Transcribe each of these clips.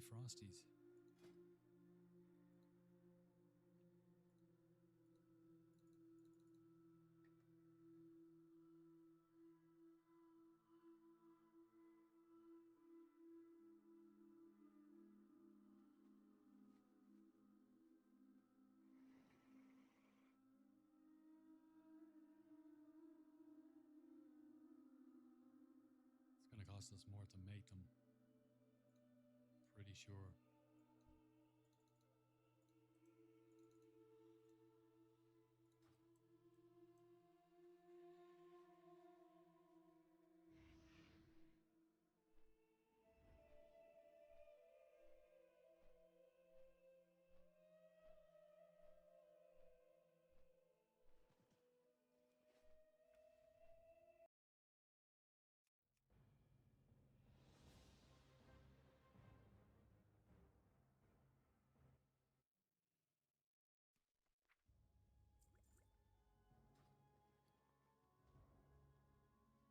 Frosties. It's going to cost us more to make them. Pretty sure.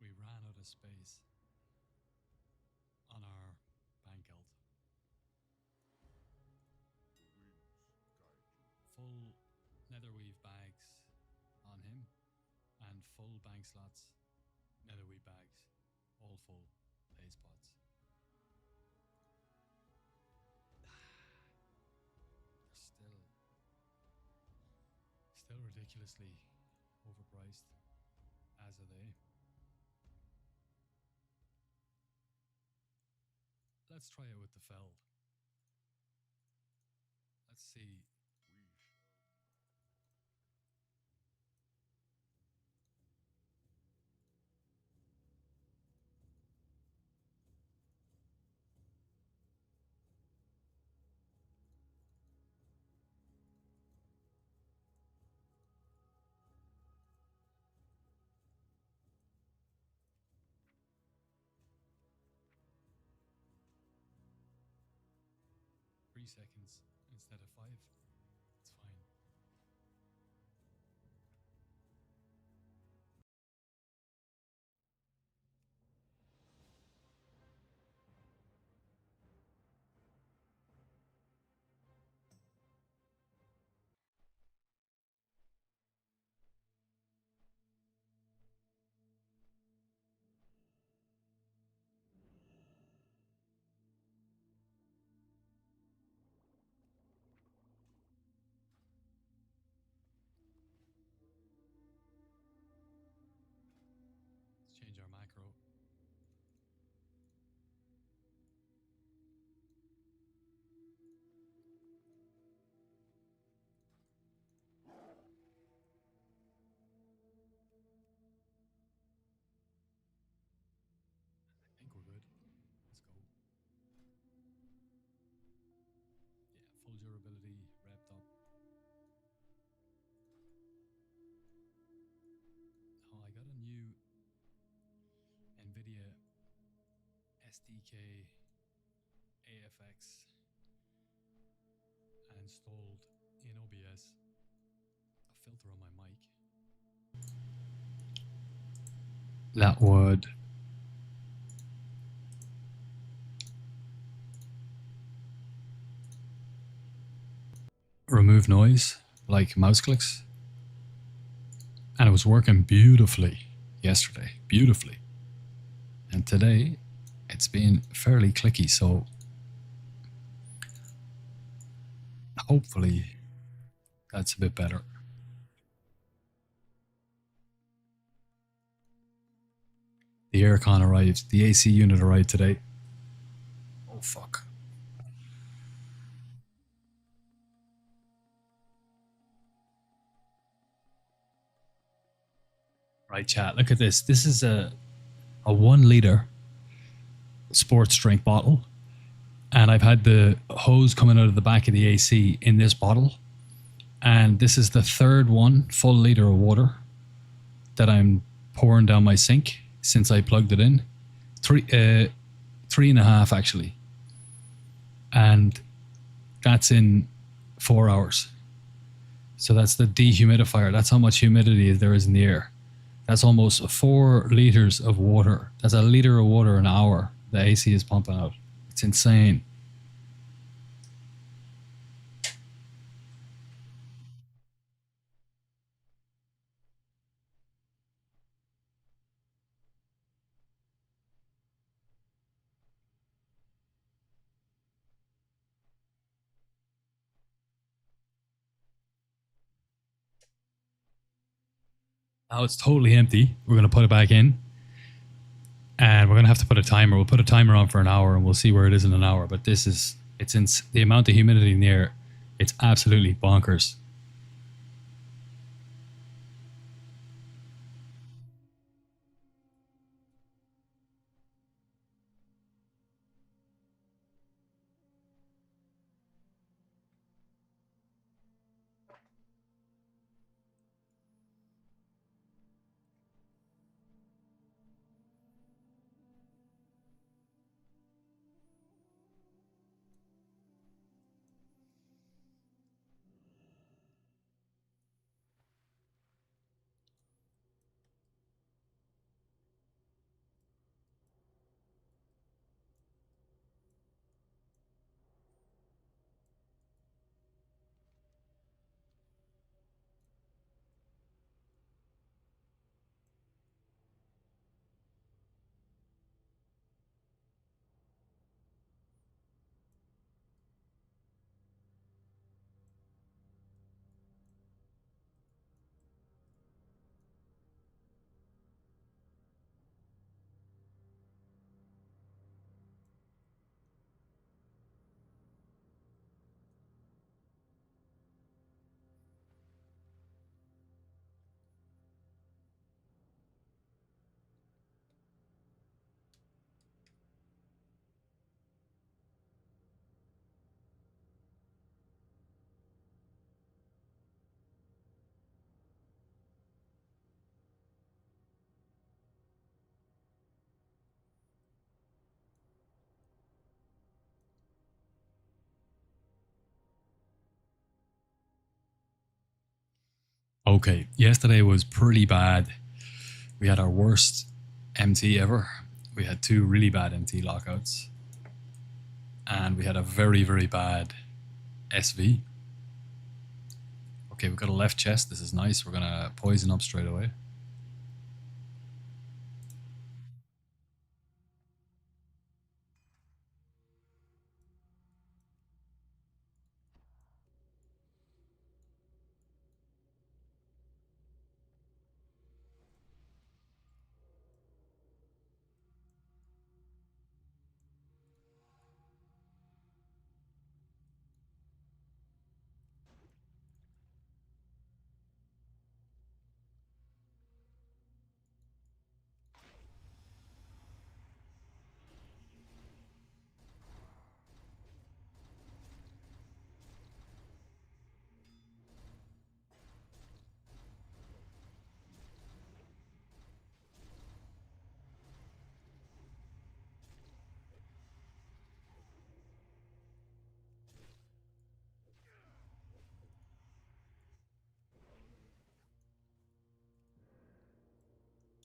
We ran out of space on our bank alt. Full netherweave bags on him and full bank slots, netherweave bags, all full paste pots. They're still ridiculously overpriced, as are they. Let's try it with the Feld. Let's see. Seconds instead of 5. It's fine. Change our macro. I think we're good. Let's go. Yeah, full durability, revved up. Oh, I got a new NVIDIA SDK AFX installed in OBS. A filter on my mic. That would remove noise like mouse clicks, and it was working beautifully yesterday, beautifully. And today it's been fairly clicky, so hopefully that's a bit better. The aircon arrived, the AC unit arrived today. Oh fuck. Right, chat, look at this. This is a 1 liter sports drink bottle, and I've had the hose coming out of the back of the AC in this bottle, and this is the 3rd one, full liter of water that I'm pouring down my sink since I plugged it in. 3.5 actually, and that's in 4 hours. So that's the dehumidifier. That's how much humidity there is in the air. That's almost 4 liters of water. That's a liter of water an hour the AC is pumping out. It's insane. Now it's totally empty. We're going to put it back in, and we're going to have to put a timer. We'll put a timer on for an hour, and we'll see where it is in an hour. But it's in the amount of humidity in the air. It's absolutely bonkers. Okay, yesterday was pretty bad. We had our worst MT ever. We had two really bad MT lockouts, and we had a very, very bad SV. Okay, we've got a left chest. This is nice. We're going to poison up straight away.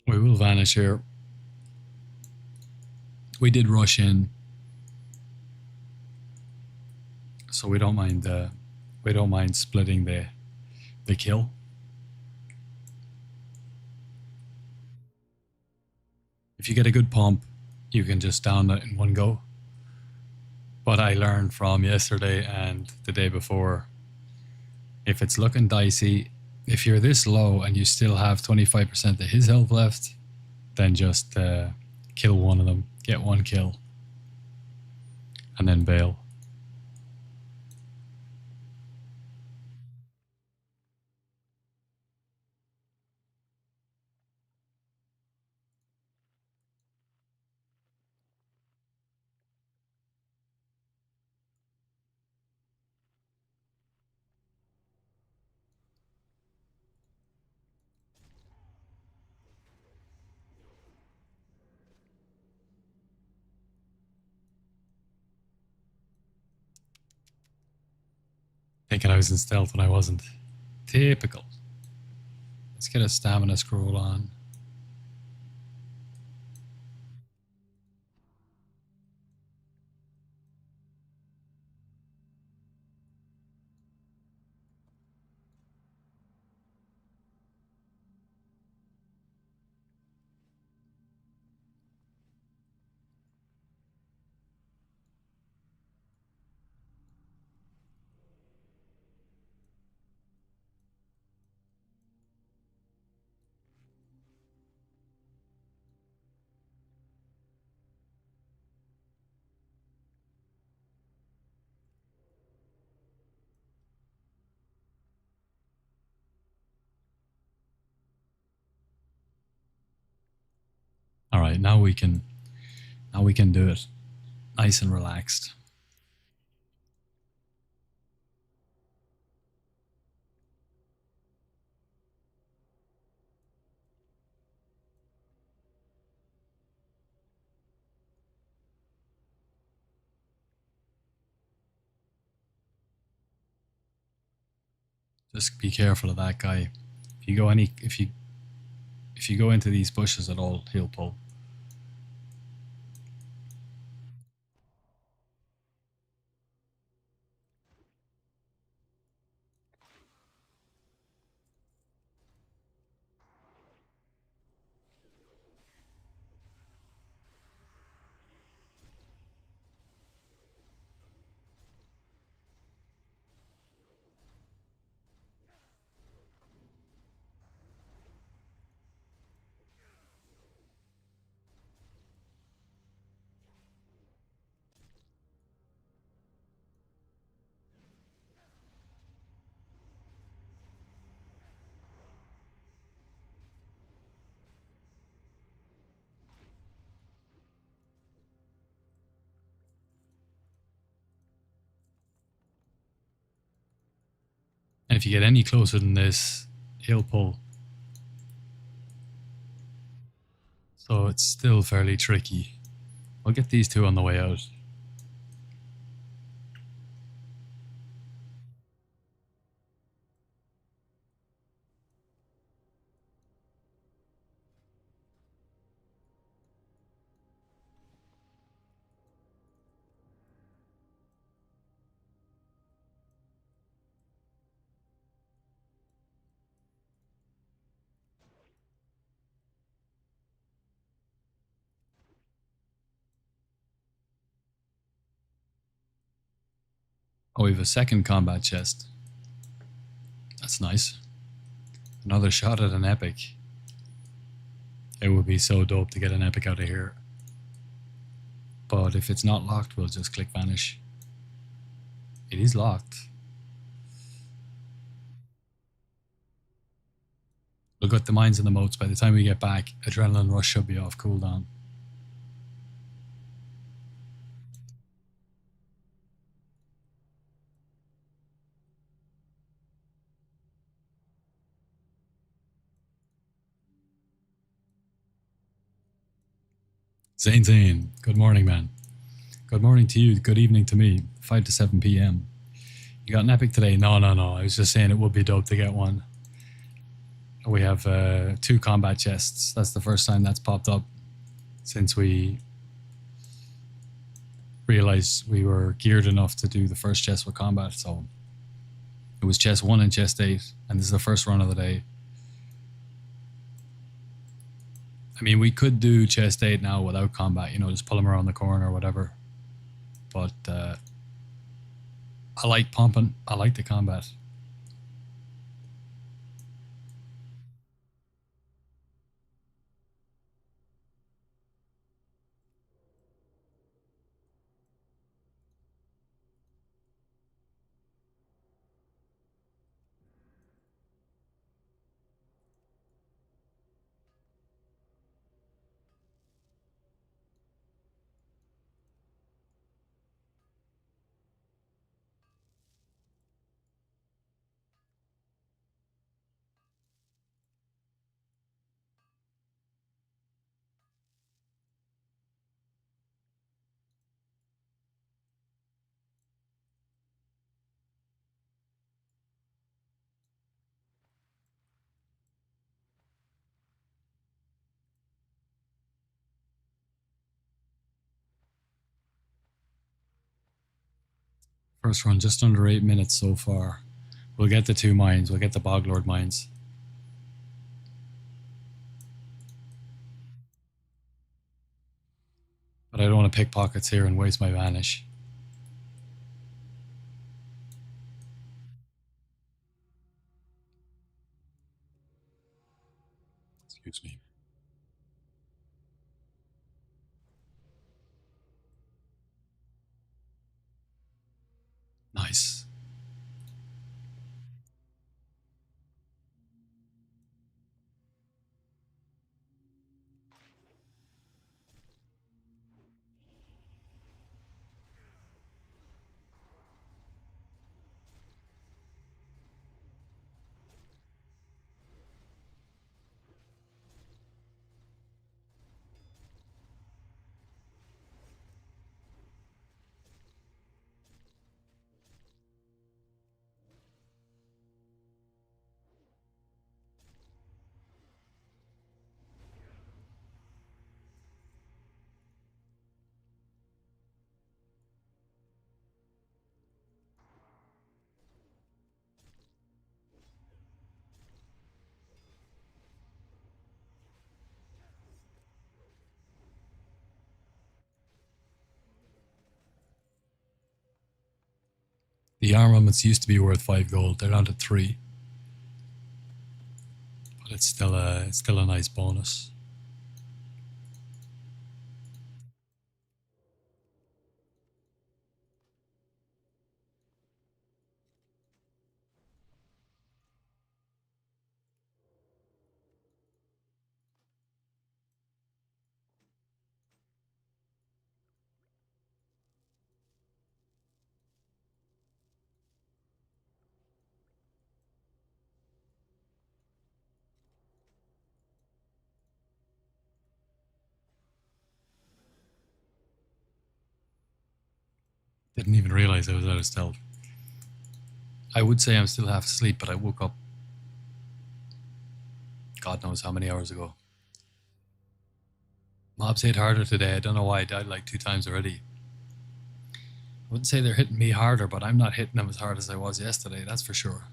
We will vanish here. We did rush in, so we don't mind. We don't mind splitting the kill. If you get a good pump, you can just down it in one go. But I learned from yesterday and the day before, if it's looking dicey, if you're this low and you still have 25% of his health left, then just kill one of them, get one kill, and then bail. Thinking I was in stealth when I wasn't. Typical. Let's get a stamina scroll on. All right, now we can do it nice and relaxed. Just be careful of that guy. If you go any if you go into these bushes at all, he'll pull. And if you get any closer than this, he'll pull. So it's still fairly tricky. I'll get these two on the way out. Oh, we have a second combat chest. That's nice. Another shot at an epic. It would be so dope to get an epic out of here. But if it's not locked, we'll just click vanish. It is locked. We'll get the mines and the moats. By the time we get back, Adrenaline Rush should be off cooldown. Zane, good morning, man. Good morning to you. Good evening to me. 5 to 7 p.m. You got an epic today? No. I was just saying it would be dope to get one. We have 2 combat chests. That's the first time that's popped up since we realized we were geared enough to do the first chest with combat. So it was chest 1 and chest 8, and this is the first run of the day. I mean, we could do chest 8 now without combat, you know, just pull them around the corner or whatever. But I like pumping. I like the combat. First run, just under 8 minutes so far. We'll get the 2 mines. We'll get the Boglord mines. But I don't want to pick pockets here and waste my vanish. Excuse me. Nice. The armaments used to be worth 5 gold. They're down to 3. But it's still a nice bonus. Didn't even realize I was out of stealth. I would say I'm still half asleep, but I woke up God knows how many hours ago. Mobs hit harder today. I don't know why. I died like 2 times already. I wouldn't say they're hitting me harder, but I'm not hitting them as hard as I was yesterday, that's for sure.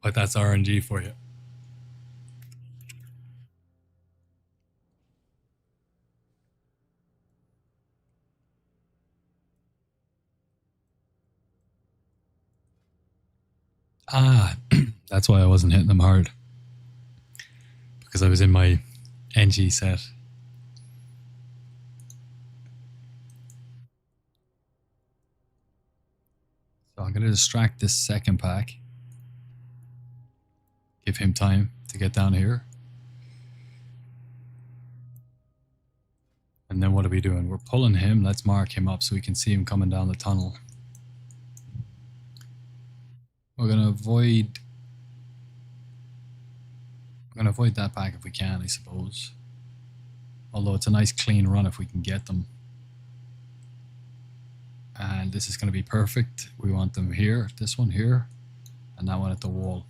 But that's RNG for you. Ah, that's why I wasn't hitting them hard. Because I was in my NG set. So I'm going to distract this second pack. Give him time to get down here. And then what are we doing? We're pulling him. Let's mark him up so we can see him coming down the tunnel. We're going to avoid... We're going to avoid that pack if we can, I suppose. Although it's a nice clean run if we can get them. And this is going to be perfect. We want them here, this one here, and that one at the wall.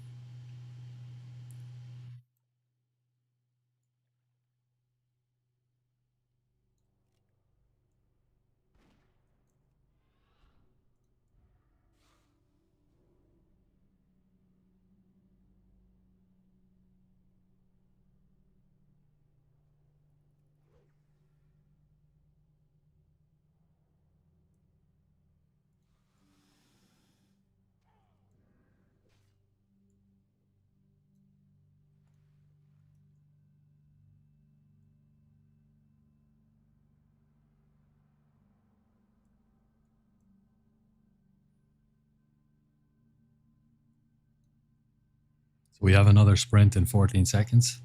So we have another sprint in 14 seconds.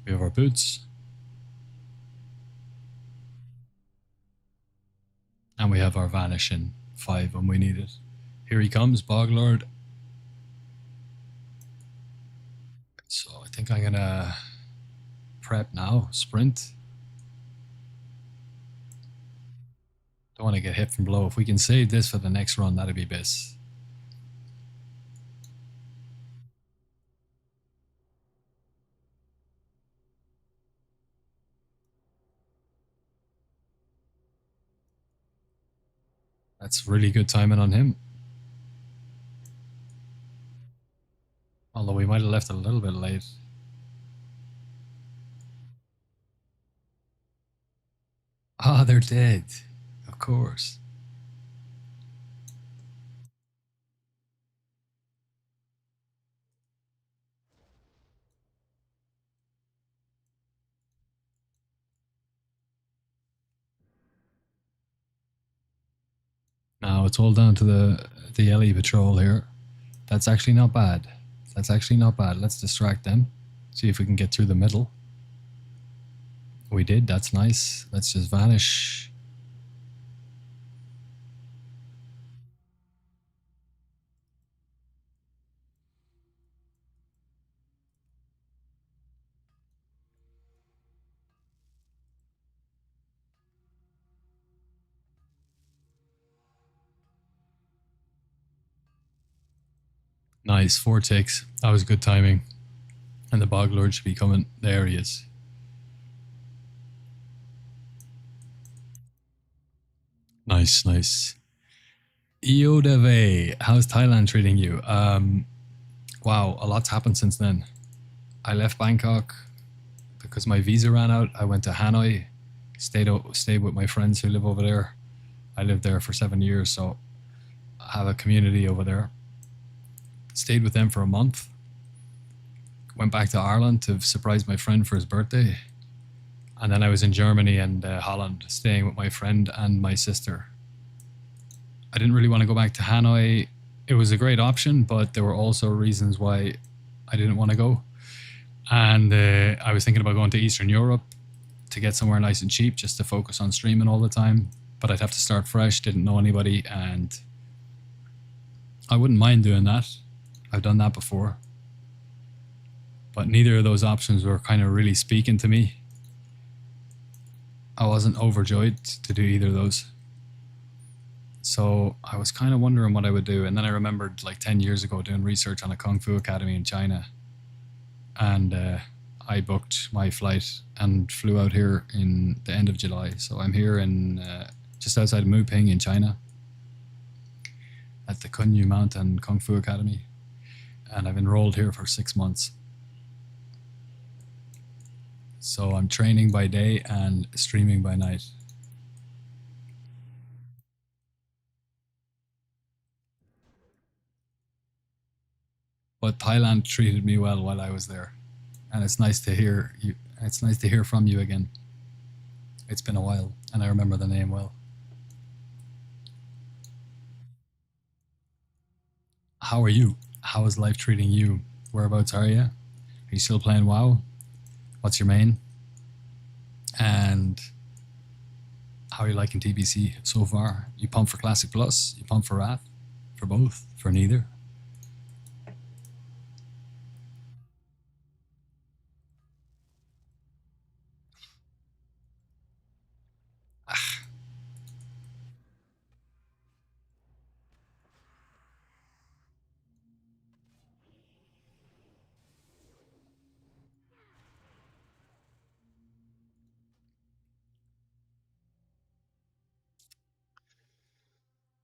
We have our boots. And we have our vanish in 5 when we need it. Here he comes, Boglord. So I think I'm gonna prep now, sprint. Don't want to get hit from below. If we can save this for the next run, that'd be best. That's really good timing on him. Although we might have left a little bit late. Ah, they're dead. Of course. Now it's all down to the LE patrol here. That's actually not bad. That's actually not bad. Let's distract them. See if we can get through the middle. We did. That's nice. Let's just vanish. Nice. 4 ticks. That was good timing. And the Boglord should be coming. There he is. Nice, nice. Iodave, how's Thailand treating you? Wow, a lot's happened since then. I left Bangkok because my visa ran out. I went to Hanoi, Stayed with my friends who live over there. I lived there for 7 years, so I have a community over there. Stayed with them for a month. Went back to Ireland to surprise my friend for his birthday. And then I was in Germany and Holland, staying with my friend and my sister. I didn't really want to go back to Hanoi. It was a great option, but there were also reasons why I didn't want to go. And I was thinking about going to Eastern Europe to get somewhere nice and cheap, just to focus on streaming all the time. But I'd have to start fresh, didn't know anybody, and I wouldn't mind doing that. I've done that before. But neither of those options were kind of really speaking to me. I wasn't overjoyed to do either of those. So I was kind of wondering what I would do. And then I remembered like 10 years ago doing research on a Kung Fu Academy in China. And I booked my flight and flew out here in the end of July. So I'm here in just outside of Muping in China at the Kunyu Mountain Kung Fu Academy. And I've enrolled here for 6 months. So I'm training by day and streaming by night. But Thailand treated me well while I was there. And it's nice to hear you. It's nice to hear from you again. It's been a while, and I remember the name well. How are you? How is life treating you? Whereabouts are you? Are you still playing WoW? What's your main? And how are you liking TBC so far? You pumped for Classic Plus? You pumped for Wrath? For both? For neither?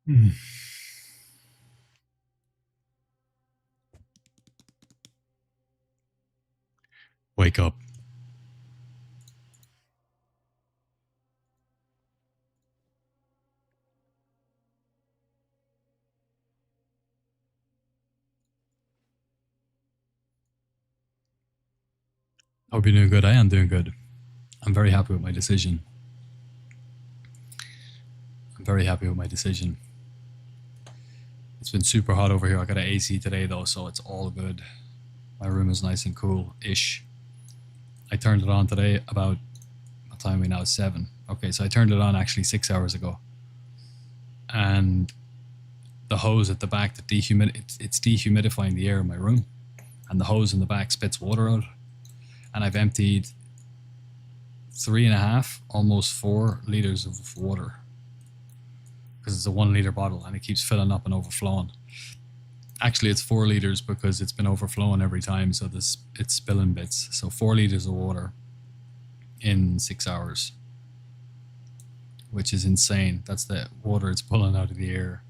Hmm. Wake up. Hope you're doing good. I am doing good. I'm very happy with my decision. I'm very happy with my decision. It's been super hot over here. I got an AC today though, so it's all good. My room is nice and cool-ish. I turned it on today about, what time are we now? 7. Okay, so I turned it on actually 6 hours ago. And the hose at the back, it's dehumidifying the air in my room. And the hose in the back spits water out. And I've emptied 3.5, almost 4 liters of water. Because it's a 1 liter bottle and it keeps filling up and overflowing. Actually, it's 4 liters because it's been overflowing every time, so it's spilling bits. So 4 liters of water in 6 hours, which is insane. That's the water it's pulling out of the air.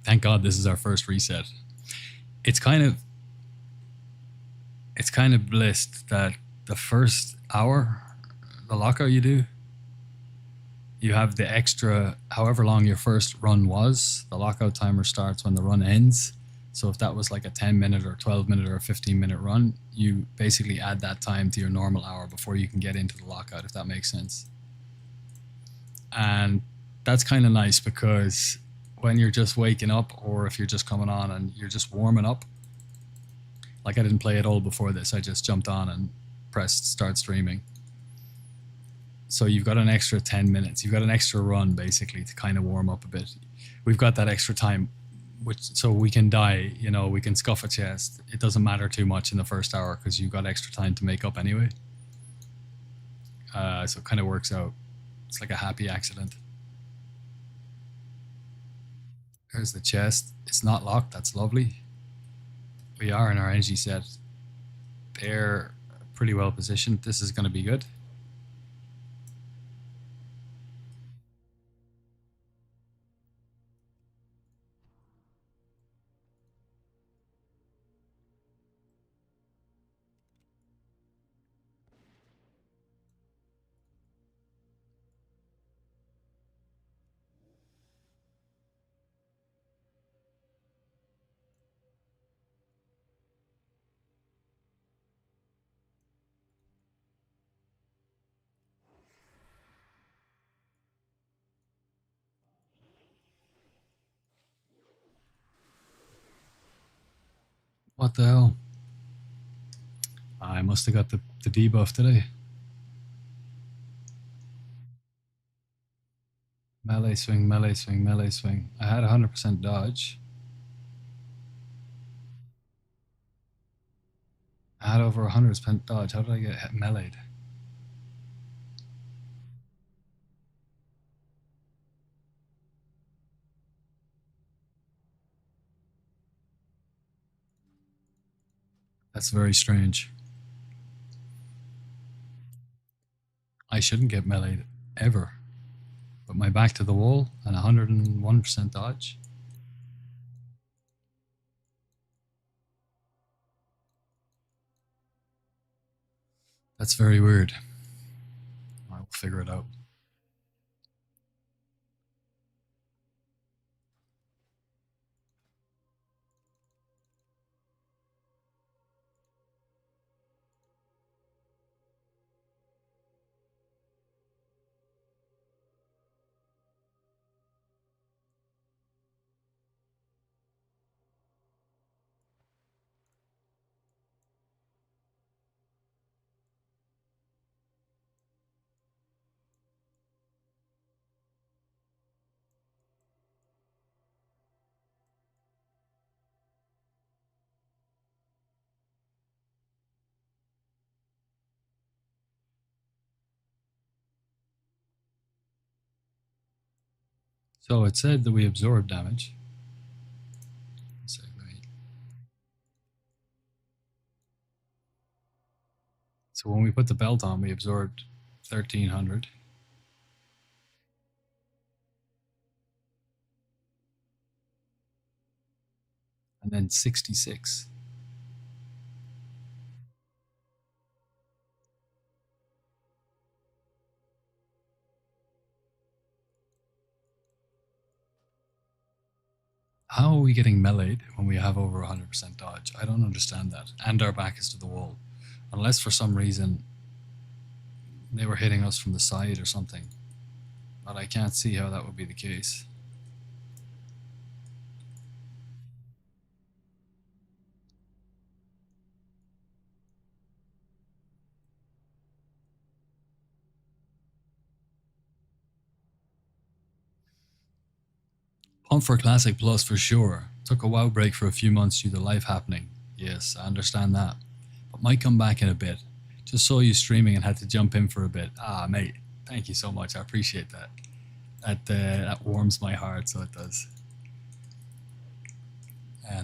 Thank God this is our first reset. It's kind of it's kind of blissed that the first hour, the lockout you do, you have the extra, however long your first run was, the lockout timer starts when the run ends. So if that was like a 10-minute or 12-minute or a 15-minute run, you basically add that time to your normal hour before you can get into the lockout, if that makes sense. And that's kind of nice because when you're just waking up or if you're just coming on and you're just warming up, like I didn't play at all before this, I just jumped on and pressed start streaming. So you've got an extra 10 minutes. You've got an extra run basically to kind of warm up a bit. We've got that extra time which so we can die. You know, we can scuff a chest. It doesn't matter too much in the first hour because you've got extra time to make up anyway. So it kind of works out. It's like a happy accident. There's the chest. It's not locked. That's lovely. We are in our energy set. They're pretty well positioned. This is going to be good. What the hell? I must have got the debuff today. Melee swing, melee swing, melee swing. I had 100% dodge. I had over 100% dodge. How did I get meleeed? That's very strange. I shouldn't get meleeed ever. But my back to the wall and 101% dodge. That's very weird. I'll figure it out. So it said that we absorb damage. So when we put the belt on, we absorbed 1300. And then 66. How are we getting meleeed when we have over 100% dodge? I don't understand that. And our back is to the wall. Unless for some reason they were hitting us from the side or something. But I can't see how that would be the case. Pump for Classic Plus for sure. Took a WoW break for a few months due to life happening. Yes, I understand that. But might come back in a bit. Just saw you streaming and had to jump in for a bit. Ah, mate, thank you so much. I appreciate that. That warms my heart, so it does.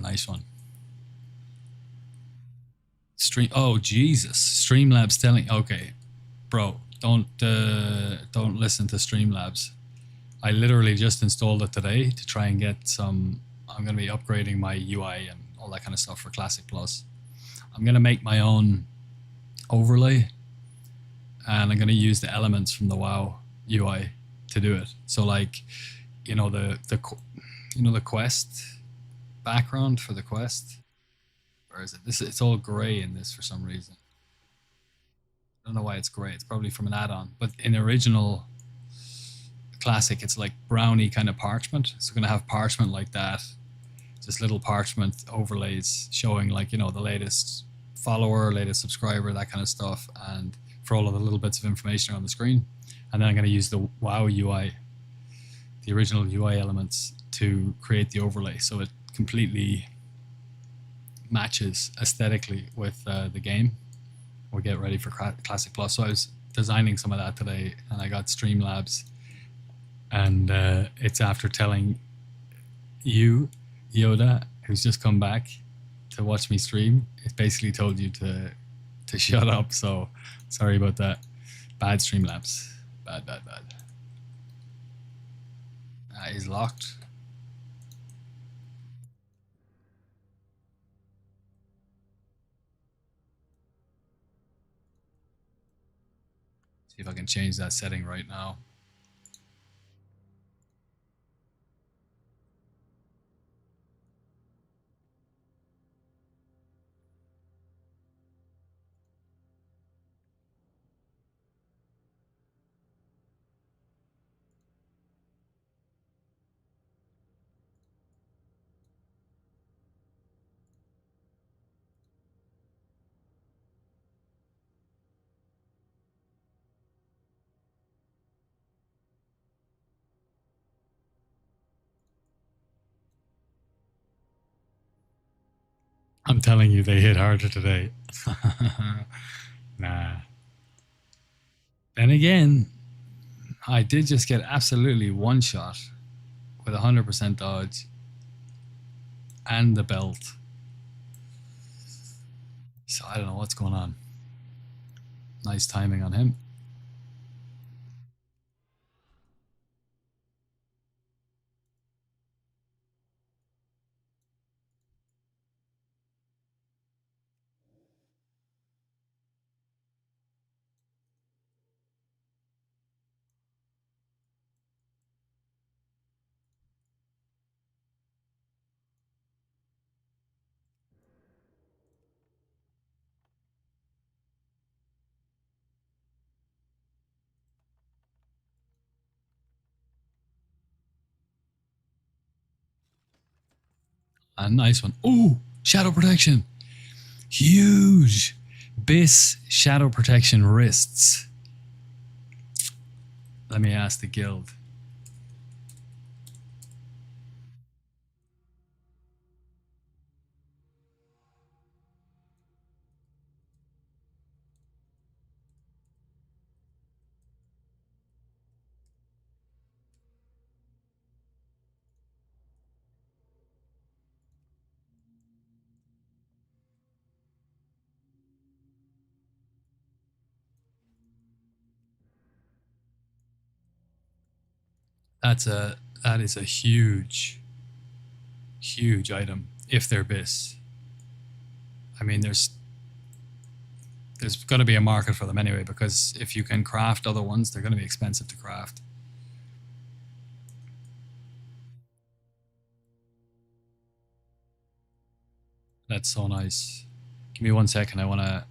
Nice one. Stream. Oh Jesus! Streamlabs telling. Okay, bro, don't listen to Streamlabs. I literally just installed it today to try and get some. I'm going to be upgrading my UI and all that kind of stuff for Classic Plus. I'm going to make my own overlay, and I'm going to use the elements from the WoW UI to do it. So like, you know the quest background for the quest. Where is it? It's all gray in this for some reason. I don't know why it's gray. It's probably from an add-on. But in original Classic, it's like browny kind of parchment. So we're gonna have parchment like that. Just little parchment overlays showing like, the latest follower, latest subscriber, that kind of stuff, and for all of the little bits of information on the screen. And then I'm gonna use the WoW UI, the original UI elements to create the overlay. So it completely matches aesthetically with the game. We get ready for Classic Plus. So I was designing some of that today, and I got Streamlabs, and it's after telling you, Yoda, who's just come back to watch me stream. It basically told you to shut up. So sorry about that. Bad Streamlabs. Bad, bad, bad. He's locked. See if I can change that setting right now. I'm telling you, they hit harder today. Nah. Then again, I did just get absolutely one shot with 100% dodge and the belt. So I don't know what's going on. Nice timing on him. A nice one. Oh, shadow protection. Huge. Biss shadow protection wrists. Let me ask the guild. That is a huge, huge item if they're Biss. I mean, there's going to be a market for them anyway, because if you can craft other ones, they're going to be expensive to craft. That's so nice. Give me 1 second. I want to.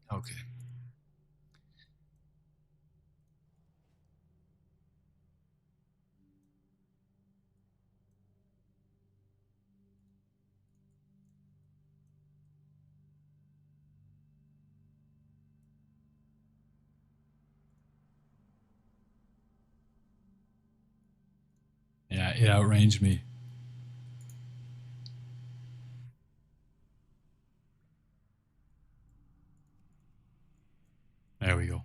Okay. Yeah, it outranged me. There we go.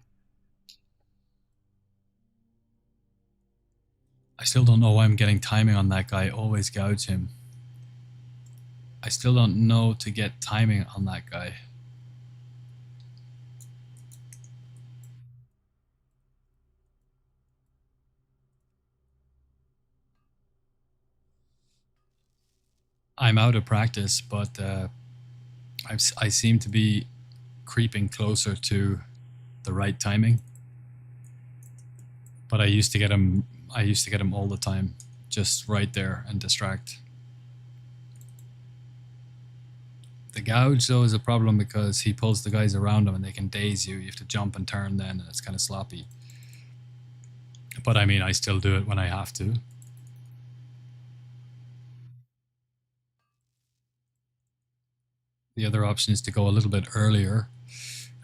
I still don't know why I'm getting timing on that guy. Always gouge him. I still don't know to get timing on that guy. I'm out of practice, but I seem to be creeping closer to the right timing. But I used to get him. I used to get him all the time, just right there and distract. The gouge though is a problem because he pulls the guys around him and they can daze you. You have to jump and turn then, and it's kind of sloppy. But I mean, I still do it when I have to. The other option is to go a little bit earlier,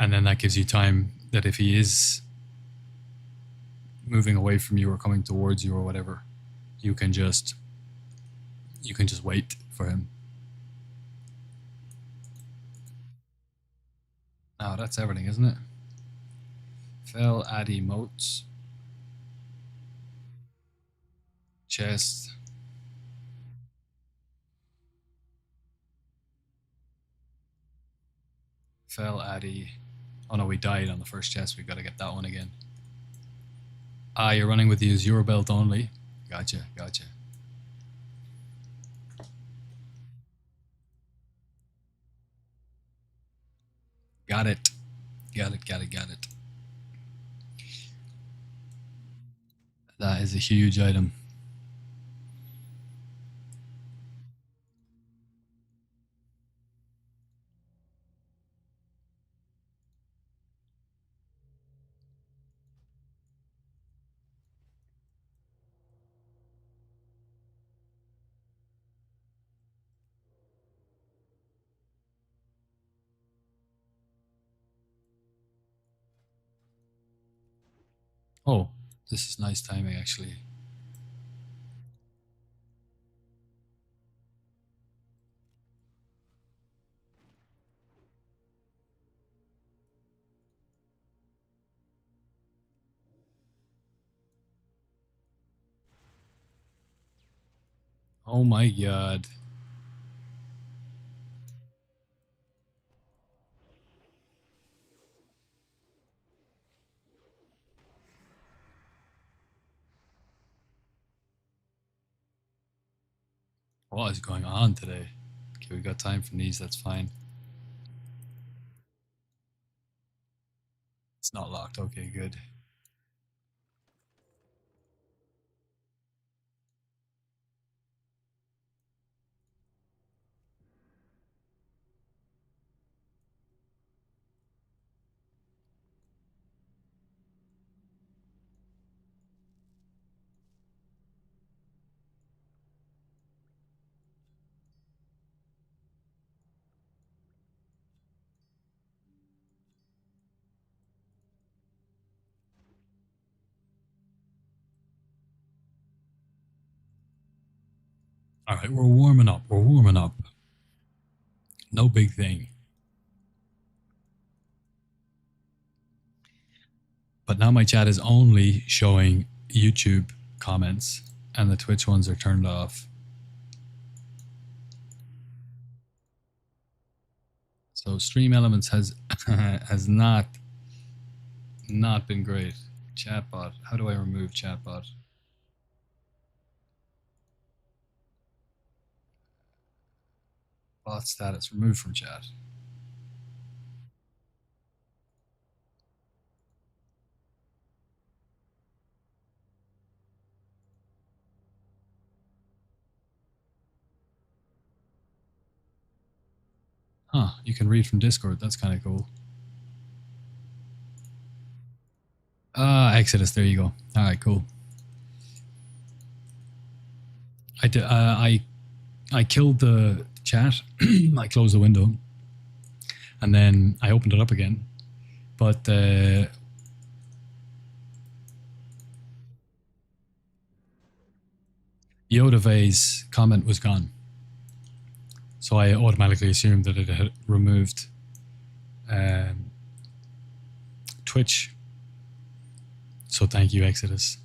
and then that gives you time that if he is moving away from you or coming towards you or whatever, you can just wait for him. Now that's everything, isn't it? Fell, add emotes, chest. Fell, Addy. Oh no, we died on the first chest. We got to get that one again. Ah, you're running with the Azure belt only. Gotcha, gotcha. Got it. Got it, got it, got it. That is a huge item. Oh, this is nice timing actually. Oh my god. What is going on today? Okay, we got time for these, that's fine. It's not locked, okay, good. Alright, we're warming up, we're warming up. No big thing. But now my chat is only showing YouTube comments and the Twitch ones are turned off. So Stream Elements has has not been great. Chatbot. How do I remove chatbot? Bot status removed from chat. Huh, you can read from Discord. That's kind of cool. Exodus, there you go. All right, cool. I killed the chat. I closed the window, and then I opened it up again. But Yoda Vay's comment was gone, so I automatically assumed that it had removed Twitch. So thank you, Exodus.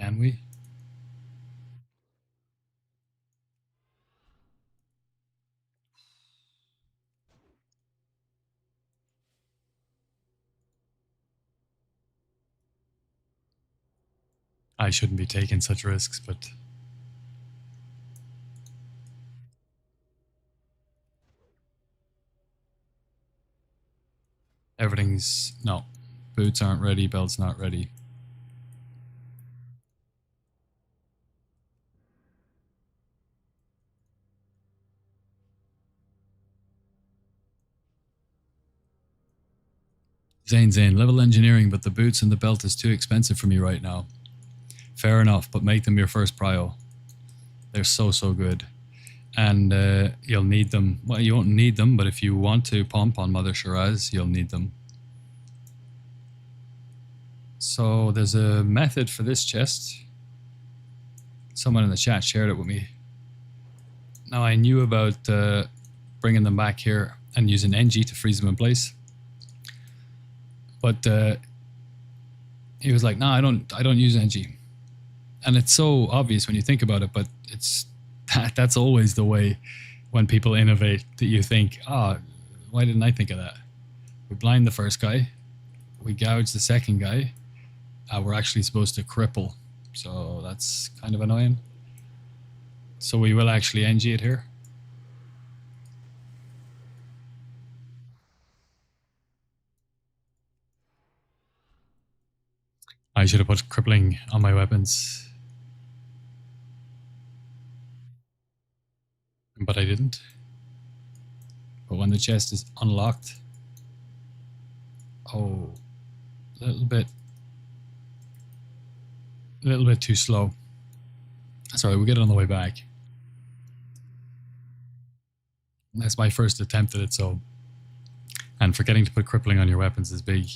Can we? I shouldn't be taking such risks, but everything's no. Boots aren't ready, belt's not ready. Zane, level engineering, but the boots and the belt is too expensive for me right now. Fair enough, but make them your first prio. They're so good. And you'll need them. Well, you won't need them, but if you want to pump on Mother Shiraz, you'll need them. So there's a method for this chest. Someone in the chat shared it with me. Now I knew about bringing them back here and using NG to freeze them in place. But he was like, "No, I don't use NG." And it's so obvious when you think about it, but that's always the way when people innovate that you think, why didn't I think of that? We blind the first guy, we gouge the second guy, we're actually supposed to cripple. So that's kind of annoying. So we will actually NG it here. I should have put crippling on my weapons. But I didn't. But when the chest is unlocked, a little bit too slow. Sorry, we'll get it on the way back. That's my first attempt at it, so. And forgetting to put crippling on your weapons is big.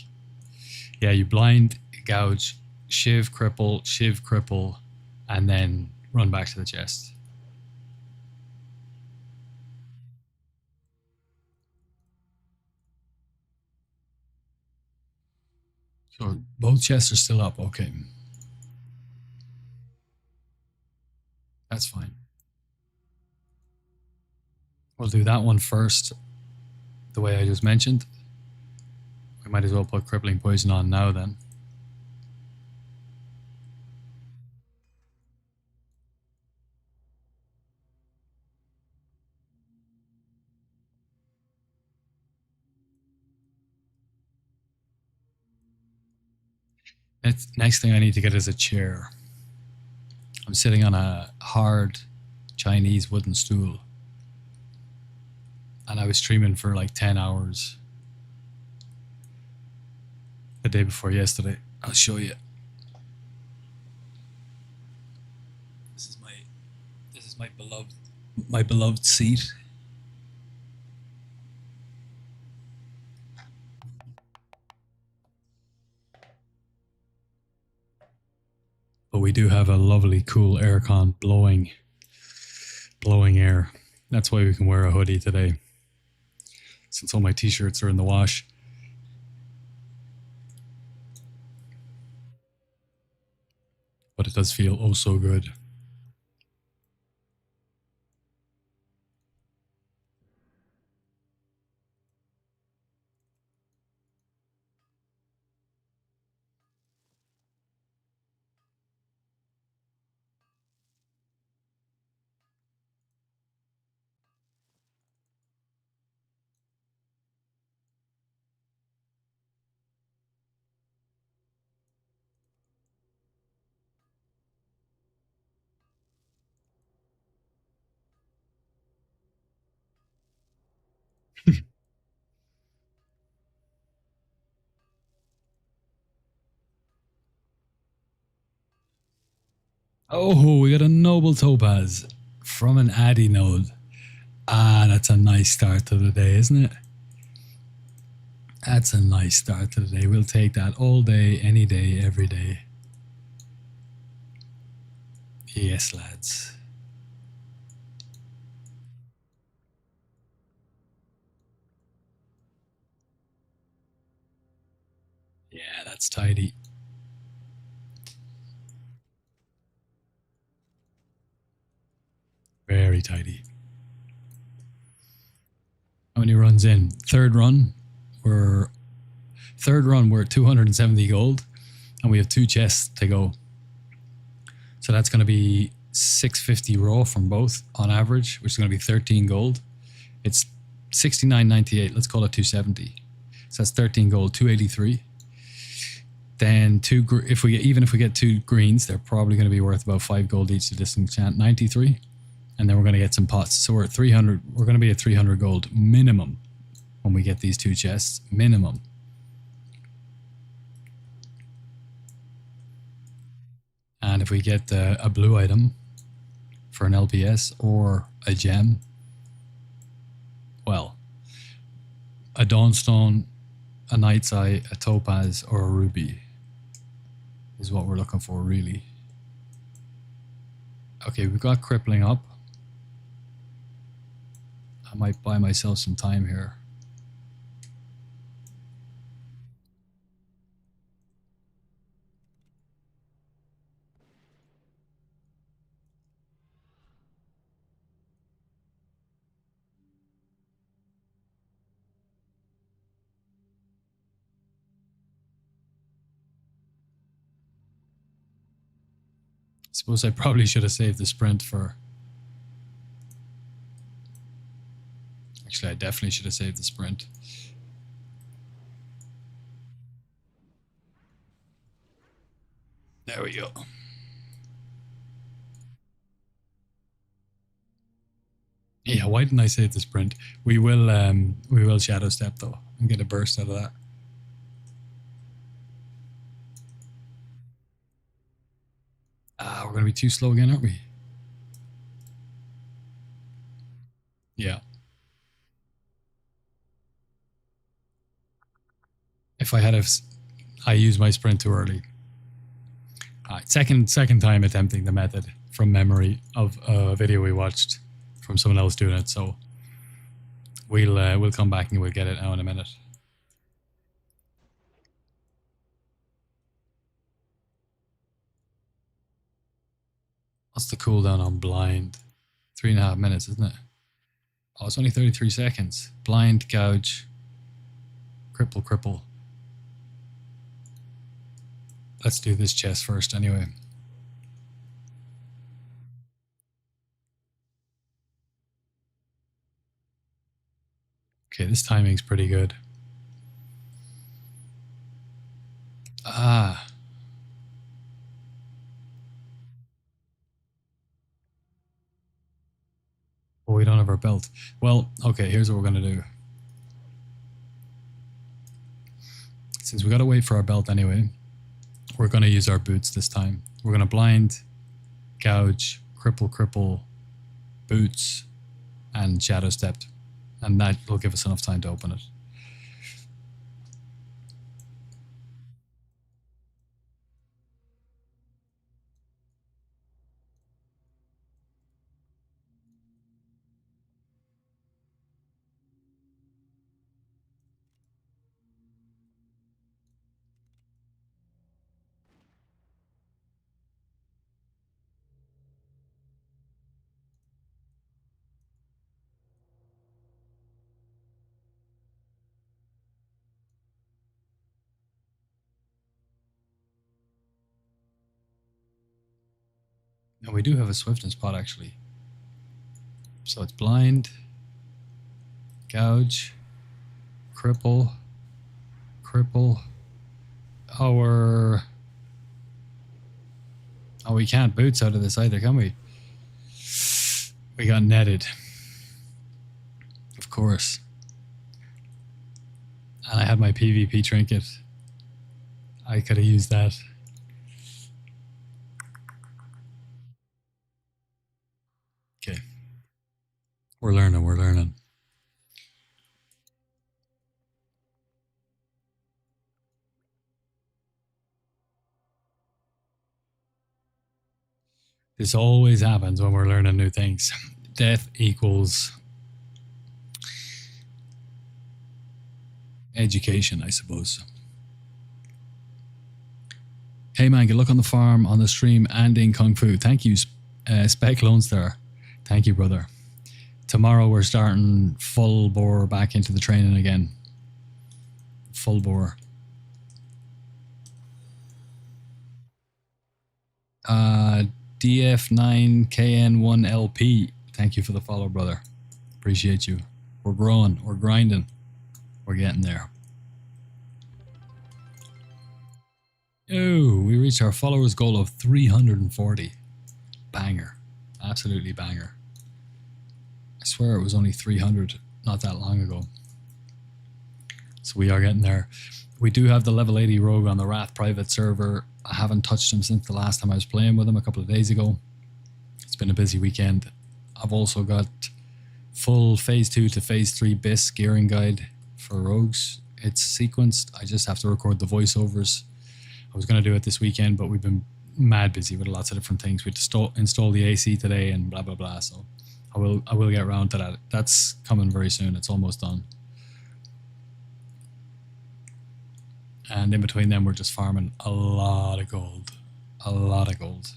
Yeah, you blind, gouge, shiv, cripple, and then run back to the chest. So both chests are still up, okay. That's fine. We'll do that one first, the way I just mentioned. We might as well put crippling poison on now then. Next thing I need to get is a chair. I'm sitting on a hard Chinese wooden stool. And I was streaming for like 10 hours the day before yesterday. I'll show you. This is my beloved seat. But we do have a lovely cool aircon blowing air. That's why we can wear a hoodie today, since all my t-shirts are in the wash. But it does feel oh so good. Oh, we got a noble topaz from an Addy node. That's a nice start to the day, isn't it? That's a nice start to the day. We'll take that all day, any day, every day. Yes, lads. Yeah, that's tidy. Very tidy. How many runs in? Third run, we're at 270 gold, and we have 2 chests to go. So that's going to be 650 raw from both on average, which is going to be 13 gold. It's 69.98. Let's call it 270. So that's 13 gold, 283. Then if we get 2 greens, they're probably going to be worth about 5 gold each to disenchant, 93. And then we're going to get some pots. So we're at 300. We're going to be at 300 gold minimum when we get these 2 chests. Minimum. And if we get a blue item for an LPS or a gem, well, a Dawnstone, a Night's Eye, a Topaz, or a Ruby is what we're looking for, really. Okay, we've got Crippling up. I might buy myself some time here. Suppose I probably should have saved the sprint for... Actually, I definitely should have saved the sprint. There we go. Yeah, why didn't I save the sprint? We will shadow step though and get a burst out of that. We're gonna be too slow again, aren't we? Yeah. If I used my sprint too early. Second time attempting the method from memory of a video we watched from someone else doing it. So we'll come back and we'll get it now in a minute. What's the cooldown on blind? 3.5 minutes, isn't it? Oh, it's only 33 seconds. Blind, gouge, cripple. Let's do this chest first anyway. Okay, this timing's pretty good. Oh, we don't have our belt. Well, okay, here's what we're going to do. Since we got to wait for our belt anyway, we're going to use our boots this time. We're going to blind, gouge, cripple, boots, and shadow stepped. And that will give us enough time to open it. And we do have a swiftness pot actually. So it's blind, gouge, cripple. Oh, we can't boots out of this either, can we? We got netted. Of course. And I had my PvP trinket. I could have used that. Okay. We're learning. This always happens when we're learning new things. Death equals education, I suppose. Hey man, good luck on the farm, on the stream, and in Kung Fu. Thank you, Spec Lone Star. Thank you, brother. Tomorrow we're starting full bore back into the training again. Full bore. DF9KN1LP. Thank you for the follow, brother. Appreciate you. We're growing. We're grinding. We're getting there. Oh, we reached our followers goal of 340. Banger. Absolutely banger. I swear it was only 300 not that long ago. So we are getting there. We do have the level 80 rogue on the Wrath private server. I haven't touched him since the last time I was playing with him a couple of days ago. It's been a busy weekend. I've also got full phase 2 to phase 3 BIS gearing guide for rogues. It's sequenced. I just have to record the voiceovers. I was going to do it this weekend, but we've been mad busy with lots of different things. We had to install the AC today and blah, blah, blah. So I will get around to that. That's coming very soon. It's almost done. And in between them, we're just farming a lot of gold. A lot of gold.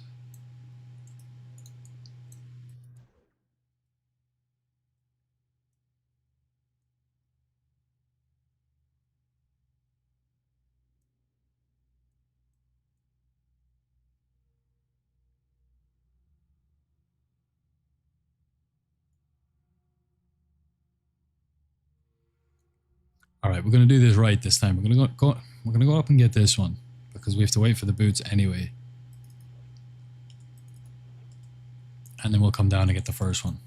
All right, we're going to do this right this time. We're going to go up and get this one because we have to wait for the boots anyway. And then we'll come down and get the first one.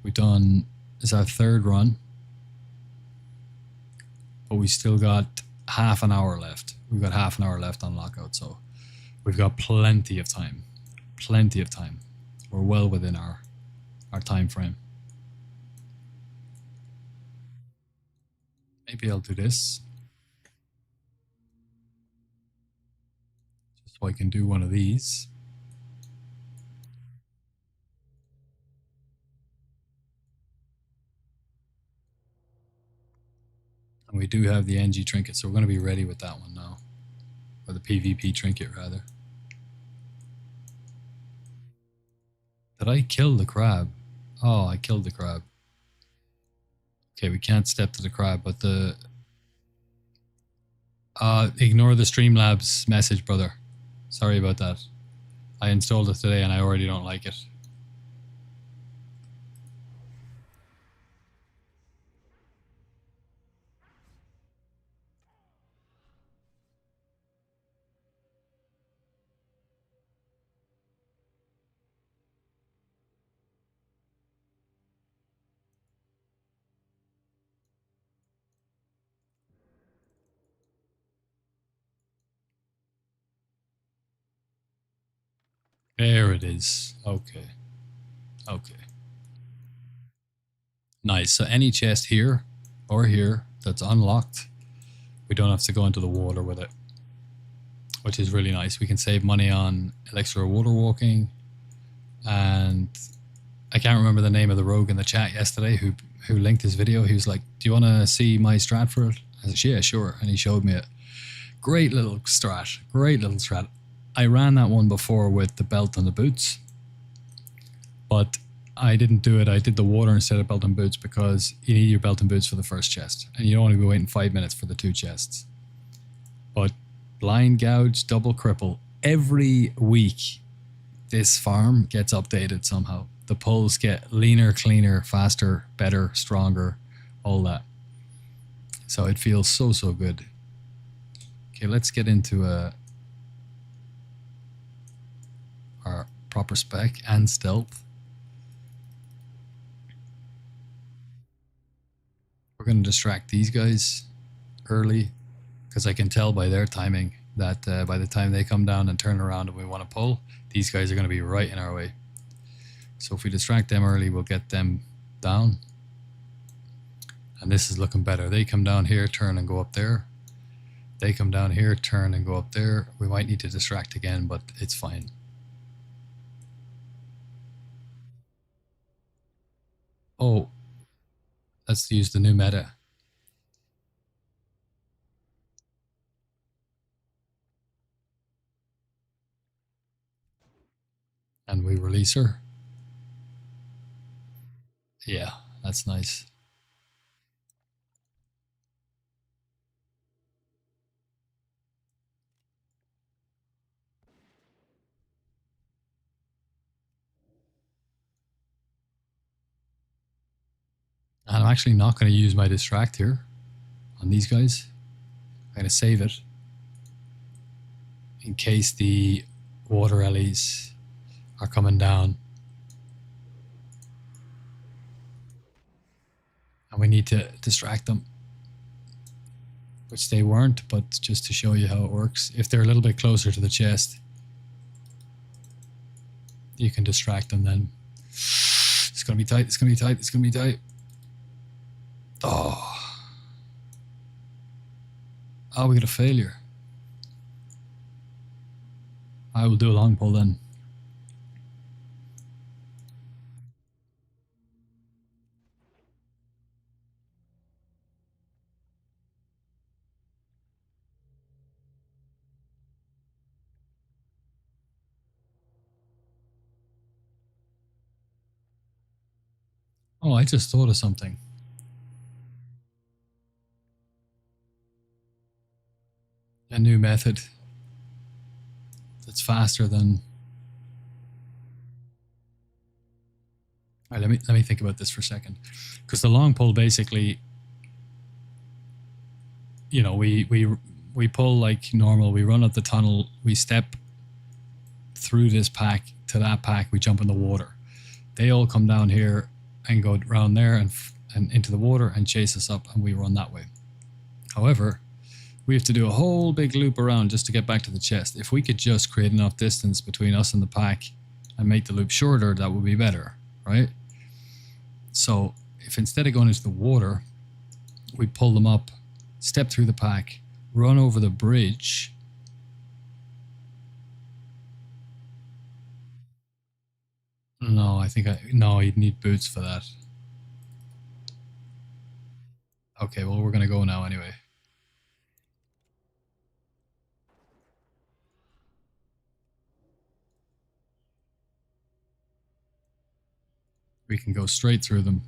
We've done, it's our third run, but we still got half an hour left. We've got half an hour left on lockout, so we've got plenty of time. Plenty of time. We're well within our time frame. Maybe I'll do this. Just so I can do one of these. And we do have the NG trinket, so we're going to be ready with that one now. Or the PvP trinket, rather. Did I kill the crab? Oh, I killed the crab. Okay, we can't step to the crab, but the... ignore the Streamlabs message, brother. Sorry about that. I installed it today and I already don't like it. There it is. Okay. Okay. Nice. So any chest here or here that's unlocked, we don't have to go into the water with it, which is really nice. We can save money on elixir water walking. And I can't remember the name of the rogue in the chat yesterday who linked his video. He was like, do you want to see my strat for it? I said, yeah, sure. And he showed me it. Great little strat. Great little strat. I ran that one before with the belt and the boots, but I didn't do it. I did the water instead of belt and boots because you need your belt and boots for the first chest, and you don't want to be waiting 5 minutes for the 2 chests. But blind gouge, double cripple, every week this farm gets updated somehow. The pulls get leaner, cleaner, faster, better, stronger, all that. So it feels so, so good. Okay, let's get into our proper spec and stealth. We're going to distract these guys early because I can tell by their timing that by the time they come down and turn around and we want to pull, these guys are going to be right in our way. So if we distract them early, we'll get them down. And this is looking better. They come down here, turn and go up there. They come down here, turn and go up there. We might need to distract again, but it's fine. Oh, let's use the new meta. And we release her. Yeah, that's nice. And I'm actually not going to use my distract here on these guys. I'm going to save it in case the water ellies are coming down. And we need to distract them. Which they weren't, but just to show you how it works. If they're a little bit closer to the chest, you can distract them then. It's going to be tight, it's going to be tight, it's going to be tight. Oh. Oh, we got a failure. I will do a long pull then. Oh, I just thought of something. A new method that's faster than... All right, let me think about this for a second. Because the long pull basically, you know, we pull like normal, we run up the tunnel, we step through this pack to that pack, we jump in the water. They all come down here and go around there and into the water and chase us up, and we run that way. However, we have to do a whole big loop around just to get back to the chest. If we could just create enough distance between us and the pack and make the loop shorter, that would be better, right? So if instead of going into the water, we pull them up, step through the pack, run over the bridge. No, I think no, you'd need boots for that. Okay, well, we're going to go now anyway. We can go straight through them.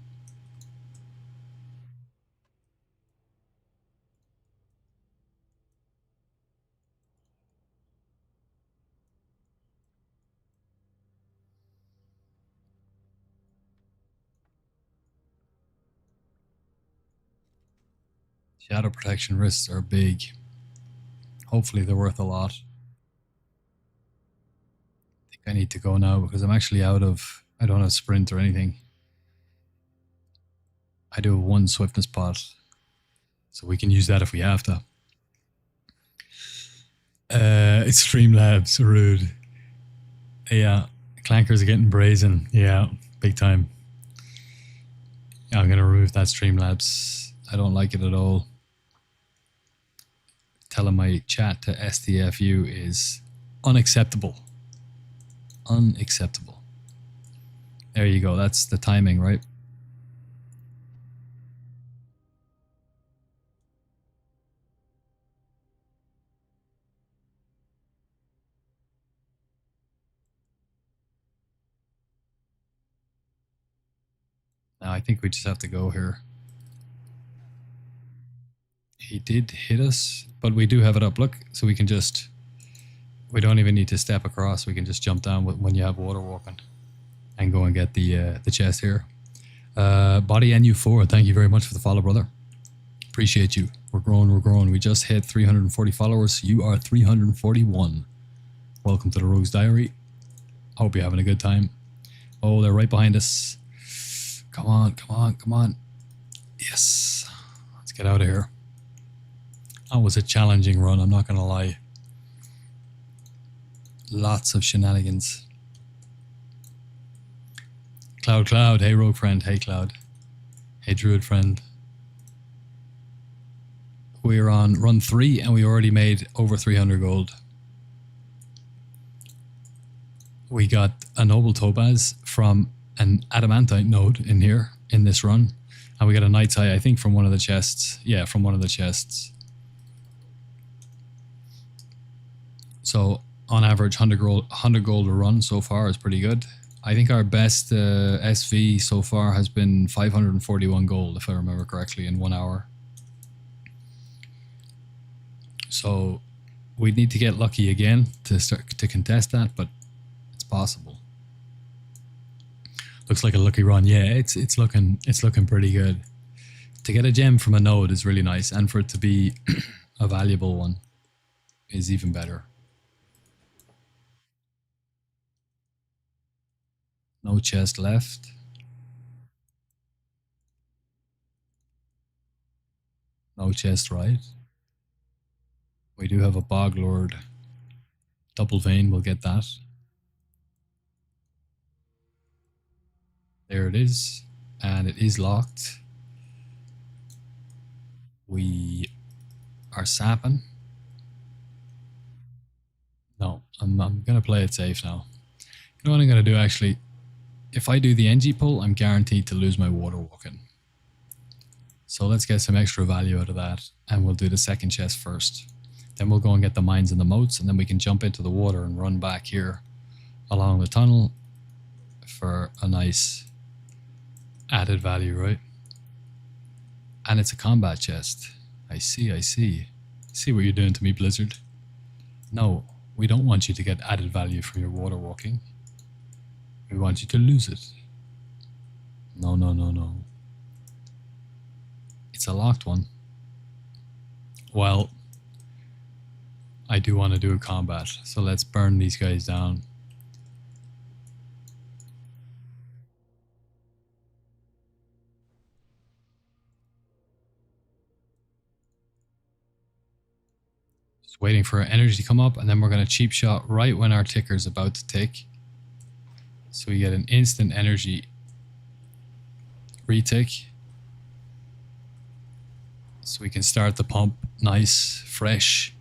Shadow protection risks are big. Hopefully they're worth a lot. I think I need to go now because I'm actually out of... I don't have sprint or anything. I do have one swiftness pot, so we can use that if we have to. Streamlabs, rude. Yeah, clankers are getting brazen. Yeah, big time. Yeah, I'm going to remove that Streamlabs. I don't like it at all. Telling my chat to STFU is unacceptable. Unacceptable. There you go. That's the timing, right? Now I think we just have to go here. He did hit us, but we do have it up. Look, so we can just... We don't even need to step across. We can just jump down when you have water walking and go and get the chest here. Body NU4, thank you very much for the follow, brother. Appreciate you. We're growing, we're growing. We just hit 340 followers. You are 341. Welcome to the Rogue's Diary. Hope you're having a good time. Oh, they're right behind us. Come on, come on, come on. Yes. Let's get out of here. That was a challenging run, I'm not going to lie. Lots of shenanigans. Cloud, hey rogue friend, hey Cloud. Hey druid friend. We're on run 3 and we already made over 300 gold. We got a noble topaz from an adamantite node in here, in this run. And we got a knight's eye, I think from one of the chests. Yeah, from one of the chests. So on average, 100 gold a run so far is pretty good. I think our best SV so far has been 541 gold, if I remember correctly, in 1 hour. So we need to get lucky again to start to contest that, but it's possible. Looks like a lucky run. Yeah, it's looking pretty good. To get a gem from a node is really nice, and for it to be a valuable one is even better. No chest left. No chest right. We do have a Bog Lord double vein. We'll get that. There it is. And it is locked. We are sapping. No, I'm going to play it safe now. You know what I'm going to do actually? If I do the NG pull, I'm guaranteed to lose my water walking. So let's get some extra value out of that, and we'll do the second chest first. Then we'll go and get the mines and the moats, and then we can jump into the water and run back here along the tunnel for a nice added value, right? And it's a combat chest. I see, I see. See what you're doing to me, Blizzard. No, we don't want you to get added value from your water walking. We want you to lose it. No, no, no, no. It's a locked one. Well, I do want to do a combat, so let's burn these guys down. Just waiting for energy to come up, and then we're going to cheap shot right when our ticker's about to tick. So we get an instant energy retick. So we can start the pump nice, fresh.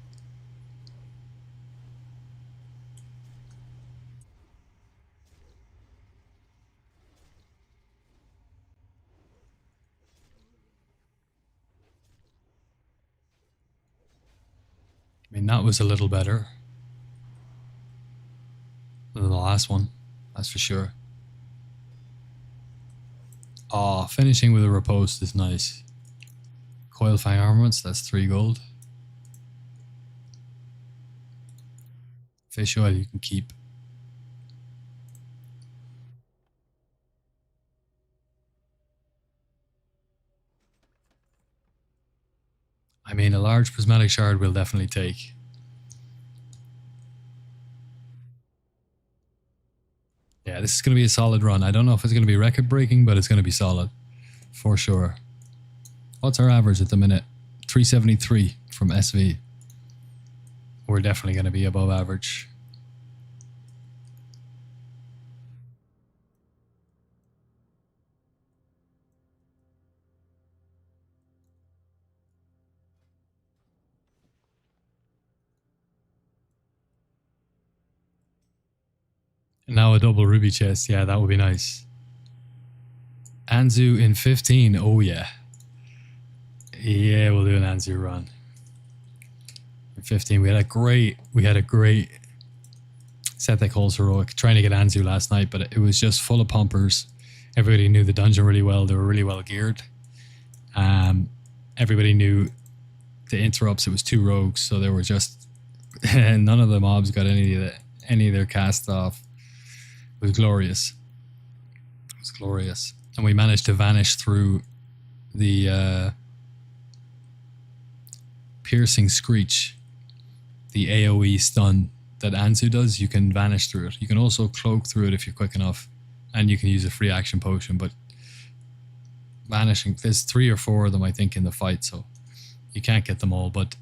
I mean, that was a little better than the last one, that's for sure. Oh, finishing with a riposte is nice. Coil Fang armaments, that's 3 gold. Fish oil you can keep. I mean, a large prismatic shard we'll definitely take. Yeah, this is going to be a solid run. I don't know if it's going to be record breaking, but it's going to be solid. For sure. What's our average at the minute? 373 from SV. We're definitely going to be above average. And now a double ruby chest. Yeah, that would be nice. Anzu in 15. Oh, yeah. Yeah, we'll do an Anzu run. In 15, we had a great set that calls heroic. Trying to get Anzu last night, but it was just full of pumpers. Everybody knew the dungeon really well. They were really well geared. Everybody knew the interrupts. It was 2 rogues, so they were just none of the mobs got any of their cast off. It was glorious. It was glorious, and we managed to vanish through the piercing screech, the AOE stun that Anzu does. You can vanish through it. You can also cloak through it if you're quick enough, and you can use a free action potion. But vanishing, there's 3 or 4 of them, I think, in the fight, so you can't get them all. But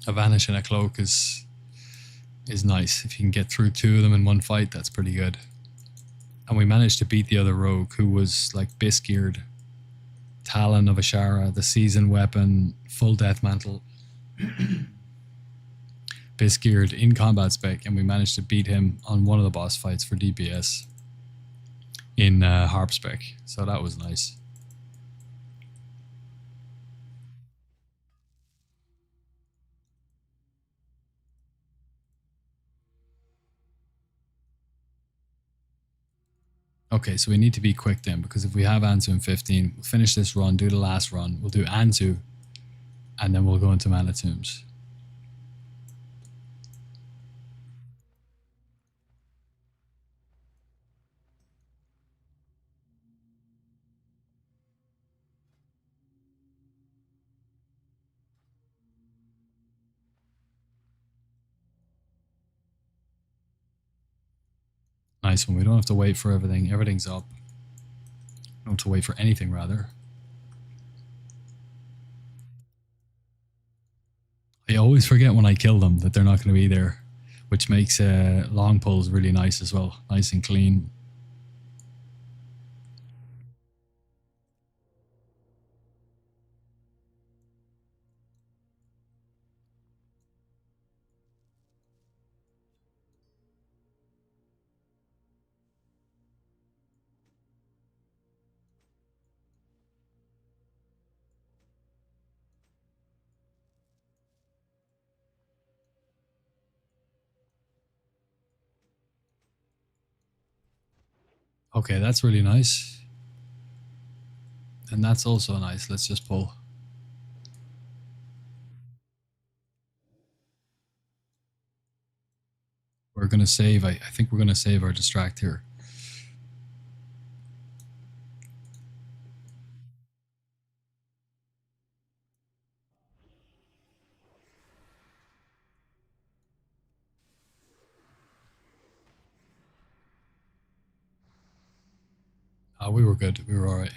a vanish and a cloak is nice. If you can get through 2 of them in one fight, that's pretty good. And we managed to beat the other rogue, who was like bisgeared. Talon of Ashara, the season weapon, full death mantle. Bisgeared in combat spec, and we managed to beat him on one of the boss fights for DPS in harp spec. So that was nice. Okay, so we need to be quick then, because if we have Anzu in 15, we'll finish this run, do the last run, we'll do Anzu, and then we'll go into Mana Tombs. Nice one. We don't have to wait for everything. Everything's up. We don't have to wait for anything, rather. I always forget when I kill them that they're not going to be there, which makes long pulls really nice as well. Nice and clean. Okay, that's really nice. And that's also nice. Let's just pull. We're going to save. I think we're going to save our distract here. We were good. We were all right.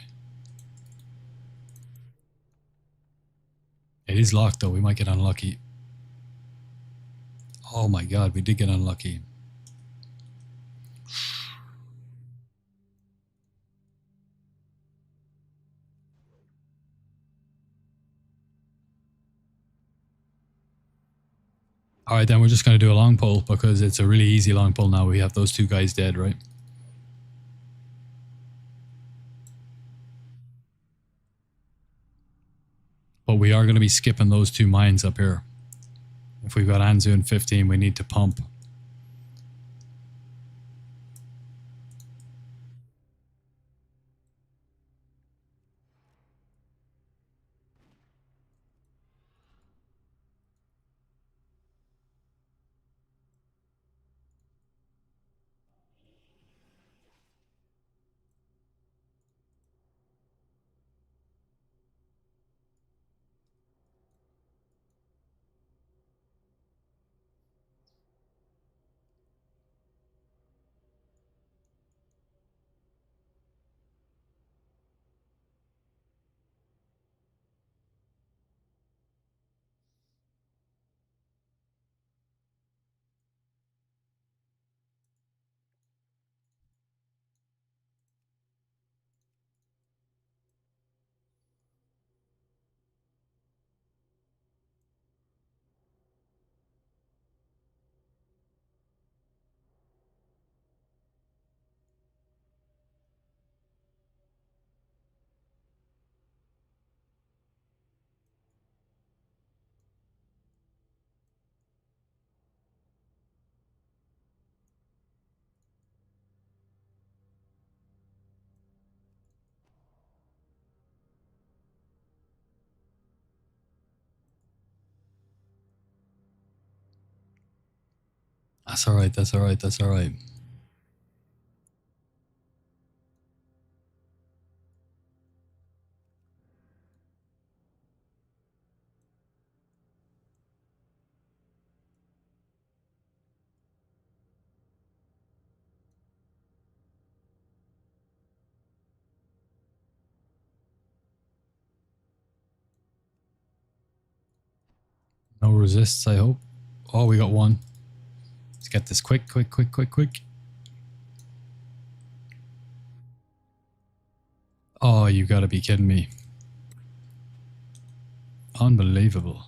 It is locked, though. We might get unlucky. Oh my god, we did get unlucky. All right, then we're just going to do a long pull because it's a really easy long pull now. We have those two guys dead, right? But we are going to be skipping those two mines up here. If we've got Anzu in 15, we need to pump. That's all right. That's all right. That's all right. No resists, I hope. Oh, we got one. Let's get this quick, quick, quick, quick, quick. Oh, you gotta be kidding me. Unbelievable.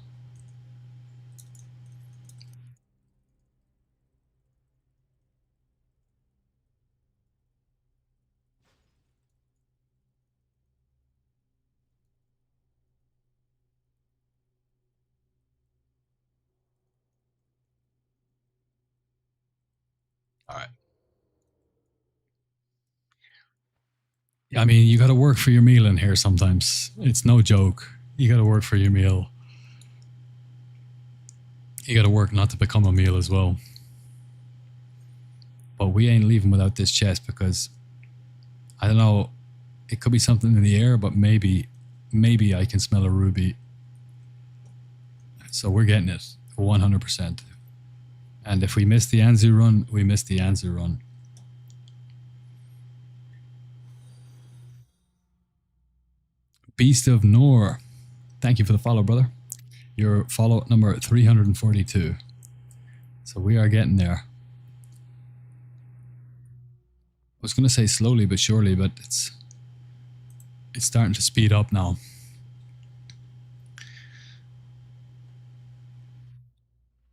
All right. I mean, you got to work for your meal in here sometimes. It's no joke. You got to work for your meal. You got to work not to become a meal as well. But we ain't leaving without this chest because I don't know. It could be something in the air, but maybe I can smell a ruby. So we're getting it 100%. And if we miss the Anzu run, we miss the Anzu run. Beast of Nor, thank you for the follow, brother. Your follow number 342. So we are getting there. I was going to say slowly but surely, but it's starting to speed up now.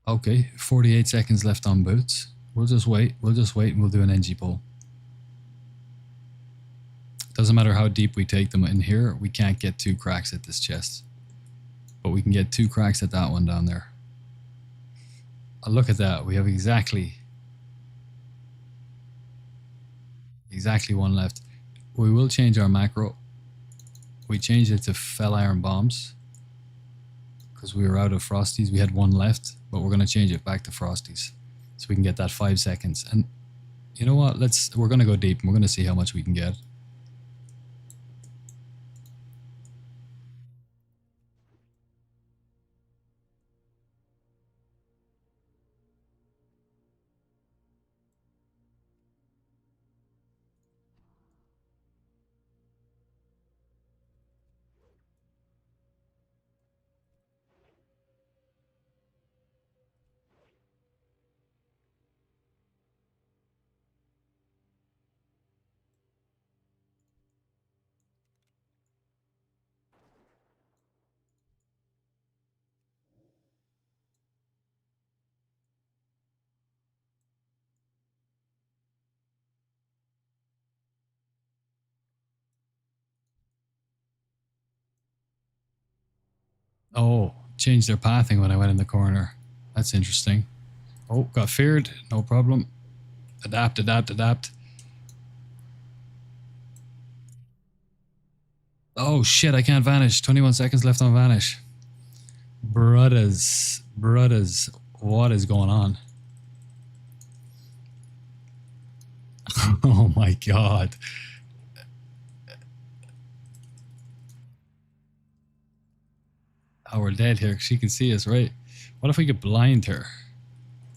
Okay, 48 seconds left on boots. We'll just wait. We'll just wait and we'll do an NG pull. Doesn't matter how deep we take them in here, we can't get 2 cracks at this chest. But we can get 2 cracks at that one down there. Look at that. We have exactly 1 left. We will change our macro. We changed it to fell iron bombs because we were out of frosties. We had 1 left, but we're going to change it back to frosties so we can get that 5 seconds. And you know what? We're going to go deep and we're going to see how much we can get. Oh, changed their pathing when I went in the corner. That's interesting. Oh, got feared. No problem. Adapt, adapt, adapt. Oh shit, I can't vanish. 21 seconds left on vanish. Brothers, what is going on? Oh my god. Oh, we're dead here. She can see us, right? What if we could blind her?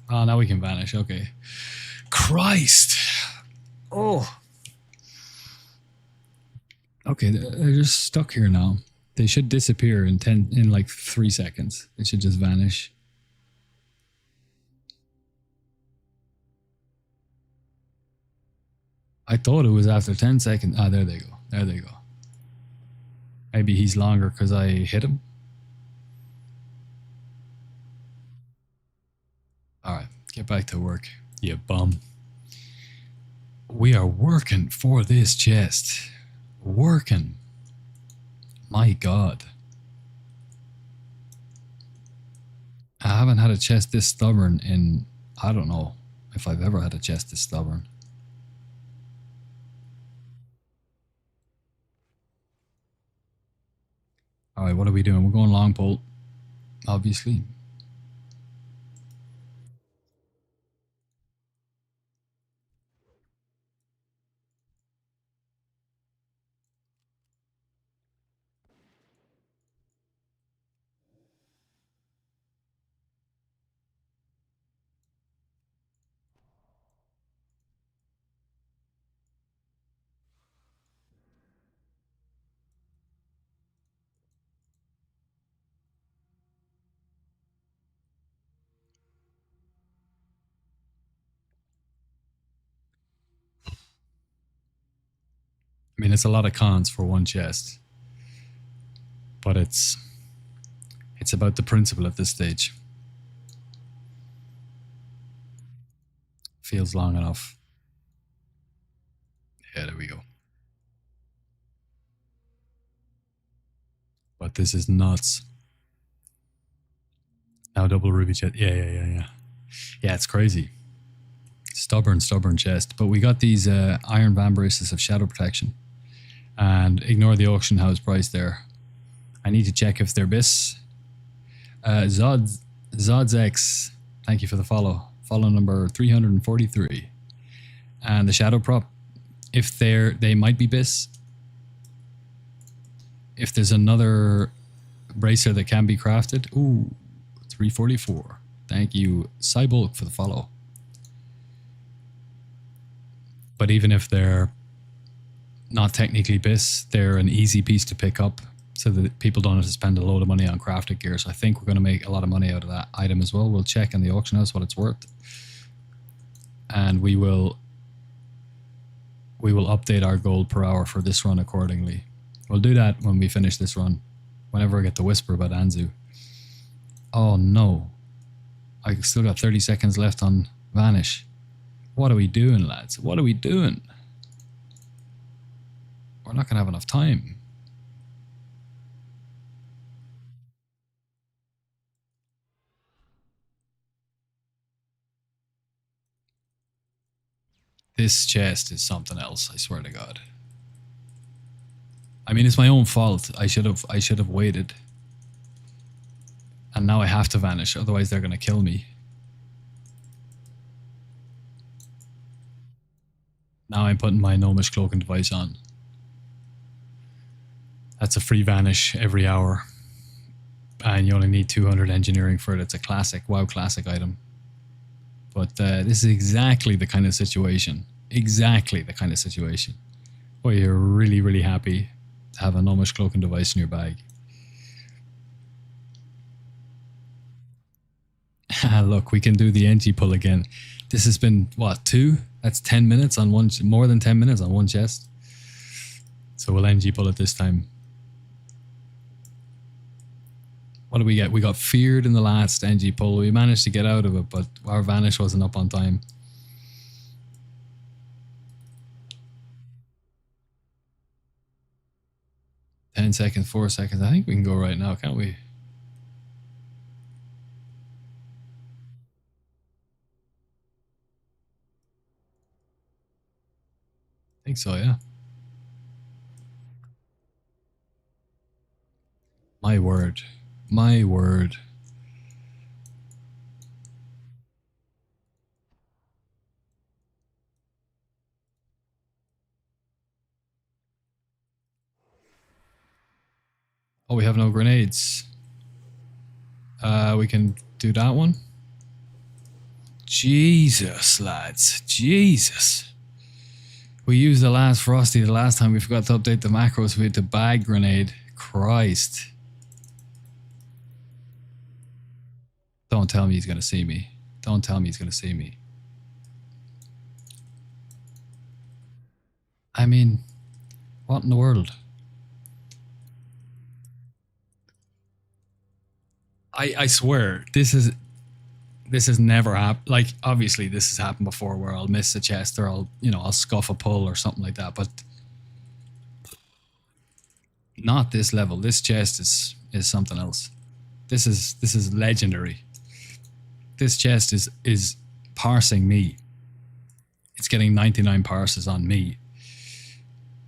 Oh, now we can vanish. Okay. Christ. Oh. Okay, they're just stuck here now. They should disappear in like 3 seconds. They should just vanish. I thought it was after 10 seconds. Ah, there they go. There they go. Maybe he's longer because I hit him. Alright, get back to work, you bum. We are working for this chest. Working. My god. I haven't had a chest this stubborn in... I don't know if I've ever had a chest this stubborn. Alright, what are we doing? We're going long pull. Obviously. I mean, it's a lot of cons for one chest. But it's about the principle at this stage. Feels long enough. Yeah, there we go. But this is nuts. Now double ruby chest. Yeah. Yeah, it's crazy. Stubborn chest. But we got these iron vambraces of shadow protection. And ignore the auction house price there. I need to check if they're BIS. ZodsX, thank you for the follow. Follow number 343. And the shadow prop, if they might be BIS. If there's another bracer that can be crafted, ooh, 344. Thank you, Cybolk, for the follow. But even if they're not technically BIS, they're an easy piece to pick up so that people don't have to spend a load of money on crafted gear. So I think we're going to make a lot of money out of that item as well. We'll check in the auction house what it's worth. And we will update our gold per hour for this run accordingly. We'll do that when we finish this run, whenever I get the whisper about Anzu. Oh no. I still got 30 seconds left on Vanish. What are we doing, lads? What are we doing? We're not going to have enough time. This chest is something else, I swear to God. I mean, it's my own fault. I should have waited. And now I have to vanish, otherwise they're going to kill me. Now I'm putting my gnomish cloaking device on. That's a free vanish every hour. And you only need 200 engineering for it. It's a classic, WoW classic item. But this is exactly the kind of situation. Exactly the kind of situation where you're really, really happy to have a gnomish cloaking device in your bag. Look, we can do the NG pull again. This has been, what, 2? That's 10 minutes on one, more than 10 minutes on one chest. So we'll NG pull it this time. What did we get? We got feared in the last NG pull. We managed to get out of it, but our vanish wasn't up on time. Ten seconds, 4 seconds. I think we can go right now, can't we? I think so, yeah. My word. My word. Oh, we have no grenades. We can do that one. Jesus, lads. Jesus. We used the last Frosty the last time. We forgot to update the macros. We had to bag grenade. Christ. Don't tell me he's going to see me. Don't tell me he's going to see me. I mean, what in the world? I swear, this has never happened. Like, obviously this has happened before where I'll miss a chest or I'll scuff a pull or something like that, but not this level. This chest is something else. This is legendary. This chest is parsing me. It's getting 99 parses on me.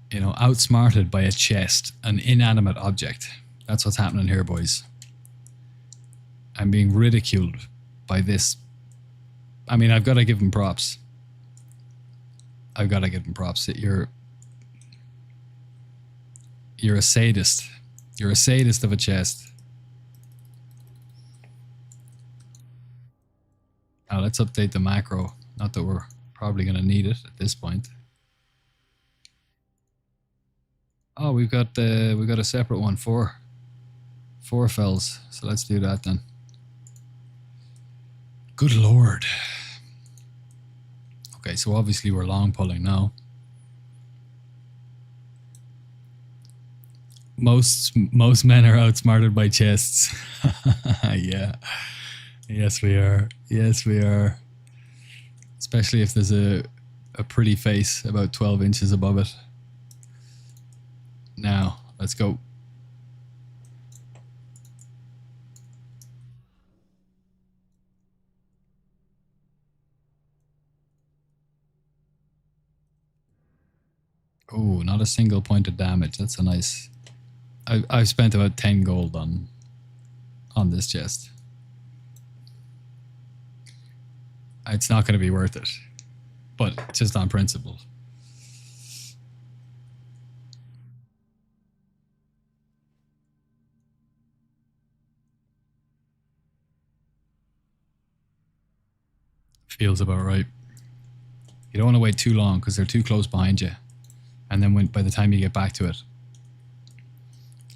You know, outsmarted by a chest, an inanimate object. That's what's happening here, boys. I'm being ridiculed by this. I mean, I've got to give him props. I've got to give him props. You're a sadist. You're a sadist of a chest. Now let's update the macro. Not that we're probably going to need it at this point. Oh, we've got a separate one for 4 fells. So let's do that then. Good lord. Okay, so obviously we're long pulling now. Most men are outsmarted by chests. Yeah. Yes, we are. Yes, we are. Especially if there's a pretty face about 12 inches above it. Now, let's go. Oh, not a single point of damage. That's a nice. I've spent about 10 gold on this chest. It's not going to be worth it, but just on principle. Feels about right. You don't want to wait too long because they're too close behind you. And then by the time you get back to it,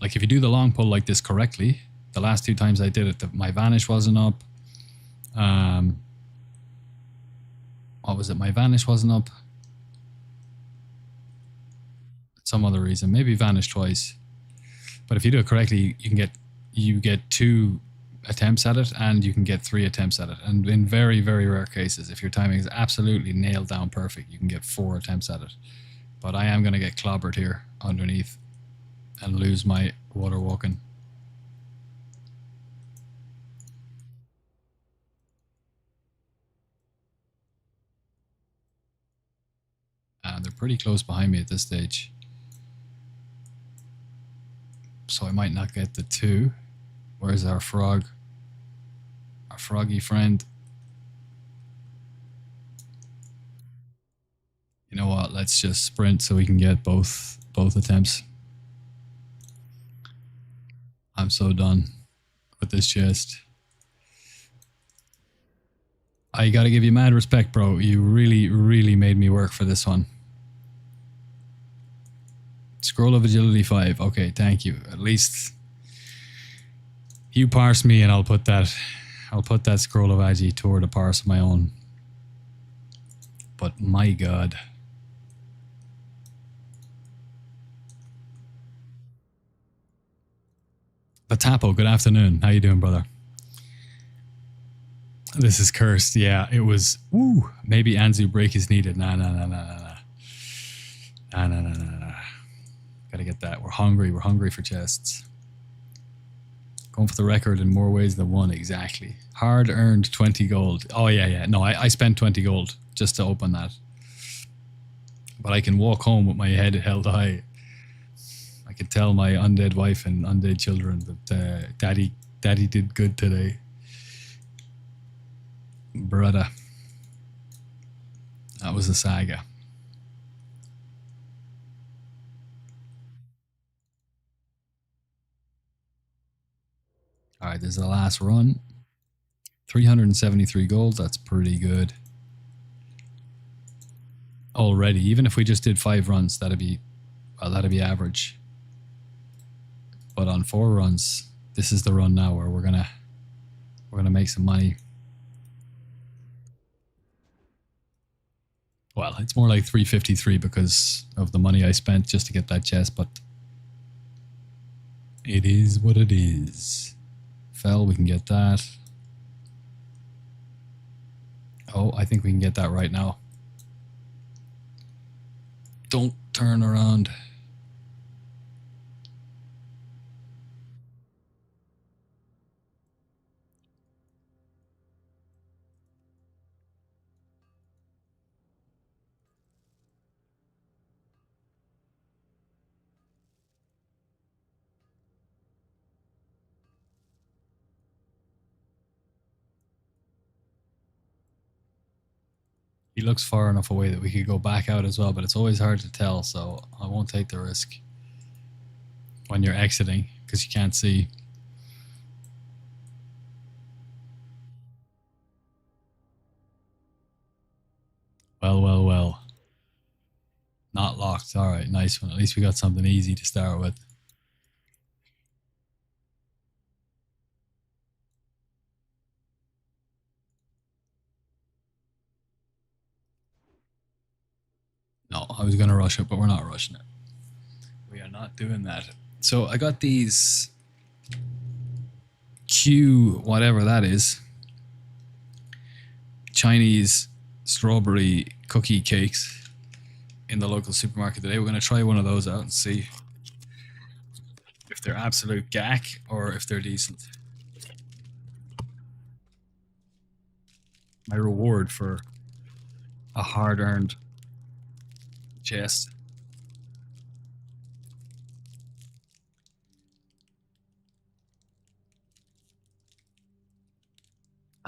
like if you do the long pull like this correctly, the last 2 times I did it, my vanish wasn't up. What was it? My vanish wasn't up. Some other reason, maybe vanish twice. But if you do it correctly, you get 2 attempts at it, and you can get 3 attempts at it. And in very, very rare cases, if your timing is absolutely nailed down perfect, you can get 4 attempts at it. But I am going to get clobbered here underneath and lose my water walking. And they're pretty close behind me at this stage. So I might not get the 2. Where's our frog? Our froggy friend. You know what? Let's just sprint so we can get both attempts. I'm so done with this chest. I gotta give you mad respect, bro. You really, really made me work for this one. Scroll of Agility 5. Okay, thank you. At least you parse me, and I'll put that Scroll of Agi toward a parse of my own. But my god. Patapo, good afternoon. How you doing, brother? This is cursed. Yeah, it was. Woo. Maybe Anzu break is needed. Nah. Gotta get that. We're hungry. We're hungry for chests. Going for the record in more ways than one. Exactly. Hard earned 20 gold. Oh yeah. No, I spent 20 gold just to open that. But I can walk home with my head held high. I can tell my undead wife and undead children that daddy did good today. Brother. That was a saga. Alright, this is the last run. 373 gold, that's pretty good. Already, even if we just did 5 runs, that'd be average. But on 4 runs, this is the run now where we're gonna make some money. Well, it's more like 353 because of the money I spent just to get that chest, but it is what it is. Fell, we can get that. Oh, I think we can get that right now. Don't turn around. He looks far enough away that we could go back out as well, but it's always hard to tell, so I won't take the risk when you're exiting because you can't see. Well. Not locked. All right, nice one. At least we got something easy to start with. No, I was going to rush it, but we're not rushing it. We are not doing that. So I got these whatever that is, Chinese strawberry cookie cakes in the local supermarket today. We're going to try one of those out and see if they're absolute gack or if they're decent. My reward for a hard-earned chest.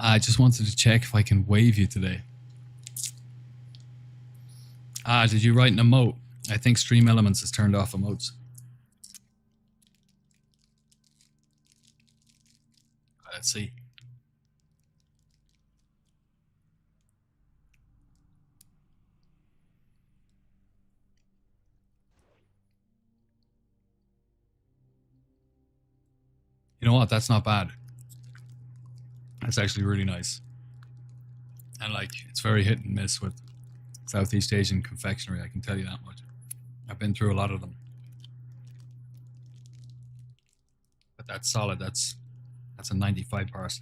I just wanted to check if I can wave you today. Did you write an emote? I think Stream Elements has turned off emotes. Let's see. You know what? That's not bad. That's actually really nice. And like, it's very hit and miss with Southeast Asian confectionery, I can tell you that much. I've been through a lot of them. But that's solid. That's a 95%.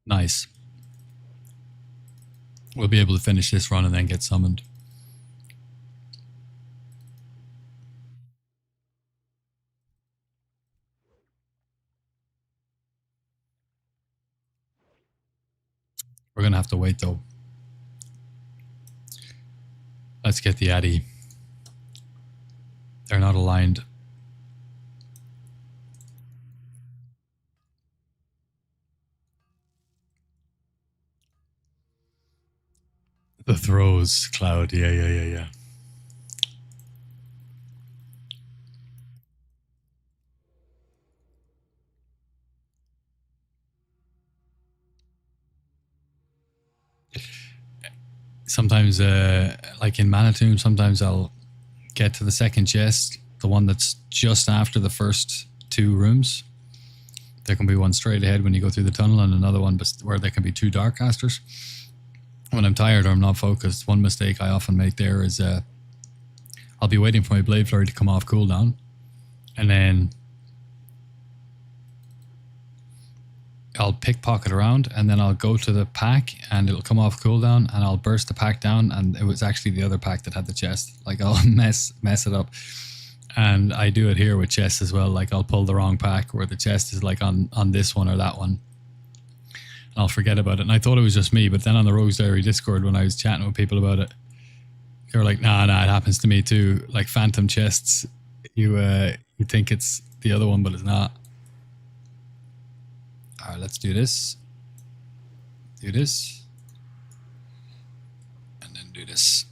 Nice. We'll be able to finish this run and then get summoned. We're going to have to wait though. Let's get the Addy. They're not aligned. The throws, Cloud. Yeah. Sometimes, like in Manitoum, sometimes I'll get to the second chest, the one that's just after the first two rooms. There can be one straight ahead when you go through the tunnel and another one where there can be two Darkcasters. When I'm tired or I'm not focused, one mistake I often make there is I'll be waiting for my Blade Flurry to come off cooldown, and then I'll pickpocket around, and then I'll go to the pack and it'll come off cooldown, and I'll burst the pack down, and it was actually the other pack that had the chest. Like, I'll mess it up. And I do it here with chests as well. Like, I'll pull the wrong pack where the chest is like on this one or that one, and I'll forget about it. And I thought it was just me, but then on the Rogues Diary Discord, when I was chatting with people about it, they were like, nah, it happens to me too. Like, phantom chests, you think it's the other one, but it's not. All right, let's do this. Do this. And then do this.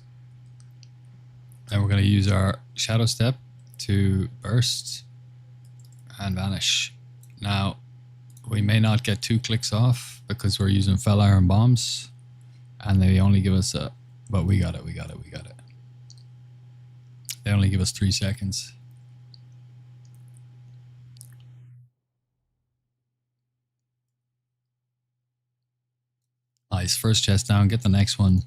Then we're going to use our Shadow Step to burst and vanish. Now, we may not get 2 clicks off because we're using Fell Iron Bombs, and they only give us a... But we got it. They only give us 3 seconds. Nice. First chest down. Get the next one.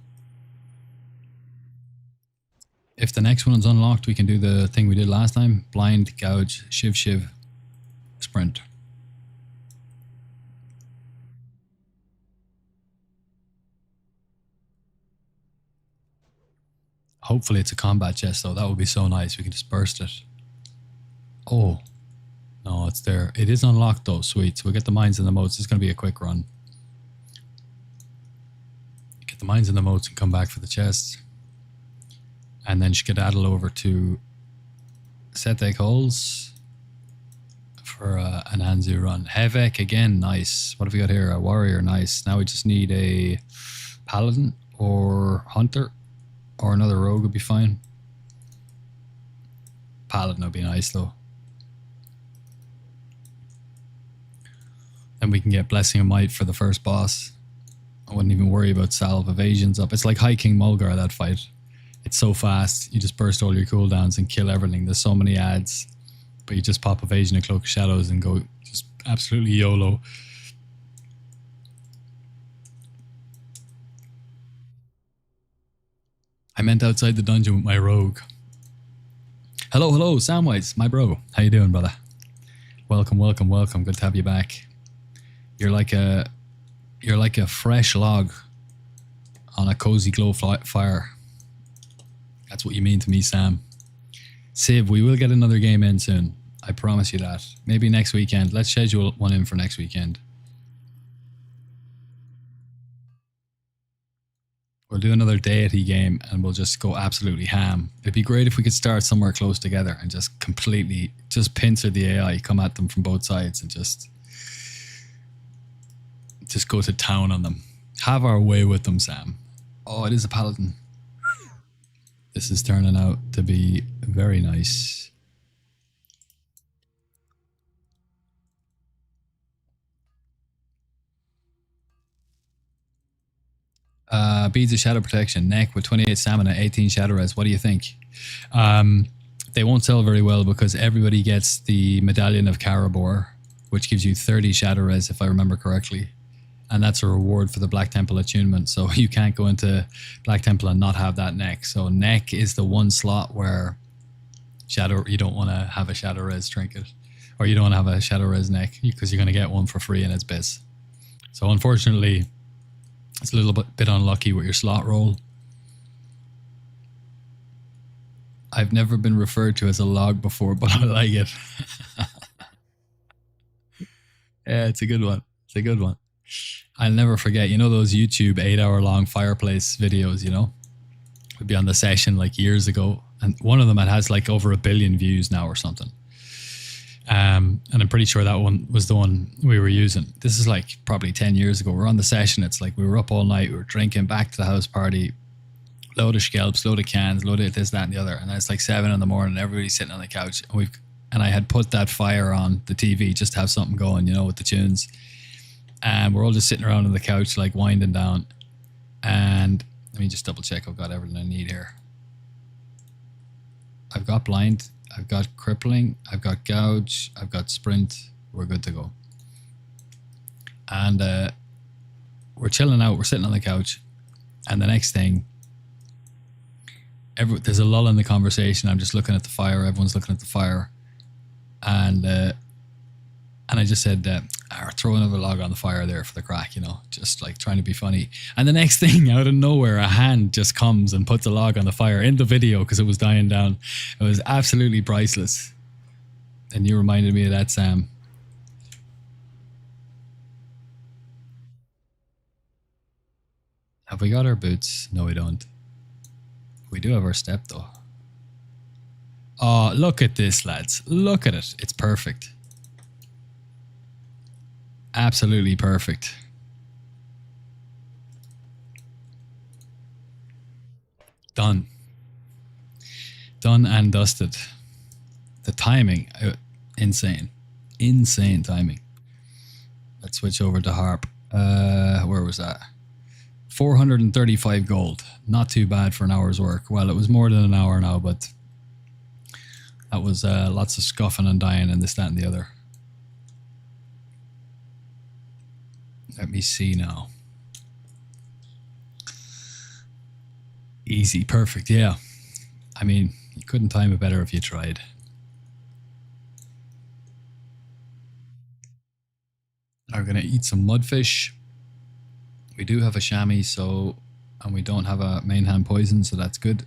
If the next one is unlocked, we can do the thing we did last time. Blind, gouge, shiv, sprint. Hopefully it's a combat chest though. That would be so nice. We can just burst it. Oh. No, it's there. It is unlocked though. Sweet. So we'll get the mines and the moats. It's going to be a quick run. Get the mines and the moats and come back for the chest. And then skedaddle over to Sethek Holes for an Anzu run. Hevek again, nice. What have we got here? A warrior, nice. Now we just need a paladin or hunter, or another rogue would be fine. Paladin would be nice though. Then we can get Blessing of Might for the first boss. I wouldn't even worry about salve evasions up. It's like High King Mulgar, that fight. It's so fast. You just burst all your cooldowns and kill everything. There's so many ads, but you just pop evasion and Cloak of Shadows and go just absolutely YOLO. I meant outside the dungeon with my rogue. Hello, Samwise, my bro. How you doing, brother? Welcome. Good to have you back. You're like a fresh log on a cozy glow fire. That's what you mean to me, Sam. Siv, we will get another game in soon. I promise you that. Maybe next weekend. Let's schedule one in for next weekend. We'll do another deity game and we'll just go absolutely ham. It'd be great if we could start somewhere close together and just completely just pincer the AI, come at them from both sides and just go to town on them. Have our way with them, Sam. Oh, it is a paladin. This is turning out to be very nice. Beads of Shadow Protection, neck with 28 stamina, 18 Shadow Res. What do you think? They won't sell very well because everybody gets the Medallion of Karabor, which gives you 30 Shadow Res, if I remember correctly. And that's a reward for the Black Temple attunement. So you can't go into Black Temple and not have that neck. So neck is the one slot where you don't want to have a Shadow Res trinket. Or you don't want to have a Shadow Res neck because you're going to get one for free in its biz. So unfortunately, it's a little bit unlucky with your slot roll. I've never been referred to as a log before, but I like it. Yeah, it's a good one. It's a good one. I'll never forget, you know those YouTube 8-hour long fireplace videos, you know? Would be on the session like years ago. And one of them has like over 1 billion views now or something. And I'm pretty sure that one was the one we were using. This is like probably 10 years ago. We're on the session. It's like we were up all night. We were drinking, back to the house party. Load of scalps, load of cans, load of this, that, and the other. And it's like 7 in the morning. Everybody's sitting on the couch. And I had put that fire on the TV just to have something going, you know, with the tunes. And we're all just sitting around on the couch, like winding down. And let me just double check I've got everything I need here. I've got blind, I've got crippling, I've got gouge, I've got sprint. We're good to go. And we're chilling out, we're sitting on the couch. And the next thing, there's a lull in the conversation. I'm just looking at the fire, everyone's looking at the fire. And I just said, throw another log on the fire there for the crack, you know, just like trying to be funny. And the next thing, out of nowhere, a hand just comes and puts a log on the fire in the video because it was dying down. It was absolutely priceless. And you reminded me of that, Sam. Have we got our boots? No, we don't. We do have our step, though. Oh, look at this, lads. Look at it. It's perfect. Absolutely perfect. Done. Done and dusted. The timing, insane. Insane timing. Let's switch over to harp. Where was that? 435 gold. Not too bad for an hour's work. Well, it was more than an hour now, but that was lots of scuffing and dying and this, that, and the other. Let me see now. Easy, perfect, yeah. I mean, you couldn't time it better if you tried. We're going to eat some mudfish. We do have a chamois, so, and we don't have a main hand poison, so that's good.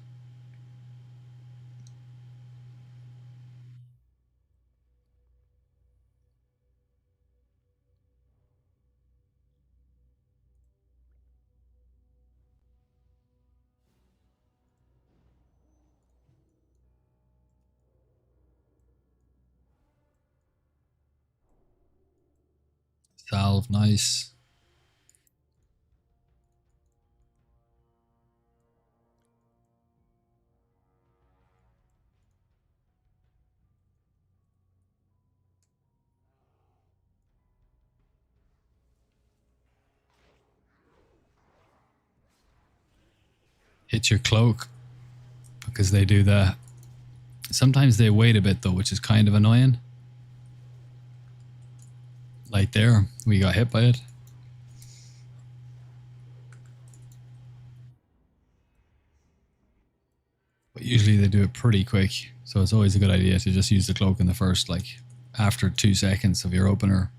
Salve, nice. Hit your cloak, because they do that. Sometimes they wait a bit though, which is kind of annoying. Like there, we got hit by it. But usually they do it pretty quick, so it's always a good idea to just use the cloak in the first, like, after 2 seconds of your opener.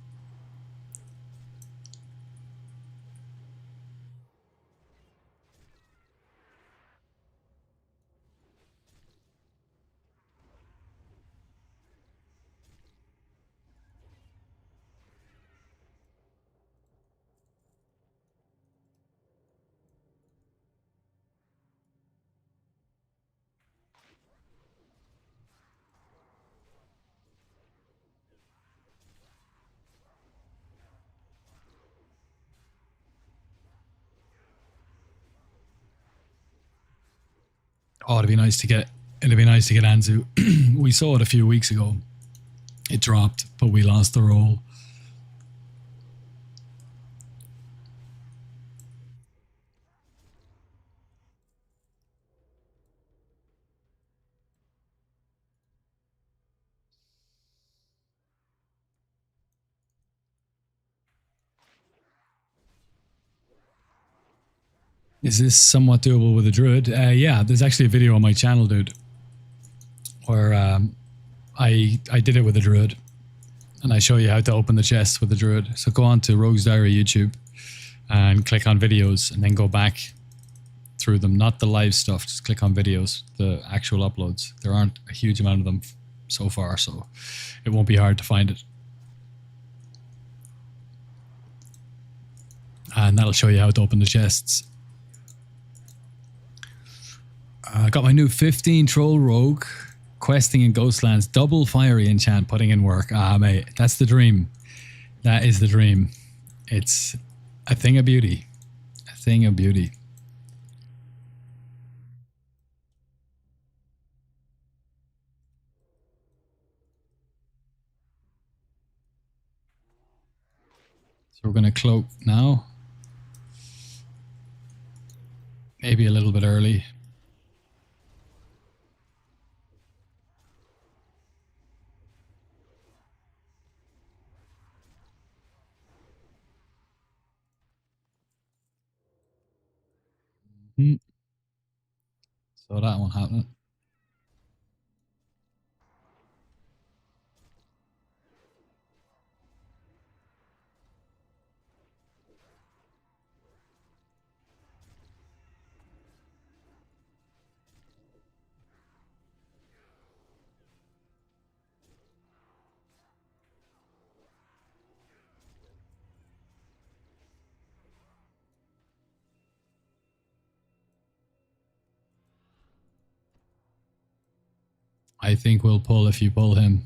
Oh, it'd be nice to get. It'd be nice to get Anzu. We saw it a few weeks ago. It dropped, but we lost the role. Is this somewhat doable with a druid? Yeah, there's actually a video on my channel, dude, where I did it with a druid, and I show you how to open the chest with a druid. So go on to Rogue's Diary YouTube and click on videos, and then go back through them. Not the live stuff, just click on videos, the actual uploads. There aren't a huge amount of them so far, so it won't be hard to find it. And that'll show you how to open the chests. I got my new 15 Troll Rogue, questing in Ghostlands, double fiery enchant, putting in work. Ah, mate, that's the dream. That is the dream. It's a thing of beauty. A thing of beauty. So we're going to cloak now. Maybe a little bit early. So that won't happen. I think we'll pull if you pull him.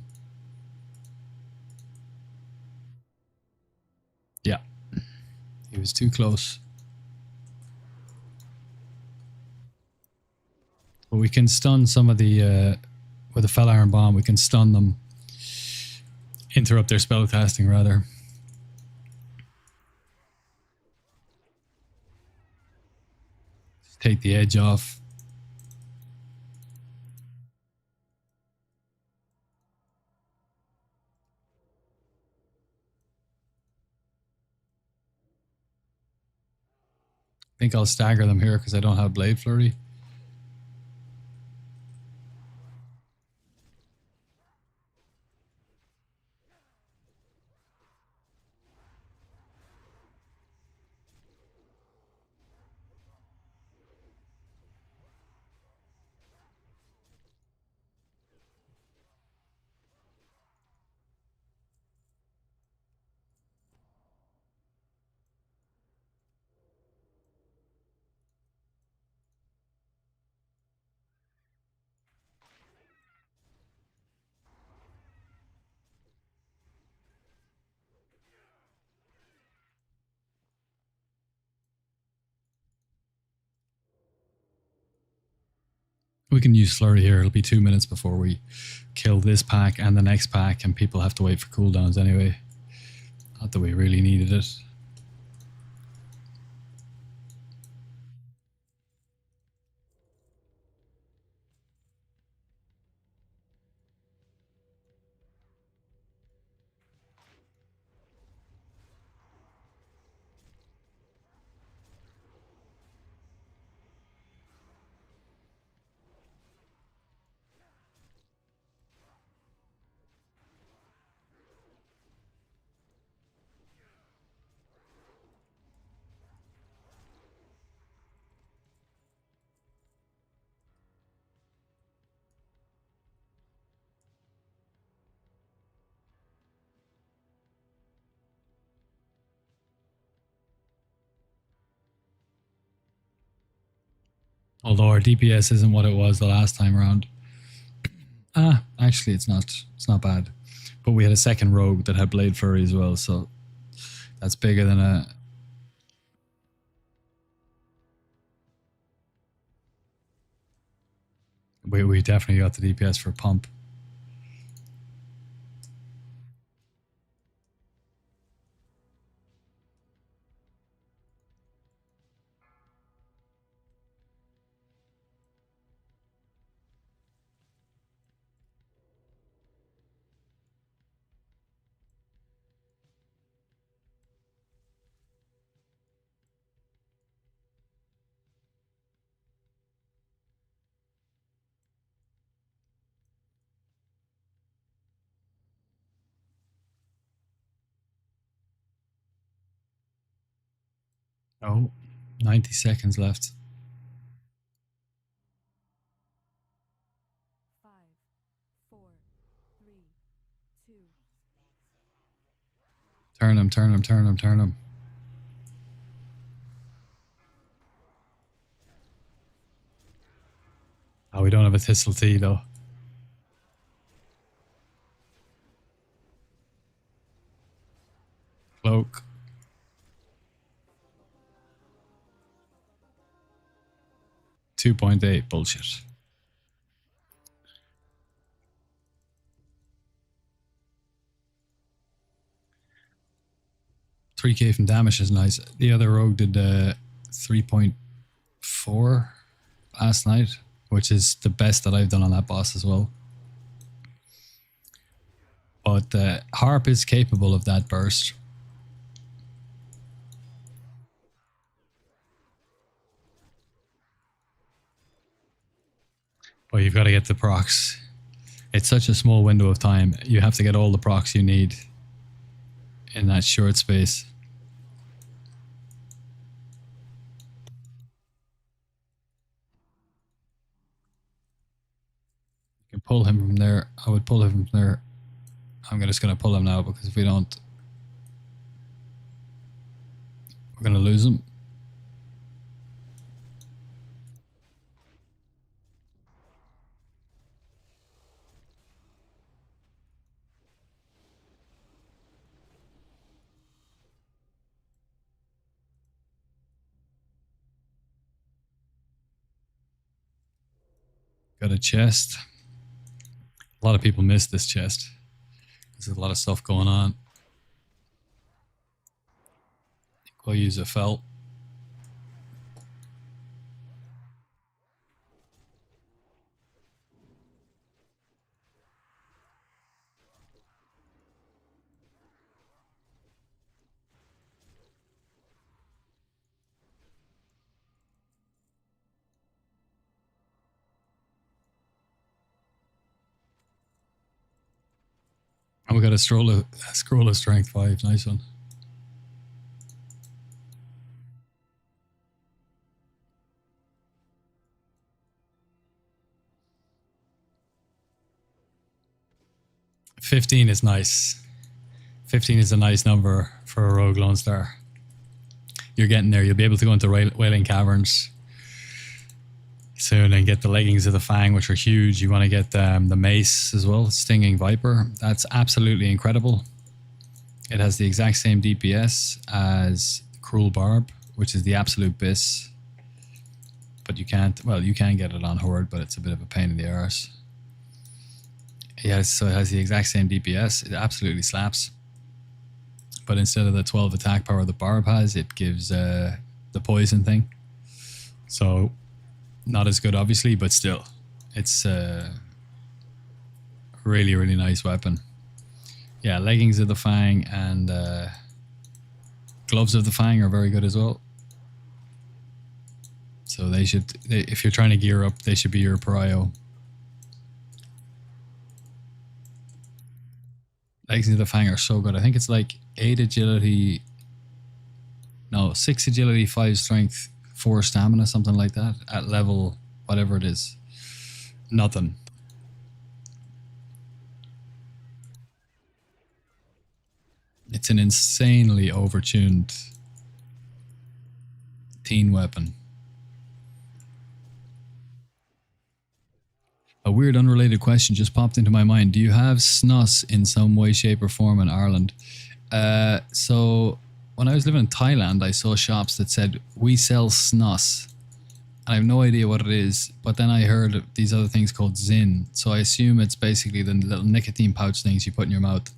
Yeah. He was too close. But we can stun some of the... with a Fel Iron Bomb, we can stun them. Interrupt their spell casting, rather. Just take the edge off. I think I'll stagger them here because I don't have Blade Flurry. We can use Flurry here. It'll be 2 minutes before we kill this pack and the next pack, and people have to wait for cooldowns anyway. Not that we really needed it. Although our DPS isn't what it was the last time around. Actually, it's not. It's not bad. But we had a second rogue that had Blade Flurry as well, so that's bigger than a... We definitely got the DPS for pump. Oh, 90 seconds left. 5, 4, 3, 2. Turn him, turn him, turn him, turn him. Oh, we don't have a Thistle Tea though. Cloak. $2.8 bullshit. 3k from damage is nice. The other rogue did 3.4 last night, which is the best that I've done on that boss as well. But Harp is capable of that burst. But you've got to get the procs. It's such a small window of time. You have to get all the procs you need in that short space. You can pull him from there. I would pull him from there. I'm just going to pull him now because if we don't, we're going to lose him. Got a chest. A lot of people miss this chest. There's a lot of stuff going on. We'll use a felt. And we got a scroll of strength 5. Nice one. $15 is nice. 15 is a nice number for a rogue Lone Star. You're getting there. You'll be able to go into Wailing Caverns soon and get the leggings of the Fang, which are huge. You want to get the mace as well, Stinging Viper. That's absolutely incredible. It has the exact same DPS as Cruel Barb, which is the absolute bis. But you can't, well, you can get it on Horde, but it's a bit of a pain in the arse. Yes, so it has the exact same DPS. It absolutely slaps. But instead of the 12 attack power the Barb has, it gives the poison thing. So not as good, obviously, but still, it's a really, really nice weapon. Yeah, leggings of the Fang and gloves of the Fang are very good as well. So they should, if you're trying to gear up, they should be your prio. Leggings of the Fang are so good. I think it's like 8 agility, no, 6 agility, 5 strength, 4 stamina, something like that, at level whatever it is. Nothing. It's an insanely overtuned teen weapon. A weird unrelated question just popped into my mind. Do you have snus in some way, shape or form in Ireland? So when I was living in Thailand, I saw shops that said, we sell snus. I have no idea what it is, but then I heard of these other things called Zyn, so I assume it's basically the little nicotine pouch things you put in your mouth.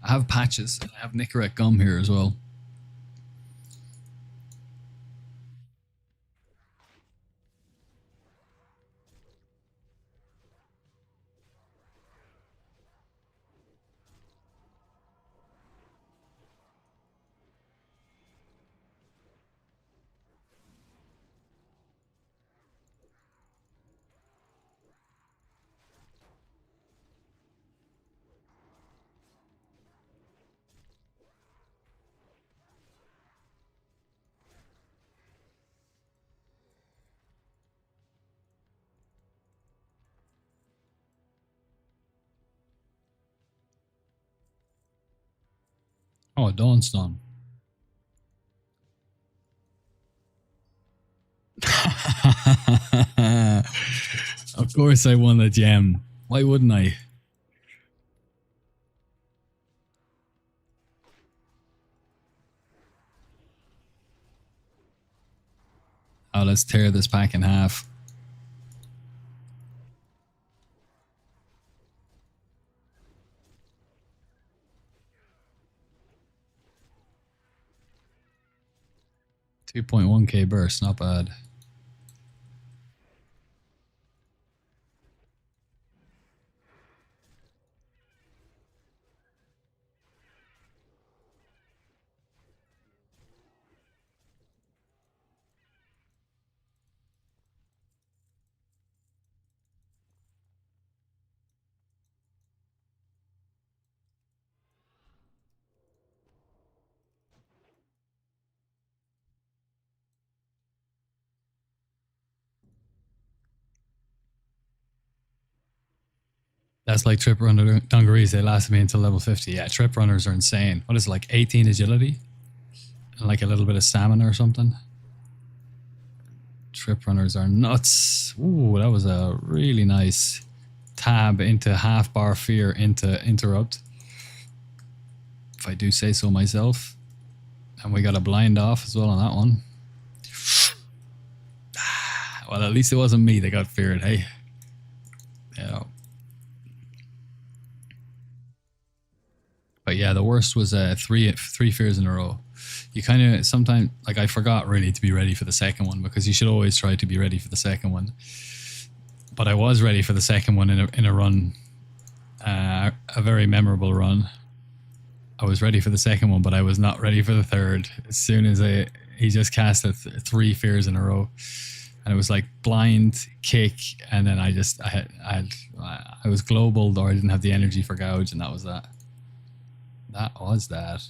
I have patches, and I have Nicorette gum here as well. Oh, Dawn's done. Of course I won the gem. Why wouldn't I? Oh, let's tear this pack in half. $2.1k burst, not bad. That's like trip runner dungarees. They lasted me until level 50. Yeah, trip runners are insane. What is it, like 18 agility? And like a little bit of stamina or something? Trip runners are nuts. Ooh, that was a really nice tab into half bar fear into interrupt. If I do say so myself. And we got a blind off as well on that one. Well, at least it wasn't me that got feared, hey? Yeah. But yeah, the worst was three fears in a row. You kind of sometimes, like, I forgot really to be ready for the second one, because you should always try to be ready for the second one. But I was ready for the second one in a run, a very memorable run. I was ready for the second one, but I was not ready for the third. As soon as he just cast three fears in a row, and it was like blind, kick, and then I was global, or I didn't have the energy for gouge, and that was that. That was that.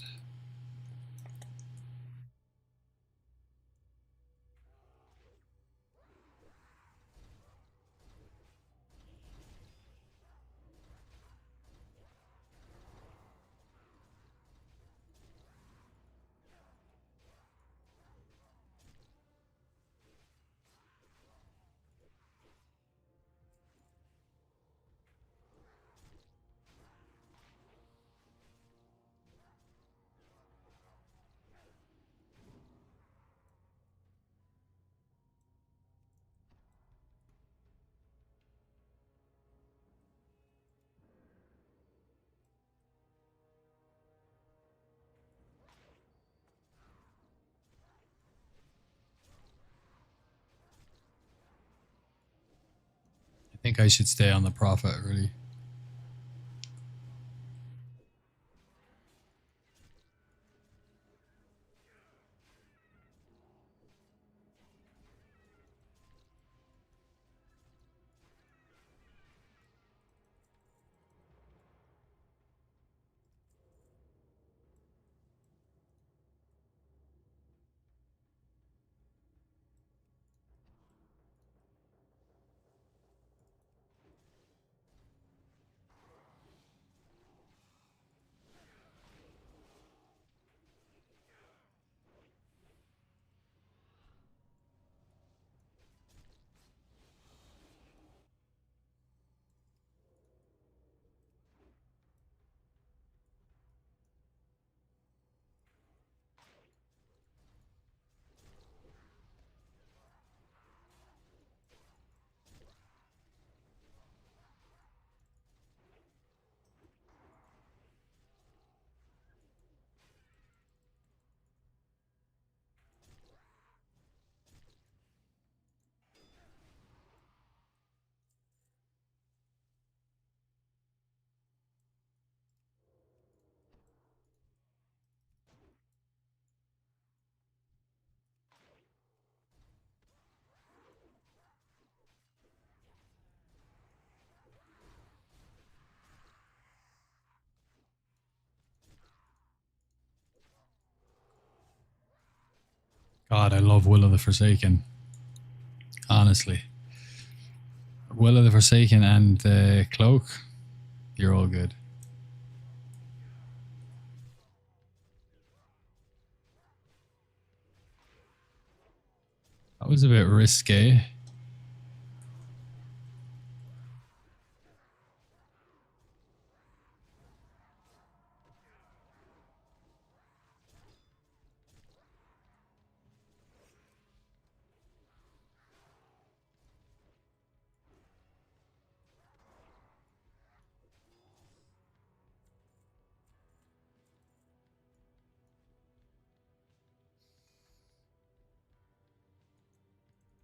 I think I should stay on the profit, really. God, I love Will of the Forsaken. Honestly. Will of the Forsaken and the Cloak, you're all good. That was a bit risque.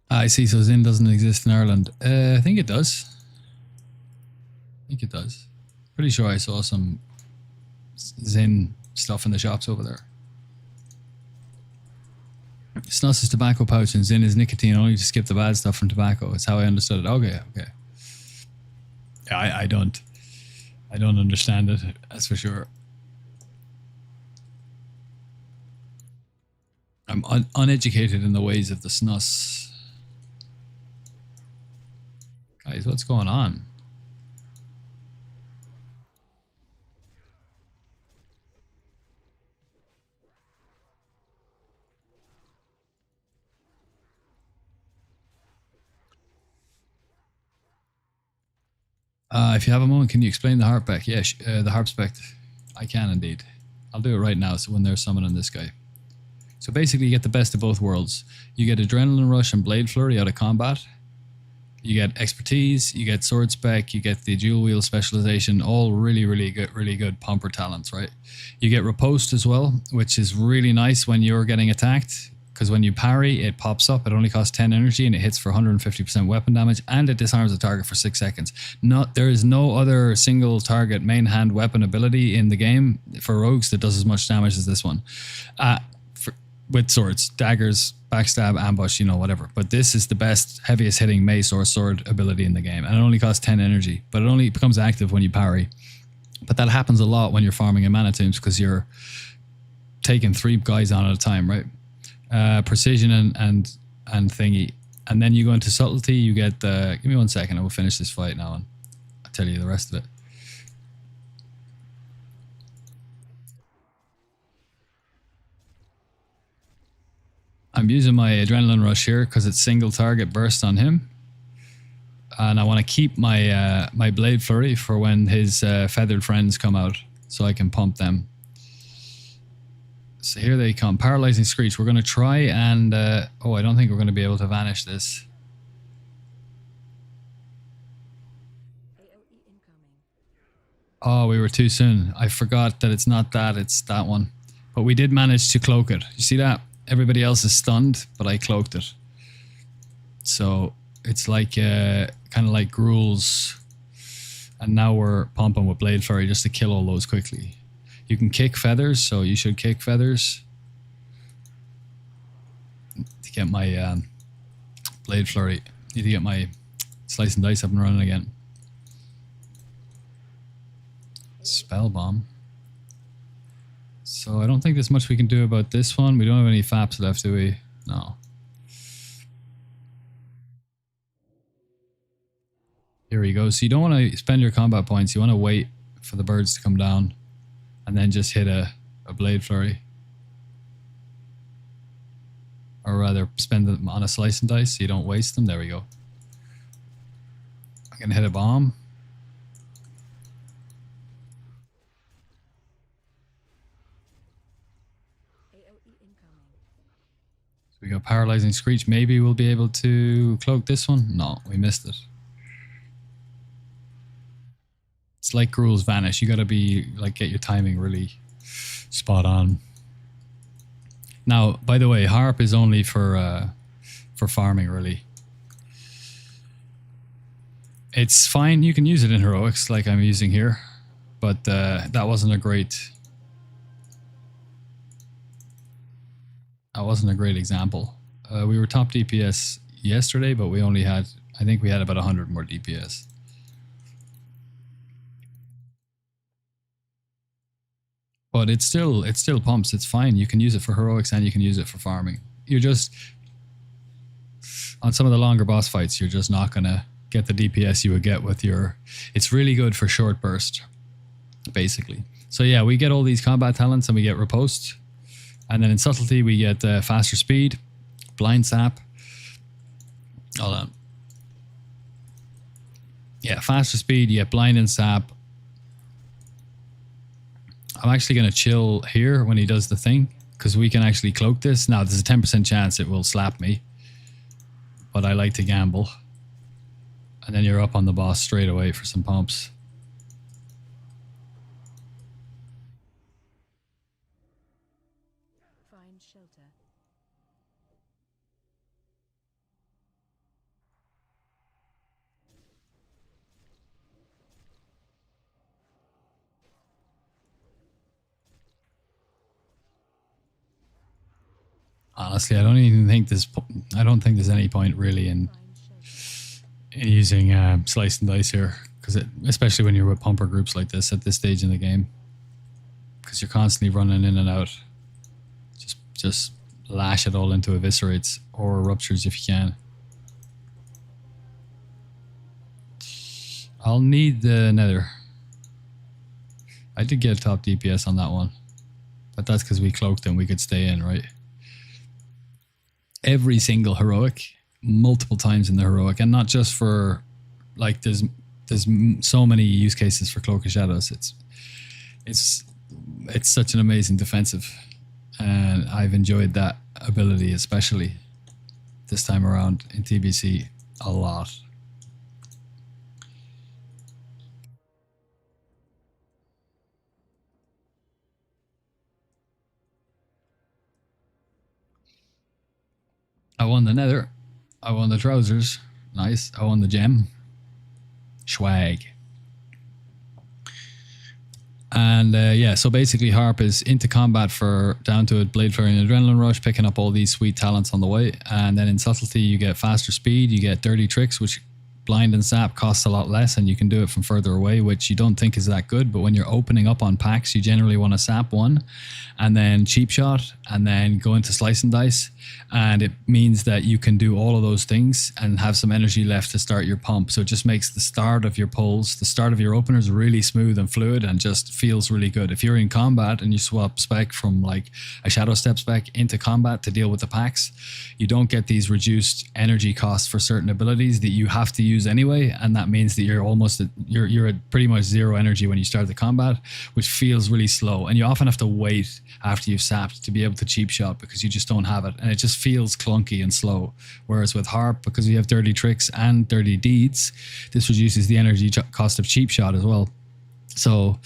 I see, so Zin doesn't exist in Ireland. I think it does. I think it does. Pretty sure I saw some Zin stuff in the shops over there. Snus is tobacco pouch and Zin is nicotine only to skip the bad stuff from tobacco. It's how I understood it. Okay, okay. Yeah, I don't understand it, that's for sure. I'm uneducated in the ways of the snus. Guys, what's going on? If you have a moment, can you explain the harp spec? Yeah, the harp spec. I can indeed. I'll do it right now. So when they're summoning this guy. So basically, you get the best of both worlds. You get adrenaline rush and blade flurry out of combat. You get expertise. You get sword spec. You get the dual wheel specialization. All really good pumper talents, right? You get riposte as well, which is really nice when you're getting attacked. Because when you parry, it pops up. It only costs 10 energy and it hits for 150% weapon damage and it disarms the target for 6 seconds. There is no other single target main hand weapon ability in the game for rogues that does as much damage as this one. With swords, daggers, backstab, ambush, whatever. But this is the best, heaviest hitting mace or sword ability in the game. And it only costs 10 energy, but it only becomes active when you parry. But that happens a lot when you're farming in mana tombs because you're taking 3 guys on at a time, right? Precision and thingy, and then you go into subtlety. You get give me 1 second. I will finish this fight now, and I'll tell you the rest of it. I'm using my adrenaline rush here because it's single target burst on him, and I want to keep my my blade flurry for when his feathered friends come out, so I can pump them. So here they come. Paralyzing Screech. We're going to try and... oh, I don't think we're going to be able to vanish this. Oh, we were too soon. I forgot that it's not that, it's that one. But we did manage to cloak it. You see that? Everybody else is stunned, but I cloaked it. So it's like kind of like Gruul's. And now we're pumping with Blade Flurry just to kill all those quickly. You can kick feathers, so you should kick feathers to get my Blade Flurry. Need to get my Slice and Dice up and running again. Spell Bomb. So I don't think there's much we can do about this one. We don't have any faps left, do we? No. Here we go. So you don't want to spend your combat points. You want to wait for the birds to come down. And then just hit a Blade Flurry. Or rather, spend them on a Slice and Dice so you don't waste them. There we go. I can hit a bomb. So we got Paralyzing Screech. Maybe we'll be able to cloak this one. No, we missed it. It's like Gruul's Vanish. You gotta be like get your timing really spot on. Now, by the way, Harp is only for farming, really. It's fine. You can use it in heroics, like I'm using here, but that wasn't a great. That wasn't a great example. We were top DPS yesterday, but we only had. I think we had about 100 more DPS. But it still pumps. It's fine. You can use it for heroics and you can use it for farming. you're just on some of the longer boss fights, you're just not gonna get the DPS you would get with your. It's really good for short burst, basically. So yeah, we get all these combat talents and we get riposte, and then in subtlety we get faster speed, blind sap. Hold on. Yeah, faster speed. You get blind and sap. I'm actually going to chill here when he does the thing, because we can actually cloak this. Now, there's a 10% chance it will slap me, but I like to gamble. And then you're up on the boss straight away for some pumps. Find shelter. Honestly, I don't even think there's. I don't think there's any point really in using slice and dice here, because especially when you're with pumper groups like this at this stage in the game, because you're constantly running in and out. Just lash it all into eviscerates or ruptures if you can. I'll need the nether. I did get a top DPS on that one, but that's because we cloaked and we could stay in, right? Every single heroic, multiple times in the heroic, and not just for like there's so many use cases for Cloak of Shadows. It's such an amazing defensive, and I've enjoyed that ability especially this time around in TBC a lot. I won the nether. I won the trousers. Nice. I won the gem. Swag. And yeah, so basically Harp is into combat for down to a Blade Flurry and Adrenaline Rush, picking up all these sweet talents on the way. And then in Subtlety you get faster speed, you get Dirty Tricks, which Blind and Sap costs a lot less, and you can do it from further away, which you don't think is that good, but when you're opening up on packs, you generally want to Sap one, and then Cheap Shot, and then go into Slice and Dice, and it means that you can do all of those things and have some energy left to start your pump. So it just makes the start of your pulls, the start of your openers really smooth and fluid, and just feels really good. If you're in combat and you swap spec from like a Shadow Step spec into combat to deal with the packs, you don't get these reduced energy costs for certain abilities that you have to use anyway, and that means that you're almost you're at pretty much zero energy when you start the combat, which feels really slow, and you often have to wait after you've sapped to be able to Cheap Shot because you just don't have it, and it just feels clunky and slow. Whereas with Harp, because you have Dirty Tricks and Dirty Deeds, this reduces the energy cost of Cheap Shot as well. So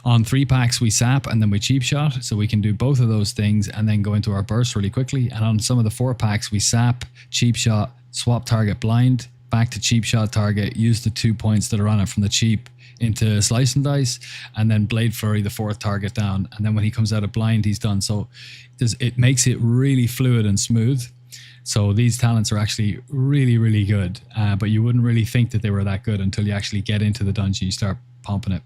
on 3 packs we sap and then we Cheap Shot, so we can do both of those things and then go into our burst really quickly. And on some of the 4 packs we sap, Cheap Shot, swap target blind, back to Cheap Shot target, use the 2 points that are on it from the cheap into Slice and Dice, and then Blade Flurry the 4th target down, and then when he comes out of blind he's done. So it makes it really fluid and smooth. So these talents are actually really, really good, but you wouldn't really think that they were that good until you actually get into the dungeon, you start pumping it.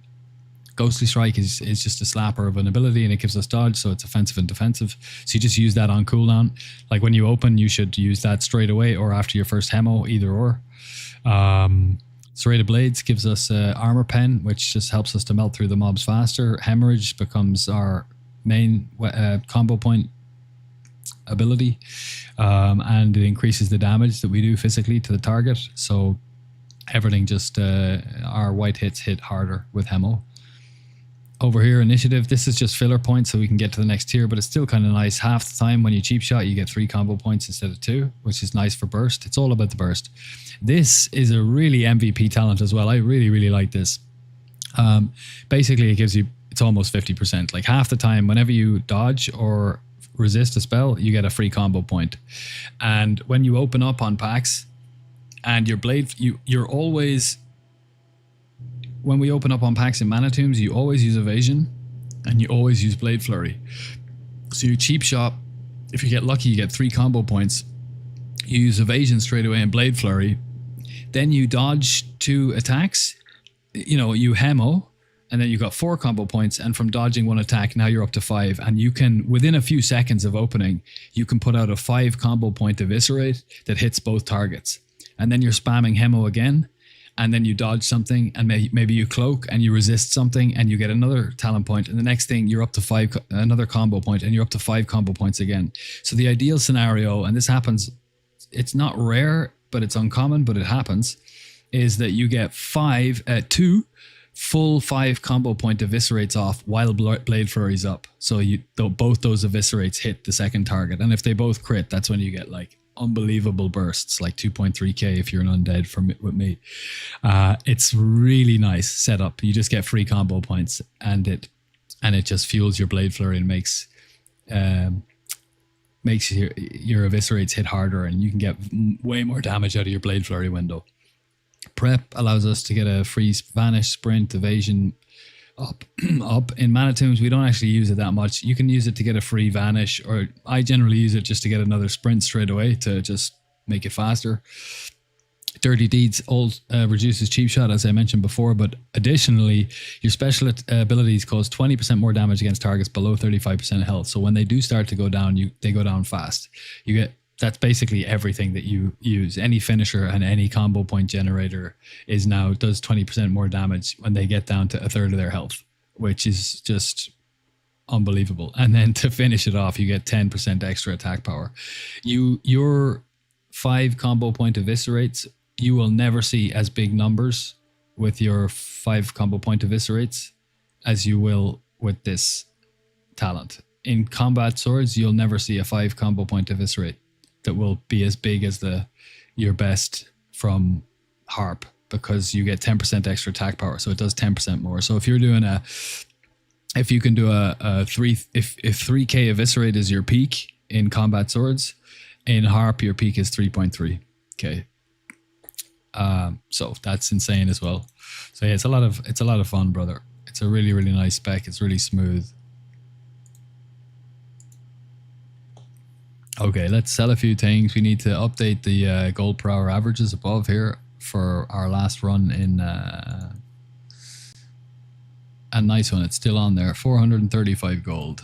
Ghostly Strike is just a slapper of an ability, and it gives us dodge, so it's offensive and defensive. So you just use that on cooldown. Like when you open, you should use that straight away or after your first hemo, either or. Serrated Blades gives us Armor Pen, which just helps us to melt through the mobs faster. Hemorrhage becomes our main combo point ability, and it increases the damage that we do physically to the target. So everything just, our white hits hit harder with hemo. Over here, Initiative, this is just filler points so we can get to the next tier, but it's still kind of nice. Half the time when you Cheap Shot, you get 3 combo points instead of 2, which is nice for burst. It's all about the burst. This is a really MVP talent as well. I really, really like this. Basically, it gives you, it's almost 50%. Like half the time, whenever you dodge or resist a spell, you get a free combo point. And when you open up on packs and your blade, you're always... When we open up on packs in Mana Tombs, you always use Evasion and you always use Blade Flurry. So you Cheap Shot, if you get lucky, you get 3 combo points. You use Evasion straight away and Blade Flurry. Then you dodge 2 attacks. You know, you hemo and then you got 4 combo points, and from dodging 1 attack, now you're up to 5, and you can, within a few seconds of opening, you can put out a 5 combo point eviscerate that hits both targets, and then you're spamming Hemo again, and then you dodge something, and maybe you cloak and you resist something, and you get another talent point, and the next thing you're up to 5, another combo point, and you're up to 5 combo points again. So the ideal scenario, and this happens, it's not rare, but it's uncommon, but it happens, is that you get 2 full 5 combo point eviscerates off while Blade Flurry's up. So both those eviscerates hit the second target, and if they both crit, that's when you get like unbelievable bursts, like 2.3k if you're an undead with me. It's really nice setup. You just get free combo points, and it just fuels your Blade Flurry and makes your eviscerates hit harder, and you can get way more damage out of your Blade Flurry window. Prep allows us to get a free vanish, sprint, evasion up. In Mana Tombs, we don't actually use it that much. You can use it to get a free vanish, or I generally use it just to get another sprint straight away to just make it faster. Dirty Deeds reduces cheap shot, as I mentioned before, but additionally, your special abilities cause 20% more damage against targets below 35% health. So when they do start to go down, they go down fast. That's basically everything that you use. Any finisher and any combo point generator does 20% more damage when they get down to a third of their health, which is just unbelievable. And then to finish it off, you get 10% extra attack power. Your 5 combo point eviscerates, you will never see as big numbers with your 5 combo point eviscerates as you will with this talent. In combat swords, you'll never see a 5 combo point eviscerate that will be as big as your best from Harp, because you get 10% extra attack power, so it does 10% more. So if you can do a 3k eviscerate is your peak in combat swords, in Harp your peak is 3.3. Okay. So that's insane as well. So yeah, it's a lot of fun, brother. It's a really, really nice spec. It's really smooth. Okay, let's sell a few things. We need to update the gold per hour averages above here for our last run in a nice one. It's still on there, 435 gold.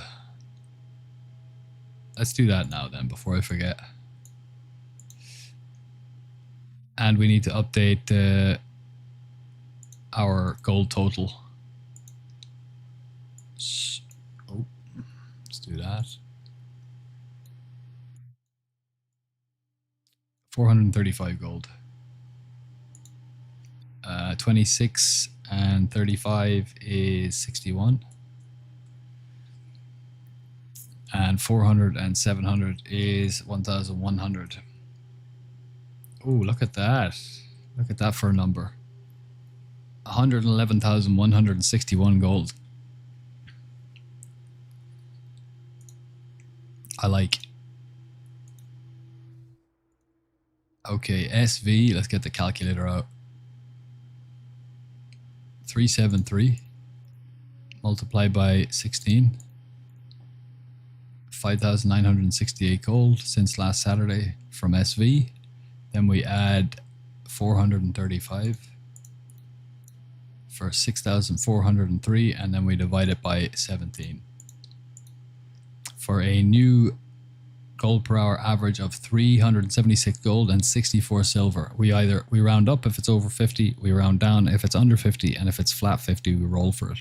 Let's do that now then before I forget. And we need to update our gold total. Oh, let's do that. 435 gold. 26 and 35 is 61. And 400 and 700 is 1,100. Oh, look at that. Look at that for a number. 111,161 gold. I like. Okay, SV, let's get the calculator out. 373 multiplied by 16. 5,968 gold since last Saturday from SV. Then we add 435 for 6,403, and then we divide it by 17 for a new gold per hour average of 376 gold and 64 silver. We round up if it's over 50, we round down if it's under 50, and if it's flat 50, we roll for it.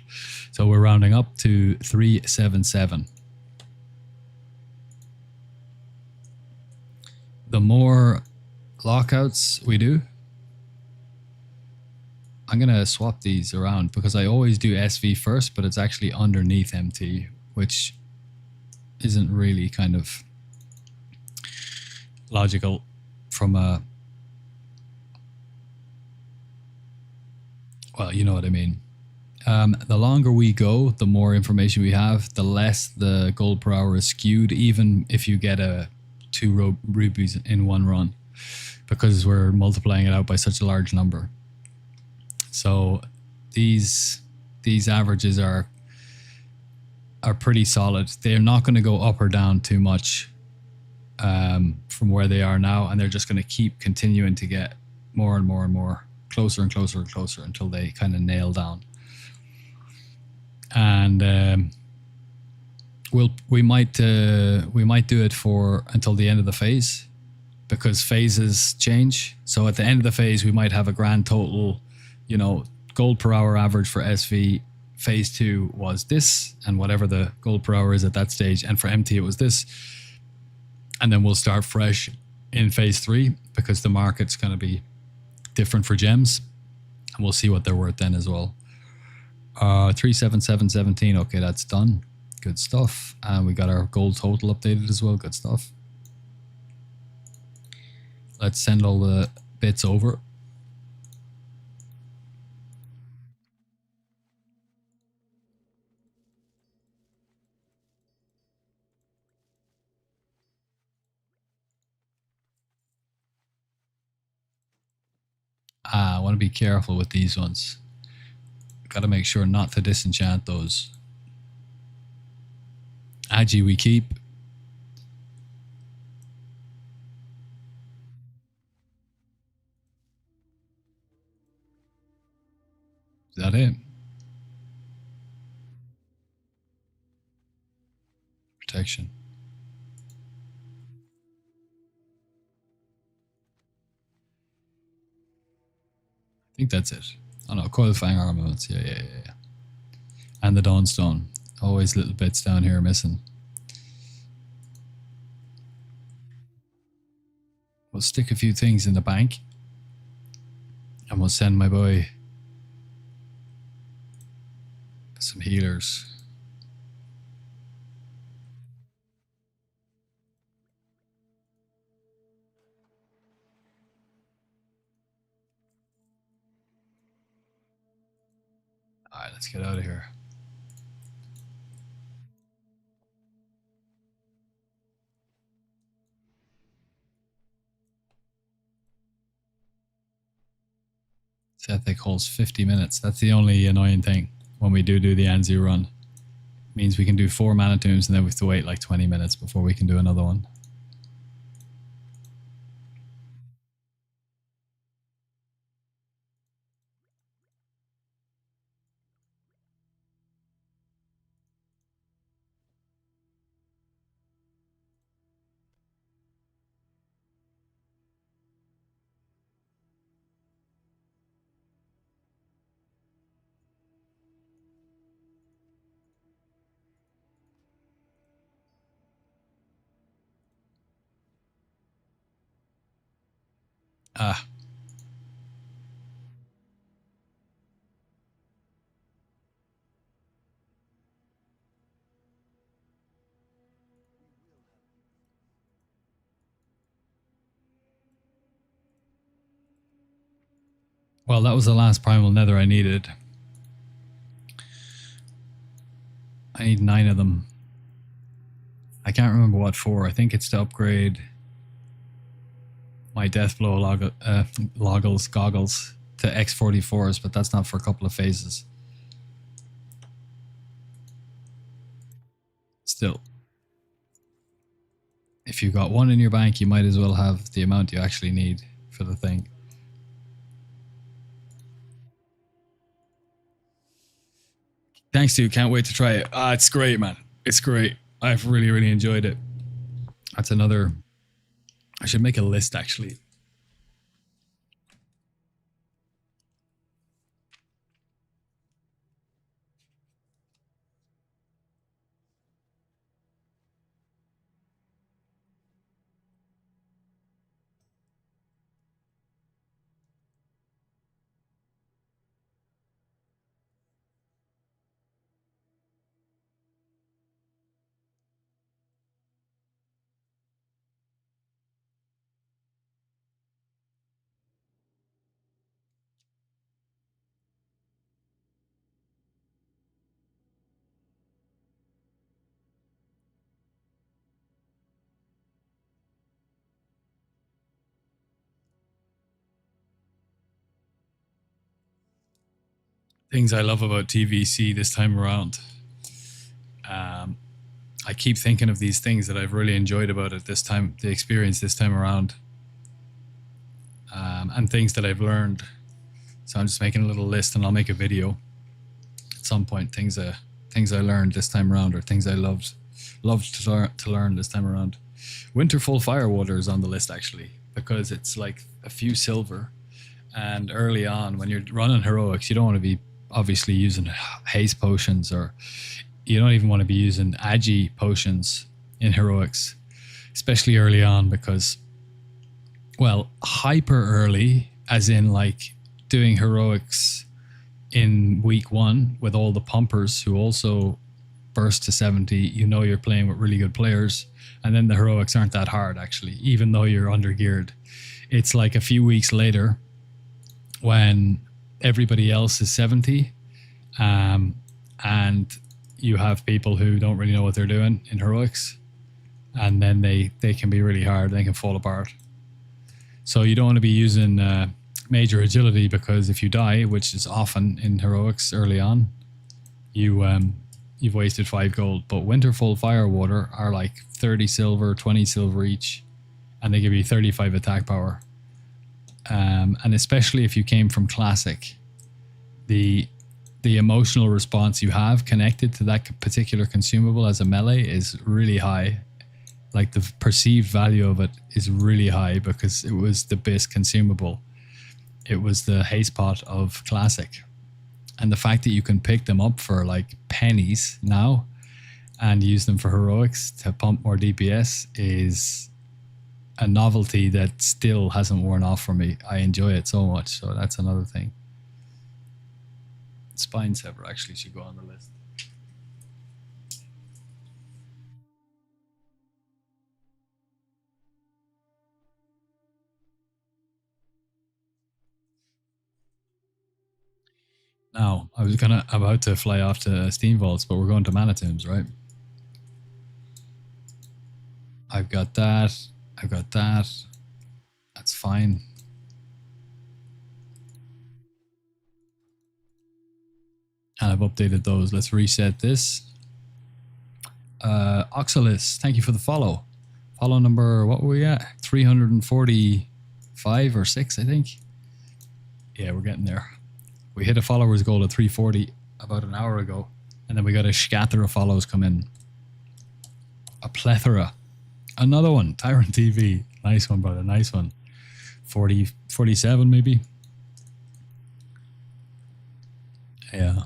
So we're rounding up to 377. The more lockouts we do, I'm going to swap these around because I always do SV first, but it's actually underneath MT, which isn't really kind of logical from a, well, you know what I mean. The longer we go, the more information we have, the less the gold per hour is skewed, even if you get two rubies in one run, because we're multiplying it out by such a large number. So these averages are pretty solid. They're not going to go up or down too much from where they are now, and they're just going to keep continuing to get more and more and more, closer and closer and closer until they kind of nail down. and we might do it for until the end of the phase, because phases change. So at the end of the phase, we might have a grand total, you know, gold per hour average for SV. Phase 2 was this, and whatever the gold per hour is at that stage, and for MT it was this, and then we'll start fresh in phase 3, because the market's going to be different for gems, and we'll see what they're worth then as well. 37717. Okay, that's done. Good stuff. And we got our gold total updated as well. Good stuff. Let's send all the bits over. I want to be careful with these ones. Got to make sure not to disenchant those. Agi we keep. Is that it? Protection. I think that's it. Oh no, coil fang armaments. Yeah. And the Dawnstone. Always little bits down here missing. We'll stick a few things in the bank. And we'll send my boy some healers. Alright, let's get out of here. Ethic holds 50 minutes. That's the only annoying thing when we do the Anzu run. It means we can do 4 mana tombs and then we have to wait like 20 minutes before we can do another one. Ah. Well, that was the last primal nether I needed. I need 9 of them. I can't remember what for. I think it's to upgrade my Deathblow goggles to X44s, but that's not for a couple of phases. Still, if you've got 1 in your bank, you might as well have the amount you actually need for the thing. Thanks, dude. Can't wait to try it. It's great, man. It's great. I've really enjoyed it. That's another... I should make a list, actually. Things I love about TVC this time around. I keep thinking of these things that I've really enjoyed about it this time, the experience this time around, and things that I've learned. So I'm just making a little list, and I'll make a video at some point. Things Things I learned this time around, or things I loved to learn this time around. Winterfall Firewater is on the list actually, because it's like a few silver, and early on when you're running heroics, you don't want to be obviously using haste potions, or you don't even want to be using agi potions in heroics, especially early on, because, well, hyper early, as in like doing heroics in week 1 with all the pumpers who also burst to 70, you know you're playing with really good players, and then the heroics aren't that hard actually, even though you're under geared. It's like a few weeks later when everybody else is 70, and you have people who don't really know what they're doing in heroics, and then they can be really hard. They can fall apart. So you don't want to be using major agility, because if you die, which is often in heroics early on, you've wasted 5 gold. But Winterfall Firewater are like 30 silver, 20 silver each, and they give you 35 attack power. And especially if you came from classic, the emotional response you have connected to that particular consumable as a melee is really high. Like the perceived value of it is really high, because it was the best consumable. It was the haste pot of classic. And the fact that you can pick them up for like pennies now and use them for heroics to pump more DPS is a novelty that still hasn't worn off for me. I enjoy it so much. So that's another thing. Spine Sever actually should go on the list. Now, I was about to fly off to Steamvaults, but we're going to Manitombs, right? I've got that. I've got that. That's fine. And I've updated those. Let's reset this. Oxalis, thank you for the follow. Follow number, what were we at? 345 or 6, I think. Yeah, we're getting there. We hit a followers goal at 340 about an hour ago, and then we got a scatter of follows come in. A plethora. Another one, Tyrant TV. Nice one, brother. Nice one. 47 maybe. Yeah.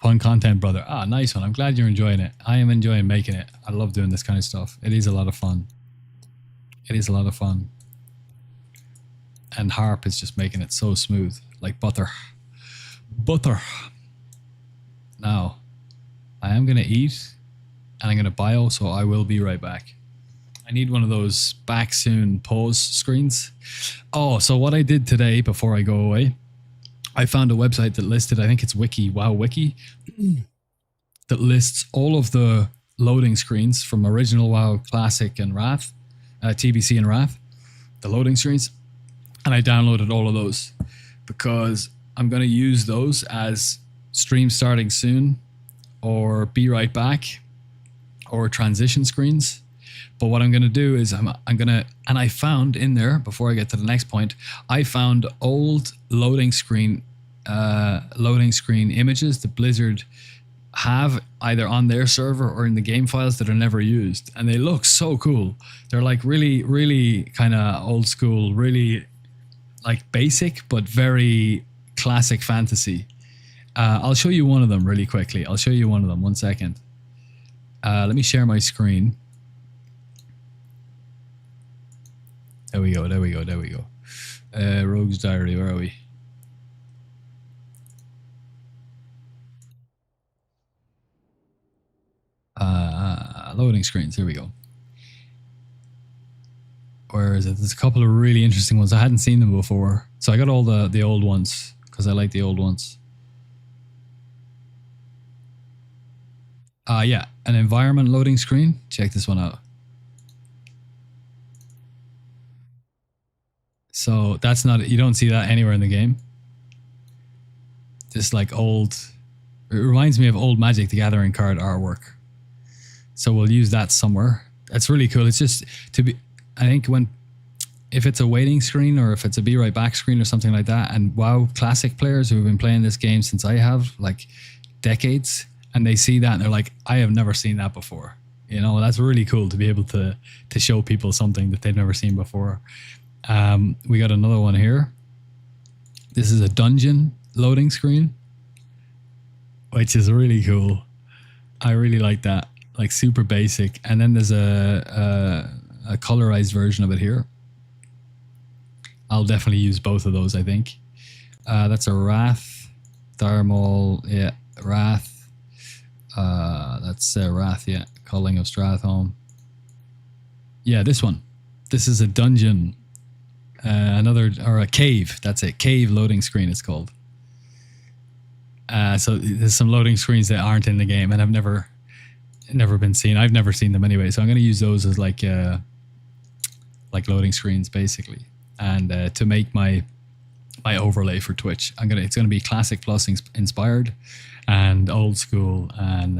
Fun content, brother. Ah, nice one. I'm glad you're enjoying it. I am enjoying making it. I love doing this kind of stuff. It is a lot of fun. It is a lot of fun. And Harp is just making it so smooth. Like butter. Butter. Now, I am going to eat and I'm going to bio, so I will be right back. I need one of those back soon pause screens. Oh, so what I did today before I go away, I found a website that listed, I think it's WoW Wiki, that lists all of the loading screens from original WoW, Classic and Wrath, TBC and Wrath, the loading screens. And I downloaded all of those because I'm going to use those as stream starting soon, or be right back, or transition screens. But what I'm going to do is I'm going to, and I found in there, before I get to the next point, I found old loading screen images that Blizzard have either on their server or in the game files that are never used. And they look so cool. They're like really, really kind of old school, really like basic, but very classic fantasy. I'll show you one of them really quickly. I'll show you one of them. 1 second. Let me share my screen. There we go. There we go. There we go. Rogue's Diary. Where are we? Loading screens. Here we go. Where is it? There's a couple of really interesting ones. I hadn't seen them before. So I got all the old ones because I like the old ones. Yeah, an environment loading screen. Check this one out. So that's not, you don't see that anywhere in the game. This like old, it reminds me of old Magic the Gathering card artwork. So we'll use that somewhere. That's really cool. It's just to be, I think when if it's a waiting screen or if it's a be right back screen or something like that, and WoW Classic players who have been playing this game since I have, like decades, and they see that and they're like, I have never seen that before. You know, that's really cool to be able to show people something that they've never seen before. We got another one here. This is a dungeon loading screen, which is really cool. I really like that. Like super basic. And then there's a colorized version of it here. I'll definitely use both of those, I think. That's a Wrath. Thermal, yeah, Wrath. That's Wrath, yeah. Culling of Stratholme. Yeah, this one. This is a dungeon. Or a cave. That's it. Cave loading screen, it's called. So there's some loading screens that aren't in the game and have never been seen. I've never seen them anyway. So I'm going to use those as like loading screens basically. And to make my overlay for Twitch, it's going to be Classic Plus inspired and old school. And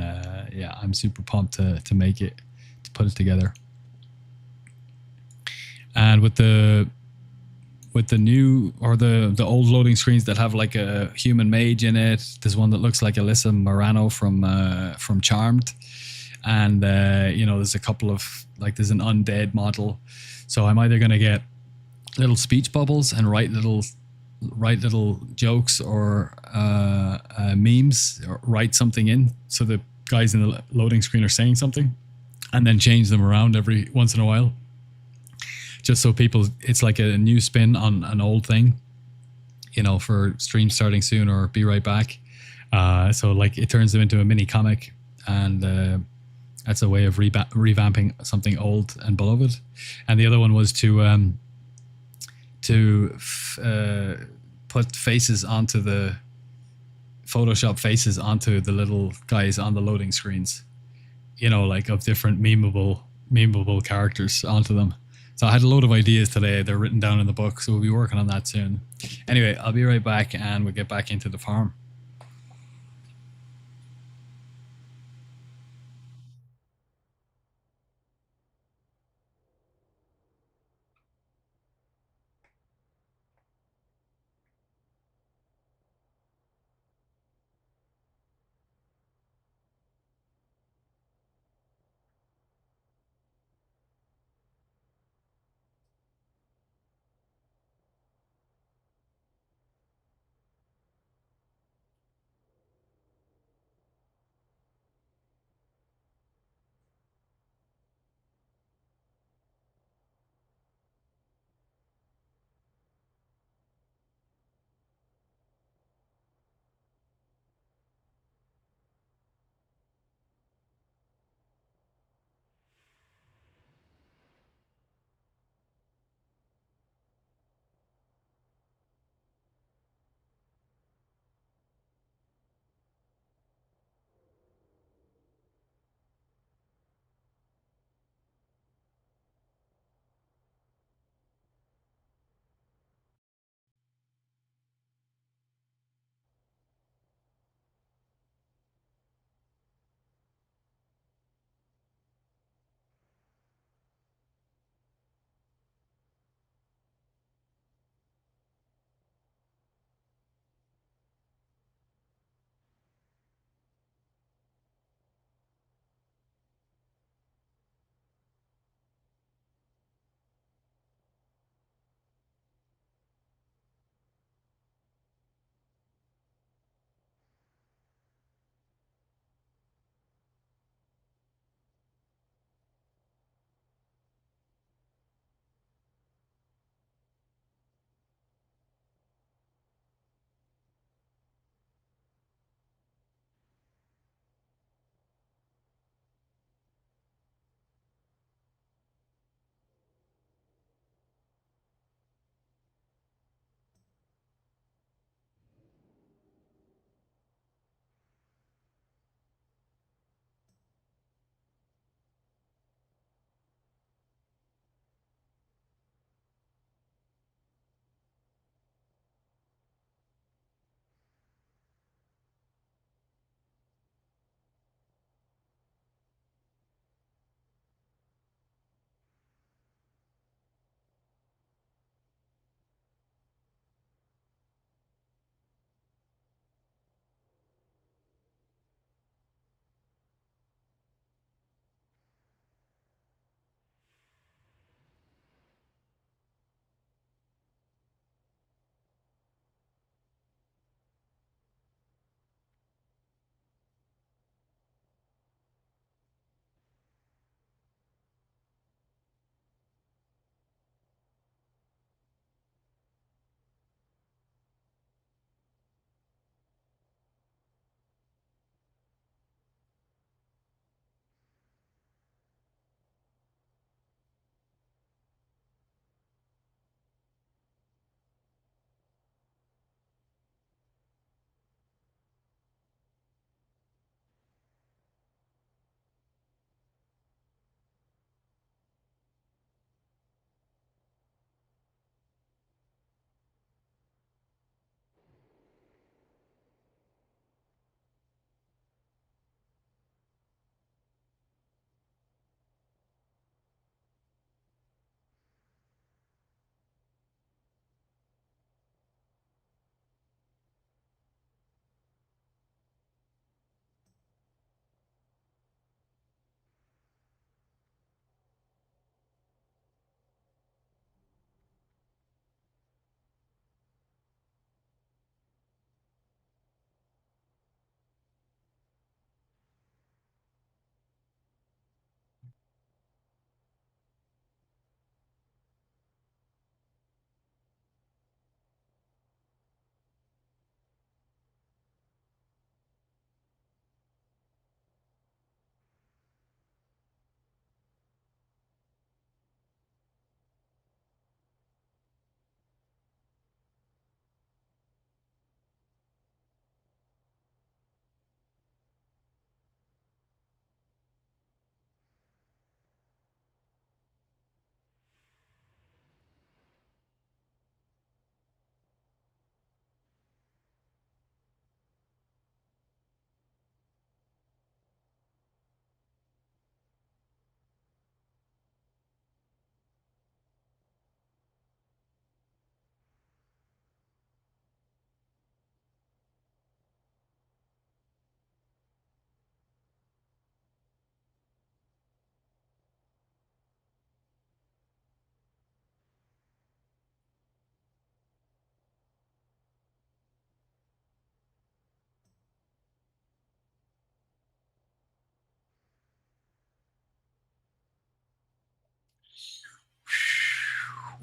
yeah, I'm super pumped to make it, to put it together. And with the new or the old loading screens that have like a human mage in it, there's one that looks like Alyssa Morano from Charmed, and you know, there's a couple of like, there's an undead model. So I'm either gonna get little speech bubbles and write little jokes or memes, or write something in so the guys in the loading screen are saying something, and then change them around every once in a while. Just so people, it's like a new spin on an old thing, you know, for stream starting soon or be right back. So like it turns them into a mini comic, and that's a way of revamping something old and beloved. And the other one was to put faces onto the Photoshop faces onto the little guys on the loading screens, you know, like of different memeable characters onto them. So I had a load of ideas today. They're written down in the book, so we'll be working on that soon. Anyway, I'll be right back and we'll get back into the farm.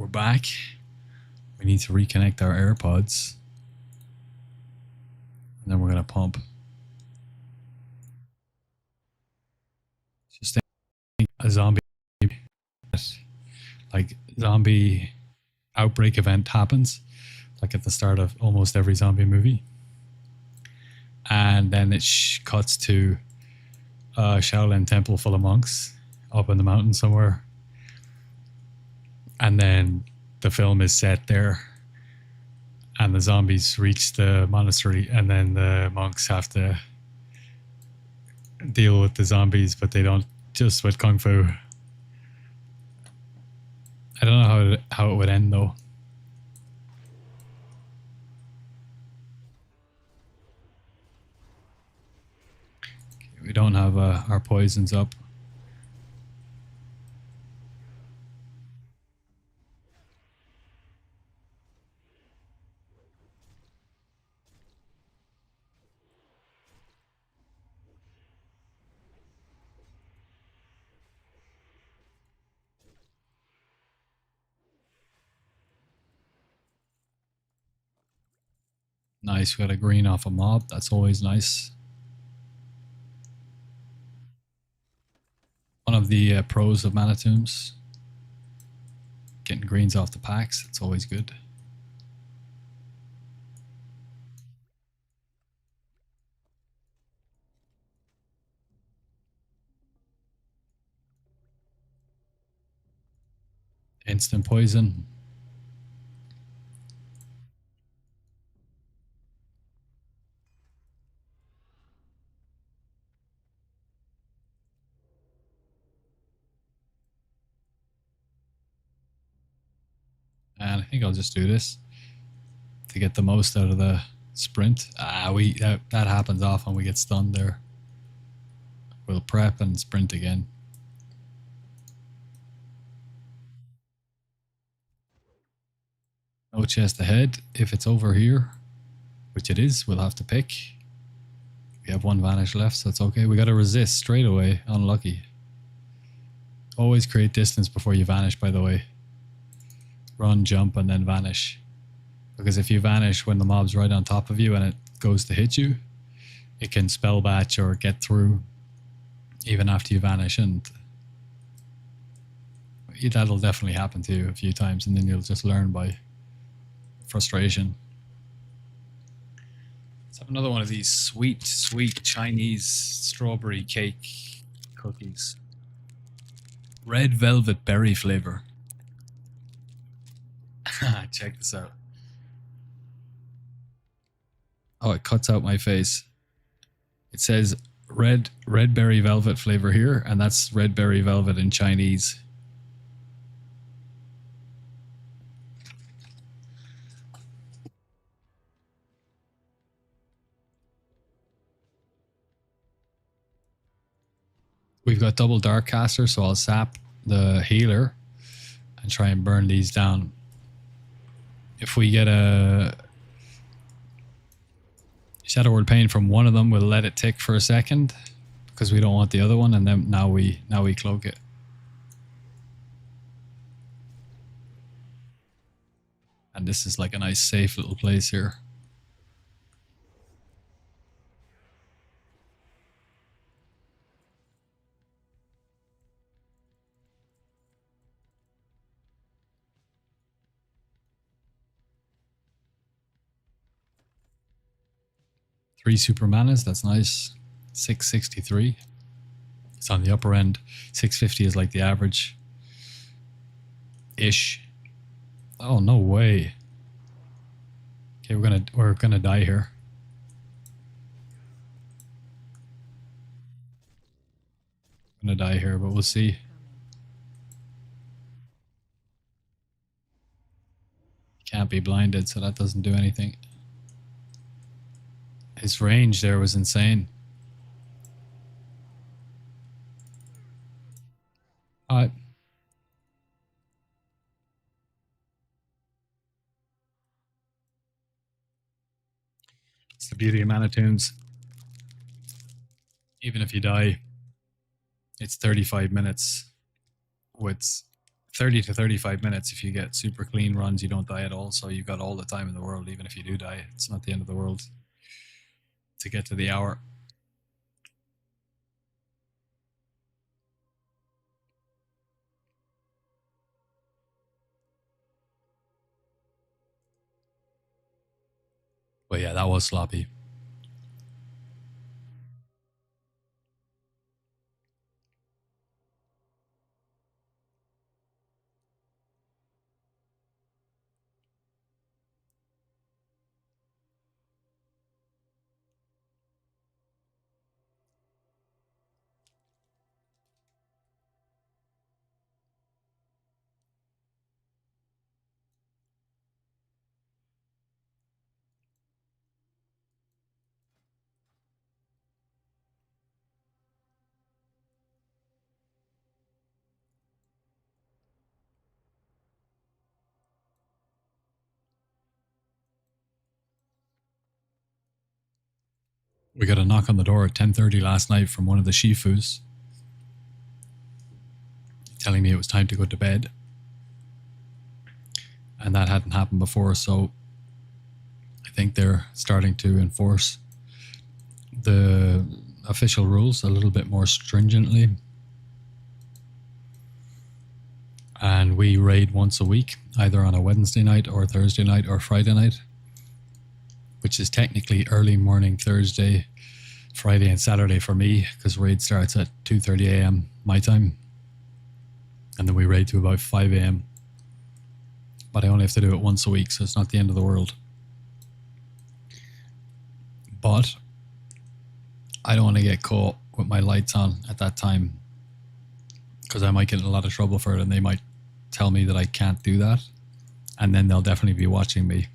we're back. We need to reconnect our AirPods. And then we're going to pump. Just think a zombie, like zombie outbreak event happens, like at the start of almost every zombie movie. And then it cuts to a Shaolin temple full of monks up in the mountain somewhere. And then the film is set there. And the zombies reach the monastery, and then the monks have to deal with the zombies, but they don't just with kung fu. I don't know how it would end though. Okay, we don't have our poisons up. Nice, we got a green off a mob. That's always nice. One of the pros of mana tombs. Getting greens off the packs, it's always good. Instant poison. And I think I'll just do this to get the most out of the sprint. That happens often. We get stunned there. We'll prep and sprint again. No chest ahead. If it's over here, which it is, we'll have to pick. We have one vanish left, so it's okay. We got to resist straight away. Unlucky. Always create distance before you vanish, by the way. Run, jump, and then vanish. Because if you vanish when the mob's right on top of you and it goes to hit you, it can spell batch or get through even after you vanish, and that'll definitely happen to you a few times, and then you'll just learn by frustration. Let's have another one of these sweet, sweet Chinese strawberry cake cookies. Red velvet berry flavor. Check this out. Oh, it cuts out my face. It says red berry velvet flavor here, and that's red berry velvet in Chinese. We've got double dark caster, so I'll sap the healer and try and burn these down. If we get a Shadow Word Pain from one of them, we'll let it tick for a second because we don't want the other one, and then now we cloak it. And this is like a nice safe little place here. Three super manas, that's nice. 663. It's on the upper end. 650 is like the average. Ish. Oh, no way. Okay, we're gonna die here. We're gonna die here, but we'll see. Can't be blinded, so that doesn't do anything. His range there was insane. Alright. It's the beauty of mana tunes. Even if you die, it's 35 minutes with 30 to 35 minutes. If you get super clean runs, you don't die at all. So you've got all the time in the world. Even if you do die, it's not the end of the world to get to the hour. But yeah, that was sloppy. We got a knock on the door at 10:30 last night from one of the Shifus telling me it was time to go to bed. And that hadn't happened before, so I think they're starting to enforce the official rules a little bit more stringently. And we raid once a week, either on a Wednesday night or Thursday night or Friday night, which is technically early morning Thursday, Friday and Saturday for me, because raid starts at 2:30 a.m. my time. And then we raid to about 5 a.m. But I only have to do it once a week, so it's not the end of the world. But I don't want to get caught with my lights on at that time, because I might get in a lot of trouble for it, and they might tell me that I can't do that, and then they'll definitely be watching me.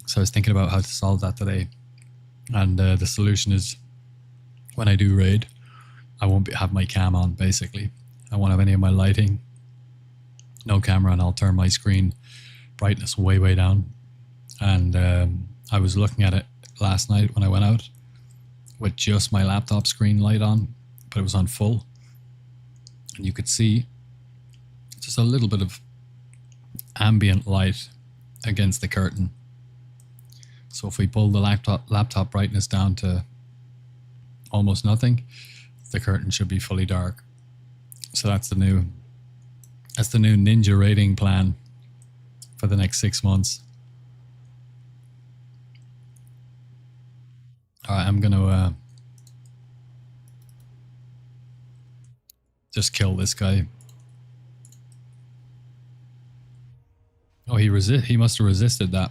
So I was thinking about how to solve that today, and the solution is when I do raid, I won't have my cam on. Basically, I won't have any of my lighting, no camera, and I'll turn my screen brightness way down. And I was looking at it last night when I went out with just my laptop screen light on, but it was on full, and you could see just a little bit of ambient light against the curtain. So if we pull the laptop brightness down to almost nothing, the curtain should be fully dark. So that's the new ninja rating plan for the next 6 months. All right, I'm gonna just kill this guy. Oh, he must have resisted that.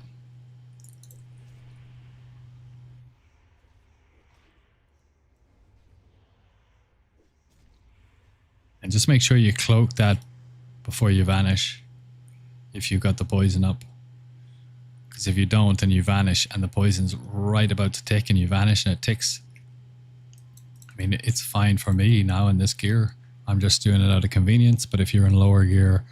And just make sure you cloak that before you vanish if you've got the poison up. Because if you don't and you vanish and the poison's right about to tick and you vanish and it ticks, I mean, it's fine for me now in this gear. I'm just doing it out of convenience, but if you're in lower gear,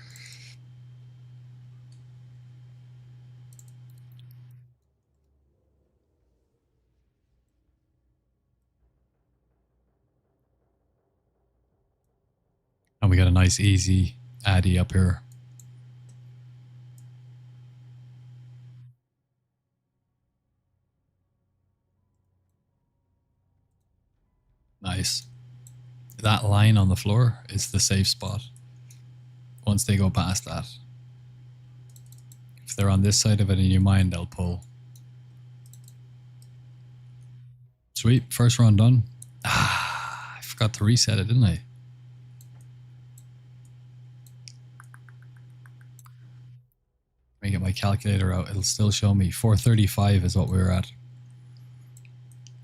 and we got a nice easy Addy up here. Nice. That line on the floor is the safe spot. Once they go past that, if they're on this side of it in your mind, they'll pull. Sweet, first round done. I forgot to reset it, didn't I? Let me get my calculator out. It'll still show me 435 is what we were at.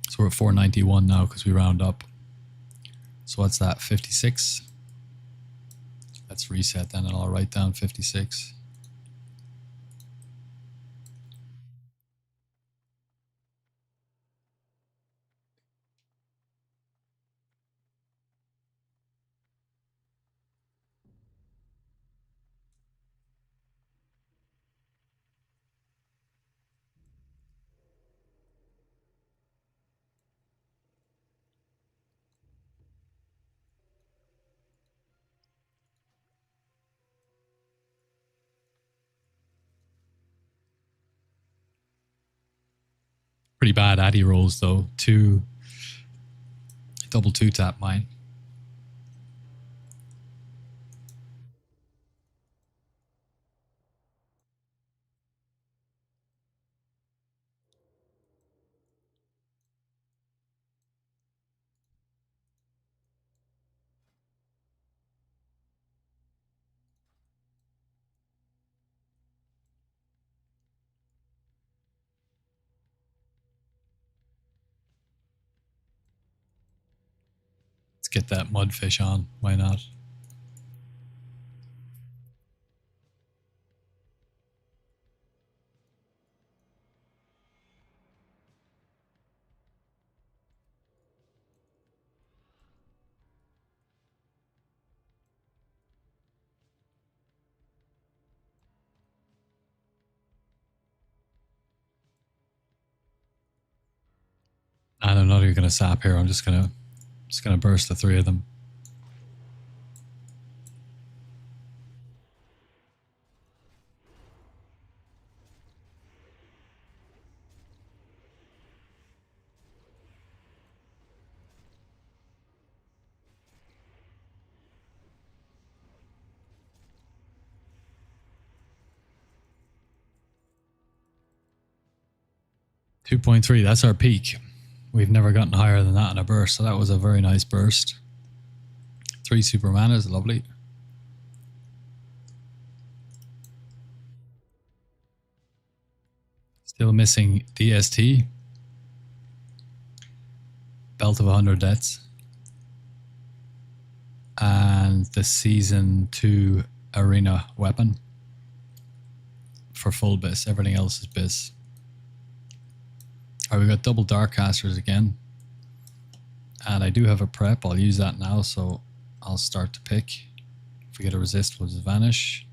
So we're at 491 now because we round up. So what's that? 56. Let's reset then, and I'll write down 56. Pretty bad Addy rolls though. Two double two tap mine. Let's get that mudfish on. Why not? And I'm not even gonna sap here. I'm just gonna burst the three of them. .3, that's our peak. We've never gotten higher than that in a burst, so that was a very nice burst. 3 super manas, lovely. Still missing DST. Belt of 100 deaths. And the Season 2 Arena weapon. For full bis, everything else is bis. Alright, we've got double Dark Casters again. And I do have a prep, I'll use that now, so I'll start to pick. If we get a resist, we'll just vanish.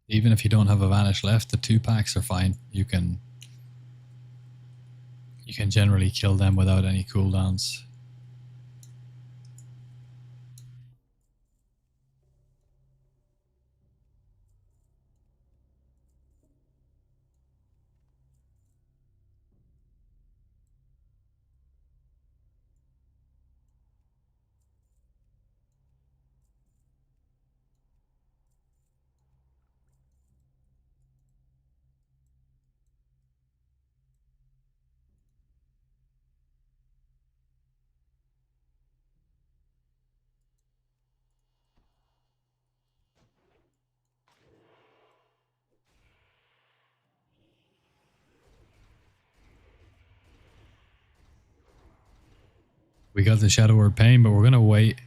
Even if you don't have a vanish left, the 2-packs are fine. You can generally kill them without any cooldowns. We got the Shadow Word Pain, but we're going to wait.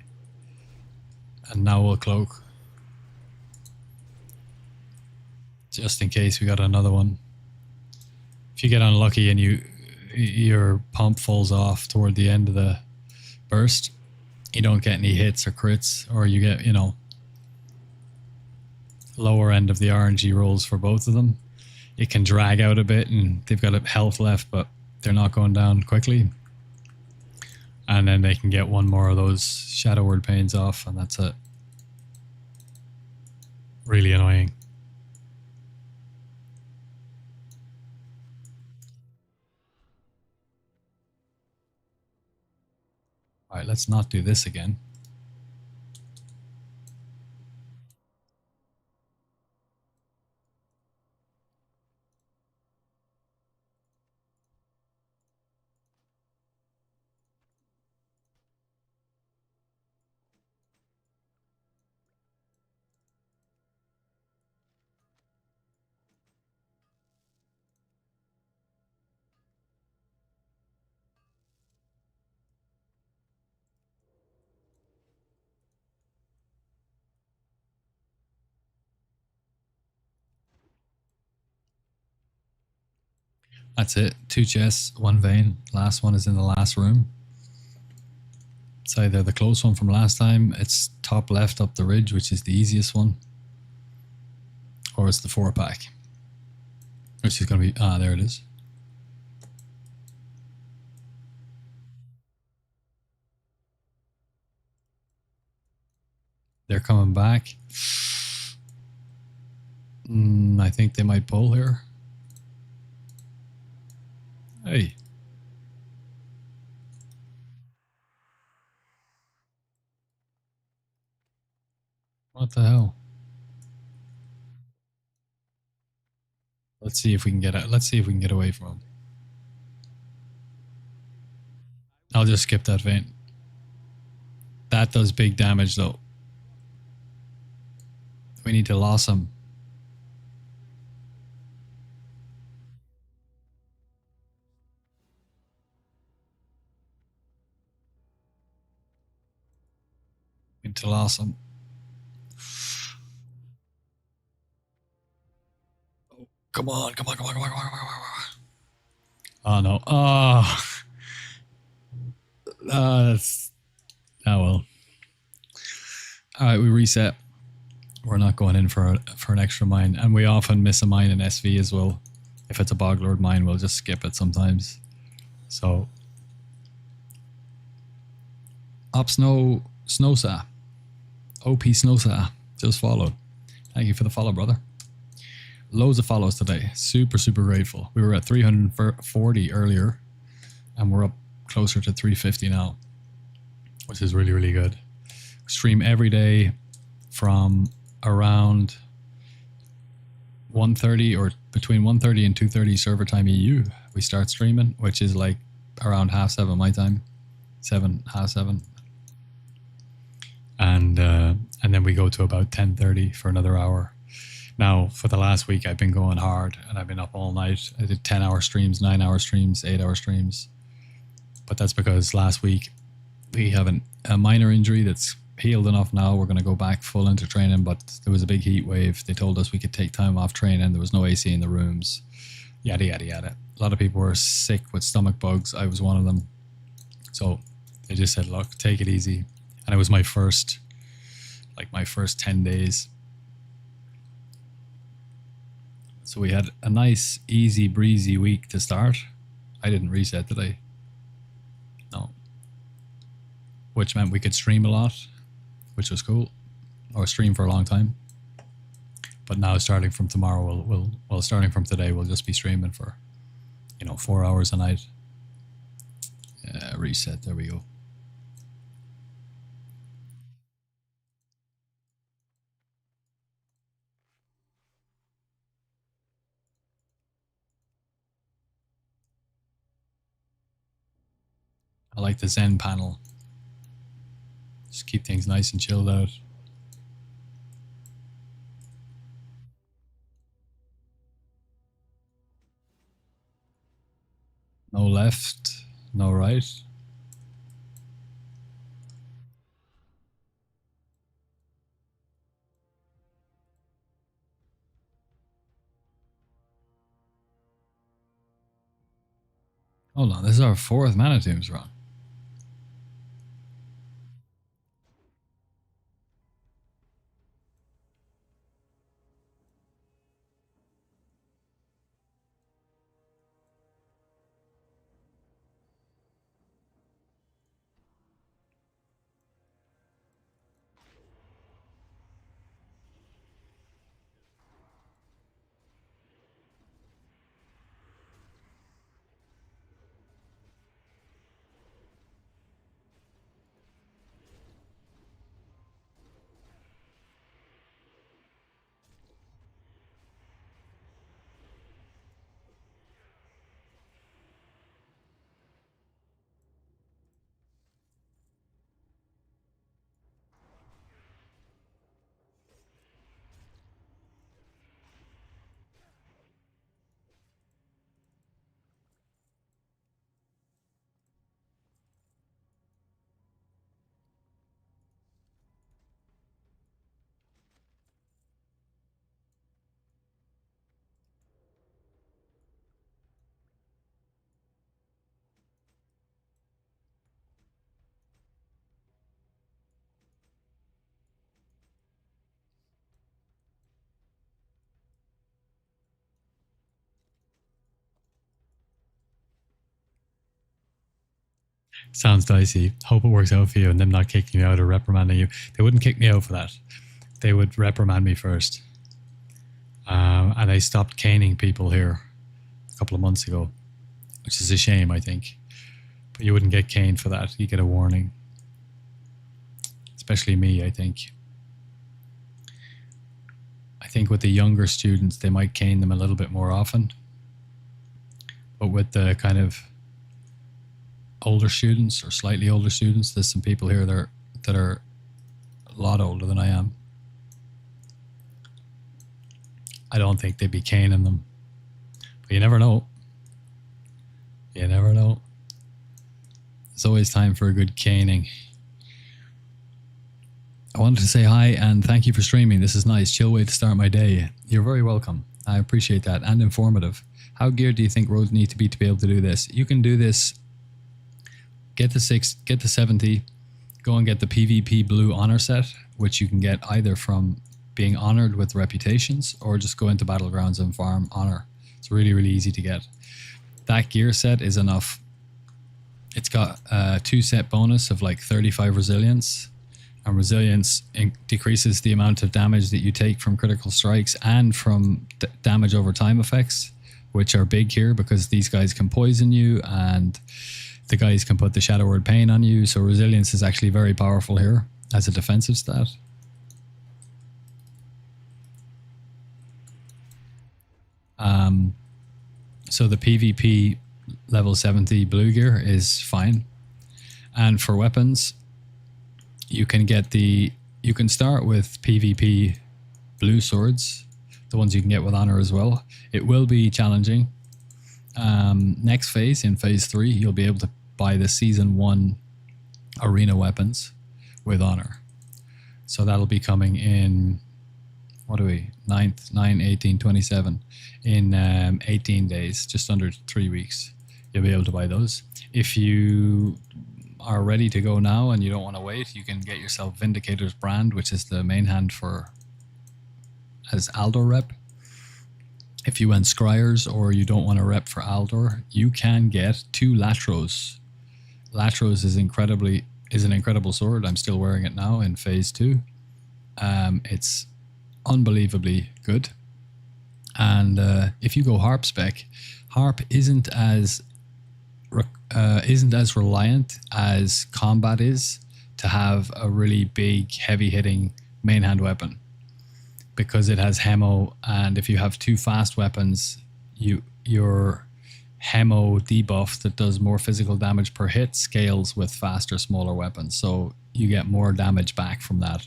And now we'll cloak. Just in case we got another one. If you get unlucky and your pump falls off toward the end of the burst, you don't get any hits or crits, or you get, you know, lower end of the RNG rolls for both of them. It can drag out a bit and they've got health left, but they're not going down quickly. And then they can get one more of those Shadow Word Pains off, and that's it. Really annoying. Alright, let's not do this again. That's it. 2 chests, 1 vein. Last one is in the last room. It's either the close one from last time, it's top left up the ridge, which is the easiest one, or it's the 4-pack, which is going to be, there it is. They're coming back. I think they might pull here. Hey. What the hell? Let's see if we can get out. Let's see if we can get away from them. I'll just skip that vein. That does big damage though. We need to loss him. We need to loss him. Oh, come on, come on, come on, come on, come on, come on, come on. Oh no. Oh. That's... Oh well. Alright, we reset. We're not going in for an extra mine. And we often miss a mine in SV as well. If it's a Boglord mine, we'll just skip it sometimes. So... Op Snowsa. OP Snowsa just followed. Thank you for the follow, brother. Loads of follows today. Super, super grateful. We were at 340 earlier, and we're up closer to 350 now, which is really, really good. Stream every day from around 1:30 or between 1:30 and 2:30 server time EU. We start streaming, which is like around 7:30 my time, 7:30. And then we go to about 10:30 for another hour. Now, for the last week, I've been going hard and I've been up all night. I did 10-hour streams, 9-hour streams, 8-hour streams. But that's because last week we have a minor injury that's healed enough now. We're going to go back full into training, but there was a big heat wave. They told us we could take time off training. There was no AC in the rooms. Yada, yada, yada. A lot of people were sick with stomach bugs. I was one of them. So they just said, look, take it easy. And it was my first 10 days. So we had a nice, easy, breezy week to start. I didn't reset today. No. Which meant we could stream a lot, which was cool. Or stream for a long time. But now starting from tomorrow, starting from today, we'll just be streaming for, 4 hours a night. Reset, there we go. I like the Zen panel. Just keep things nice and chilled out. No left, no right. Hold on, this is our 4th mana tombs run. Sounds dicey. Hope it works out for you and them not kicking you out or reprimanding you. They wouldn't kick me out for that. They would reprimand me first. And they stopped caning people here a couple of months ago, which is a shame, I think. But you wouldn't get caned for that. You get a warning. Especially me, I think. I think with the younger students, they might cane them a little bit more often. But with the kind of older students or slightly older students, there's some people here that are a lot older than I am. I don't think they'd be caning them. But you never know. You never know. There's always time for a good caning. I wanted to say hi and thank you for streaming. This is nice. Chill way to start my day. You're very welcome. I appreciate that and informative. How geared do you think roads need to be able to do this? You can do this. Get the 6, get the 70, go and get the PvP blue honor set, which you can get either from being honored with reputations or just go into battlegrounds and farm honor. It's really, really easy to get. That gear set is enough. It's got a 2 set bonus of like 35 resilience, and resilience decreases the amount of damage that you take from critical strikes and from damage over time effects, which are big here because these guys can poison you and the guys can put the Shadow Word Pain on you. So resilience is actually very powerful here as a defensive stat. So the PvP level 70 blue gear is fine. And for weapons, you can start with PvP blue swords, the ones you can get with honor as well. It will be challenging. Next phase, in phase 3, you'll be able to buy the season 1 arena weapons with honor. So that'll be coming in, what are we, 9th, 9, 18, 27, in 18 days, just under 3 weeks. You'll be able to buy those. If you are ready to go now and you don't want to wait, you can get yourself Vindicator's Brand, which is the main hand as Aldor rep. If you went Scryers or you don't want to rep for Aldor, you can get 2 Latros. Latros is an incredible sword. I'm still wearing it now in phase 2. It's unbelievably good. And if you go Harp spec, Harp isn't as reliant as combat is to have a really big, heavy-hitting main hand weapon, because it has Hemo, and if you have 2 fast weapons, your Hemo debuff that does more physical damage per hit scales with faster, smaller weapons, so you get more damage back from that.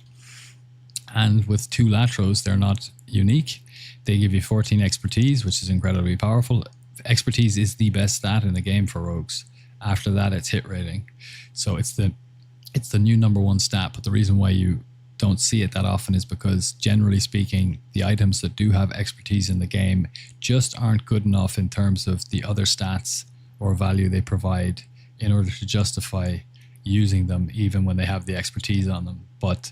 And with 2 Latros, they're not unique. They give you 14 expertise, which is incredibly powerful. Expertise is the best stat in the game for rogues. After that, it's hit rating. So it's the new #1 stat, but the reason why you don't see it that often is because, generally speaking, the items that do have expertise in the game just aren't good enough in terms of the other stats or value they provide in order to justify using them, even when they have the expertise on them. But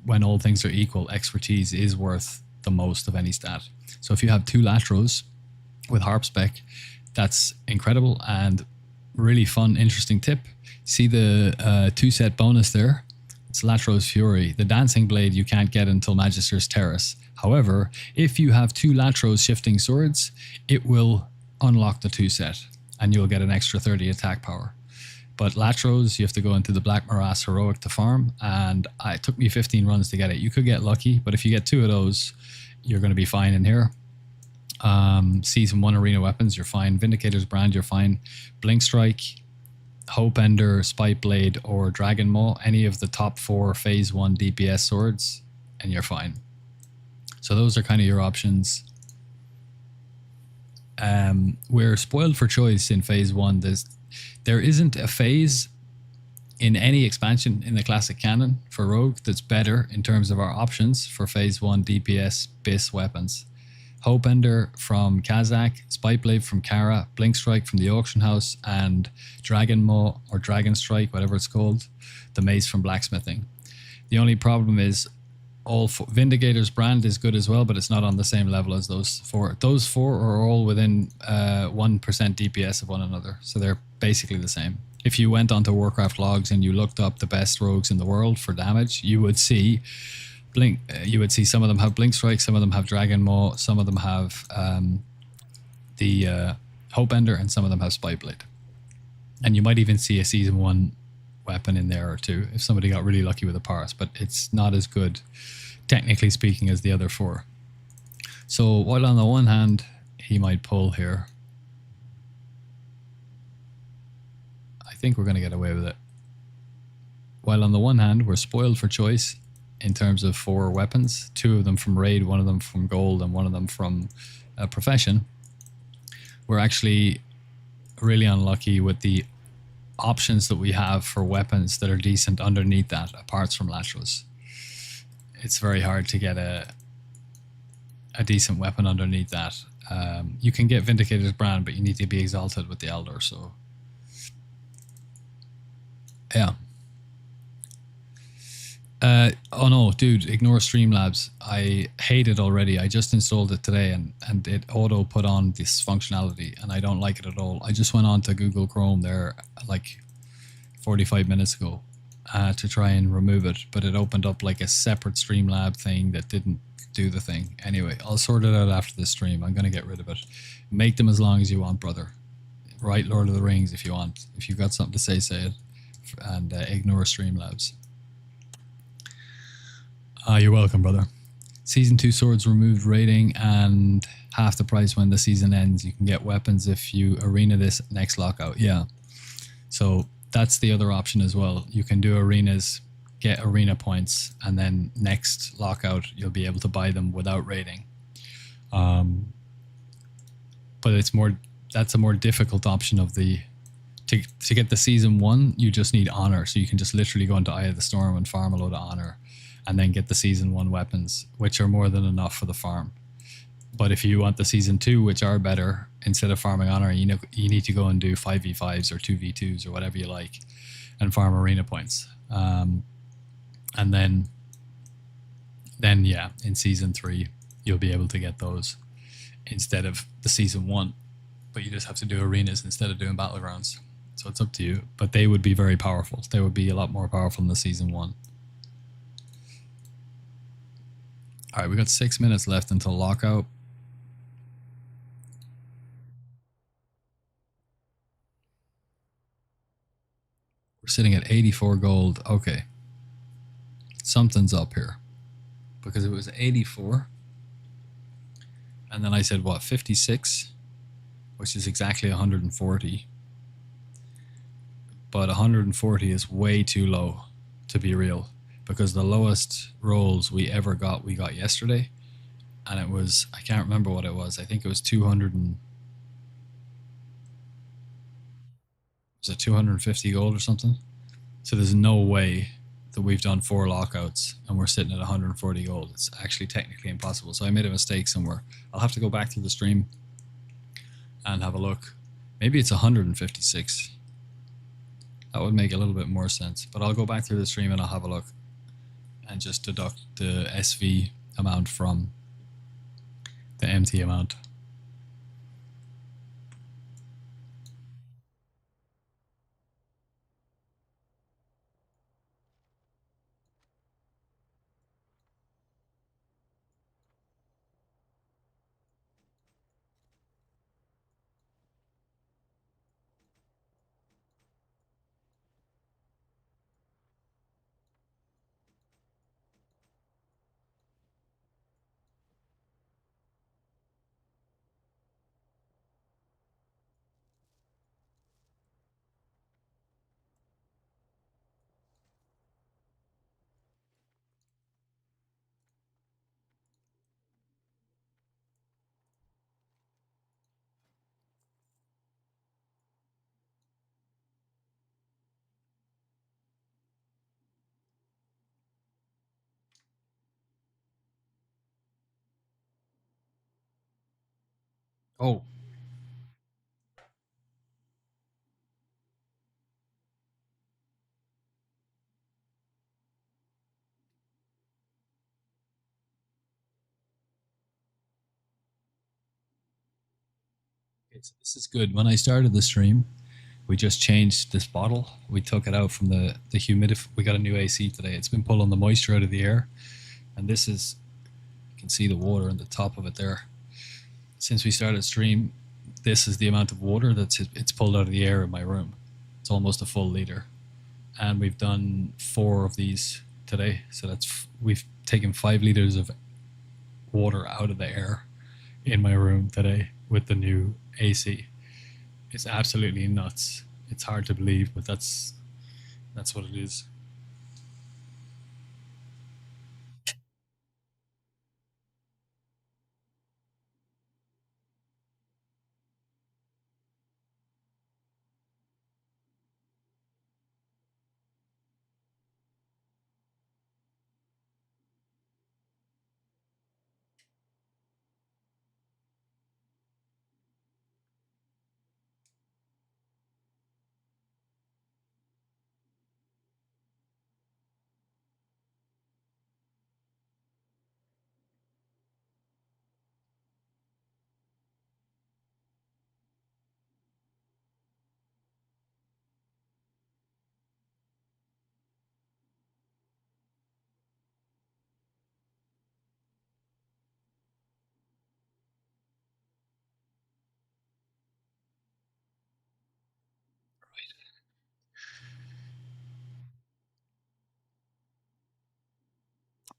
when all things are equal, expertise is worth the most of any stat. So if you have 2 Latros with Harp spec, that's incredible and really fun, interesting tip. See the 2 set bonus there? It's Latros Fury. The Dancing Blade you can't get until Magister's Terrace. However, if you have 2 Latros Shifting Swords, it will unlock the 2 set and you'll get an extra 30 attack power. But Latros, you have to go into the Black Morass Heroic to farm, and it took me 15 runs to get it. You could get lucky, but if you get 2 of those, you're going to be fine in here. Season 1 arena weapons, you're fine. Vindicator's Brand, you're fine. Blink Strike, Hope Ender, Spite Blade, or Dragon Maw, any of the top 4 phase 1 DPS swords, and you're fine. So those are kind of your options. We're spoiled for choice in phase 1. There isn't a phase in any expansion in the classic canon for Rogue that's better in terms of our options for phase 1 DPS BIS weapons. Hope Ender from Kazakh, Spite Blade from Kara, Blink Strike from the Auction House, and Dragon Maw or Dragon Strike, whatever it's called, the mace from Blacksmithing. The only problem is Vindicator's Brand is good as well, but it's not on the same level as those 4. Those 4 are all within 1% DPS of one another, so they're basically the same. if you went onto Warcraft logs and you looked up the best rogues in the world for damage, you would see blink. You would see some of them have blink strike, some of them have dragon maw, some of them have the hope ender, and some of them have spy blade. And you might even see a season 1 weapon in there or two if somebody got really lucky with a Paris, but it's not as good, technically speaking, as the other 4. So while on the one hand he might pull here, I think we're going to get away with it. While on the one hand we're spoiled for choice in terms of 4 weapons, 2 of them from raid, 1 of them from gold, and 1 of them from profession, we're actually really unlucky with the options that we have for weapons that are decent underneath that, apart from Latros. It's very hard to get a decent weapon underneath that. You can get Vindicator's Brand, but you need to be exalted with the Elder, so yeah. Oh no, dude, ignore Streamlabs. I hate it already. I just installed it today and it auto put on this functionality and I don't like it at all. I just went on to Google Chrome there like 45 minutes ago to try and remove it, but it opened up like a separate Streamlab thing that didn't do the thing. Anyway, I'll sort it out after the stream. I'm going to get rid of it. Make them as long as you want, brother. Write Lord of the Rings if you want. If you've got something to say, say it. And ignore Streamlabs. You're welcome, brother. Season 2 swords removed rating and half the price when the season ends. You can get weapons if you arena this next lockout. Yeah. So that's the other option as well. You can do arenas, get arena points, and then next lockout you'll be able to buy them without rating. But it's more, that's a more difficult option of the to get the season 1, you just need honor. So you can just literally go into Eye of the Storm and farm a load of honor and then get the season 1 weapons, which are more than enough for the farm. But if you want the season 2, which are better, instead of farming honor, you know, you need to go and do 5v5s or 2v2s or whatever you like and farm arena points. And then yeah, in season 3, you'll be able to get those instead of the season 1, but you just have to do arenas instead of doing battlegrounds. So it's up to you, but they would be very powerful. They would be a lot more powerful than the season 1. All right, we got 6 minutes left until lockout. We're sitting at 84 gold. Okay. Something's up here. Because it was 84. And then I said, what, 56? Which is exactly 140. But 140 is way too low to be real. Because the lowest rolls we ever got, we got yesterday. And it was, I can't remember what it was. I think it was 250 gold or something? So there's no way that we've done 4 lockouts and we're sitting at 140 gold. It's actually technically impossible. So I made a mistake somewhere. I'll have to go back to the stream and have a look. Maybe it's 156. That would make a little bit more sense. But I'll go back through the stream and I'll have a look and just deduct the SV amount from the MT amount. Oh, this is good. When I started the stream, We just changed this bottle. We took it out from the humidif. We got a new AC today. It's been pulling the moisture out of the air, and this is, you can see the water on the top of it there. Since we started stream, this is the amount of water it's pulled out of the air in my room. It's almost a full liter, and we've done 4 of these today. So we've taken 5 liters of water out of the air in my room today with the new AC. It's absolutely nuts. It's hard to believe, but that's what it is.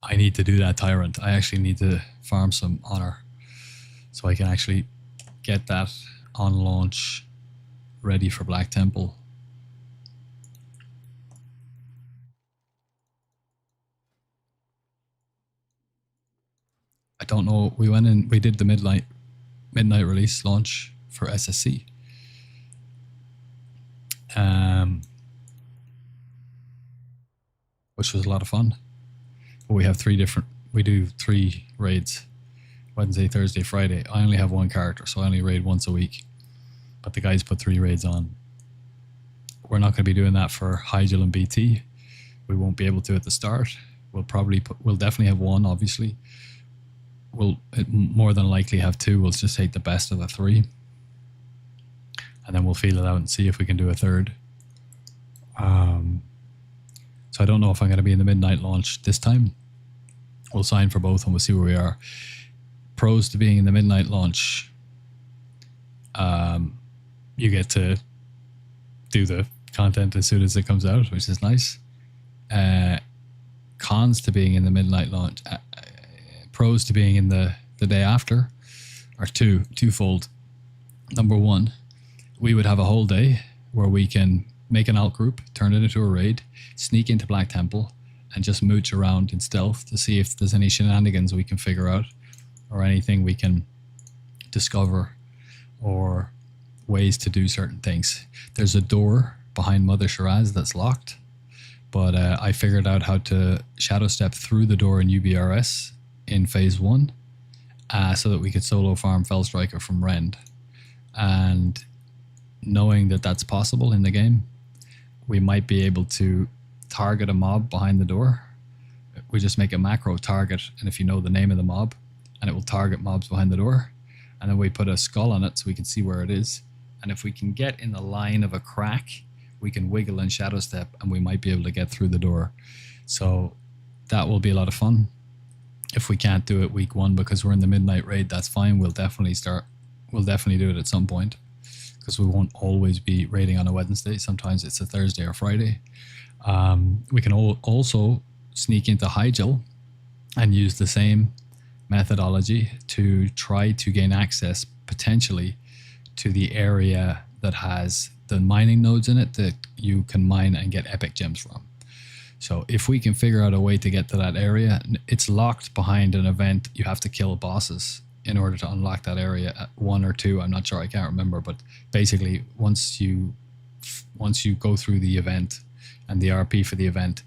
I need to do that tyrant. I actually need to farm some honor so I can actually get that on launch ready for Black Temple. I don't know. We went in. We did the midnight release launch for SSC. Which was a lot of fun. But we have 3 different. We do 3 raids: Wednesday, Thursday, Friday. I only have 1 character, so I only raid once a week. But the guys put 3 raids on. We're not going to be doing that for Hyjal and BT. We won't be able to at the start. We'll definitely have 1, obviously. We'll more than likely have 2. We'll just take the best of the 3. And then we'll feel it out and see if we can do a 3rd. So I don't know if I'm going to be in the midnight launch this time. We'll sign for both and we'll see where we are. Pros to being in the midnight launch. You get to do the content as soon as it comes out, which is nice. Cons to being in the midnight launch. Pros to being in the day after are twofold. Number 1, we would have a whole day where we can make an alt group, turn it into a raid, sneak into Black Temple, and just mooch around in stealth to see if there's any shenanigans we can figure out or anything we can discover or ways to do certain things. There's a door behind Mother Shiraz that's locked, but I figured out how to shadow step through the door in UBRS in phase 1 so that we could solo farm Fellstriker from Rend. And knowing that that's possible in the game, we might be able to target a mob behind the door. We just make a macro target, and if you know the name of the mob, and it will target mobs behind the door, and then we put a skull on it so we can see where it is. And if we can get in the line of a crack, we can wiggle and shadow step, and we might be able to get through the door. So that will be a lot of fun. If we can't do it week 1 because we're in the midnight raid, that's fine. We'll definitely do it at some point, because we won't always be raiding on a Wednesday. Sometimes it's a Thursday or Friday. We can also sneak into Hyjal and use the same methodology to try to gain access potentially to the area that has the mining nodes in it that you can mine and get epic gems from. So if we can figure out a way to get to that area, it's locked behind an event. You have to kill bosses in order to unlock that area at 1 or 2. I'm not sure, I can't remember, but basically once you go through the event and the RP for the event,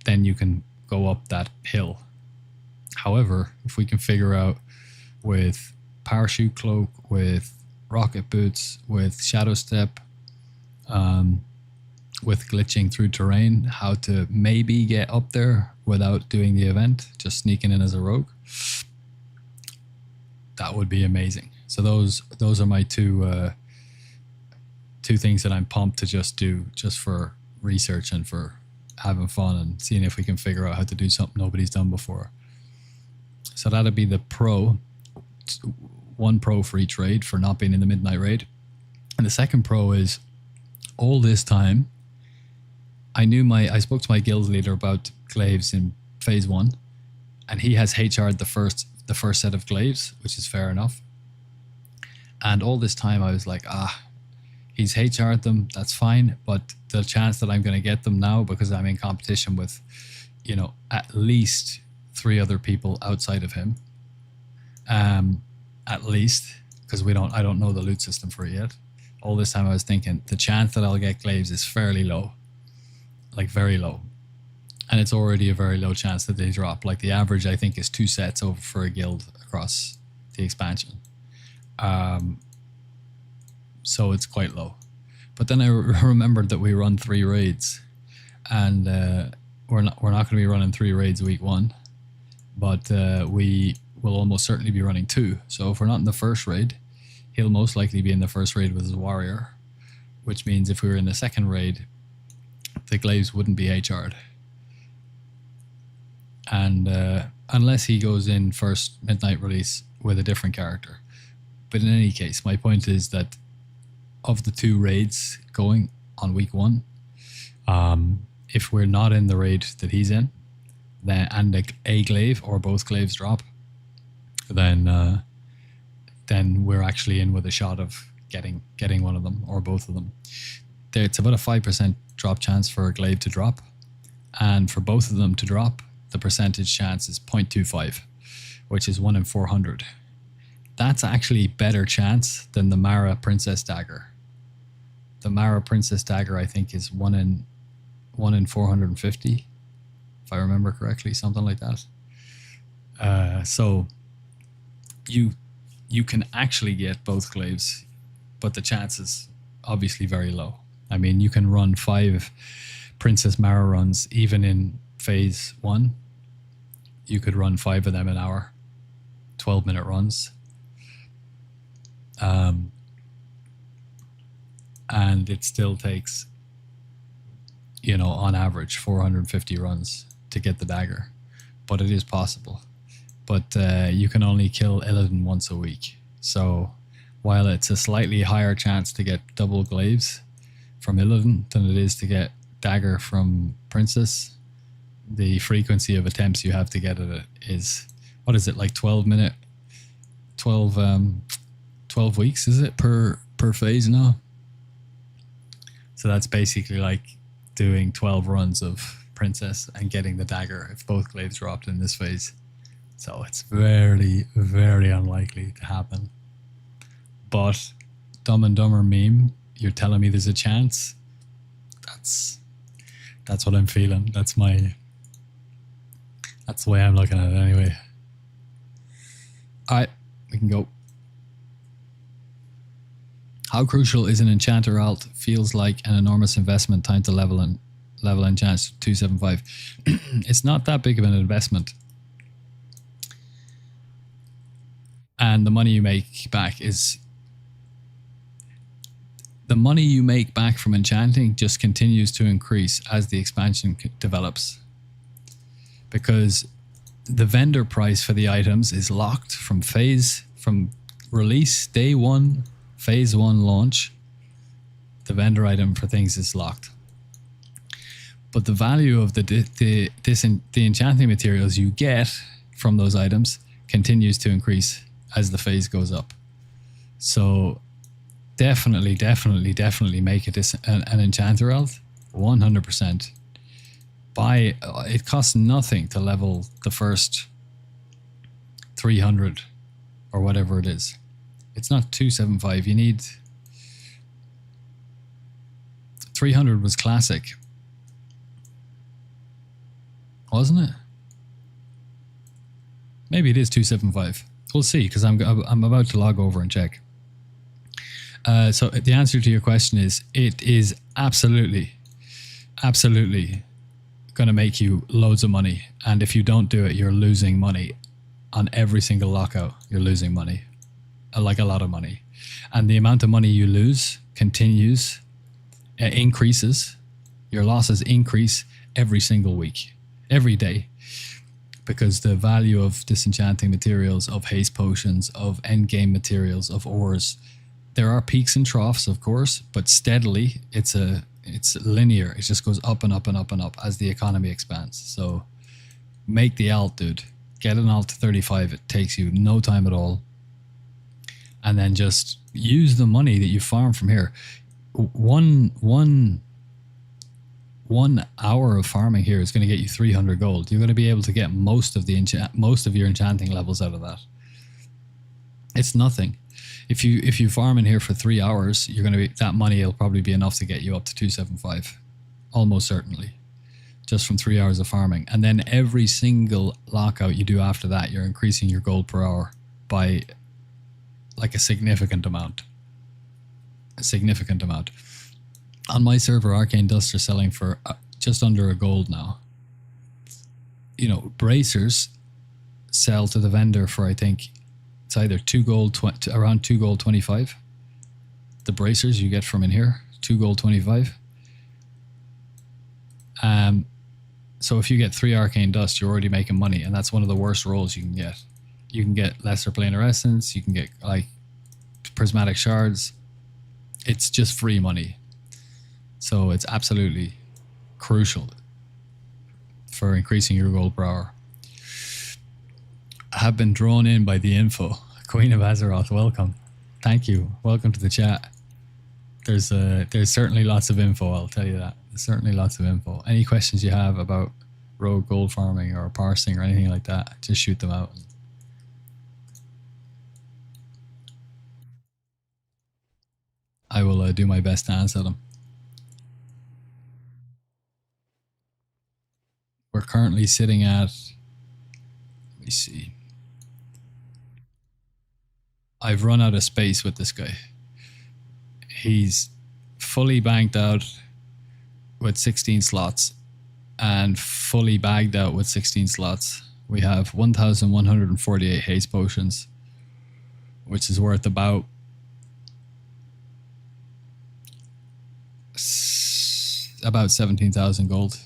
then you can go up that hill. However, if we can figure out with parachute cloak, with rocket boots, with shadow step, with glitching through terrain, how to maybe get up there without doing the event, just sneaking in as a rogue, that would be amazing. So those are my 2 two things that I'm pumped to just do, just for research and for having fun and seeing if we can figure out how to do something nobody's done before. So that'd be the pro, one pro for each raid for not being in the midnight raid. And the second pro is, all this time, I spoke to my guild leader about glaives in phase 1, and he has HR'd the first set of glaives, which is fair enough. And all this time I was like, he's HR'd them, that's fine, but the chance that I'm going to get them now, because I'm in competition with, at least 3 other people outside of him, at least, because I don't know the loot system for it yet. All this time I was thinking the chance that I'll get glaives is fairly low, like very low. And it's already a very low chance that they drop. Like the average, I think, is 2 sets over for a guild across the expansion. So it's quite low. But then I remembered that we run 3 raids, and we're not going to be running 3 raids week 1, but we will almost certainly be running 2. So if we're not in the first raid, he'll most likely be in the first raid with his warrior, which means if we were in the second raid, the glaives wouldn't be HR'd. And unless he goes in first midnight release with a different character. But in any case, my point is that of the 2 raids going on week 1, if we're not in the raid that he's in, then and a glaive or both glaives drop, then we're actually in with a shot of getting one of them or both of them. It's about a 5% drop chance for a glaive to drop, and for both of them to drop, the percentage chance is 0.25, which is 1 in 400. That's actually better chance than the Mara Princess Dagger. The Mara Princess Dagger, I think, is 1 in 450, if I remember correctly, something like that. So you can actually get both glaives, but the chance is obviously very low. I mean, you can run 5 Princess Mara runs even in phase 1. You could run 5 of them an hour, 12-minute runs. And it still takes, on average, 450 runs to get the dagger. But it is possible. But you can only kill Illidan once a week. So while it's a slightly higher chance to get double glaives from Illidan than it is to get dagger from Princess, the frequency of attempts you have to get at it is, what is it, like 12 weeks, is it, per phase now? So that's basically like doing 12 runs of Princess and getting the dagger if both glaives dropped in this phase. So it's very, very unlikely to happen. But Dumb and Dumber meme, you're telling me there's a chance? That's what I'm feeling. That's the way I'm looking at it anyway. Alright, we can go. How crucial is an enchanter alt? Feels like an enormous investment. Time to level enchants to 275. It's not that big of an investment. And the money you make back is... The money you make back from enchanting just continues to increase as the expansion develops. Because the vendor price for the items is locked from release day 1, phase 1 launch. The vendor item for things is locked. But the value of the enchanting materials you get from those items continues to increase as the phase goes up. So definitely make it an enchanter alt. 100%. It costs nothing to level the first 300 or whatever it is. It's not 275. You need 300 was classic, wasn't it? Maybe it is 275. We'll see, because I'm about to log over and check. So the answer to your question is, it is absolutely going to make you loads of money. And if you don't do it, you're losing money. On every single lockout, you're losing money. Like a lot of money. And the amount of money you lose continues, increases. Your losses increase every single week, every day, because the value of disenchanting materials, of haste potions, of endgame materials, of ores, there are peaks and troughs, of course, but steadily it's linear. It just goes up and up and up and up as the economy expands. So make the alt, dude. Get an alt to 35. It takes you no time at all. And then just use the money that you farm from here. One hour of farming here is going to get you 300 gold. You're going to be able to get most of your enchanting levels out of that. It's nothing. If you farm in here for 3 hours, you're going to be, that money will probably be enough to get you up to 275, almost certainly, just from 3 hours of farming. And then every single lockout you do after that, you're increasing your gold per hour by like a significant amount. A significant amount. On my server, Arcane Dust are selling for just under a gold now. You know, bracers sell to the vendor for, I think, it's either 2 gold, around 2 gold 25. The bracers you get from in here, 2 gold 25. So if you get 3 Arcane Dust, you're already making money, and that's one of the worst rolls you can get. You can get Lesser Planar Essence, you can get like Prismatic Shards. It's just free money. So it's absolutely crucial for increasing your gold per hour. I have been drawn in by the info. Queen of Azeroth, welcome. Thank you. Welcome to the chat. There's certainly lots of info, I'll tell you that. There's certainly lots of info. Any questions you have about rogue gold farming or parsing or anything like that, just shoot them out. I will do my best to answer them. We're currently sitting at, let me see. I've run out of space with this guy. He's fully banked out with 16 slots and fully bagged out with 16 slots. We have 1,148 haste potions, which is worth about about 17,000 gold.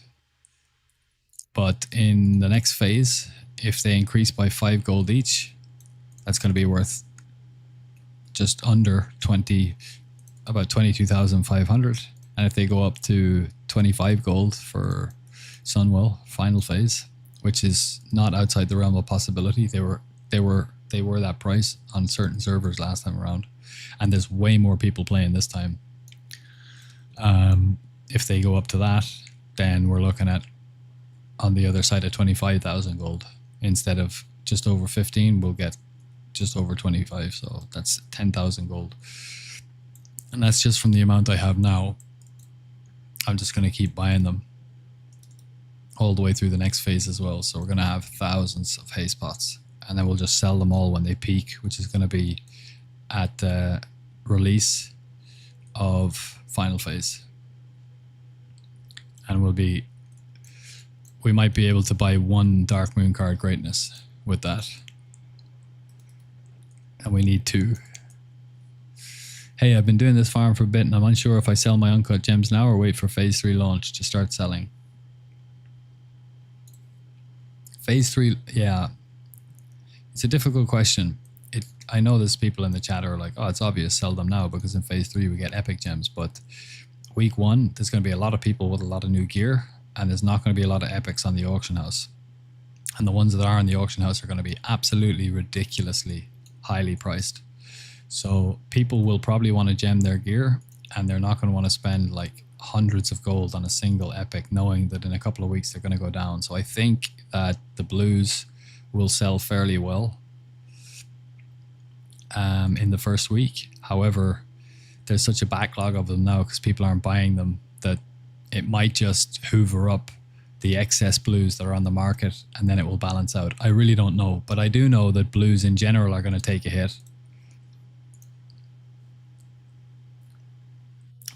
But in the next phase, if they increase by 5 gold each, that's going to be worth just under 20, about 22,500. And if they go up to 25 gold for Sunwell final phase, which is not outside the realm of possibility, they were that price on certain servers last time around, and there's way more people playing this time. If they go up to that, then we're looking at on the other side of 25,000 gold. Instead of just over 15, we'll get just over 25, so that's 10,000 gold. And that's just from the amount I have now. I'm just going to keep buying them all the way through the next phase as well. So we're going to have thousands of haste pots, and then we'll just sell them all when they peak, which is going to be at release of final phase. And we might be able to buy 1 Dark Moon card greatness with that. And we need 2. Hey, I've been doing this farm for a bit and I'm unsure if I sell my uncut gems now or wait for phase 3 launch to start selling. Phase 3, yeah. It's a difficult question. I know there's people in the chat who are like, oh, it's obvious, sell them now because in phase 3 we get epic gems. But week 1, there's going to be a lot of people with a lot of new gear, and there's not going to be a lot of epics on the auction house. And the ones that are in the auction house are going to be absolutely ridiculously highly priced. So people will probably want to gem their gear, and they're not going to want to spend like hundreds of gold on a single epic, knowing that in a couple of weeks they're going to go down. So I think that the blues will sell fairly well in the first week. However, there's such a backlog of them now because people aren't buying them that it might just hoover up the excess blues that are on the market, and then it will balance out. I really don't know, but I do know that blues in general are going to take a hit.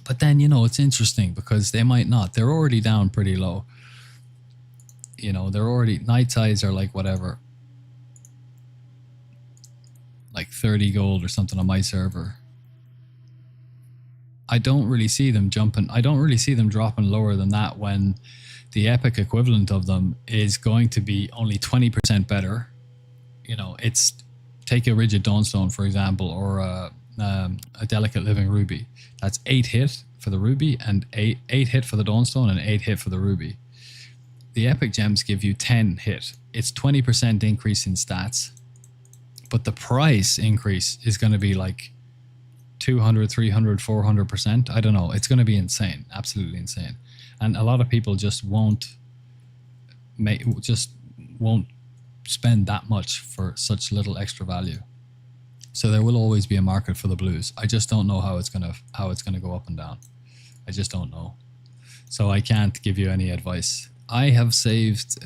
But then, you know, it's interesting because they might not. They're already down pretty low. You know, they're already, night sides are like whatever, like 30 gold or something on my server. I don't really see them jumping. I don't really see them dropping lower than that when the Epic equivalent of them is going to be only 20% better. You know, it's take a rigid Dawnstone, for example, or a delicate living ruby. That's 8 hit for the ruby and 8 hit for the Dawnstone and 8 hit for the ruby. The Epic gems give you 10 hit. It's 20% increase in stats, but the price increase is going to be like 200, 300, 400%. I don't know. It's going to be insane. Absolutely insane. And a lot of people just won't spend that much for such little extra value. So there will always be a market for the blues. I just don't know how it's gonna go up and down. I just don't know. So I can't give you any advice. I have saved.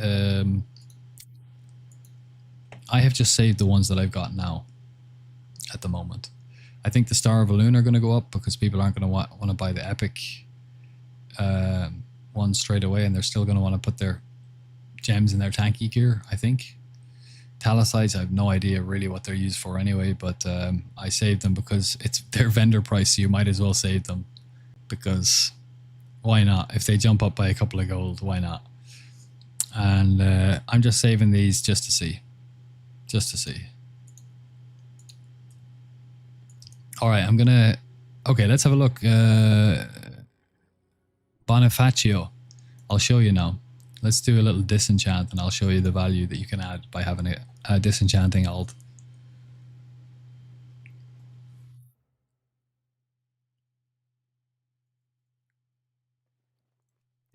I have just saved the ones that I've got now. At the moment, I think the Star of Elune are going to go up because people aren't going to want to buy the Epic ones straight away, and they're still going to want to put their gems in their tanky gear, I think. Talisites, I have no idea really what they're used for anyway, but I saved them because it's their vendor price, so you might as well save them, because why not? If they jump up by a couple of gold, why not? And I'm just saving these just to see. Just to see. Alright, I'm gonna... Okay, let's have a look. Bonifacio. I'll show you now. Let's do a little disenchant and I'll show you the value that you can add by having a disenchanting alt.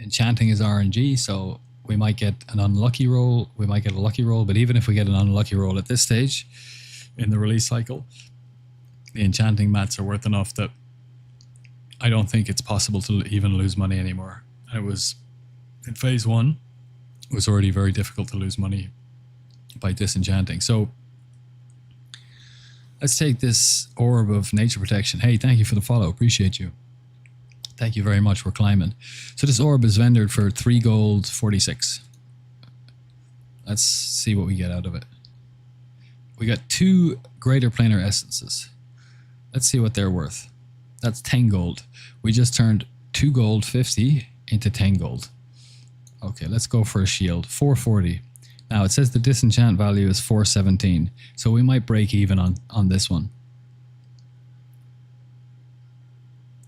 Enchanting is RNG, so we might get an unlucky roll, we might get a lucky roll, but even if we get an unlucky roll at this stage in the release cycle, the enchanting mats are worth enough that I don't think it's possible to even lose money anymore. It was in phase 1, it was already very difficult to lose money by disenchanting. So let's take this Orb of Nature Protection. Hey, thank you for the follow. Appreciate you. Thank you very much. We're climbing. So this orb is vendored for 3 gold 46. Let's see what we get out of it. We got 2 greater planar essences. Let's see what they're worth. That's 10 gold. We just turned 2 gold 50 into 10 gold. Okay, let's go for a shield. 440. Now it says the disenchant value is 417. So we might break even on this one.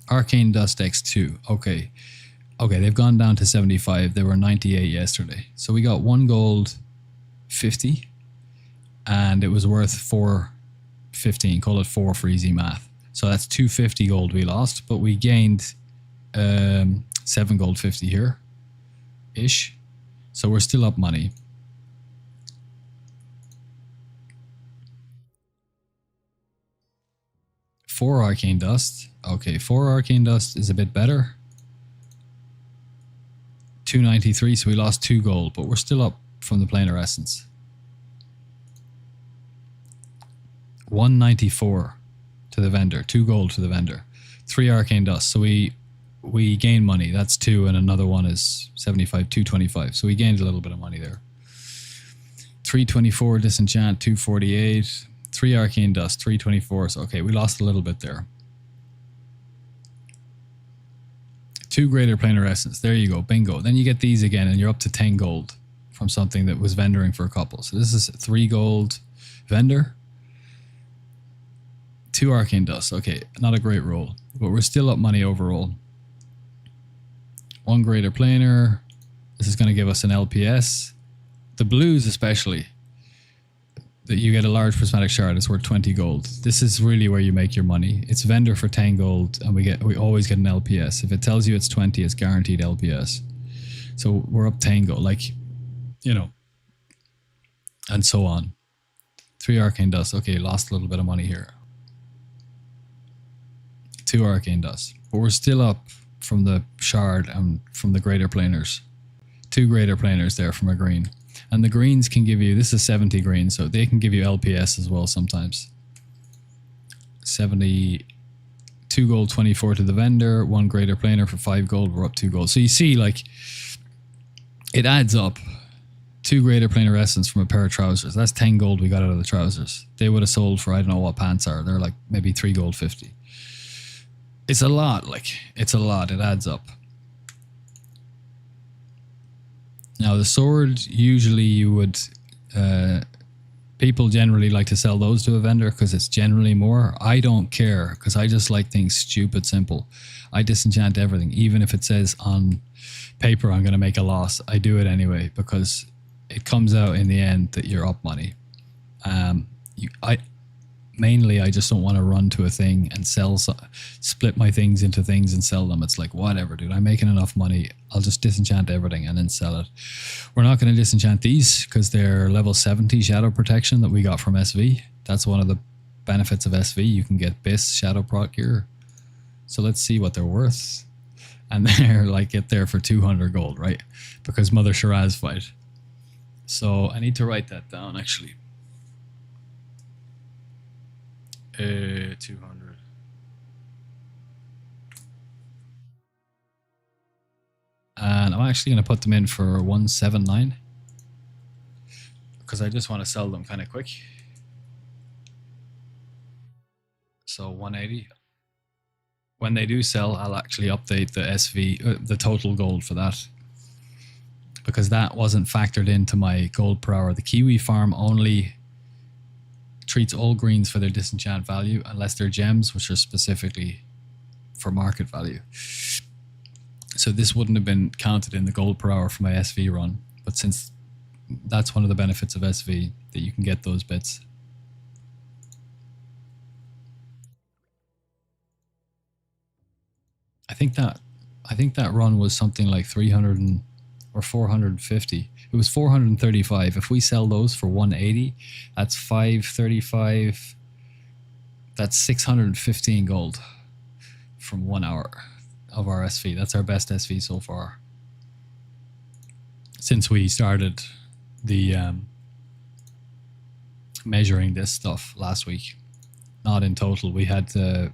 Arcane Dust X2. Okay. Okay, they've gone down to 75. They were 98 yesterday. So we got 1 gold 50. And it was worth 415. Call it 4 for easy math. So that's 250 gold we lost. But we gained 7 gold 50 here. Ish. So we're still up money. Four Arcane Dust. Okay, 4 Arcane Dust is a bit better. 293, so we lost 2 gold, but we're still up from the Planar Essence. 194 to the vendor, 2 gold to the vendor. 3 Arcane Dust, so we gain money. That's 2, and another one is 75, 225. So we gained a little bit of money there. 324 Disenchant, 248. 3 Arcane Dust, 324. So okay, we lost a little bit there. 2 Greater Planar Essence. There you go, bingo. Then you get these again, and you're up to 10 gold from something that was vendoring for a couple. So this is 3 gold vendor. 2 Arcane Dust. Okay, not a great roll, but we're still up money overall. 1 Greater Planar. This is going to give us an LPS. The blues especially, that you get a large prismatic shard, is worth 20 gold. This is really where you make your money. It's vendor for 10 gold, and we always get an LPS. If it tells you it's 20, it's guaranteed LPS. So we're up 10 gold, like, you know, and so on. 3 Arcane Dust. Okay, lost a little bit of money here. 2 Arcane Dust. But we're still up from the shard and from the greater planars. 2 greater planars there from a green. And the greens can give you, this is 70 green, so they can give you LPS as well sometimes. 70, 2 gold 24 to the vendor, 1 greater planar for 5 gold, we're up 2 gold. So you see, like, it adds up. 2 greater planar essence from a pair of trousers. That's 10 gold we got out of the trousers. They would have sold for, I don't know what pants are. They're like maybe 3 gold 50. It's a lot, like, it's a lot. It adds up. Now, the sword, usually you would... people generally like to sell those to a vendor because it's generally more. I don't care because I just like things stupid simple. I disenchant everything. Even if it says on paper I'm going to make a loss, I do it anyway because it comes out in the end that you're up money. Mainly, I just don't want to run to a thing and split my things into things and sell them. It's like, whatever, dude. I'm making enough money. I'll just disenchant everything and then sell it. We're not going to disenchant these because they're level 70 shadow protection that we got from SV. That's one of the benefits of SV. You can get BIS shadow proc gear. So let's see what they're worth. And they're like, get there for 200 gold, right? Because Mother Shiraz fight. So I need to write that down, actually. 200. And I'm actually going to put them in for 179 because I just want to sell them kind of quick. So 180. When they do sell, I'll actually update the SV, the total gold for that, because that wasn't factored into my gold per hour. The Kiwi farm only treats all greens for their disenchant value unless they're gems, which are specifically for market value. So this wouldn't have been counted in the gold per hour for my SV run, but since that's one of the benefits of SV, that you can get those bits. I think that run was something like 300 or 450. It was 435. If we sell those for 180, that's 535. That's 615 gold from 1 hour of our SV. That's our best SV so far since we started the measuring this stuff last week. Not in total. We had I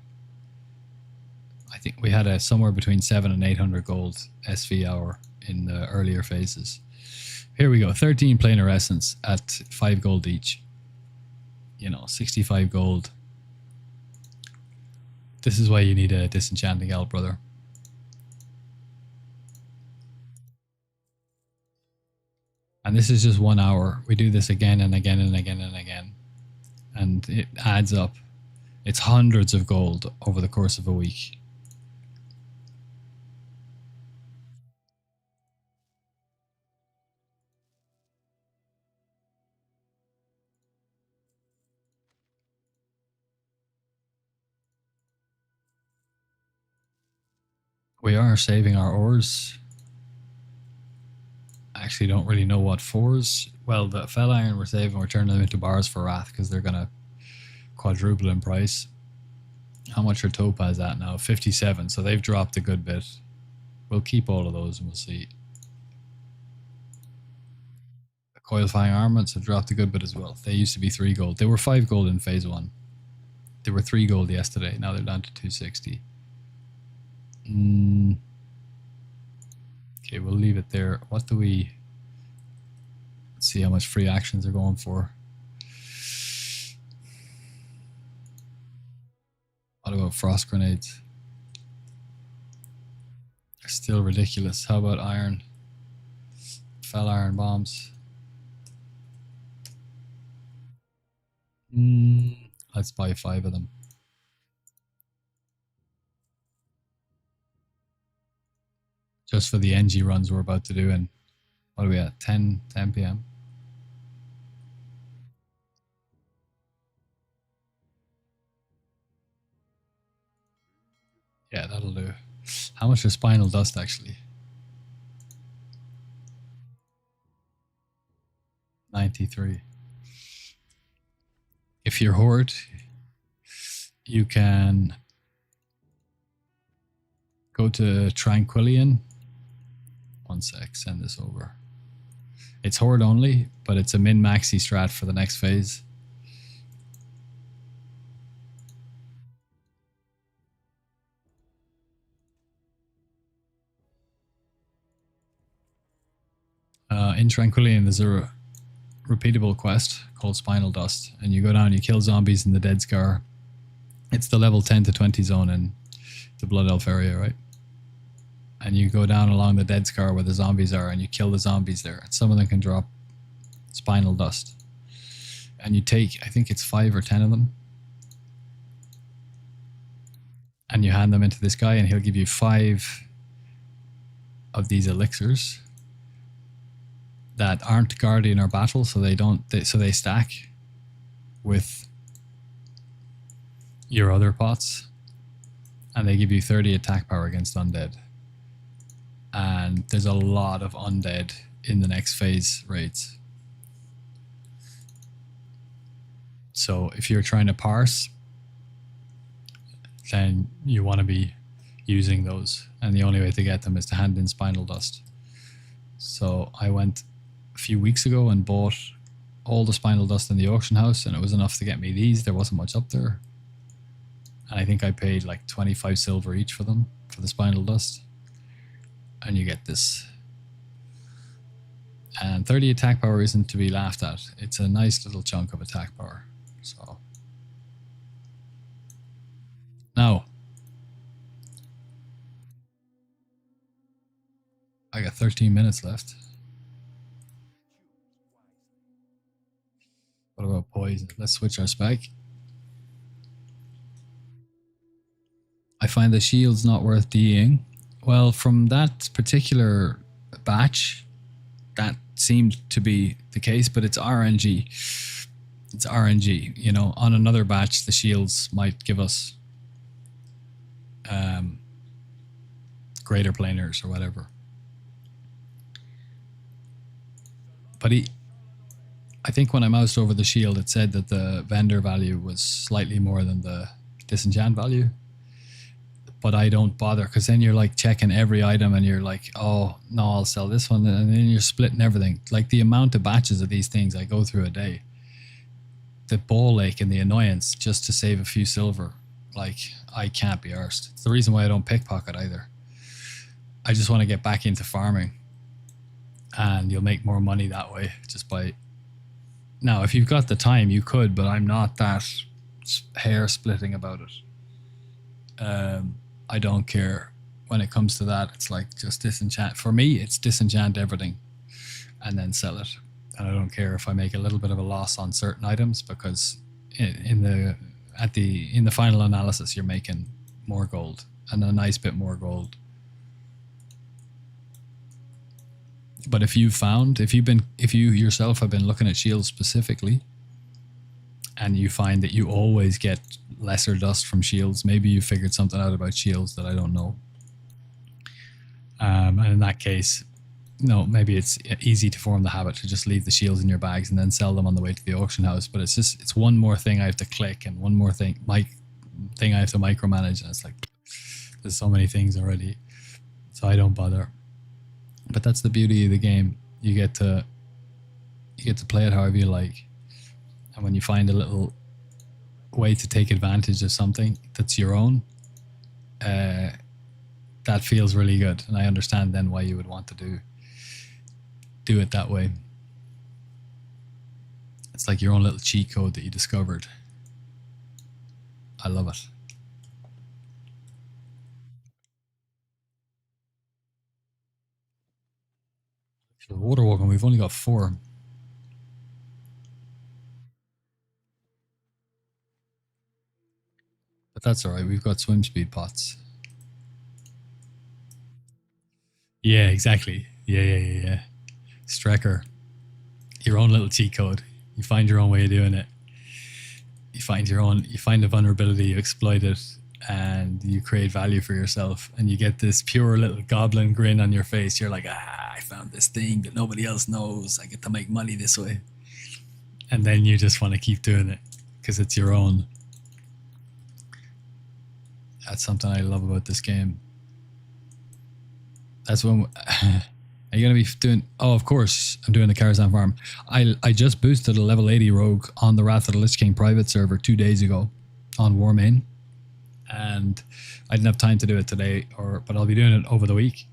think we had a somewhere between 700 and 800 gold SV hour in the earlier phases. Here we go, 13 planar essence at 5 gold each. You know, 65 gold. This is why you need a disenchanting elf, brother. And this is just 1 hour. We do this again and again and again and again. And it adds up. It's hundreds of gold over the course of a week. We are saving our ores. I actually don't really know what fours. Well, the fell iron we're saving, we're turning them into bars for Wrath because they're going to quadruple in price. How much are topaz at now? 57, so they've dropped a good bit. We'll keep all of those and we'll see. The coil-fying armaments have dropped a good bit as well. They used to be 3 gold. They were 5 gold in phase 1. They were 3 gold yesterday. Now they're down to 260. Okay, we'll leave it there. What do we... Let's see how much free actions are going for. What about frost grenades? They're still ridiculous. How about iron? Fell iron bombs. Let's buy 5 of them. Just for the NG runs we're about to do. And what are we at? 10 p.m. Yeah, that'll do. How much is spinal dust actually? 93. If you're horde, you can go to Tranquillian. One sec, send this over. It's horde only, but it's a min-maxi strat for the next phase. In Tranquillian, there's a repeatable quest called Spinal Dust, and you go down, you kill zombies in the Dead Scar. It's the level 10 to 20 zone, and the Blood Elf area, right? And you go down along the Dead Scar where the zombies are, and you kill the zombies there. And some of them can drop spinal dust. And you take, I think it's 5 or 10 of them, and you hand them into this guy, and he'll give you 5 of these elixirs that aren't guardian or battle, so they stack with your other pots, and they give you 30 attack power against undead. And there's a lot of undead in the next phase raids. So if you're trying to parse, then you want to be using those, and the only way to get them is to hand in spinal dust. So I went a few weeks ago and bought all the spinal dust in the auction house, and it was enough to get me these. There wasn't much up there, and I think I paid like 25 silver each for them, for the spinal dust, and you get this. And 30 attack power isn't to be laughed at. It's a nice little chunk of attack power. So now I got 13 minutes left. What about poison? Let's switch our spec. I find the shield's not worth DEing. Well, from that particular batch, that seemed to be the case, but it's RNG. It's RNG. You know, on another batch, the shields might give us greater planers or whatever. But I think when I moused over the shield, it said that the vendor value was slightly more than the disenchant value. But I don't bother, because then you're like checking every item and you're like, oh no, I'll sell this one, and then you're splitting everything. Like the amount of batches of these things I go through a day, the ball ache and the annoyance just to save a few silver, like I can't be arsed. It's the reason why I don't pickpocket either. I just want to get back into farming, and you'll make more money that way just by. Now, if you've got the time, you could, but I'm not that hair splitting about it. I don't care when it comes to that. It's like just disenchant. For me, it's disenchant everything and then sell it. And I don't care if I make a little bit of a loss on certain items, because in the final analysis, you're making more gold, and a nice bit more gold. But if you yourself have been looking at shields specifically, and you find that you always get lesser dust from shields, maybe you figured something out about shields that I don't know. And in that case, no, maybe it's easy to form the habit to just leave the shields in your bags and then sell them on the way to the auction house. But it's one more thing I have to click, and one more thing I have to micromanage, and it's like there's so many things already, so I don't bother. But that's the beauty of the game. You get to play it however you like. And when you find a little way to take advantage of something that's your own, that feels really good. And I understand then why you would want to do it that way. It's like your own little cheat code that you discovered. I love it. For the water walking, we've only got 4. But that's all right. We've got swim speed pots. Yeah, exactly. Yeah. Strecker. Your own little cheat code. You find your own way of doing it. You find a vulnerability, you exploit it, and you create value for yourself. And you get this pure little goblin grin on your face. You're like, I found this thing that nobody else knows. I get to make money this way. And then you just want to keep doing it because it's your own. That's something I love about this game. That's when... Are you going to be doing... Oh, of course, I'm doing the Karazhan farm. I just boosted a level 80 rogue on the Wrath of the Lich King private server 2 days ago on Warmain. And I didn't have time to do it today, but I'll be doing it over the week.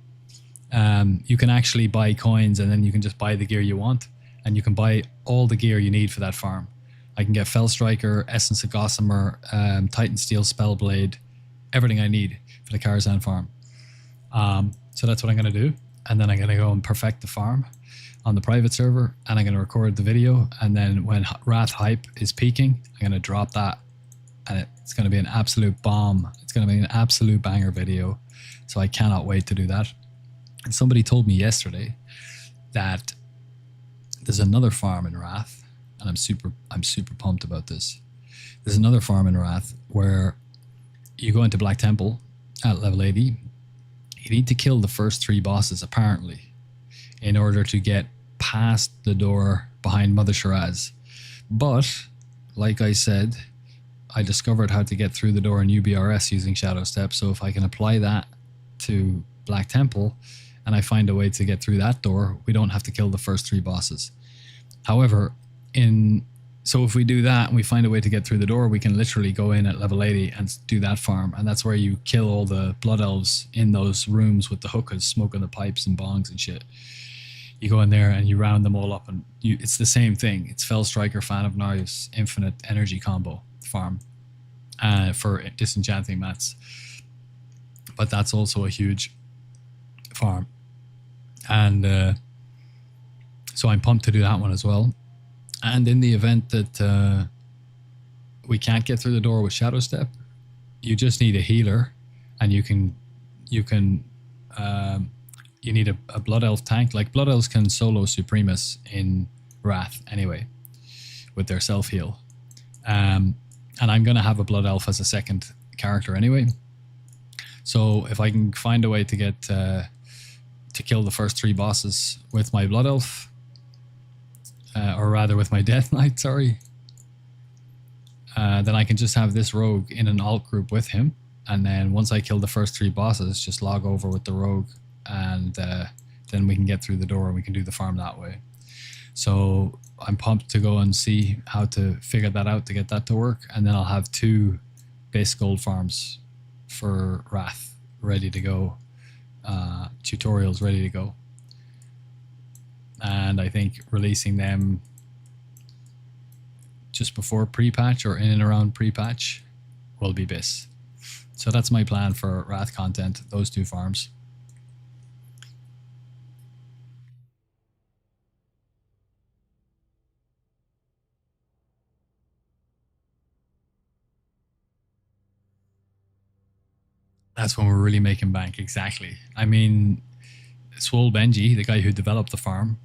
You can actually buy coins, and then you can just buy the gear you want. And you can buy all the gear you need for that farm. I can get Fell Striker, Essence of Gossamer, Titan Steel Spellblade, everything I need for the Karazhan farm. So that's what I'm going to do. And then I'm going to go and perfect the farm on the private server, and I'm going to record the video. And then when Wrath hype is peaking, I'm going to drop that, and it's going to be an absolute bomb. It's going to be an absolute banger video. So I cannot wait to do that. And somebody told me yesterday that there's another farm in Wrath, and I'm super pumped about this. There's another farm in Wrath where you go into Black Temple at level 80. You need to kill the first 3 bosses, apparently, in order to get past the door behind Mother Shiraz. But, like I said, I discovered how to get through the door in UBRS using Shadow Step, so if I can apply that to Black Temple, and I find a way to get through that door, we don't have to kill the first 3 bosses. However, so if we do that and we find a way to get through the door, we can literally go in at level 80 and do that farm. And that's where you kill all the blood elves in those rooms with the hookahs, smoking the pipes and bongs and shit. You go in there and you round them all up, and it's the same thing. It's Fell Striker, Fan of Narius, infinite energy combo farm for disenchanting mats. But that's also a huge farm. And so I'm pumped to do that one as well. And in the event that we can't get through the door with Shadow Step, you just need a healer, and you need a Blood Elf tank. Like, Blood Elves can solo Supremus in Wrath anyway with their self heal, and I'm gonna have a Blood Elf as a second character anyway. So if I can find a way to get to kill the first 3 bosses with my Blood Elf. Or rather with my Death Knight, sorry. Then I can just have this rogue in an alt group with him. And then once I kill the first 3 bosses, just log over with the rogue. And then we can get through the door and we can do the farm that way. So I'm pumped to go and see how to figure that out to get that to work. And then I'll have 2 base gold farms for Wrath ready to go. Tutorials ready to go. And I think releasing them just before pre-patch or in and around pre-patch will be bis. So that's my plan for Wrath content, those 2 farms. That's when we're really making bank, exactly. I mean, Swole Benji, the guy who developed the farm,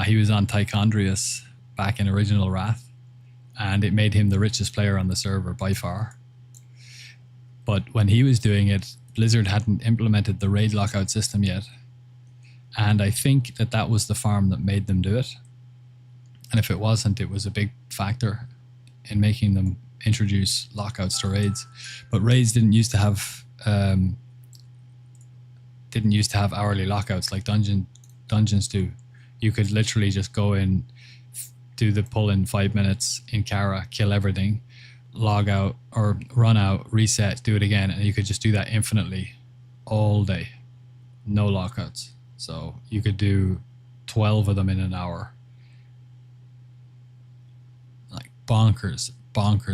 he was on Tichondrius back in original Wrath, and it made him the richest player on the server by far. But when he was doing it, Blizzard hadn't implemented the raid lockout system yet, and I think that was the farm that made them do it. And if it wasn't, it was a big factor in making them introduce lockouts to raids. But raids didn't used to have hourly lockouts like dungeons do. You could literally just go in, do the pull in 5 minutes in Kara, kill everything, log out or run out, reset, do it again, and you could just do that infinitely all day. No lockouts. So you could do 12 of them in an hour. Like bonkers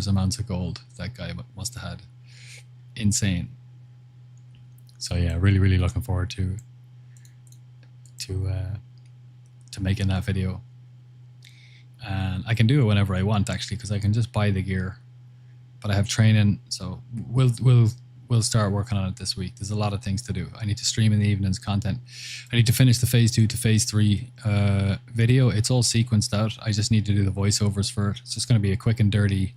amounts of gold that guy must have had. Insane. So yeah, really looking forward to making that video. And I can do it whenever I want, actually, because I can just buy the gear. But I have training, so we'll start working on it this week. There's a lot of things to do. I need to stream in the evenings content. I need to finish the phase 2 to phase 3 video. It's all sequenced out. I just need to do the voiceovers for it. It's just going to be a quick and dirty,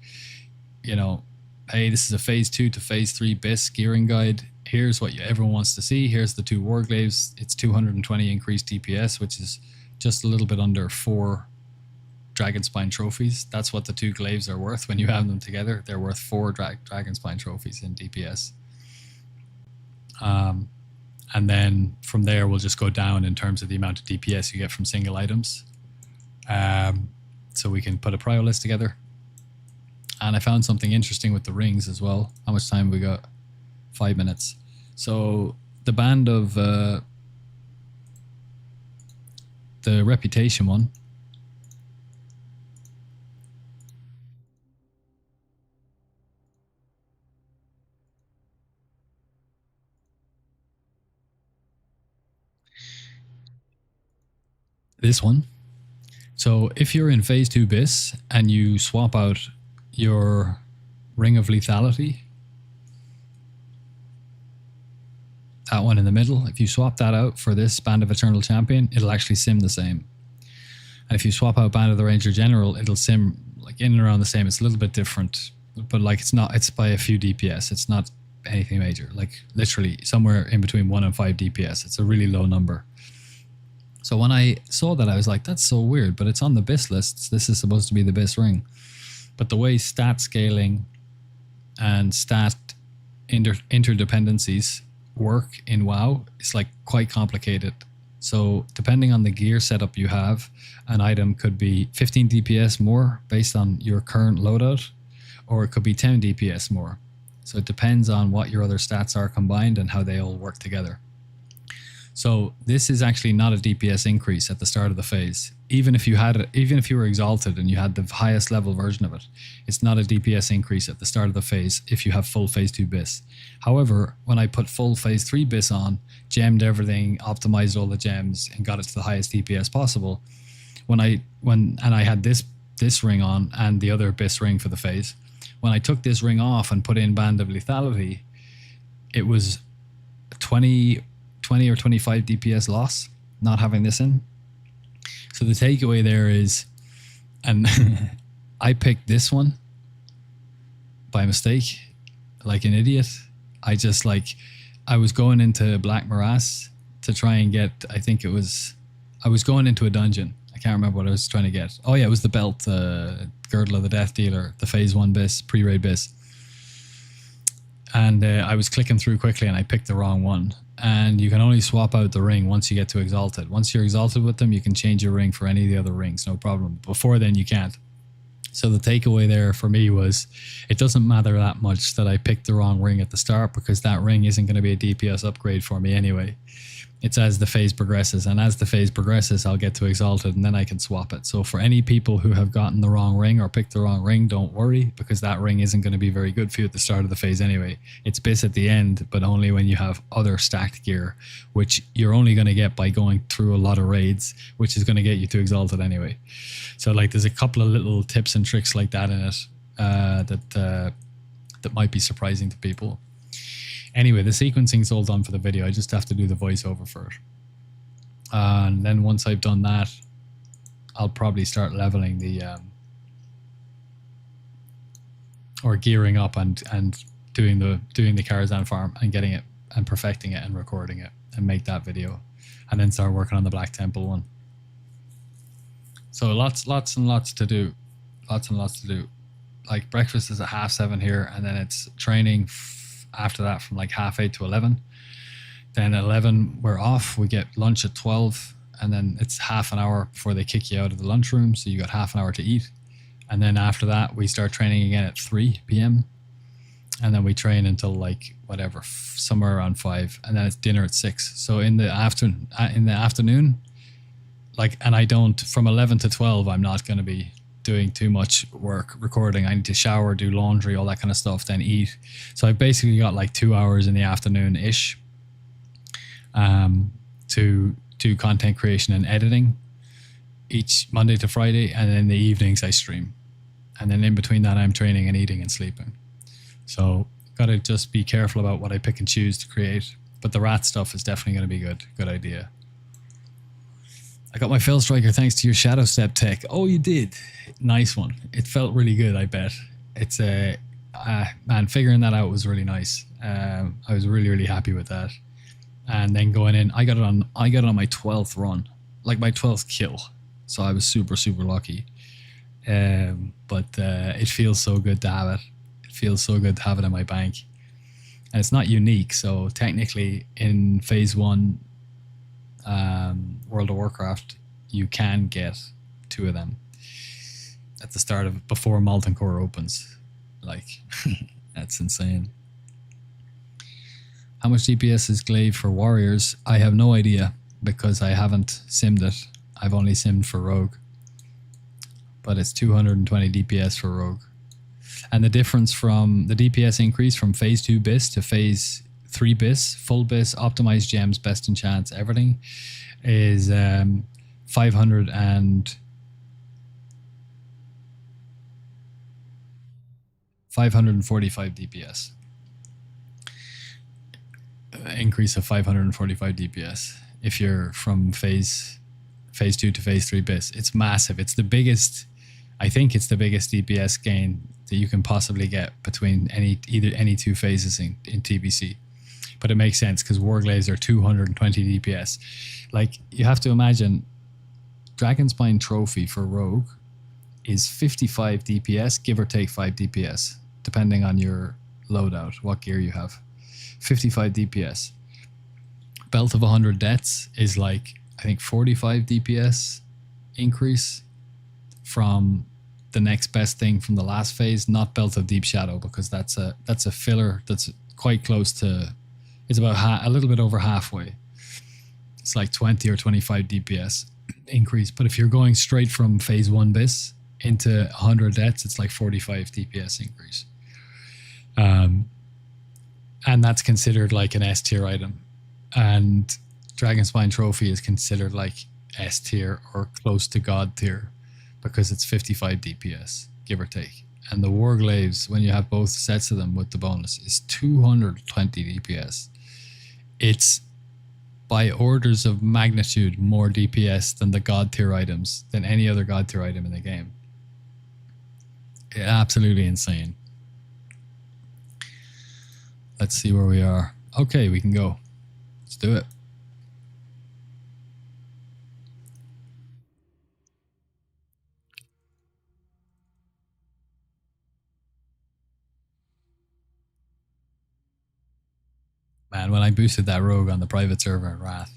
hey, this is a phase 2 to phase 3 BIS gearing guide. Here's what everyone wants to see. Here's the 2 warglaves. It's 220 increased DPS, which is just a little bit under 4 Dragonspine trophies. That's what the 2 glaives are worth when you have them together. They're worth 4 Dragonspine trophies in DPS. And then from there, we'll just go down in terms of the amount of DPS you get from single items. So we can put a prio list together. And I found something interesting with the rings as well. How much time have we got? 5 minutes. So the band of the reputation one, this one. So if you're in phase 2 BIS and you swap out your Ring of Lethality, that one in the middle, if you swap that out for this Band of Eternal Champion, it'll actually sim the same. And if you swap out Band of the Ranger General, it'll sim like in and around the same. It's a little bit different, but like it's by a few DPS. It's not anything major, like literally somewhere in between 1 and 5 DPS. It's a really low number. So when I saw that, I was like, that's so weird, but it's on the BIS lists. This is supposed to be the BIS ring. But the way stat scaling and stat interdependencies work in WoW is like quite complicated. So depending on the gear setup you have, an item could be 15 DPS more based on your current loadout, or it could be 10 DPS more. So it depends on what your other stats are combined and how they all work together. So this is actually not a DPS increase at the start of the phase. Even if you were exalted and you had the highest level version of it, it's not a DPS increase at the start of the phase if you have full phase 2 BIS. However, when I put full phase 3 BIS on, gemmed everything, optimized all the gems, and got it to the highest DPS possible, and I had this ring on and the other BIS ring for the phase, when I took this ring off and put in Band of Lethality, it was 20 or 25 DPS loss not having this in. So the takeaway there is, and I picked this one by mistake, like an idiot. I was going into Black Morass to try and get, I was going into a dungeon. I can't remember what I was trying to get. Oh yeah, it was the belt, Girdle of the Death Dealer, the phase 1 BIS, pre-raid BIS. And I was clicking through quickly and I picked the wrong one. And you can only swap out the ring once you get to Exalted. Once you're Exalted with them, you can change your ring for any of the other rings, no problem. Before then, you can't. So the takeaway there for me was, it doesn't matter that much that I picked the wrong ring at the start, because that ring isn't going to be a DPS upgrade for me anyway. It's as the phase progresses, and as the phase progresses, I'll get to Exalted and then I can swap it. So for any people who have gotten the wrong ring or picked the wrong ring, don't worry, because that ring isn't going to be very good for you at the start of the phase anyway. It's BIS at the end, but only when you have other stacked gear, which you're only going to get by going through a lot of raids, which is going to get you to Exalted anyway. So like there's a couple of little tips and tricks like that in it that might be surprising to people. Anyway, the sequencing's all done for the video. I just have to do the voiceover for it. And then once I've done that, I'll probably start leveling the or gearing up and doing the Karazhan farm and getting it and perfecting it and recording it and make that video, and then start working on the Black Temple one. So lots and lots to do. Lots and lots to do. Like breakfast is at 7:30 here, and then it's training after that from like 8:30 to 11. Then at 11 we're off. We get lunch at 12, and then it's half an hour before they kick you out of the lunchroom, so you got half an hour to eat. And then after that we start training again at 3 p.m. and then we train until like whatever, somewhere around 5, and then it's dinner at 6. So in the afternoon, like, and I don't, from 11 to 12 I'm not going to be doing too much work recording. I need to shower, do laundry, all that kind of stuff, then eat. So I've basically got like 2 hours in the afternoon ish to do content creation and editing each Monday to Friday, and then in the evenings I stream, and then in between that I'm training and eating and sleeping. So gotta just be careful about what I pick and choose to create, but the rat stuff is definitely going to be good idea. I got my Fell Striker thanks to your Shadow Step tech. Oh, you did? Nice one. It felt really good, I bet. It's man, figuring that out was really nice. I was really happy with that. And then going in, I got it on my 12th run, like my 12th kill. So I was super lucky. But it feels so good to have it. It feels so good to have it in my bank. And it's not unique, so technically in phase 1 World of Warcraft, you can get 2 of them at the start of, before Molten Core opens. Like, that's insane. How much DPS is Glaive for Warriors? I have no idea, because I haven't simmed it. I've only simmed for Rogue. But it's 220 DPS for Rogue. And the difference from the DPS increase from phase 2 BIS to phase 3 BIS, full BIS, optimized gems, best enchants, everything, is 5 500 and 545 DPS. Increase of 545 DPS if you're from phase 2 to phase 3 bis. It's massive. It's the biggest. I think it's the biggest DPS gain that you can possibly get between any two phases in TBC. But it makes sense because Warglaives are 220 DPS. Like, you have to imagine, Dragonspine Trophy for Rogue is 55 DPS, give or take 5 DPS, depending on your loadout, what gear you have. 55 DPS. Belt of 100 Deaths is like, I think, 45 DPS increase from the next best thing from the last phase, not Belt of Deep Shadow, because that's a filler that's quite close to, it's about a little bit over halfway. It's like 20 or 25 DPS increase. But if you're going straight from phase 1 bis into 100 Deaths, it's like 45 DPS increase. And that's considered like an S tier item. And Dragonspine Trophy is considered like S tier or close to God tier because it's 55 DPS, give or take. And the Warglaives, when you have both sets of them with the bonus, is 220 DPS. It's by orders of magnitude more DPS than the God tier items, than any other God tier item in the game. Absolutely insane. Let's see where we are. Okay, we can go. Let's do it. Man, when I boosted that rogue on the private server in Wrath,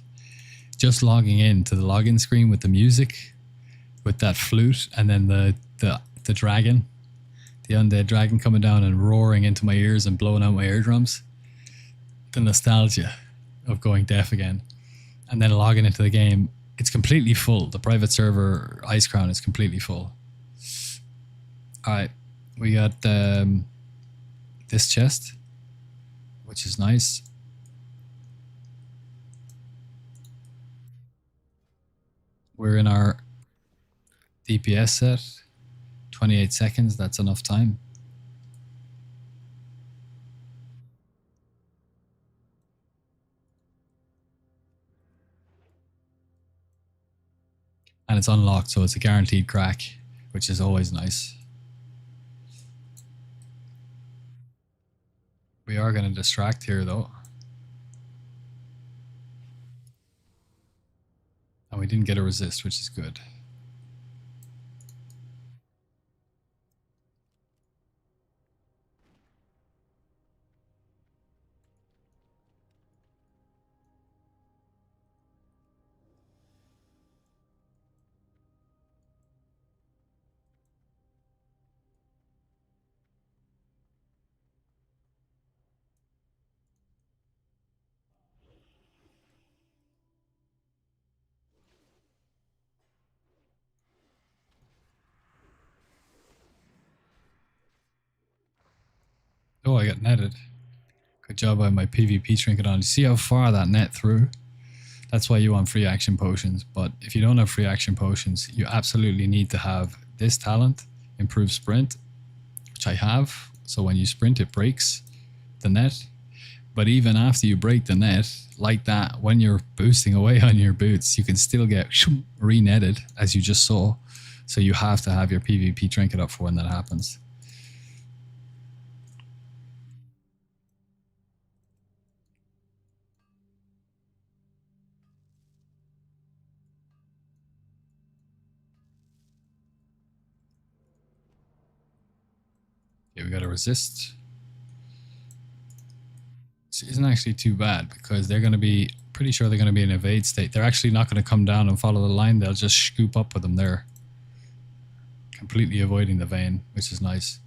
just logging in to the login screen with the music, with that flute, and then the dragon, the undead dragon coming down and roaring into my ears and blowing out my eardrums. The nostalgia of going deaf again. And then logging into the game, it's completely full. The private server Ice Crown is completely full. Alright, we got this chest, which is nice. We're in our DPS set. 28 seconds, that's enough time. And it's unlocked, so it's a guaranteed crack, which is always nice. We are going to distract here, though. And we didn't get a resist, which is good. Oh, I got netted. Good job by my PvP trinket on. You see how far that net through? That's why you want free action potions. But if you don't have free action potions, you absolutely need to have this talent, Improve Sprint, which I have. So when you sprint, it breaks the net. But even after you break the net, like that, when you're boosting away on your boots, you can still get re-netted, as you just saw. So you have to have your PvP trinket up for when that happens. Okay, we got to resist. This isn't actually too bad because they're going to be, pretty sure they're going to be in evade state. They're actually not going to come down and follow the line. They'll just scoop up with them there. Completely avoiding the vein, which is nice.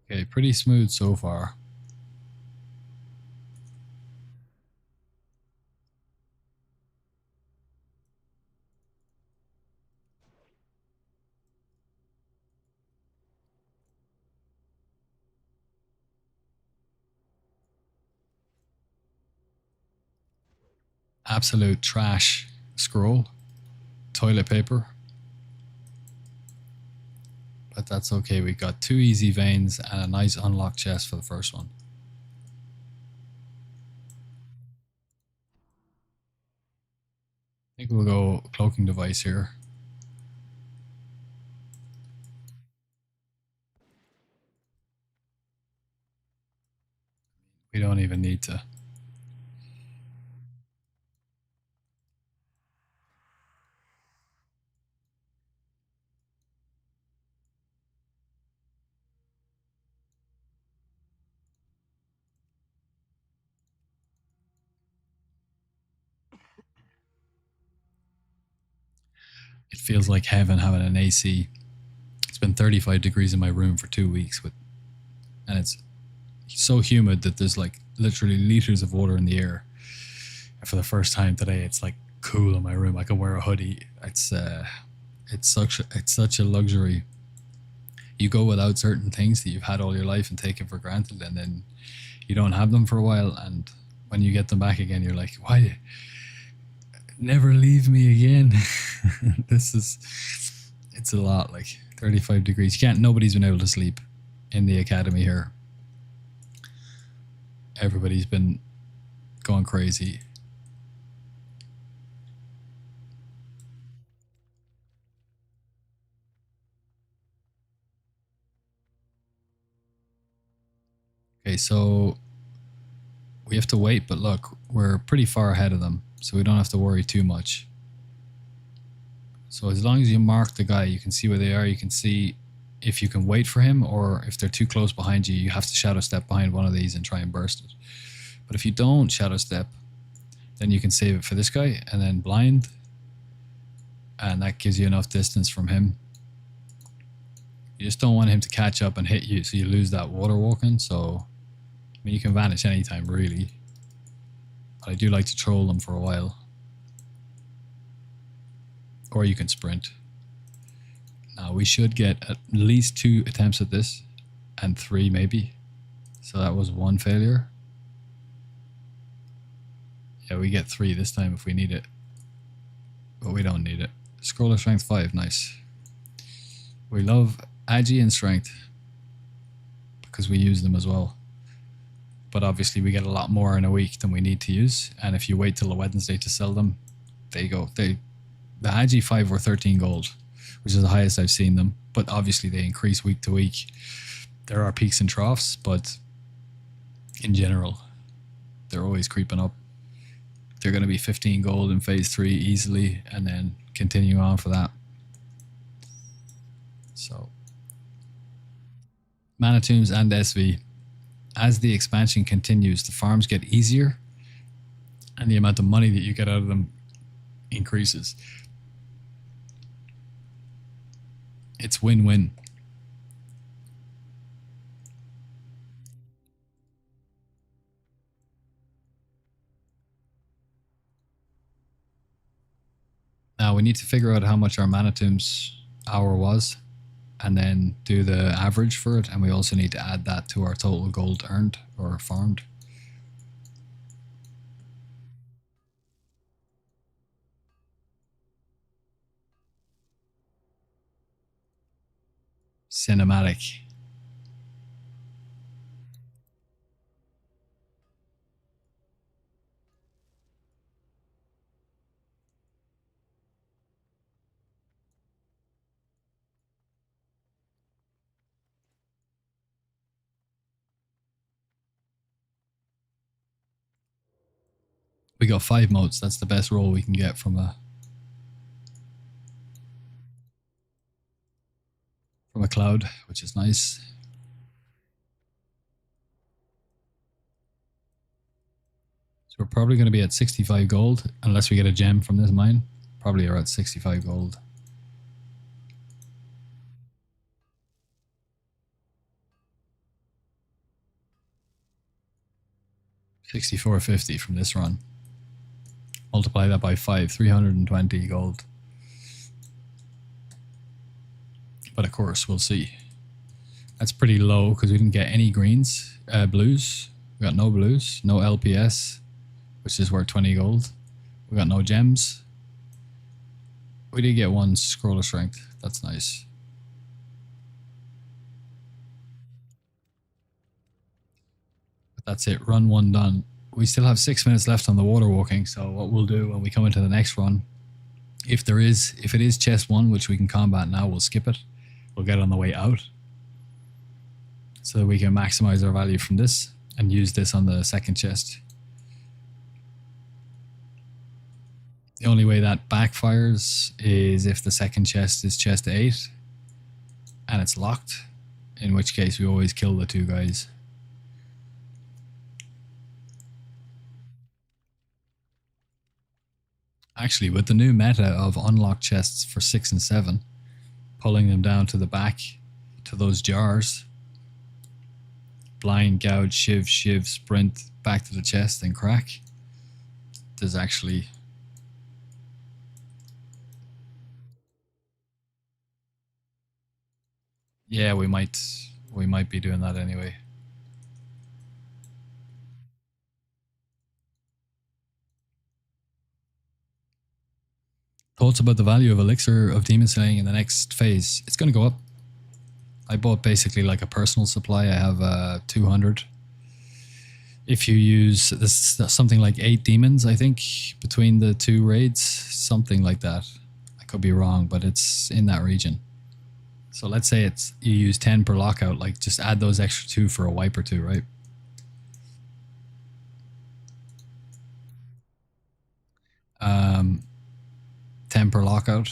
Okay, pretty smooth so far. absolute trash scroll, toilet paper. But that's okay. We got 2 easy veins and a nice unlocked chest for the first one. I think we'll go cloaking device here. We don't even need to. It feels like heaven having an AC. It's been 35 degrees in my room for 2 weeks and it's so humid that there's like literally liters of water in the air. And for the first time today, it's like cool in my room. I can wear a hoodie. It's such a luxury. You go without certain things that you've had all your life and taken for granted, and then you don't have them for a while, and when you get them back again, you're like, why? Never leave me again. It's a lot. Like 35 degrees. Nobody's been able to sleep in the academy here. Everybody's been going crazy. Okay, so we have to wait, but look, we're pretty far ahead of them, so we don't have to worry too much. So as long as you mark the guy, you can see where they are. You can see if you can wait for him, or if they're too close behind you, you have to shadow step behind one of these and try and burst it. But if you don't shadow step, then you can save it for this guy and then blind, and that gives you enough distance from him. You just don't want him to catch up and hit you, so you lose that water walking. So I mean, you can vanish anytime really, but I do like to troll them for a while. Or you can sprint. Now we should get at least 2 attempts at this, and 3 maybe. So that was 1 failure. Yeah, we get 3 this time if we need it, but we don't need it. Scroller strength 5, nice. We love agi and strength because we use them as well. But obviously we get a lot more in a week than we need to use, and if you wait till the Wednesday to sell them, they go. The agi 5 were 13 gold, which is the highest I've seen them, but obviously they increase week to week. There are peaks and troughs, but in general, they're always creeping up. They're going to be 15 gold in phase 3 easily, and then continue on for that. So, Mana Tombs and SV. As the expansion continues, the farms get easier, and the amount of money that you get out of them increases. It's win-win. Now we need to figure out how much our Mana Tombs hour was, and then do the average for it, and we also need to add that to our total gold earned or farmed. Cinematic. We got 5 motes. That's the best roll we can get from a cloud, which is nice. So we're probably going to be at 65 gold unless we get a gem from this mine. Probably are at 65 gold. $64.50 from this run. Multiply that by 5, 320 gold. But of course, we'll see. That's pretty low because we didn't get any greens, blues. We got no blues, no LPS, which is worth 20 gold. We got no gems. We did get one scroller strength. That's nice. But that's it. Run 1 done. We still have 6 minutes left on the water walking. So what we'll do when we come into the next run, if it is chest 1, which we can combat now, we'll skip it. We'll get on the way out, so that we can maximize our value from this and use this on the second chest. The only way that backfires is if the second chest is chest 8 and it's locked, in which case we always kill the 2 guys. Actually, with the new meta of unlocked chests for 6 and 7, pulling them down to the back to those jars, blind, gouge, shiv, sprint, back to the chest and crack, there's actually... Yeah, we might be doing that anyway. Thoughts about the value of Elixir of Demon Slaying in the next phase? It's going to go up. I bought basically like a personal supply. I have 200. If you use this, something like 8 demons, I think, between the 2 raids, something like that. I could be wrong, but it's in that region. So let's say you use 10 per lockout, like just add those extra 2 for a wipe or 2, right? Um, 10 per lockout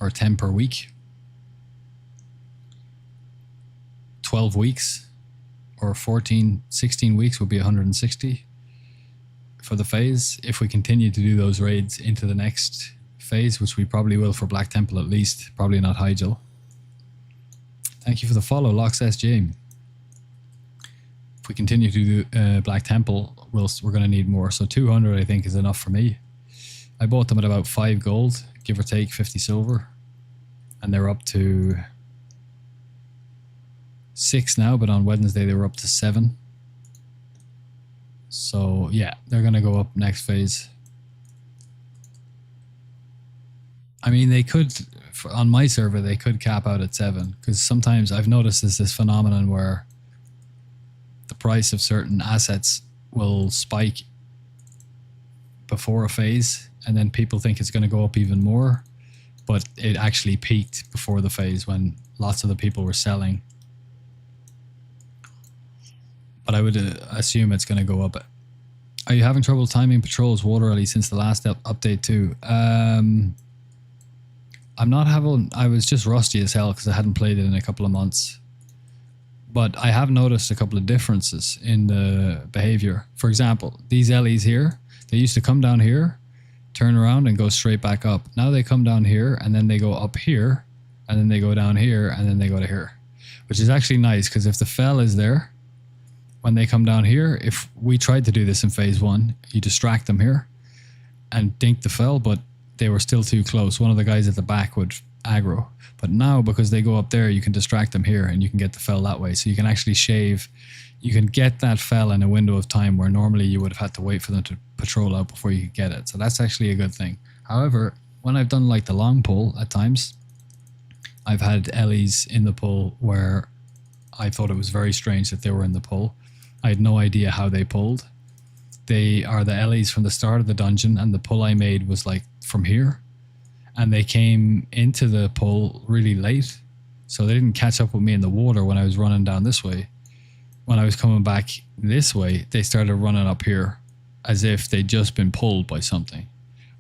or 10 per week. 12 weeks or 14, 16 weeks would be 160 for the phase. If we continue to do those raids into the next phase, which we probably will for Black Temple at least, probably not Hyjal. Thank you for the follow, Lox SJ. If we continue to do Black Temple, we're going to need more. So 200 I think is enough for me. I bought them at about 5 gold, give or take 50 silver. And they're up to 6 now, but on Wednesday they were up to 7. So yeah, they're going to go up next phase. I mean, they could, on my server, they could cap out at 7, because sometimes I've noticed this phenomenon where the price of certain assets will spike before a phase, and then people think it's going to go up even more, but it actually peaked before the phase when lots of the people were selling. But I would assume it's going to go up. Are you having trouble timing patrols, Water Ellie, since the last update too? I'm not having... I was just rusty as hell because I hadn't played it in a couple of months. But I have noticed a couple of differences in the behavior. For example, these Ellies here, they used to come down here, turn around and go straight back up. Now they come down here and then they go up here, and then they go down here, and then they go to here. Which is actually nice, because if the fell is there, when they come down here, if we tried to do this in phase 1, you distract them here and dink the fell, but they were still too close. One of the guys at the back would aggro. But now, because they go up there, you can distract them here and you can get the fell that way. So you can actually shave, you can get that fell in a window of time where normally you would have had to wait for them to patrol out before you could get it. So that's actually a good thing. However, when I've done like the long pull at times, I've had Ellies in the pull where I thought it was very strange that they were in the pull. I had no idea how they pulled. They are the Ellies from the start of the dungeon, and the pull I made was like from here, and they came into the pull really late, so they didn't catch up with me in the water when I was running down this way. When I was coming back this way, they started running up here as if they'd just been pulled by something,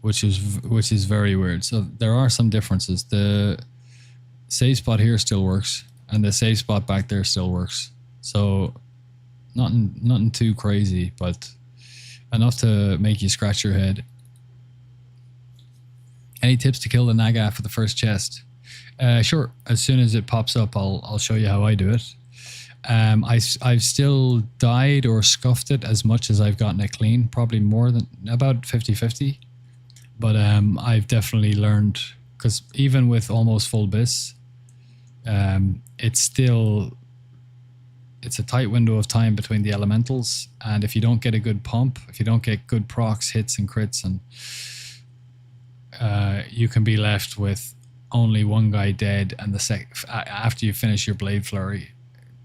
which is very weird. So there are some differences. The save spot here still works, and the save spot back there still works. So nothing too crazy, but enough to make you scratch your head. Any tips to kill the Naga for the first chest? Sure. As soon as it pops up, I'll show you how I do it. I've still died or scuffed it as much as I've gotten it clean. Probably more than about 50-50. But I've definitely learned, because even with almost full bis, it's still it's a tight window of time between the elementals, and if you don't get a good pump, if you don't get good procs, hits, and crits, and you can be left with only one guy dead, and after you finish your blade flurry,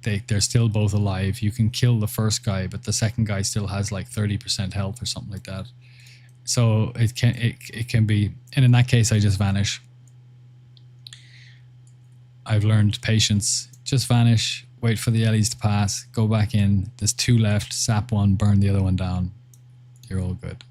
they're still both alive. You can kill the first guy, but the second guy still has like 30% health or something like that. So it can be, and in that case, I just vanish. I've learned patience. Just vanish, wait for the Ellies to pass, go back in. There's 2 left, sap one, burn the other one down. You're all good.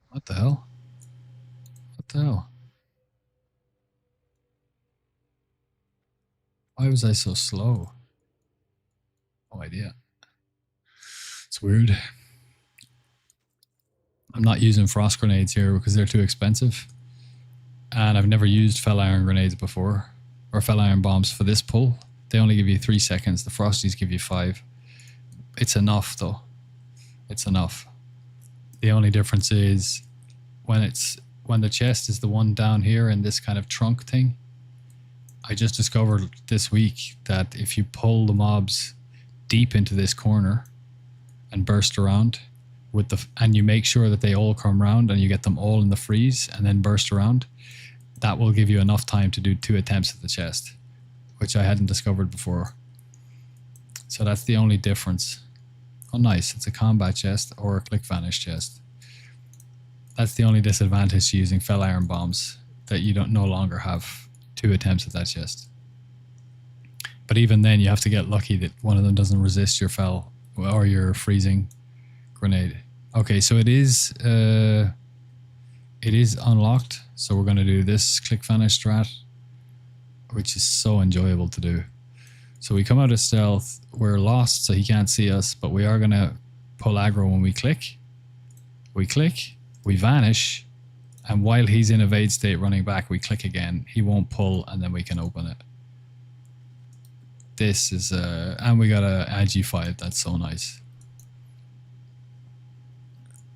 What the hell? What the hell? Why was I so slow? No idea. It's weird. I'm not using frost grenades here because they're too expensive. And I've never used fell iron grenades before. Or fell iron bombs for this pull. They only give you 3 seconds. The frosties give you 5. It's enough though. It's enough. The only difference is when the chest is the one down here in this kind of trunk thing. I just discovered this week that if you pull the mobs deep into this corner and burst around and you make sure that they all come around and you get them all in the freeze and then burst around, that will give you enough time to do 2 attempts at the chest, which I hadn't discovered before. So that's the only difference. Oh, nice. It's a combat chest or a click vanish chest. That's the only disadvantage to using fell iron bombs, that you don't no longer have 2 attempts at that chest. But even then, you have to get lucky that one of them doesn't resist your fell or your freezing grenade. Okay, so it is unlocked. So we're going to do this click vanish strat, which is so enjoyable to do. So we come out of stealth. We're lost, so he can't see us, but we are going to pull aggro when we click. We click, we vanish, and while he's in evade state running back, we click again. He won't pull, and then we can open it. This is and we got a Agi5. That's so nice.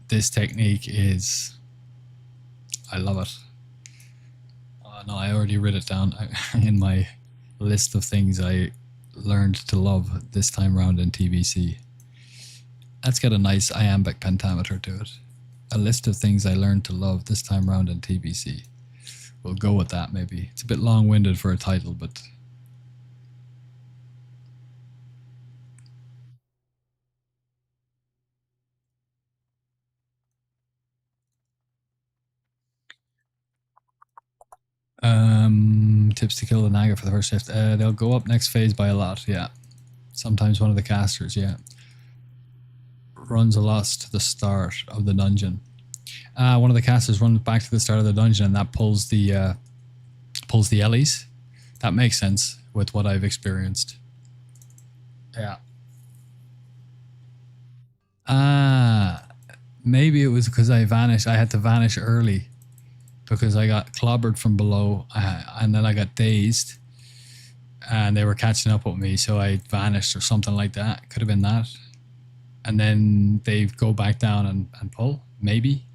This technique is, I love it. Oh no, I already wrote it down in my list of things I learned to love this time around in TBC. That's got a nice iambic pentameter to it. A list of things I learned to love this time around in TBC. We'll go with that maybe. It's a bit long-winded for a title, but tips to kill the Naga for the first shift. They'll go up next phase by a lot, yeah. Sometimes one of the casters, yeah. Runs a lot to the start of the dungeon. One of the casters runs back to the start of the dungeon, and that pulls the Ellies. That makes sense with what I've experienced. Yeah. Maybe it was because I vanished. I had to vanish early because I got clobbered from below, and then I got dazed, and they were catching up with me, so I vanished or something like that. Could have been that. And then they go back down and pull, maybe.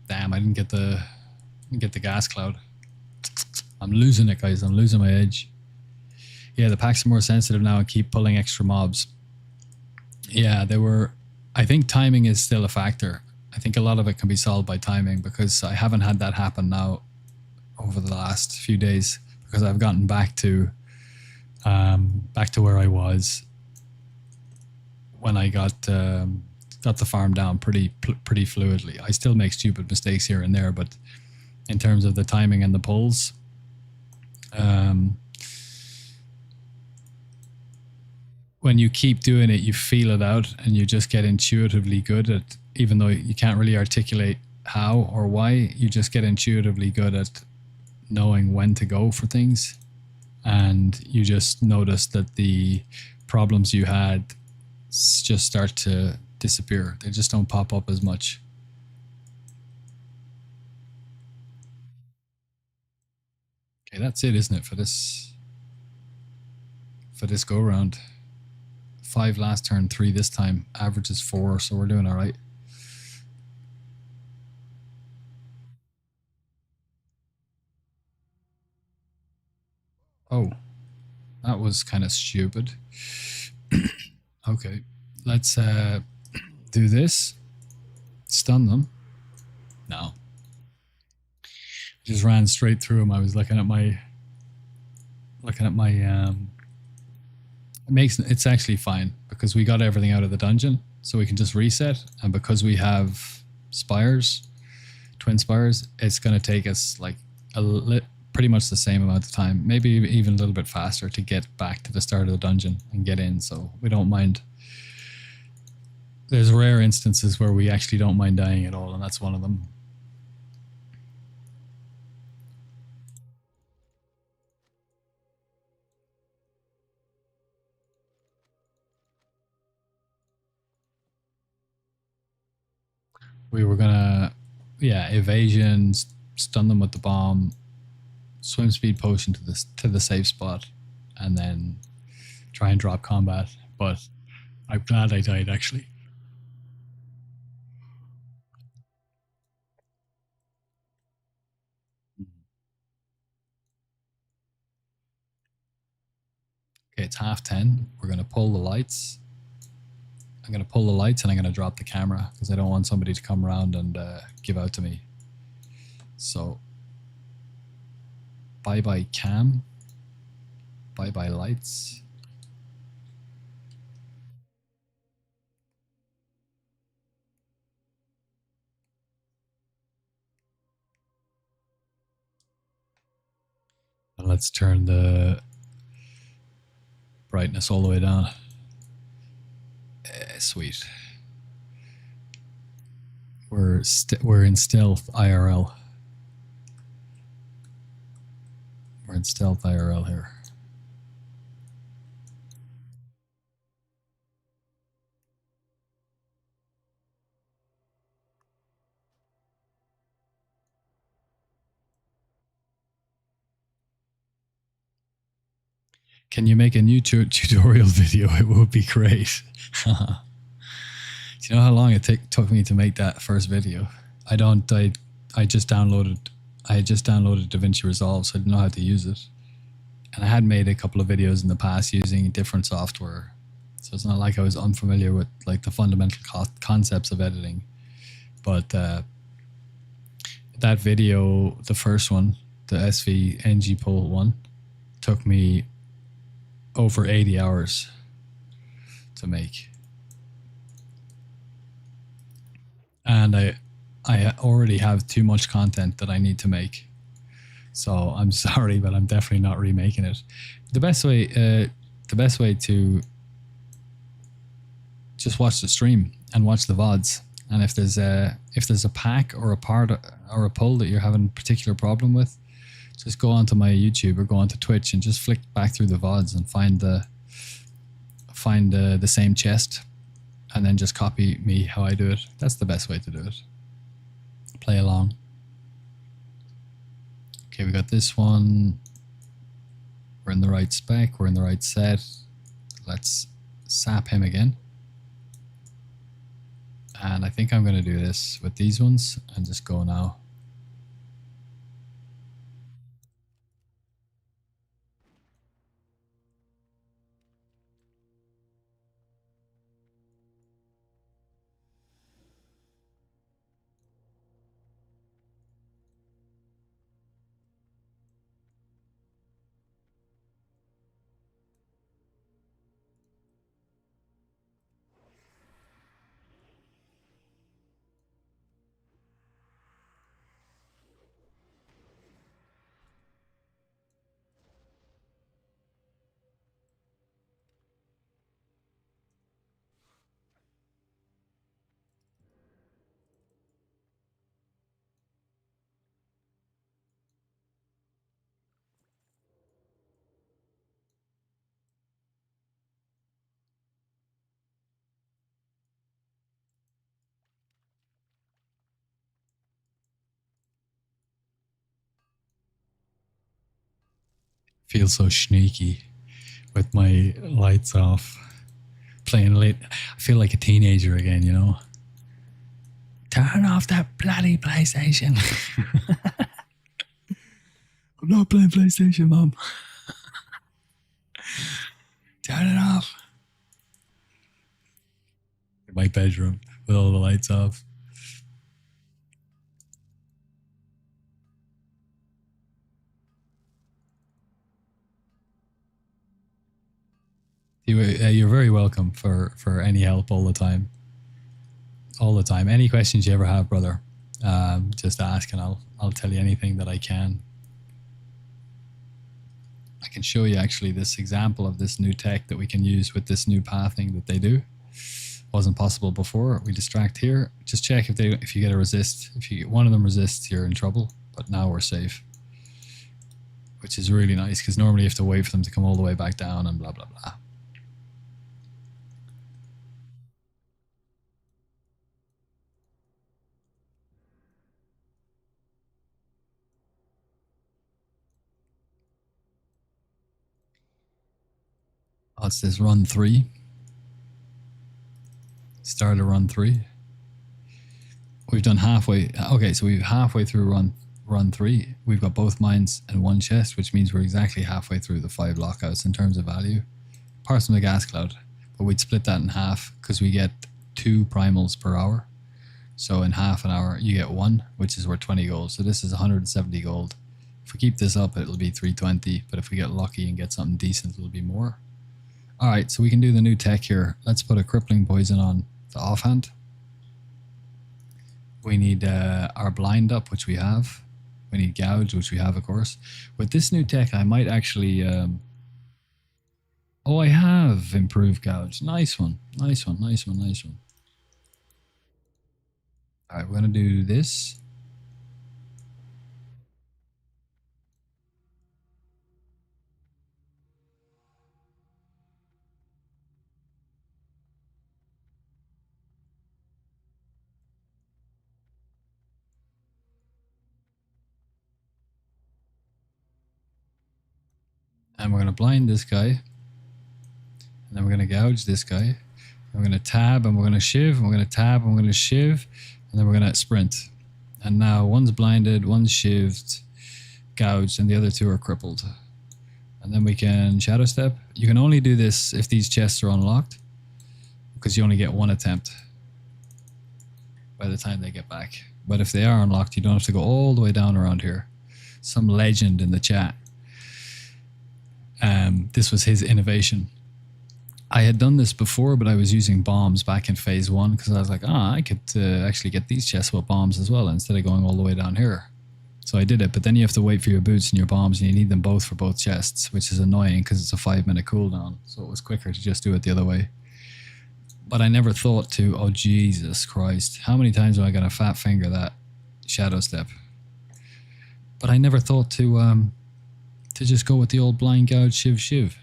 Damn, I didn't get the gas cloud. I'm losing it, guys. I'm losing my edge. Yeah, the packs are more sensitive now and keep pulling extra mobs. Yeah, they were. I think timing is still a factor. I think a lot of it can be solved by timing, because I haven't had that happen now over the last few days, because I've gotten back to where I was when I got the farm down pretty fluidly. I still make stupid mistakes here and there, but in terms of the timing and the pulls, when you keep doing it, you feel it out and you just get intuitively good at, even though you can't really articulate how or why, you just get intuitively good at knowing when to go for things. And you just notice that the problems you had just start to disappear. They just don't pop up as much. Okay, that's it, isn't it, for this go round? 5 last turn, 3 this time. Average is 4, so we're doing all right. Oh, that was kind of stupid. Okay, let's do this. Stun them. No. Just ran straight through him. I was looking at my it's actually fine because we got everything out of the dungeon, so we can just reset. And because we have spires, twin spires, it's going to take us like pretty much the same amount of time, maybe even a little bit faster to get back to the start of the dungeon and get in. So we don't mind. There's rare instances where we actually don't mind dying at all, and that's one of them. We were gonna, yeah, evasion, stun them with the bomb, swim speed potion to the safe spot, and then try and drop combat. But I'm glad I died actually. Okay, it's 10:30. We're gonna pull the lights. I'm gonna pull the lights and I'm gonna drop the camera because I don't want somebody to come around and give out to me. So, bye bye cam. Bye bye lights. And let's turn the brightness all the way down. Sweet. We're in stealth IRL. We're in stealth IRL here. Can you make a new tutorial video? It would be great. Do you know how long it took me to make that first video? I just downloaded DaVinci Resolve, so I didn't know how to use it. And I had made a couple of videos in the past using different software. So it's not like I was unfamiliar with like the fundamental concepts of editing. But that video, the first one, the SV NG Pole one, took me over 80 hours to make. And I already have too much content that I need to make. So I'm sorry, but I'm definitely not remaking it. The best way to just watch the stream and watch the VODs. And if there's a pack or a part or a pull that you're having a particular problem with, just go onto my YouTube or go onto Twitch and just flick back through the VODs and find the same chest, and then just copy me how I do it. That's the best way to do it. Play along. Okay, we got this one. We're in the right spec. We're in the right set. Let's sap him again. And I think I'm going to do this with these ones and just go now. Feel so sneaky with my lights off. playing late. I feel like a teenager again, you know. Turn off that bloody PlayStation. I'm not playing PlayStation, Mom. Turn it off. In my bedroom with all the lights off. You're very welcome for any help all the time. All the time. Any questions you ever have, brother, just ask and I'll tell you anything that I can. I can show you actually this example of this new tech that we can use with this new pathing that they do. Wasn't possible before. We distract here. Just check if you get a resist. If you get one of them resists, you're in trouble. But now we're safe, which is really nice because normally you have to wait for them to come all the way back down and blah blah blah. What's this? Run 3. Start a run 3. We've done halfway. Okay, so we've halfway through run 3. We've got both mines and one chest, which means we're exactly halfway through the 5 lockouts in terms of value. Apart from the gas cloud, but we'd split that in half because we get 2 primals per hour. So in half an hour, you get 1, which is worth 20 gold. So this is 170 gold. If we keep this up, it'll be 320. But if we get lucky and get something decent, it'll be more. All right, so we can do the new tech here. Let's put a crippling poison on the offhand. We need our blind up, which we have. We need gouge, which we have, of course. With this new tech, I might actually... oh, I have improved gouge. Nice one. Nice one, nice one, nice one. All right, we're going to do this. And we're going to blind this guy. And then we're going to gouge this guy. And we're going to tab and we're going to shiv. And we're going to tab and we're going to shiv. And then we're going to sprint. And now one's blinded, one's shivved, gouged, and the other 2 are crippled. And then we can shadow step. You can only do this if these chests are unlocked, because you only get 1 attempt by the time they get back. But if they are unlocked, you don't have to go all the way down around here. Some legend in the chat. This was his innovation. I had done this before, but I was using bombs back in phase 1 because I was like, I could actually get these chests with bombs as well instead of going all the way down here. So I did it, but then you have to wait for your boots and your bombs, and you need them both for both chests, which is annoying because it's a 5-minute cooldown. So it was quicker to just do it the other way. But I never thought to, oh Jesus Christ, how many times am I going to fat finger that shadow step? But I never thought to just go with the old blind gouge shiv.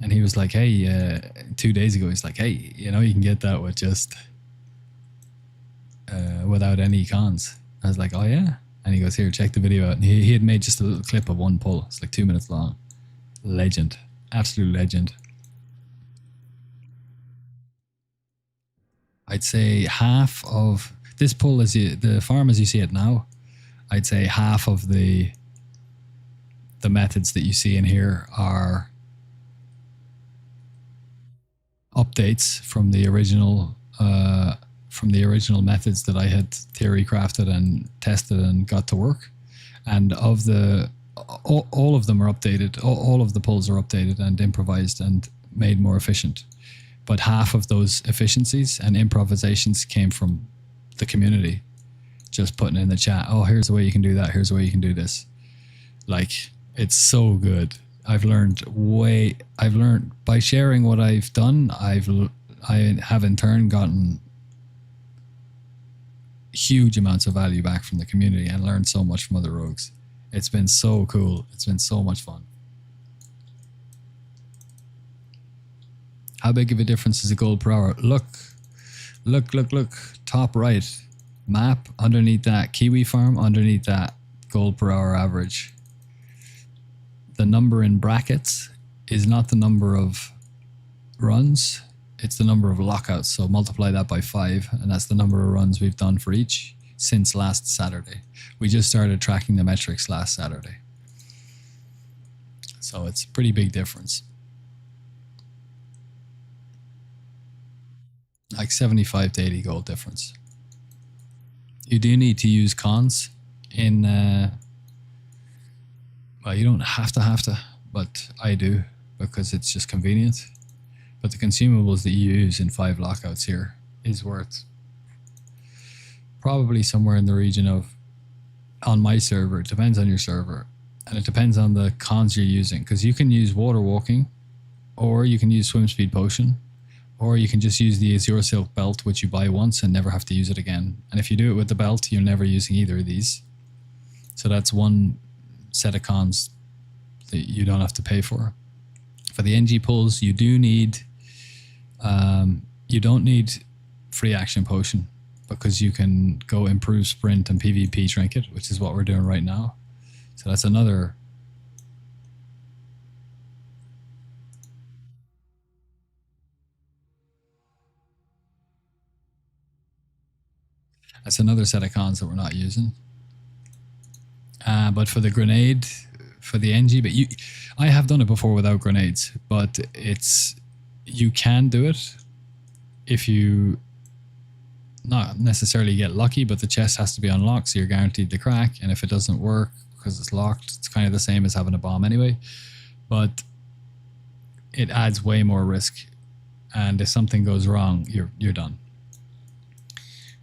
And he was like, hey, 2 days ago, he's like, hey, you know, you can get that with just without any cons. I was like, oh yeah? And he goes, here, check the video out. And he had made just a little clip of one pull. It's like 2 minutes long. Legend. Absolute legend. I'd say half of this pull, the farm as you see it now, I'd say half of the methods that you see in here are updates from the original methods that I had theory crafted and tested and got to work. And of the all of them are updated. All of the pulls are updated and improvised and made more efficient. But half of those efficiencies and improvisations came from the community, just putting in the chat, oh, here's the way you can do that, here's the way you can do this. Like, it's so good. I've learned by sharing what I've done, I have in turn gotten huge amounts of value back from the community and learned so much from other rogues. It's been so cool. It's been so much fun. How big of a difference is a gold per hour? Look. Top right. Map underneath that. Kiwi farm underneath that. Gold per hour average. The number in brackets is not the number of runs. it's the number of lockouts. So multiply that by 5, and that's the number of runs we've done for each since last Saturday. We just started tracking the metrics last Saturday. So it's a pretty big difference. Like 75 to 80 gold difference. You do need to use cons in, well, you don't have to, but I do because it's just convenient. But the consumables that you use in 5 lockouts here is worth probably somewhere in the region of, on my server, it depends on your server, and it depends on the cons you're using, because you can use water walking, or you can use swim speed potion, or you can just use the Azure Silk belt, which you buy once and never have to use it again. And if you do it with the belt, you're never using either of these. So that's one set of cons that you don't have to pay for. For the NG pulls, you do need, you don't need free action potion, because you can go improve sprint and PvP trinket, which is what we're doing right now. So that's another. That's another set of cons that we're not using. But for the grenade, for the NG, but I have done it before without grenades, but you can do it if you not necessarily get lucky, but the chest has to be unlocked, so you're guaranteed to crack. And if it doesn't work because it's locked, it's kind of the same as having a bomb anyway, but it adds way more risk. And if something goes wrong, you're done.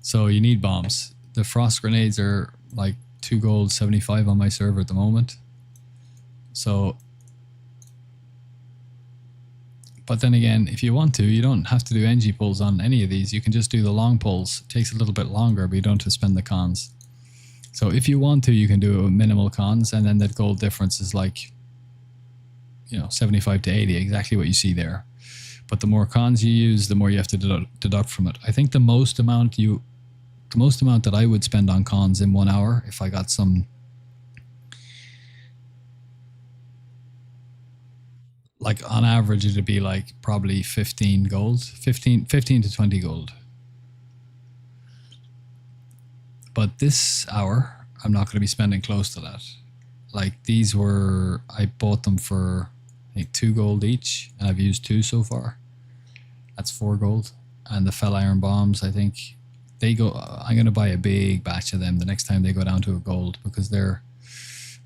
So you need bombs. The frost grenades are like 2 gold 75 on my server at the moment. So, but then again, if you want to, you don't have to do NG pulls on any of these. You can just do the long pulls. It takes a little bit longer, but you don't have to spend the cons. So if you want to, you can do it with minimal cons, and then that gold difference is like, 75 to 80, exactly what you see there. But the more cons you use, the more you have to deduct from it. I think the most amount that I would spend on cons in 1 hour, if I got some, like on average, it'd be like probably 15 gold, 15 to 20 gold. But this hour, I'm not going to be spending close to that. Like these I bought them for I think 2 gold each, and I've used 2 so far. That's 4 gold. And the fell iron bombs, I think I'm going to buy a big batch of them the next time they go down to a gold, because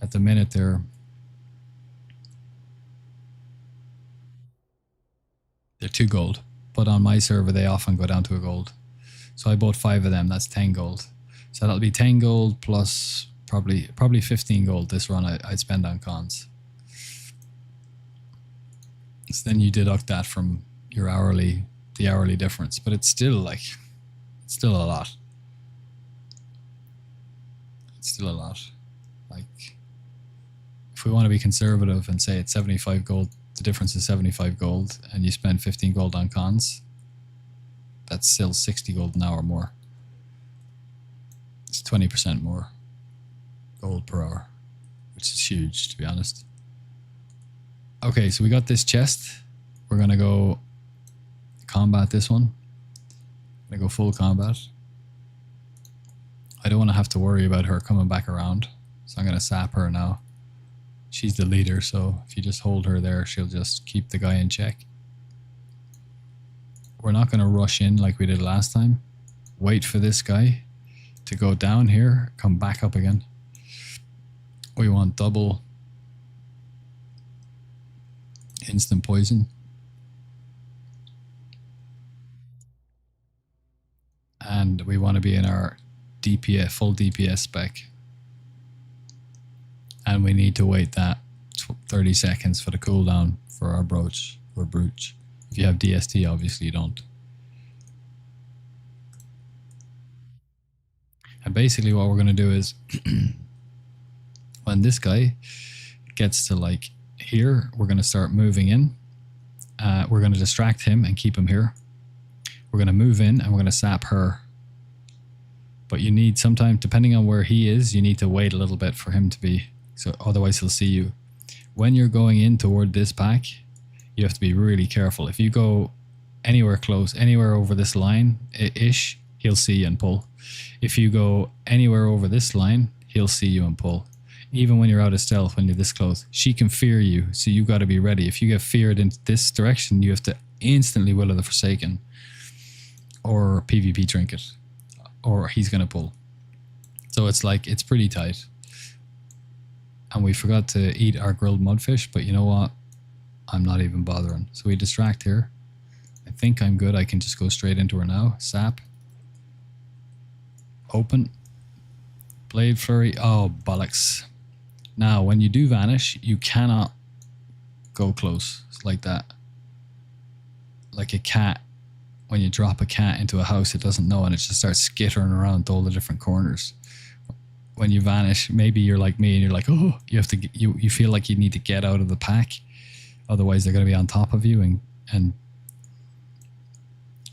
at the minute they're 2 gold, but on my server they often go down to a gold. So I bought 5 of them. That's 10 gold. So that'll be 10 gold plus probably 15 gold this run I'd spend on cons. So then you deduct that from your the hourly difference, but it's still a lot. It's still a lot. Like, if we want to be conservative and say it's 75 gold, the difference is 75 gold, and you spend 15 gold on cons, that's still 60 gold an hour more. It's 20% more gold per hour, which is huge, to be honest. Okay, so we got this chest. We're going to go combat this one. I'm going to go full combat. I don't want to have to worry about her coming back around, so I'm going to sap her now. She's the leader, so if you just hold her there, she'll just keep the guy in check. We're not going to rush in like we did last time. Wait for this guy to go down here, come back up again. We want double instant poison. And we want to be in our DPS, full DPS spec. And we need to wait that 30 seconds for the cooldown for our brooch or brooch. If you have DST, obviously you don't. And basically what we're going to do is when this guy gets to like here, we're going to start moving in. We're going to distract him and keep him here. We're going to move in and we're going to sap her. But you need sometimes, depending on where he is, you need to wait a little bit for him to be, so otherwise he'll see you. When you're going in toward this pack, you have to be really careful. If you go anywhere close, anywhere over this line ish, he'll see you and pull. If you go anywhere over this line, he'll see you and pull. Even when you're out of stealth, when you're this close, she can fear you. So you got to be ready. If you get feared into this direction, you have to instantly Will of the Forsaken or PvP Trinket, or he's going to pull. So it's like, it's pretty tight. And we forgot to eat our grilled mudfish, but you know what? I'm not even bothering. So we distract here. I think I'm good. I can just go straight into her now. Sap. Open. Blade Flurry. Oh, bollocks. Now, when you do vanish, you cannot go close like that. Like a cat. When you drop a cat into a house it doesn't know and it just starts skittering around to all the different corners. When you vanish, maybe you're like me and you're like, oh, you have to, you feel like you need to get out of the pack. Otherwise they're going to be on top of you and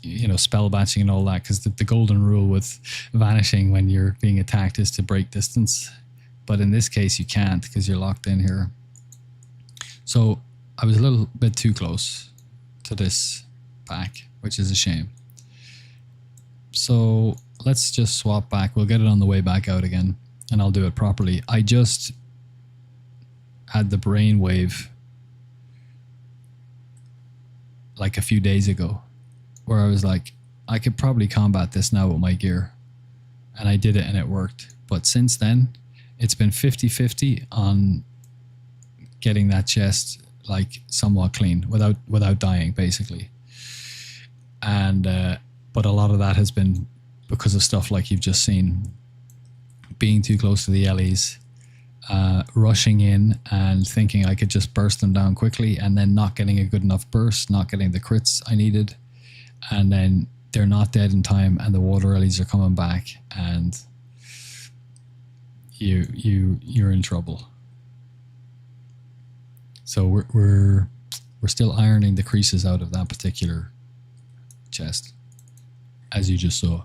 you know, spell batching and all that, because the golden rule with vanishing when you're being attacked is to break distance. But in this case you can't because you're locked in here. So I was a little bit too close to this pack, which is a shame. So let's just swap back. We'll get it on the way back out again and I'll do it properly. I just had the brainwave like a few days ago where I was like, I could probably combat this now with my gear. And I did it and it worked. But since then, it's been 50-50 on getting that chest like somewhat clean without dying, basically. And but a lot of that has been because of stuff like you've just seen, being too close to the LEs, rushing in and thinking I could just burst them down quickly and then not getting a good enough burst, not getting the crits I needed, and then they're not dead in time and the water LEs are coming back and you're in trouble. So we're still ironing the creases out of that particular chest, as you just saw.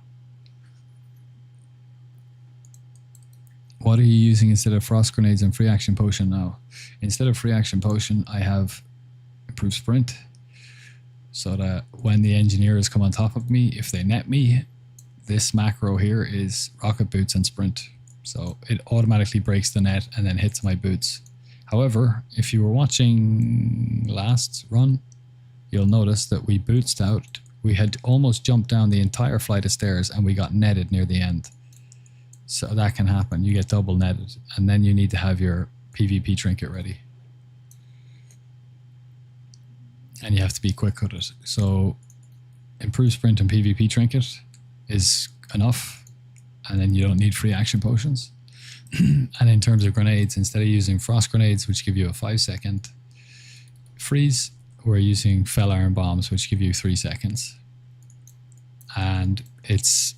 What are you using instead of frost grenades and free action potion now? Instead of free action potion, I have improved sprint, so that when the engineers come on top of me, if they net me, this macro here is rocket boots and sprint. So it automatically breaks the net and then hits my boots. However, if you were watching last run, you'll notice that we bootsed out. We had almost jumped down the entire flight of stairs and we got netted near the end. So that can happen. You get double netted and then you need to have your PvP trinket ready. And you have to be quick with it. So improved sprint and PvP trinket is enough. And then you don't need free action potions. And in terms of grenades, instead of using frost grenades, which give you a 5-second freeze, we're using fell iron bombs, which give you 3 seconds. And it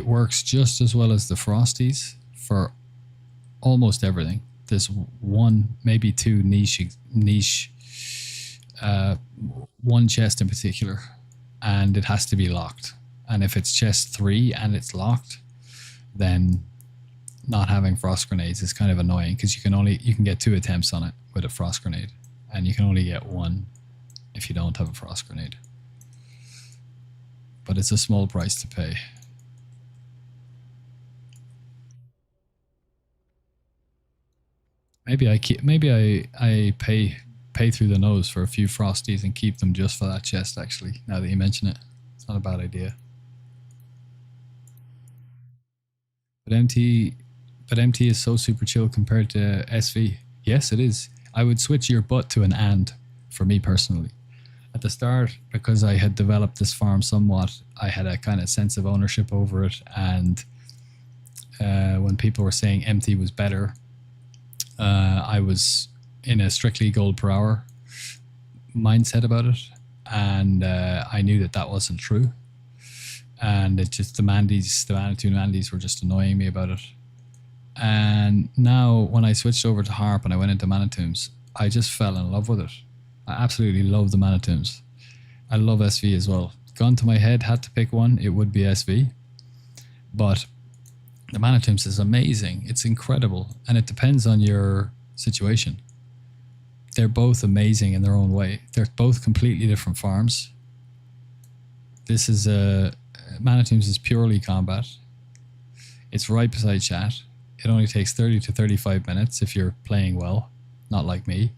works just as well as the frosties for almost everything. There's one, maybe two niche, one chest in particular, and it has to be locked. And if it's chest 3 and it's locked, then not having frost grenades is kind of annoying because you can get 2 attempts on it with a frost grenade, and you can only get 1 if you don't have a frost grenade. But it's a small price to pay. Maybe I pay through the nose for a few frosties and keep them just for that chest. Actually, now that you mention it, it's not a bad idea. But MT is so super chill compared to SV. Yes, it is. I would switch your butt to an and for me personally. At the start, because I had developed this farm somewhat, I had a kind of sense of ownership over it. And when people were saying MT was better, I was in a strictly gold per hour mindset about it. And I knew that wasn't true. And it just, the Manitou Mandies were just annoying me about it. And now when I switched over to Harp and I went into Manitoums, I just fell in love with it. I absolutely love the Manitoums. I love SV as well. Gun to my head, had to pick one, it would be SV. But the Manitoums is amazing. It's incredible. And it depends on your situation. they're both amazing in their own way. They're both completely different farms. This is Mana Tombs is purely combat. It's right beside chat. It only takes 30 to 35 minutes if you're playing well, not like me.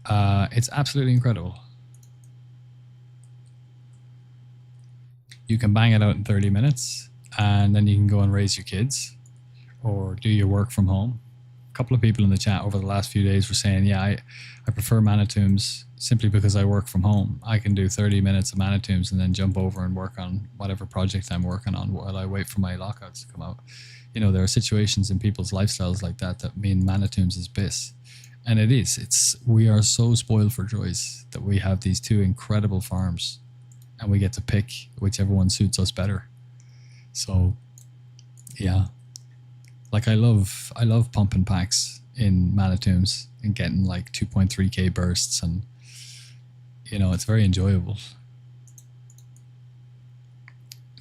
It's absolutely incredible. You can bang it out in 30 minutes and then you can go and raise your kids or do your work from home. A couple of people in the chat over the last few days were saying, yeah, I prefer Mana Tombs simply because I work from home. I can do 30 minutes of Mana Tombs and then jump over and work on whatever project I'm working on while I wait for my lockouts to come out. You know, there are situations in people's lifestyles like that mean Mana Tombs is bliss. And it is. We are so spoiled for choice that we have these two incredible farms and we get to pick whichever one suits us better. So, yeah. Like I love pumping packs in Mana Tombs and getting like 2.3k bursts, and you know, it's very enjoyable.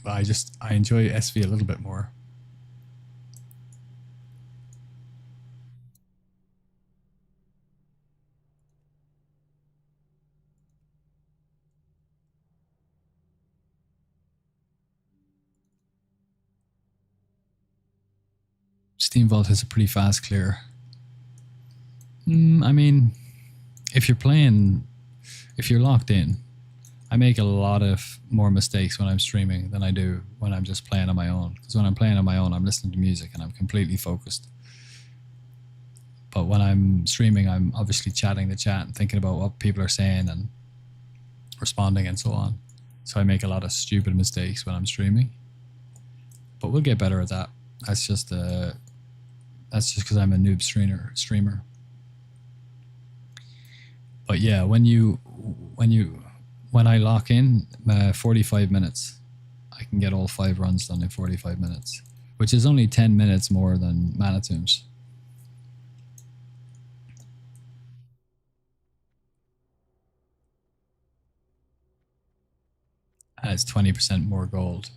But I enjoy SV a little bit more. Steamvault has a pretty fast clear. I mean, if you're locked in, I make a lot of more mistakes when I'm streaming than I do when I'm just playing on my own. Because when I'm playing on my own, I'm listening to music and I'm completely focused. But when I'm streaming, I'm obviously chatting the chat and thinking about what people are saying and responding and so on. So I make a lot of stupid mistakes when I'm streaming. But we'll get better at that. That's just because I'm a noob streamer. But yeah, when I lock in 45 minutes, I can get all 5 runs done in 45 minutes, which is only 10 minutes more than Mana Tombs. And it's 20% more gold.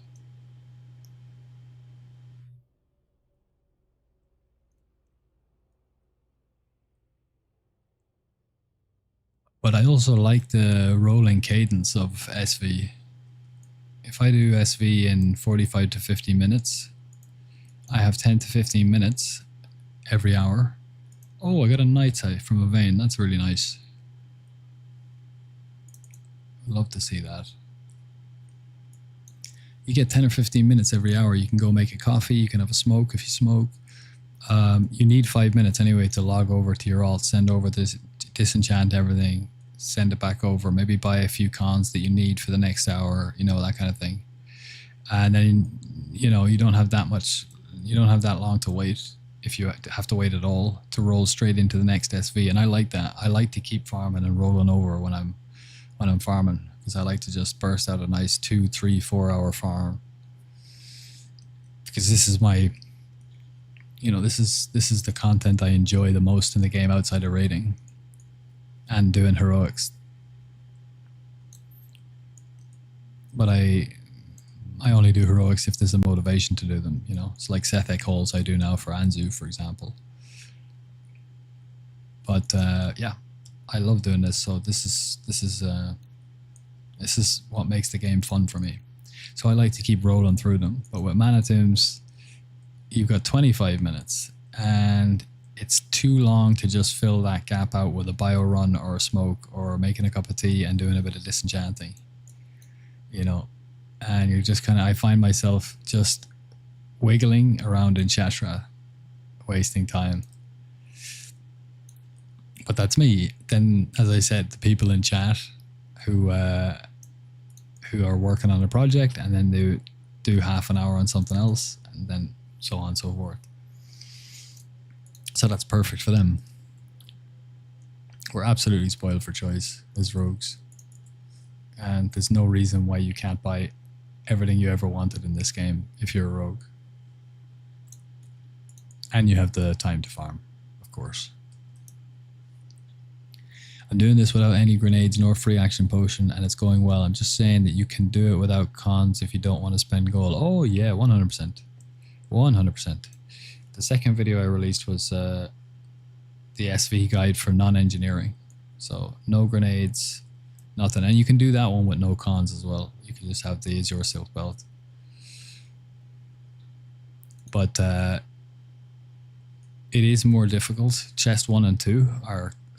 But I also like the rolling cadence of SV. If I do SV in 45 to 50 minutes, I have 10 to 15 minutes every hour. Oh, I got a night sight from a vein. That's really nice. Love to see that. You get 10 or 15 minutes every hour. You can go make a coffee. You can have a smoke if you smoke. You need 5 minutes anyway to log over to your alt, send over this, disenchant everything, send it back over, maybe buy a few cons that you need for the next hour, you know, that kind of thing. And then, you know, you don't have that long to wait if you have to wait at all to roll straight into the next SV. And I like that. I like to keep farming and rolling over when I'm farming, because I like to just burst out a nice 2, 3, 4 hour farm. Because this is my, you know, this is the content I enjoy the most in the game outside of raiding and doing heroics. But I only do heroics if there's a motivation to do them, you know. It's like Sethek hauls I do now for Anzu, for example. But yeah, I love doing this. So this is what makes the game fun for me. So I like to keep rolling through them. But with Mana Tombs, you've got 25 minutes, and it's too long to just fill that gap out with a bio run or a smoke or making a cup of tea and doing a bit of disenchanting, you know. And you're just kind of, I find myself just wiggling around in Shashra, wasting time. But that's me. Then, as I said, the people in chat who are working on a project and then they do half an hour on something else, and then so on and so forth. So that's perfect for them. We're absolutely spoiled for choice as rogues. And there's no reason why you can't buy everything you ever wanted in this game if you're a rogue. And you have the time to farm, of course. I'm doing this without any grenades nor free action potion, and it's going well. I'm just saying that you can do it without cons if you don't want to spend gold. Oh yeah, 100%. 100%. The second video I released was the SV guide for non-engineering. So no grenades, nothing. And you can do that one with no cons as well. You can just have the Azure Silk Belt. But it is more difficult. Chest 1 and 2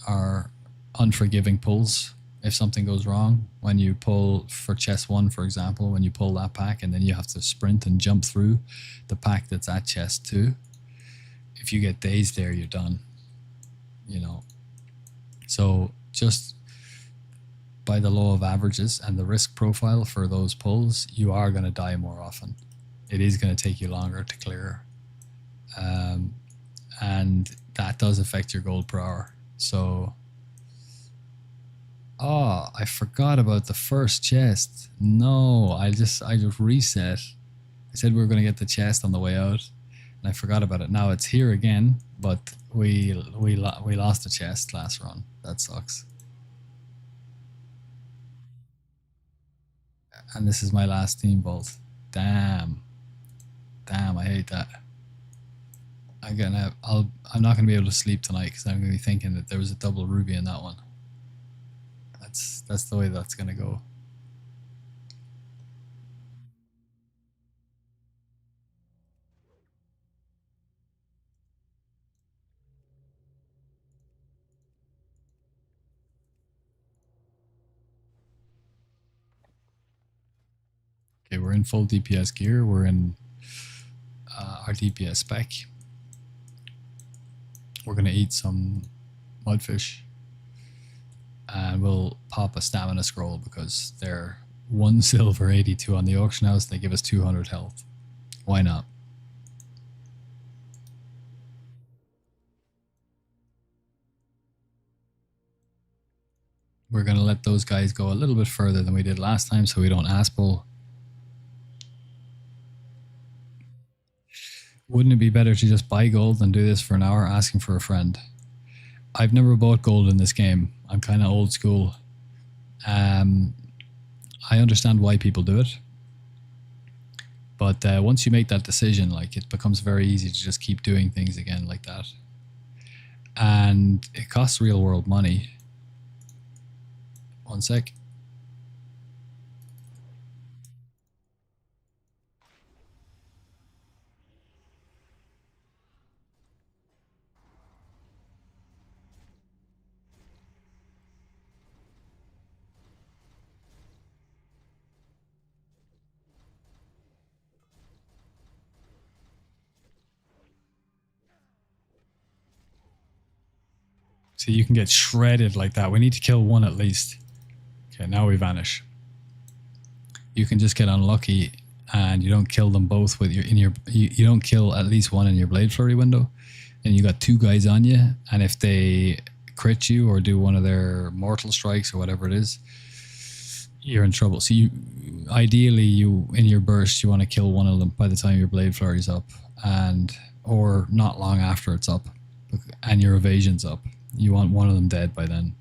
are unforgiving pulls if something goes wrong. When you pull for chest 1, for example, when you pull that pack and then you have to sprint and jump through the pack that's at chest 2, if you get dazed there, you're done. You know, so just by the law of averages and the risk profile for those pulls, you are going to die more often. It is going to take you longer to clear, and that does affect your gold per hour. So, oh, I forgot about the first chest. No, I just reset. I said we were going to get the chest on the way out, and I forgot about it. Now it's here again, but we lost the chest last run. That sucks. And this is my last Steamvault. Damn, I hate that. I'm not gonna be able to sleep tonight because I'm gonna be thinking that there was a double ruby in that one. That's the way that's gonna go. Okay, we're in full DPS gear. We're in our DPS spec. We're gonna eat some mudfish, and we'll pop a stamina scroll because they're 1 silver 82 on the auction house. They give us 200 health. Why not? We're gonna let those guys go a little bit further than we did last time, so we don't ass pull. Wouldn't it be better to just buy gold than do this for an hour asking for a friend? I've never bought gold in this game. I'm kind of old school. I understand why people do it. But once you make that decision, like, it becomes very easy to just keep doing things again like that. And it costs real world money. One sec. So you can get shredded like that. We need to kill one at least. Okay, now we vanish. You can just get unlucky and you don't kill them both with you don't kill at least one in your blade flurry window, and you got 2 guys on you, and if they crit you or do one of their mortal strikes or whatever it is, you're in trouble. So ideally in your burst you want to kill one of them by the time your blade flurry's up, or not long after it's up and your evasion's up. You want one of them dead by then.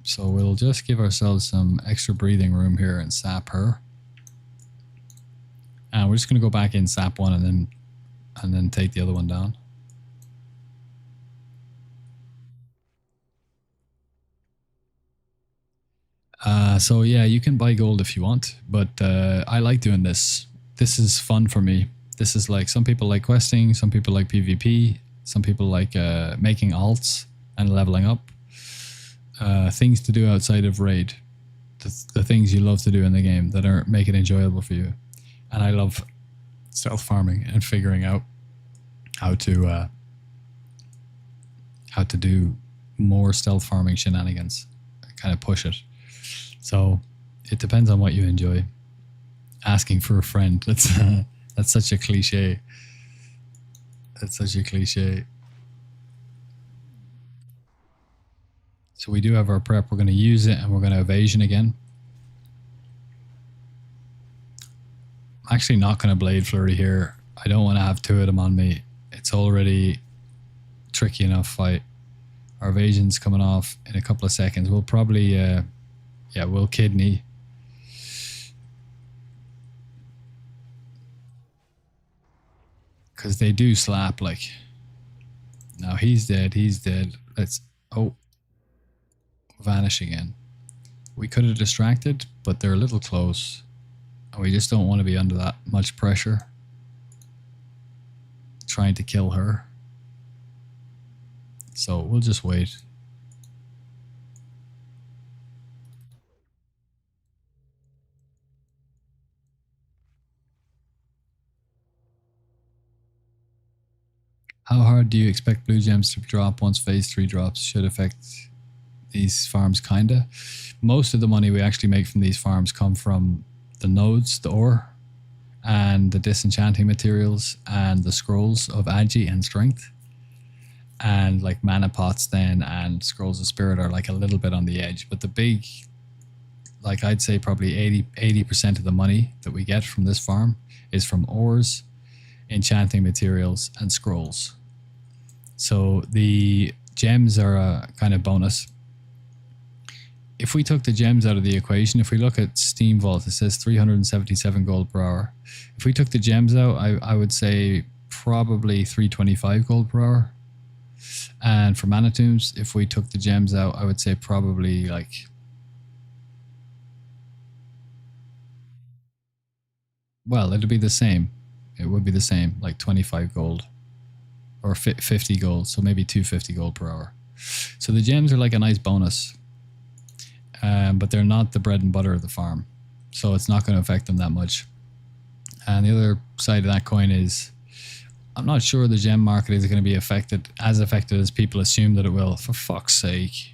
So we'll just give ourselves some extra breathing room here and sap her. And we're just going to go back in, sap one, and then take the other one down. So yeah, you can buy gold if you want, but I like doing this. This is fun for me. This is like, some people like questing, some people like PvP, some people like making alts and leveling up. Things to do outside of raid. The things you love to do in the game that make it enjoyable for you. And I love stealth farming and figuring out how to do more stealth farming shenanigans, kind of push it. So it depends on what you enjoy. Asking for a friend, that's such a cliche. That's such a cliche. So we do have our prep. We're going to use it, and we're going to evasion again. I'm actually not going to blade flurry here. I don't want to have 2 of them on me. It's already tricky enough fight. Our evasion's coming off in a couple of seconds. We'll probably, we'll kidney. Because they do slap, like. Now he's dead. He's dead. Let's... Oh. Vanish again. We could have distracted, but they're a little close. And we just don't want to be under that much pressure. Trying to kill her. So we'll just wait. How hard do you expect blue gems to drop once phase 3 drops? Should affect these farms, kinda. Most of the money we actually make from these farms come from the nodes, the ore, and the disenchanting materials, and the scrolls of Agi and strength. And like mana pots then, and scrolls of spirit are like a little bit on the edge. But the big, like I'd say probably 80% of the money that we get from this farm is from ores, enchanting materials, and scrolls. So the gems are a kind of bonus. If we took the gems out of the equation, if we look at Steamvault, it says 377 gold per hour. If we took the gems out, I would say probably 325 gold per hour. And for mana tombs, if we took the gems out, I would say probably like... Well, it'd be the same. It would be the same, like 25 gold. Or 50 gold, so maybe 250 gold per hour. So the gems are like a nice bonus. But they're not the bread and butter of the farm. So it's not going to affect them that much. And the other side of that coin is, I'm not sure the gem market is going to be affected as people assume that it will, for fuck's sake.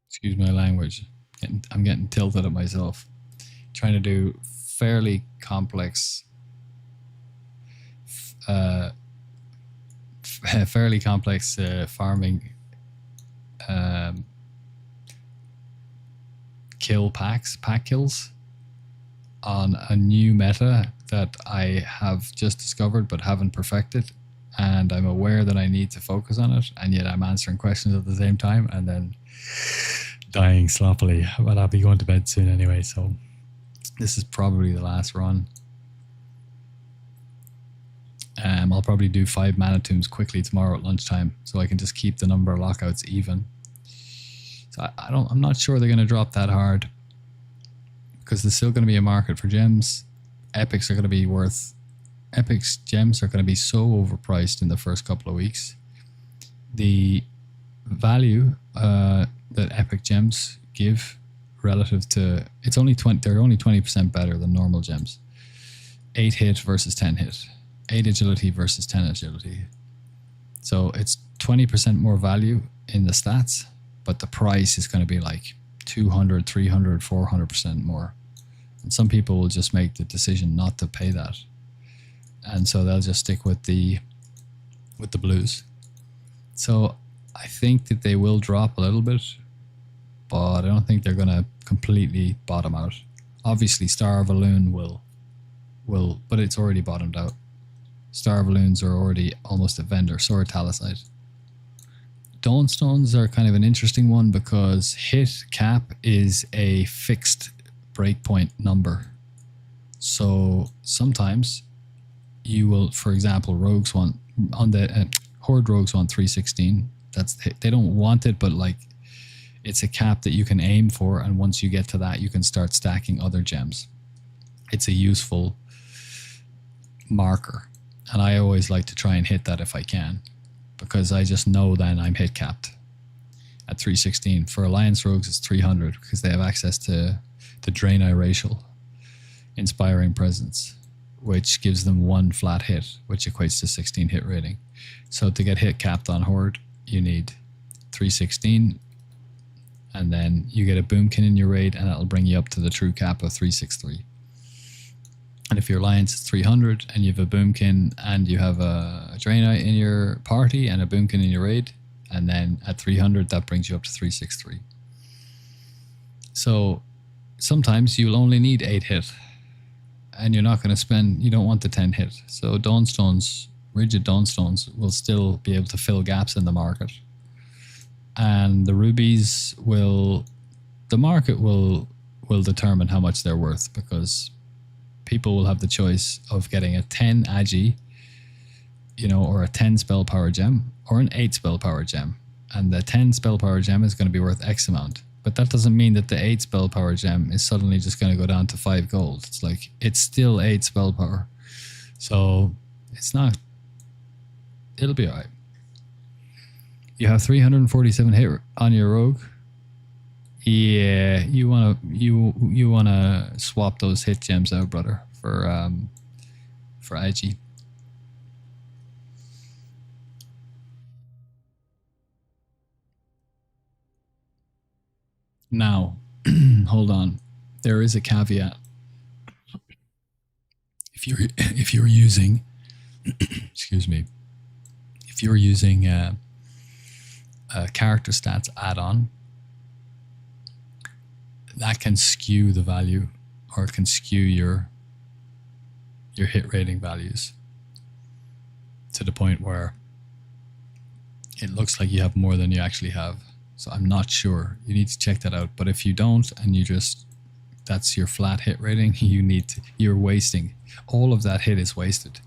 Excuse my language. I'm getting tilted at myself. Trying to do fairly complex farming pack kills on a new meta that I have just discovered but haven't perfected, and I'm aware that I need to focus on it, and yet I'm answering questions at the same time and then dying sloppily. But I'll be going to bed soon anyway, so this is probably the last run. I'll probably do 5 mana tombs quickly tomorrow at lunchtime, so I can just keep the number of lockouts even. So I'm not sure they're going to drop that hard, because there's still going to be a market for gems. Epics are going to be Epic's gems are going to be so overpriced in the first couple of weeks. The value that Epic gems give relative to, they're only 20% better than normal gems. 8 hit versus 10 hit. 8 agility versus 10 agility. So it's 20% more value in the stats, but the price is going to be like 200, 300, 400% more. And some people will just make the decision not to pay that. And so they'll just stick with the blues. So I think that they will drop a little bit, but I don't think they're going to completely bottom out. Obviously Star of Elune will, but it's already bottomed out. Star of Elunes are already almost at vendor, so are Talicite. Dawnstones are kind of an interesting one because hit cap is a fixed breakpoint number. So sometimes you will, for example, rogues want, on the Horde rogues want 316. They don't want it, but like it's a cap that you can aim for, and once you get to that, you can start stacking other gems. It's a useful marker, and I always like to try and hit that if I can, because I just know then I'm hit capped at 316. For Alliance rogues, it's 300 because they have access to the Draenei Racial Inspiring Presence, which gives them 1 flat hit, which equates to 16 hit rating. So to get hit capped on Horde, you need 316, and then you get a Boomkin in your raid, and that'll bring you up to the true cap of 363. And if your Alliance is 300 and you have a Boomkin and you have a Draenei in your party and a Boomkin in your raid, and then at 300 that brings you up to 363. So sometimes you'll only need 8 hit, and you're not going to spend, you don't want the 10 hit. So Dawnstones, rigid Dawnstones will still be able to fill gaps in the market. and the rubies will, the market will determine how much they're worth, because people will have the choice of getting a 10 agi, you know, or a 10 spell power gem, or an 8 spell power gem. And the 10 spell power gem is going to be worth X amount. But that doesn't mean that the 8 spell power gem is suddenly just going to go down to 5 gold. It's like, it's still 8 spell power. So it's not, it'll be alright. You have 347 hit on your rogue. Yeah, you wanna swap those hit gems out, brother, for IG. Now, hold on. There is a caveat. If you're using, excuse me, if you're using a character stats add-on, that can skew the value, or can skew your hit rating values to the point where it looks like you have more than you actually have. So I'm not sure. You need to check that out. But if you don't, and you just, that's your flat hit rating, you're wasting. All of that hit is wasted.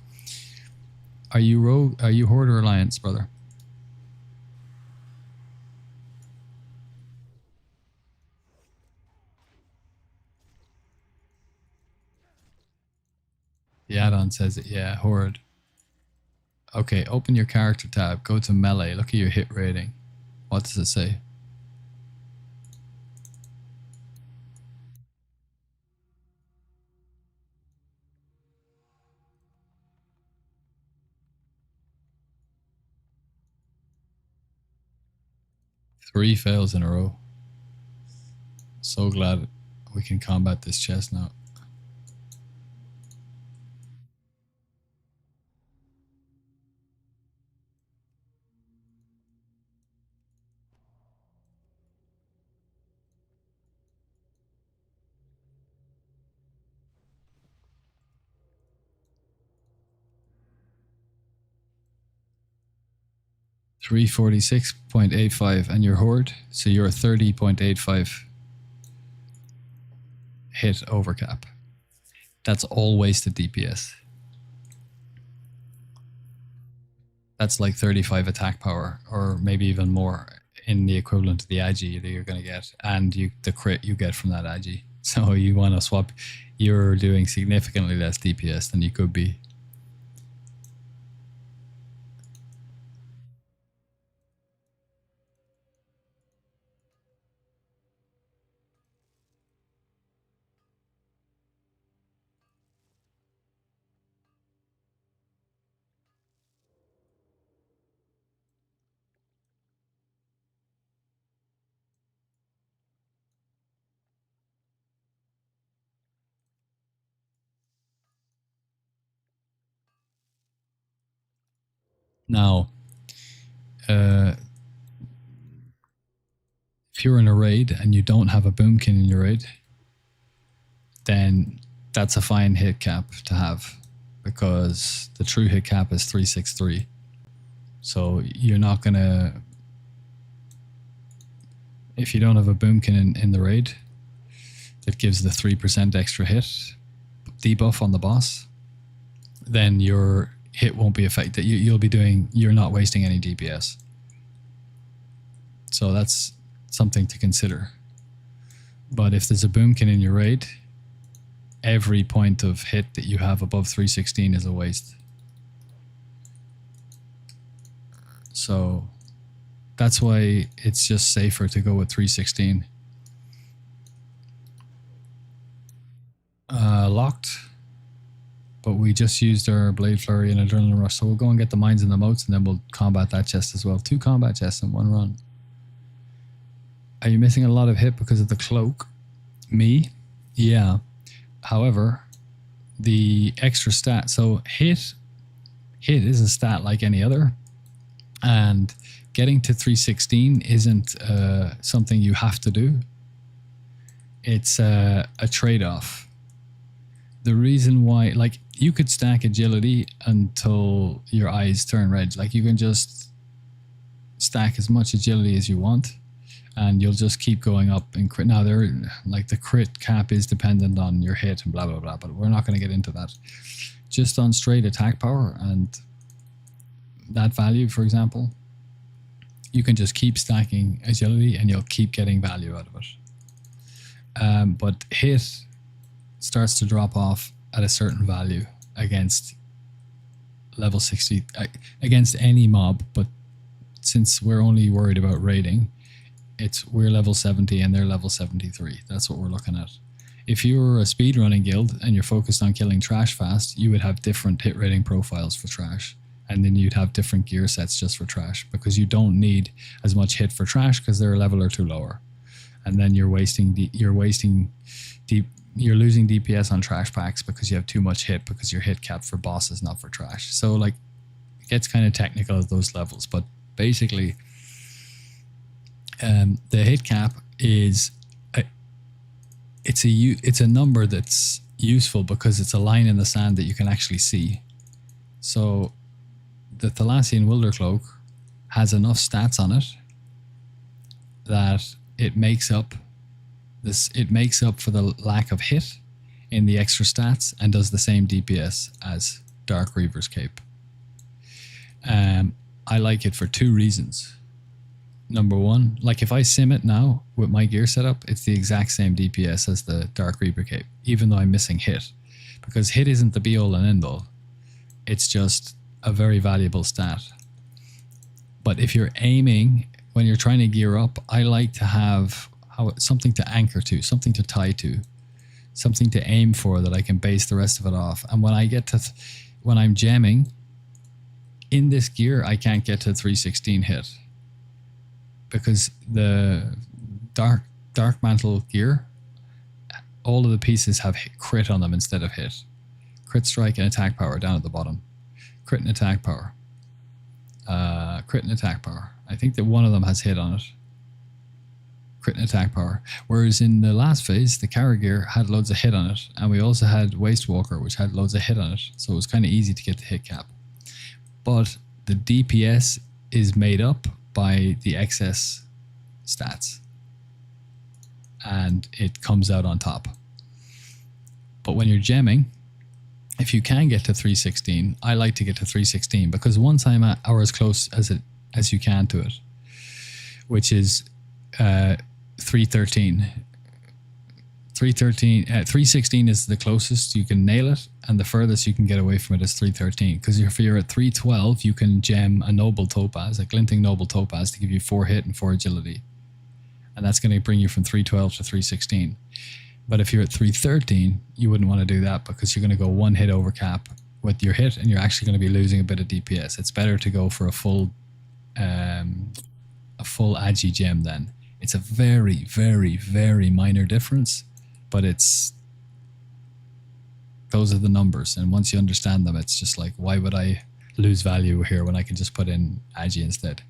Are you rogue? Are you Horde or Alliance, brother? The add-on says it, yeah, Horde. Okay, open your character tab, go to melee, look at your hit rating. What does it say? Three fails in a row. So glad we can combat this chest now. $346.85 and your Horde, so you're 30.85 hit overcap. That's all wasted DPS. That's like 35 attack power, or maybe even more, in the equivalent to the agi that you're going to get, and the crit you get from that agi. So you want to swap, you're doing significantly less DPS than you could be. Now, if you're in a raid and you don't have a boomkin in your raid, then that's a fine hit cap to have, because the true hit cap is 363. So you're not gonna, if you don't have a boomkin in the raid that gives the 3% extra hit debuff on the boss, then your hit won't be affected. You're not wasting any DPS. So that's something to consider. But if there's a boomkin in your raid, every point of hit that you have above 316 is a waste. So that's why it's just safer to go with 316. Locked. But we just used our Blade Flurry and Adrenaline Rush, so we'll go and get the mines and the moats, and then we'll combat that chest as well. 2 combat chests in 1 run. Are you missing a lot of hit because of the cloak? Me? Yeah. However, the extra stat, so hit is a stat like any other, and getting to 316 isn't something you have to do. It's a trade-off. The reason why, like, you could stack agility until your eyes turn red. Like, you can just stack as much agility as you want, and you'll just keep going up in crit. Now, like the crit cap is dependent on your hit and blah blah blah, but we're not going to get into that. Just on straight attack power and that value, for example, you can just keep stacking agility and you'll keep getting value out of it. But hit starts to drop off at a certain value against level 60, against any mob, but since we're only worried about raiding, we're level 70 and they're level 73. That's what we're looking at. If you were a speedrunning guild and you're focused on killing trash fast, you would have different hit rating profiles for trash. And then you'd have different gear sets just for trash, because you don't need as much hit for trash because they're a level or two lower. And then you're losing DPS on trash packs because you have too much hit, because your hit cap for boss is not for trash. So like, it gets kind of technical at those levels, but basically the hit cap is it's a number that's useful because it's a line in the sand that you can actually see. So the Thalassian Wildercloak has enough stats on it that it makes up for the lack of hit in the extra stats and does the same DPS as Dark Reaver's cape. I like it for two reasons. Number one, like if I sim it now with my gear setup, it's the exact same DPS as the Dark Reaver cape, even though I'm missing hit, because hit isn't the be all and end all. It's just a very valuable stat. But if you're aiming, when you're trying to gear up, I like to have something to anchor to, something to tie to, something to aim for that I can base the rest of it off. And when I get to, when I'm jamming in this gear, I can't get to 316 hit because the dark mantle gear, all of the pieces have crit on them instead of hit. Crit strike and attack power down at the bottom. Crit and attack power. Crit and attack power. I think that one of them has hit on it. Crit and attack power. Whereas in the last phase, the Kara gear had loads of hit on it, and we also had Waste Walker, which had loads of hit on it, so it was kind of easy to get the hit cap. But the DPS is made up by the excess stats, and it comes out on top. But when you're gemming, if you can get to 316, I like to get to 316 because once I'm at or as close as you can to it, which is 313. 316 is the closest you can nail it, and the furthest you can get away from it is 313. Because if you're at 312, you can gem a noble topaz, a glinting noble topaz, to give you 4 hit and 4 agility, and that's going to bring you from 312 to 316. But if you're at 313, you wouldn't want to do that because you're going to go 1 hit over cap with your hit, and you're actually going to be losing a bit of DPS. It's better to go for a full agi gem then. It's a very, very, very minor difference, but those are the numbers, and once you understand them, it's just like, why would I lose value here when I can just put in agi instead?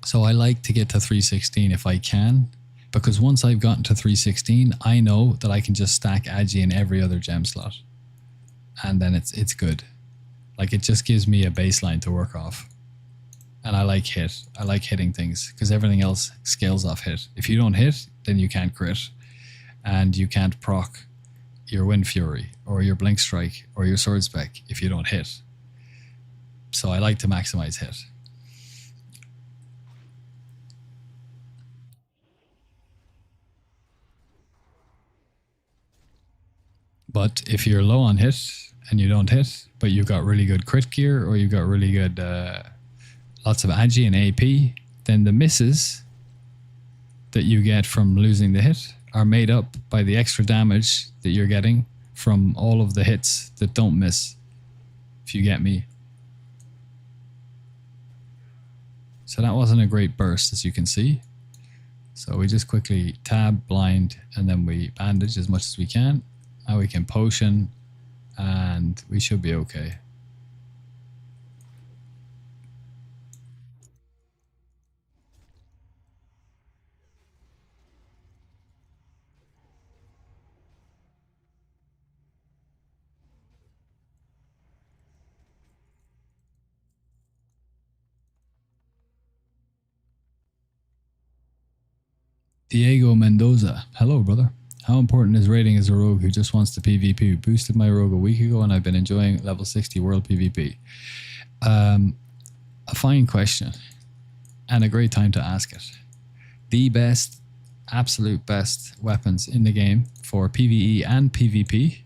So I like to get to 316 if I can, because once I've gotten to 316, I know that I can just stack agi in every other gem slot, and then it's good. Like, it just gives me a baseline to work off. And I like hit. I like hitting things because everything else scales off hit. If you don't hit, then you can't crit, and you can't proc your Wind Fury or your Blink Strike or your Sword Spec if you don't hit. So I like to maximize hit. But if you're low on hit and you don't hit, but you've got really good crit gear or you've got really good lots of agi and AP, then the misses that you get from losing the hit are made up by the extra damage that you're getting from all of the hits that don't miss, if you get me. So that wasn't a great burst, as you can see. So we just quickly tab, blind, and then we bandage as much as we can. Now we can potion, and we should be okay. Diego Mendoza. Hello, brother. How important is raiding as a rogue who just wants to PvP? Boosted my rogue a week ago and I've been enjoying level 60 world PvP. A fine question and a great time to ask it. The best, absolute best weapons in the game for PvE and PvP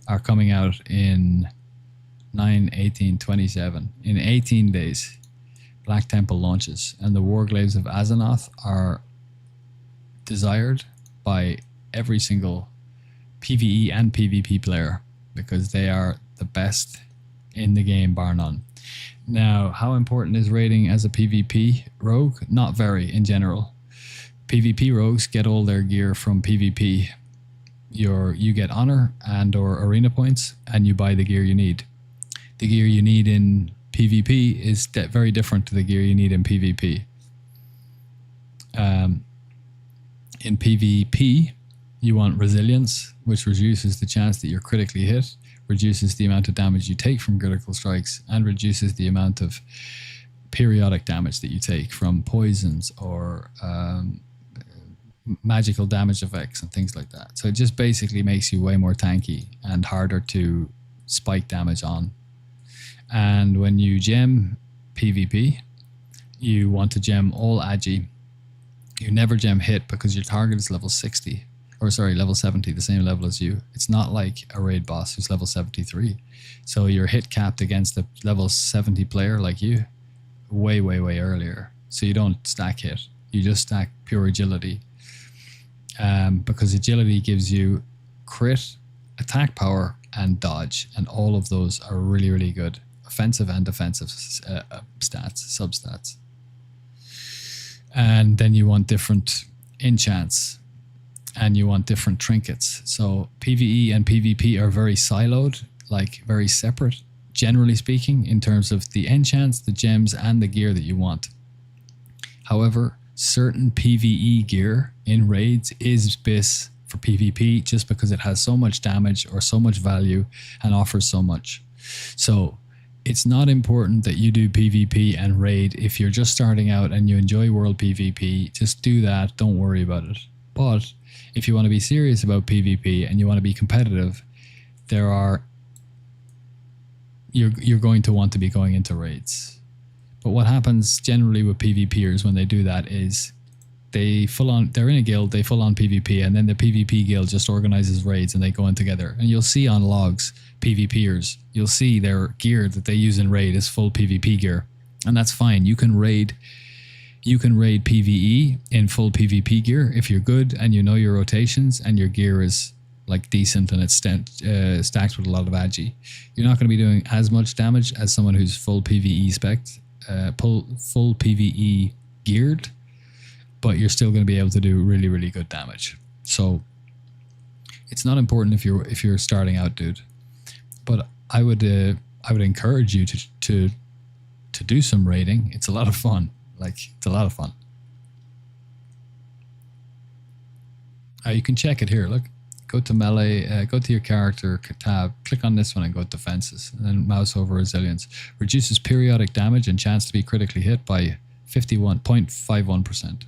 are coming out in 9/18/27. In 18 days, Black Temple launches, and the Warglaives of Azeroth are desired by every single PvE and PvP player because they are the best in the game, bar none. Now, how important is raiding as a PvP rogue? Not very in general. PvP rogues get all their gear from PvP. You get honor and or arena points, and you buy the gear you need. The gear you need in PvP is very different to the gear you need in PvP. In PvP, you want resilience, which reduces the chance that you're critically hit, reduces the amount of damage you take from critical strikes, and reduces the amount of periodic damage that you take from poisons or magical damage effects and things like that. So it just basically makes you way more tanky and harder to spike damage on. And when you gem PvP, you want to gem all agi. You never gem hit because your target is level 60. Or sorry, level 70, the same level as you. It's not like a raid boss who's level 73. So you're hit capped against a level 70 player like you way, way, way earlier. So you don't stack hit. You just stack pure agility. Because agility gives you crit, attack power, and dodge. And all of those are really, really good. Offensive and defensive stats, substats. And then you want different enchants. And you want different trinkets. So PvE and PvP are very siloed, like very separate, generally speaking, in terms of the enchants, the gems, and the gear that you want. However, certain PvE gear in raids is BIS for PvP just because it has so much damage or so much value and offers so much. So it's not important that you do PvP and raid. If you're just starting out and you enjoy world PvP, just do that. Don't worry about it. But if you want to be serious about PvP and you want to be competitive, you're going to want to be going into raids. But what happens generally with PvPers when they do that is they're in a guild, they full on PvP, and then the PvP guild just organizes raids and they go in together. And you'll see on logs, PvPers, you'll see their gear that they use in raid is full PvP gear. And that's fine. You can raid PvE in full PvP gear if you're good and you know your rotations and your gear is like decent and it's stacked with a lot of agi. You're not going to be doing as much damage as someone who's full PvE spec'd, full PvE geared, but you're still going to be able to do really, really good damage. So it's not important if you're starting out, dude. But I would encourage you to do some raiding. It's a lot of fun. It's a lot of fun. You can check it here. Look, go to melee, go to your character tab, click on this one and go to defenses, and then mouse over resilience. Reduces periodic damage and chance to be critically hit by 51.51%.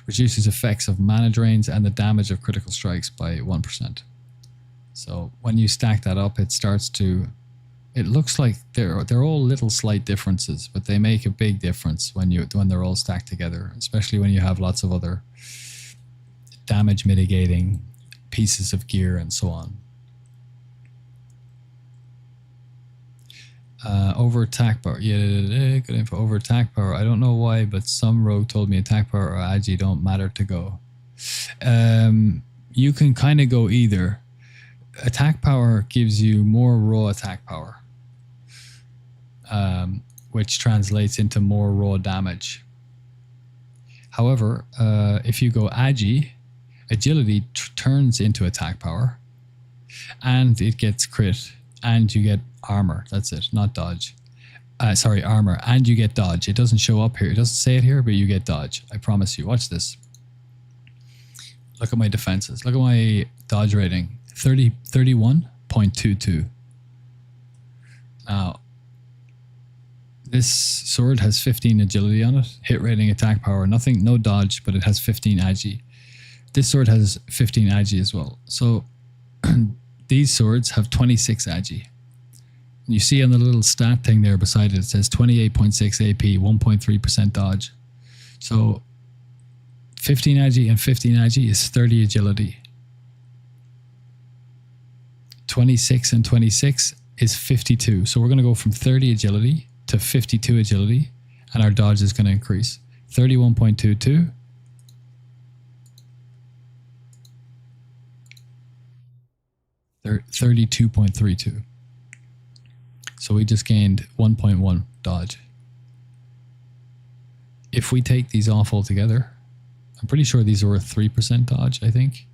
Reduces effects of mana drains and the damage of critical strikes by 1%. So when you stack that up, it looks like they're all little slight differences, but they make a big difference when they're all stacked together, especially when you have lots of other damage mitigating pieces of gear and so on. Over attack power. Yeah, good info. Over attack power. I don't know why, but some rogue told me attack power or agi don't matter to go. You can kind of go either. Attack power gives you more raw attack power, which translates into more raw damage. However, if you go agi, agility turns into attack power, and it gets crit, and you get armor. That's it, not dodge. Armor, and you get dodge. It doesn't show up here. It doesn't say it here, but you get dodge. I promise you. Watch this. Look at my defenses. Look at my dodge rating. 31.22. Now, this sword has 15 agility on it. Hit rating, attack power, nothing, no dodge, but it has 15 agi. This sword has 15 agi as well. So these swords have 26 agi. You see on the little stat thing there beside it, it says 28.6 AP, 1.3% dodge. So 15 agi and 15 agi is 30 agility. 26 and 26 is 52. So we're going to go from 30 agility to 52 agility, and our dodge is going to increase. 31.22. They're 32.32. So we just gained 1.1 dodge. If we take these off altogether, I'm pretty sure these are worth 3% dodge, I think.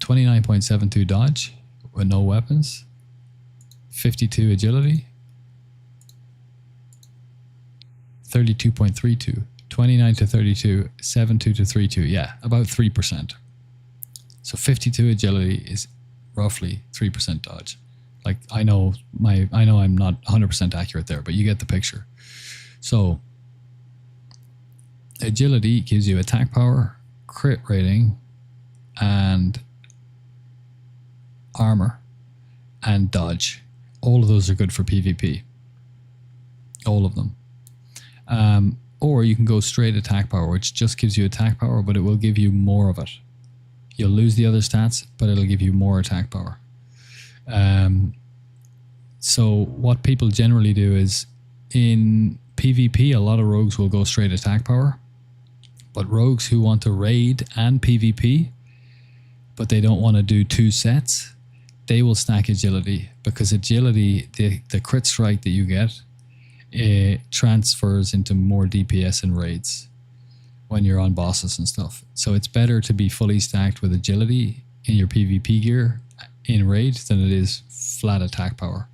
29.72 dodge with no weapons. 52 agility. 32.32. 29 to 32. 72 to 32. Yeah, about 3%. So 52 agility is roughly 3% dodge. Like, I know I'm not 100% accurate there, but you get the picture. So agility gives you attack power, crit rating, and armor, and dodge. All of those are good for PvP. All of them. Or you can go straight attack power, which just gives you attack power, but it will give you more of it. You'll lose the other stats, but it'll give you more attack power. So what people generally do is, in PvP, a lot of rogues will go straight attack power, but rogues who want to raid and PvP, but they don't want to do two sets, they will stack agility, because agility, the crit strike that you get, it transfers into more DPS in raids when you're on bosses and stuff. So it's better to be fully stacked with agility in your PvP gear in raid than it is flat attack power.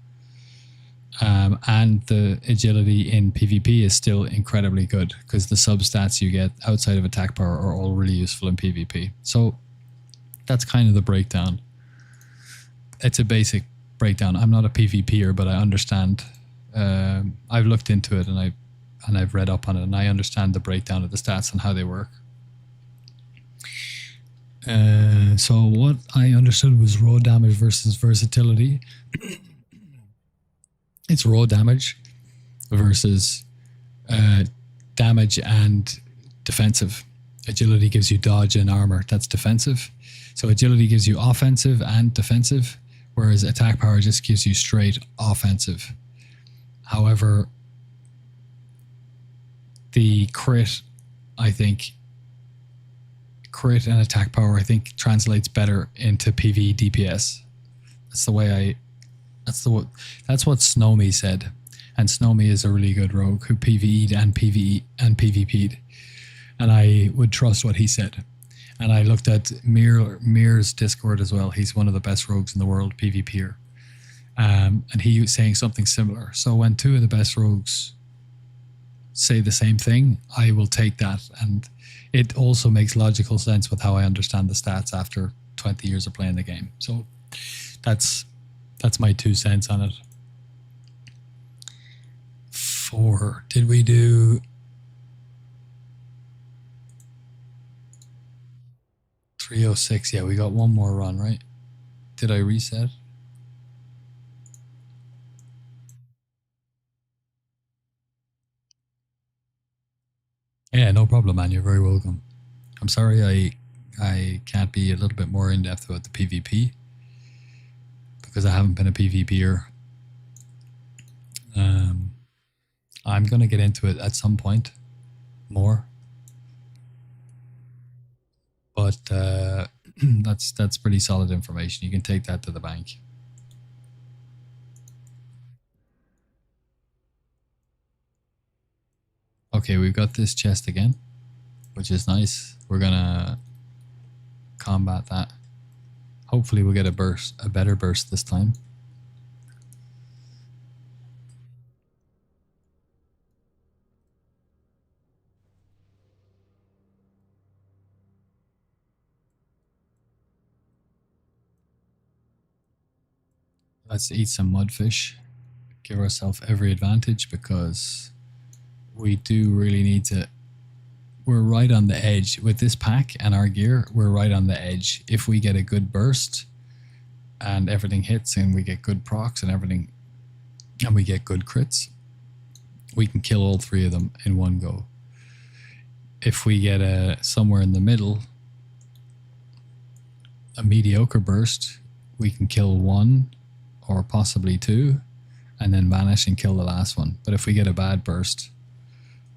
And the agility in PvP is still incredibly good, because the substats you get outside of attack power are all really useful in PvP. So that's kind of the breakdown. It's a basic breakdown. I'm not a PvPer, but I understand. I've looked into it, and I've read up on it, and I understand the breakdown of the stats and how they work. So what I understood was raw damage versus versatility. It's raw damage versus damage and defensive. Agility gives you dodge and armor. That's defensive. So agility gives you offensive and defensive, whereas attack power just gives you straight offensive. However, the crit, I think, crit and attack power, I think, translates better into PvE DPS. That's the way that's what Snowme said. And Snowme is a really good rogue who PvE'd and PvP'd. And I would trust what he said. And I looked at Mir's Discord as well. He's one of the best rogues in the world, PvPer. And he was saying something similar. So when two of the best rogues say the same thing, I will take that. And it also makes logical sense with how I understand the stats after 20 years of playing the game. So that's my 2 cents on it. 4. Did we do 306? Yeah, we got one more run, right? Did I reset? Yeah, no problem, man. You're very welcome. I'm sorry I can't be a little bit more in depth about the PvP, because I haven't been a PvPer. I'm going to get into it at some point more. But that's pretty solid information. You can take that to the bank. Okay, we've got this chest again, which is nice. We're going to combat that. Hopefully we'll get a better burst this time. Let's eat some mudfish. Give ourselves every advantage, because we do really need to we're right on the edge with this pack and our gear. We're right on the edge. If we get a good burst and everything hits and we get good procs and everything, and we get good crits, we can kill all three of them in one go. If we get a somewhere in the middle, a mediocre burst, we can kill one or possibly two and then vanish and kill the last one. But if we get a bad burst,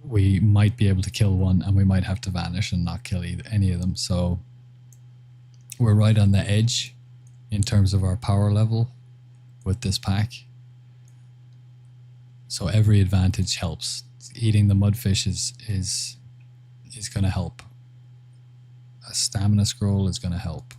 we might be able to kill one and we might have to vanish and not kill any of them. So we're right on the edge in terms of our power level with this pack. So every advantage helps. Eating the mudfish is going to help. A stamina scroll is going to help.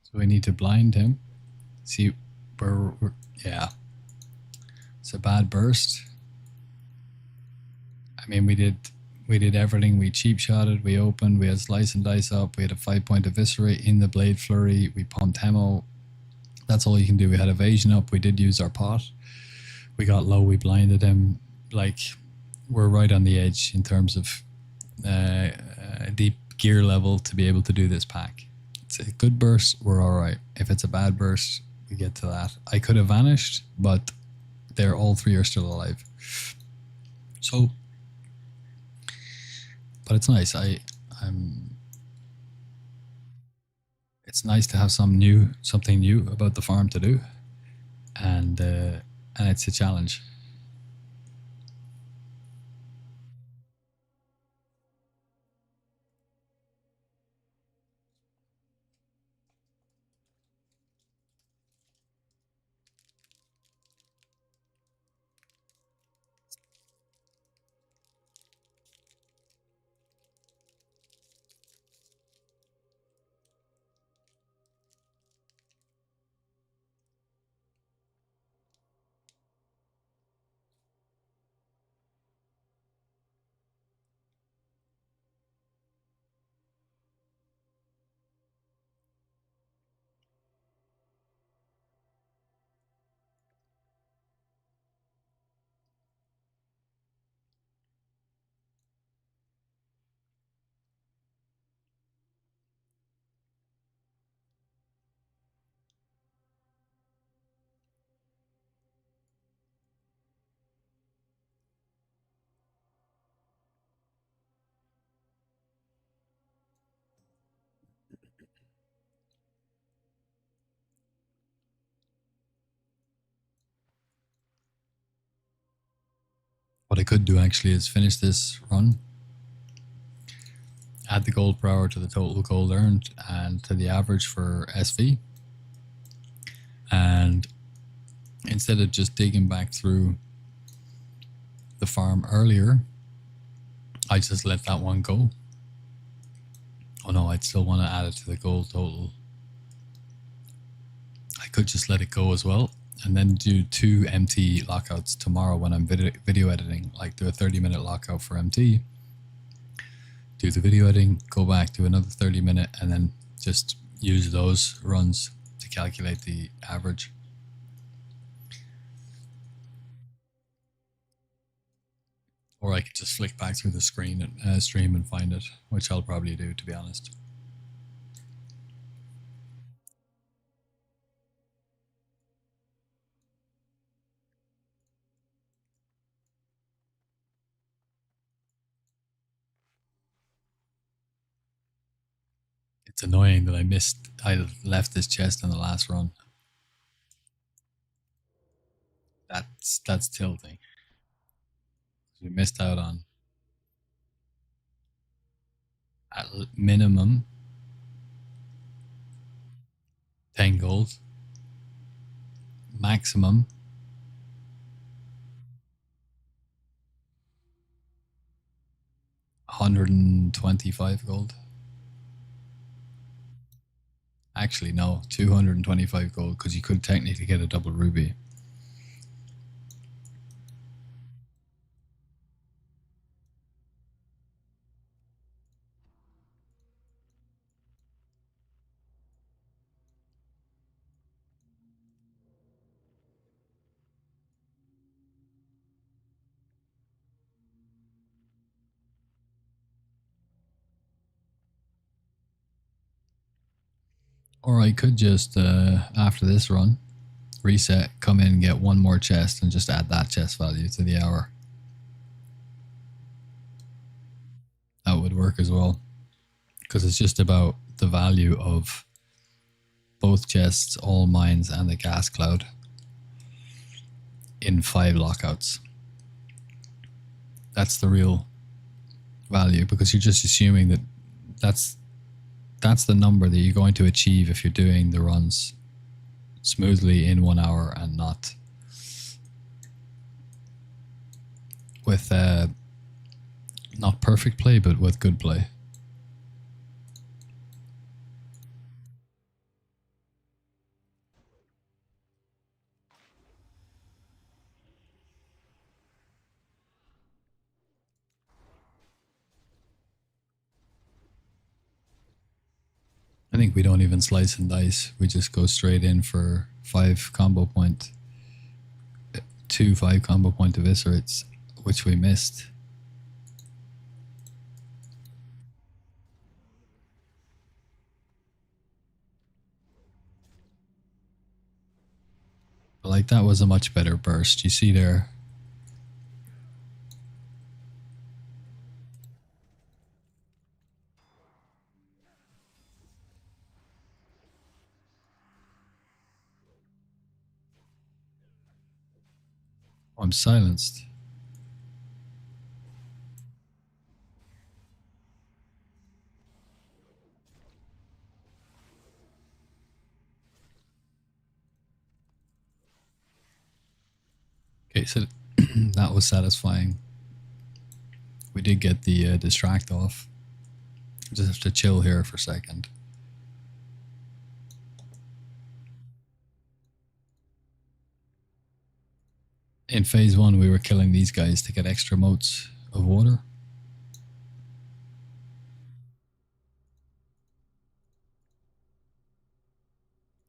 So we need to blind him. See, yeah. It's a bad burst. I mean, we did everything. We cheap shotted, we opened, we had slice and dice up, we had a 5-point eviscerate in the blade flurry, we pumped Hemo. That's all you can do. We had evasion up, we did use our pot. We got low, we blinded him. Like, we're right on the edge in terms of deep gear level to be able to do this pack. It's a good burst, we're alright. If it's a bad burst, we get to that. I could have vanished, but they're all three are still alive. So, but it's nice. It's nice to have something new about the farm to do, and it's a challenge. What I could do actually is finish this run, add the gold per hour to the total gold earned and to the average for SV. And instead of just digging back through the farm earlier, I just let that one go. Oh no, I'd still want to add it to the gold total. I could just let it go as well and then do 2 MT lockouts tomorrow when I'm video editing, like do a 30-minute lockout for MT, do the video editing, go back, do another 30-minute, and then just use those runs to calculate the average. Or I could just flick back through the screen and stream and find it, which I'll probably do, to be honest. It's annoying that I left this chest in the last run. That's tilting. We missed out on at minimum 10 gold, maximum 125 gold. Actually, no, 225 gold, because you could technically get a double ruby. Or I could just, after this run, reset, come in and get one more chest and just add that chest value to the hour. That would work as well. Because it's just about the value of both chests, all mines, and the gas cloud in 5 lockouts. That's the real value, because you're just assuming that that's the number that you're going to achieve if you're doing the runs smoothly in 1 hour and not with not perfect play, but with good play. I think we don't even slice and dice. We just go straight in for 5 combo point, 2 5 combo point eviscerates, which we missed. But like, that was a much better burst. You see there. I'm silenced. Okay, so that was satisfying. We did get the distract off. Just have to chill here for a second. In phase 1, we were killing these guys to get extra motes of water.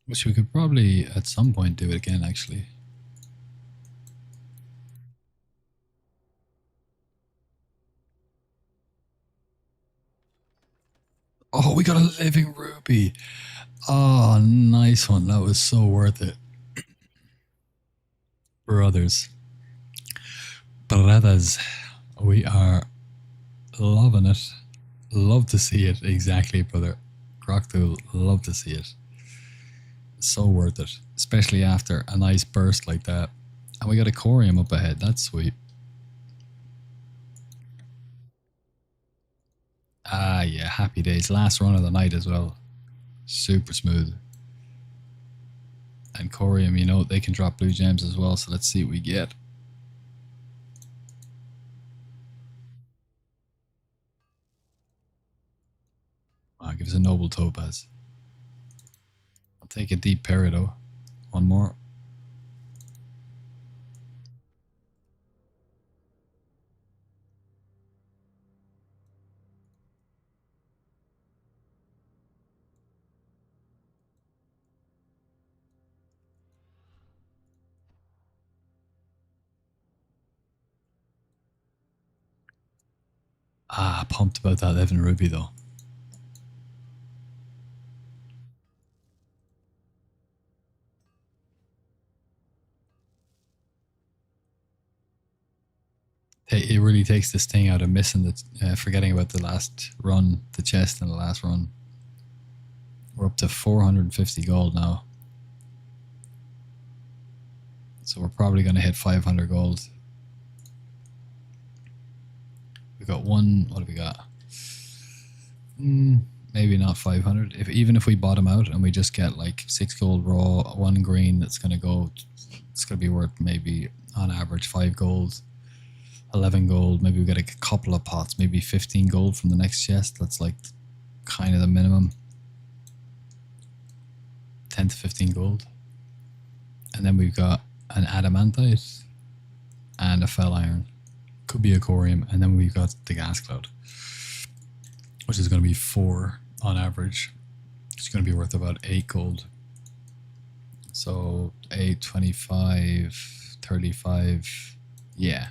Which we could probably at some point do it again, actually. Oh, we got a living ruby. Oh, nice one. That was so worth it. Brothers. Brothers. We are loving it. Love to see it. Exactly, brother. Croctool, love to see it. So worth it. Especially after a nice burst like that. And we got a corium up ahead. That's sweet. Ah, yeah. Happy days. Last run of the night as well. Super smooth. And corium, you know, they can drop blue gems as well. So let's see what we get. Give us a noble topaz. I'll take a deep peridot. One more. Ah, pumped about that 11 ruby though. It really takes this thing out of missing the, forgetting about the last run, the chest in the last run. We're up to 450 gold now. So we're probably going to hit 500 gold. We got one. What have we got? Maybe not 500. Even if we bottom out and we just get like 6 gold raw, 1 green, that's going to go. It's going to be worth maybe on average 5 gold, 11 gold. Maybe we get a couple of pots, maybe 15 gold from the next chest. That's like kind of the minimum. 10 to 15 gold. And then we've got an adamantite and a fell iron. Could be a corium. And then we've got the gas cloud, which is going to be 4 on average. It's going to be worth about 8 gold. So 8, 25, 35. Yeah.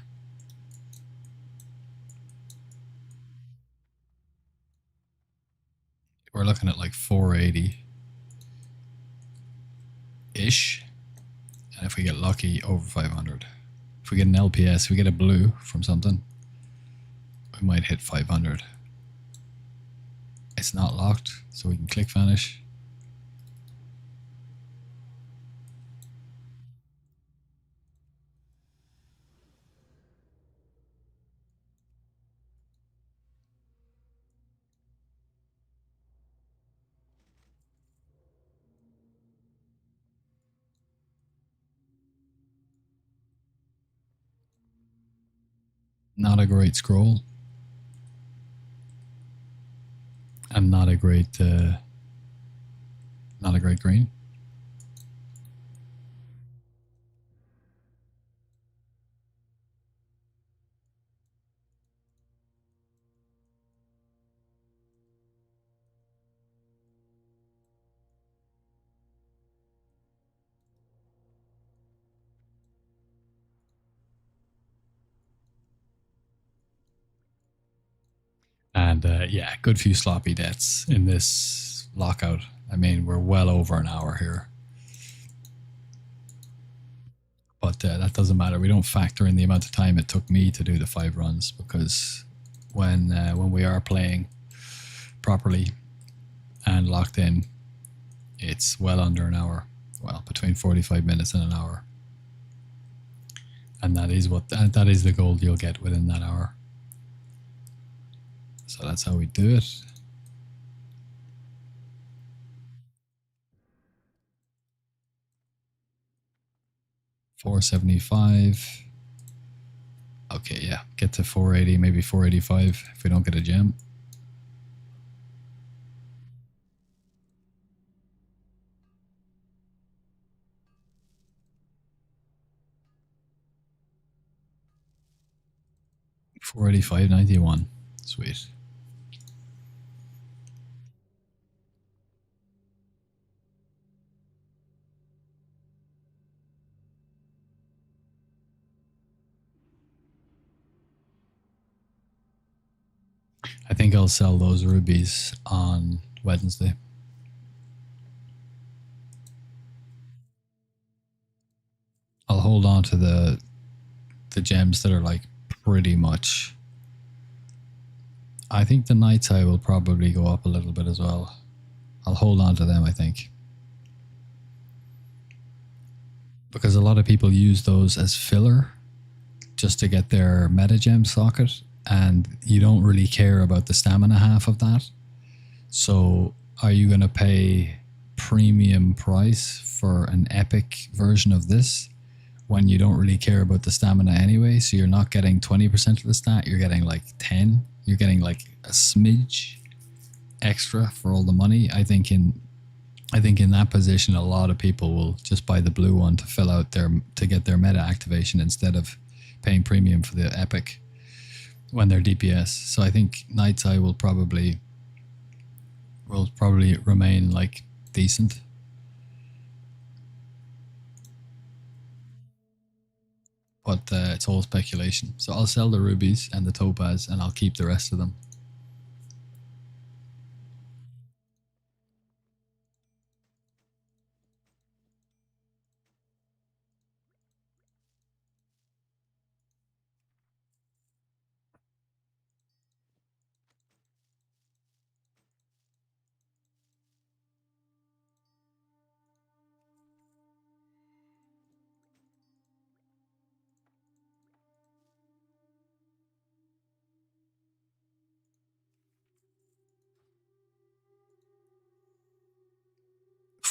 We're looking at like 480-ish. And if we get lucky, over 500. If we get an LPS, if we get a blue from something, we might hit 500. It's not locked, so we can click vanish. Not a great scroll. And not a great green. And yeah, good few sloppy deaths in this lockout. I mean, we're well over an hour here. But that doesn't matter. We don't factor in the amount of time it took me to do the 5 runs, because when we are playing properly and locked in, it's well under an hour. Well, between 45 minutes and an hour. And that is the gold you'll get within that hour. So that's how we do it. $475. Okay, yeah, get to 480, maybe 485 if we don't get a gem. $485.91. Sweet. I think I'll sell those rubies on Wednesday. I'll hold on to the gems that are like pretty much. I think the Night's Eye will probably go up a little bit as well. I'll hold on to them, I think. Because a lot of people use those as filler just to get their meta gem socket, and you don't really care about the stamina half of that. So are you going to pay premium price for an epic version of this when you don't really care about the stamina anyway? So you're not getting 20% of the stat, you're getting like 10. You're getting like a smidge extra for all the money. I think in that position, a lot of people will just buy the blue one to fill out to get their meta activation instead of paying premium for the epic when they're DPS. So I think Night's Eye will probably remain like decent. But it's all speculation. So I'll sell the rubies and the topaz and I'll keep the rest of them.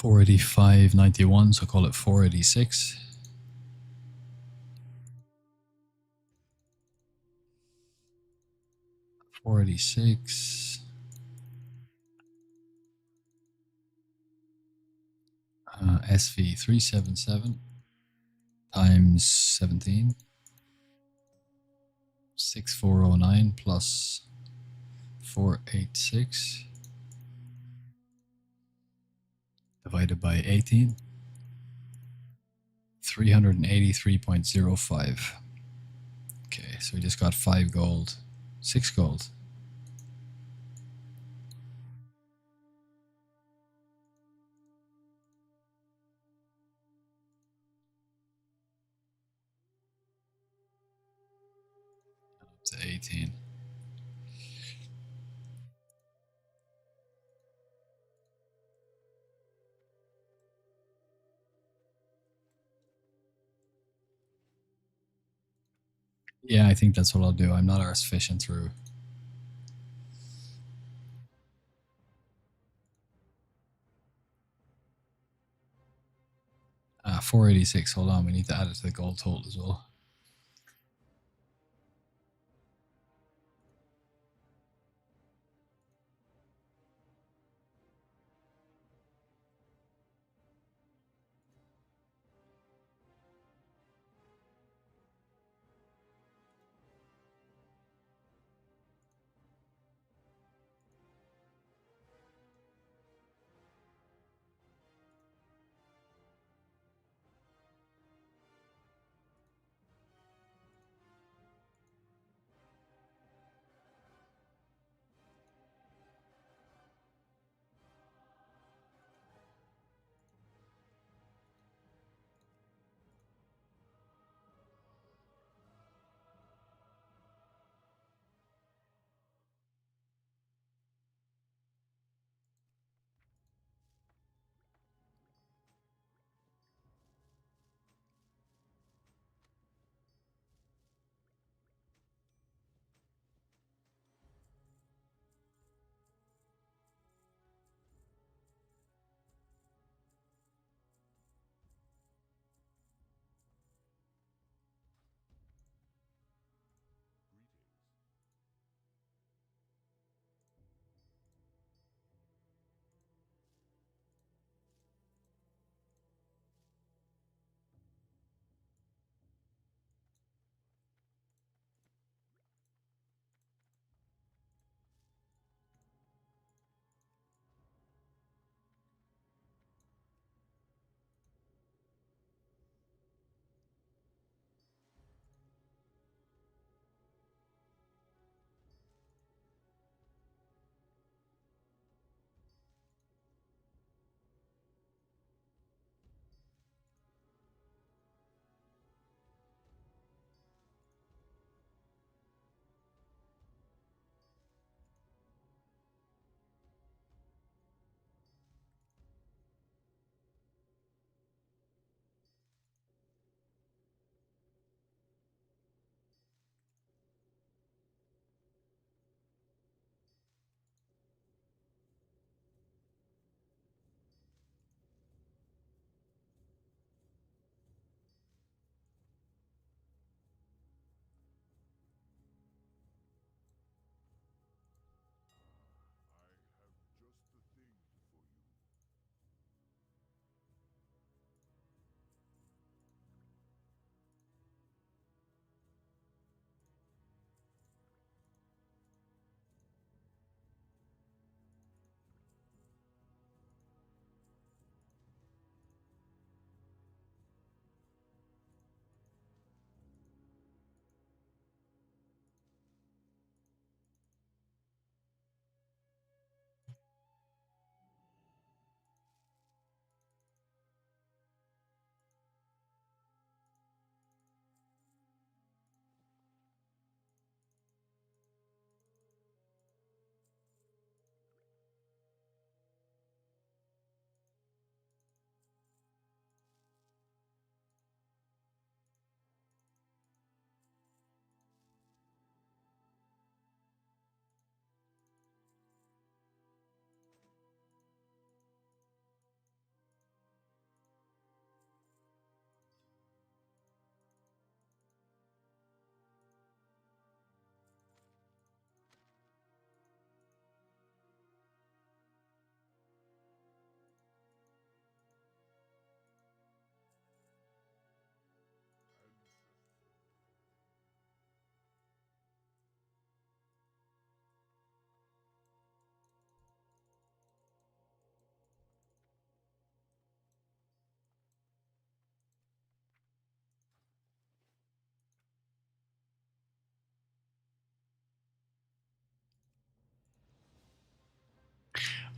485.91, so call it 486. SV 377 times 17, 6409 plus 486 divided by 18, 383.05. Okay, so we just got 5 gold, 6 gold. Up to 18. Yeah, I think that's what I'll do. I'm not arse fishing through. 486. Hold on, we need to add it to the gold total as well.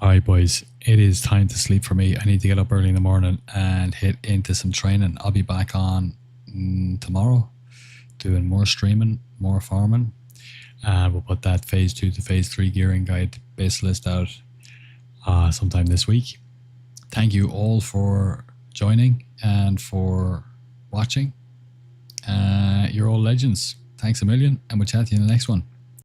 All right, boys, it is time to sleep for me. I need to get up early in the morning and hit into some training. I'll be back on tomorrow doing more streaming, more farming, and we'll put that phase 2 to phase 3 gearing guide base list out sometime this week. Thank you all for joining and for watching. You're all legends. Thanks a million, and we'll chat to you in the next one.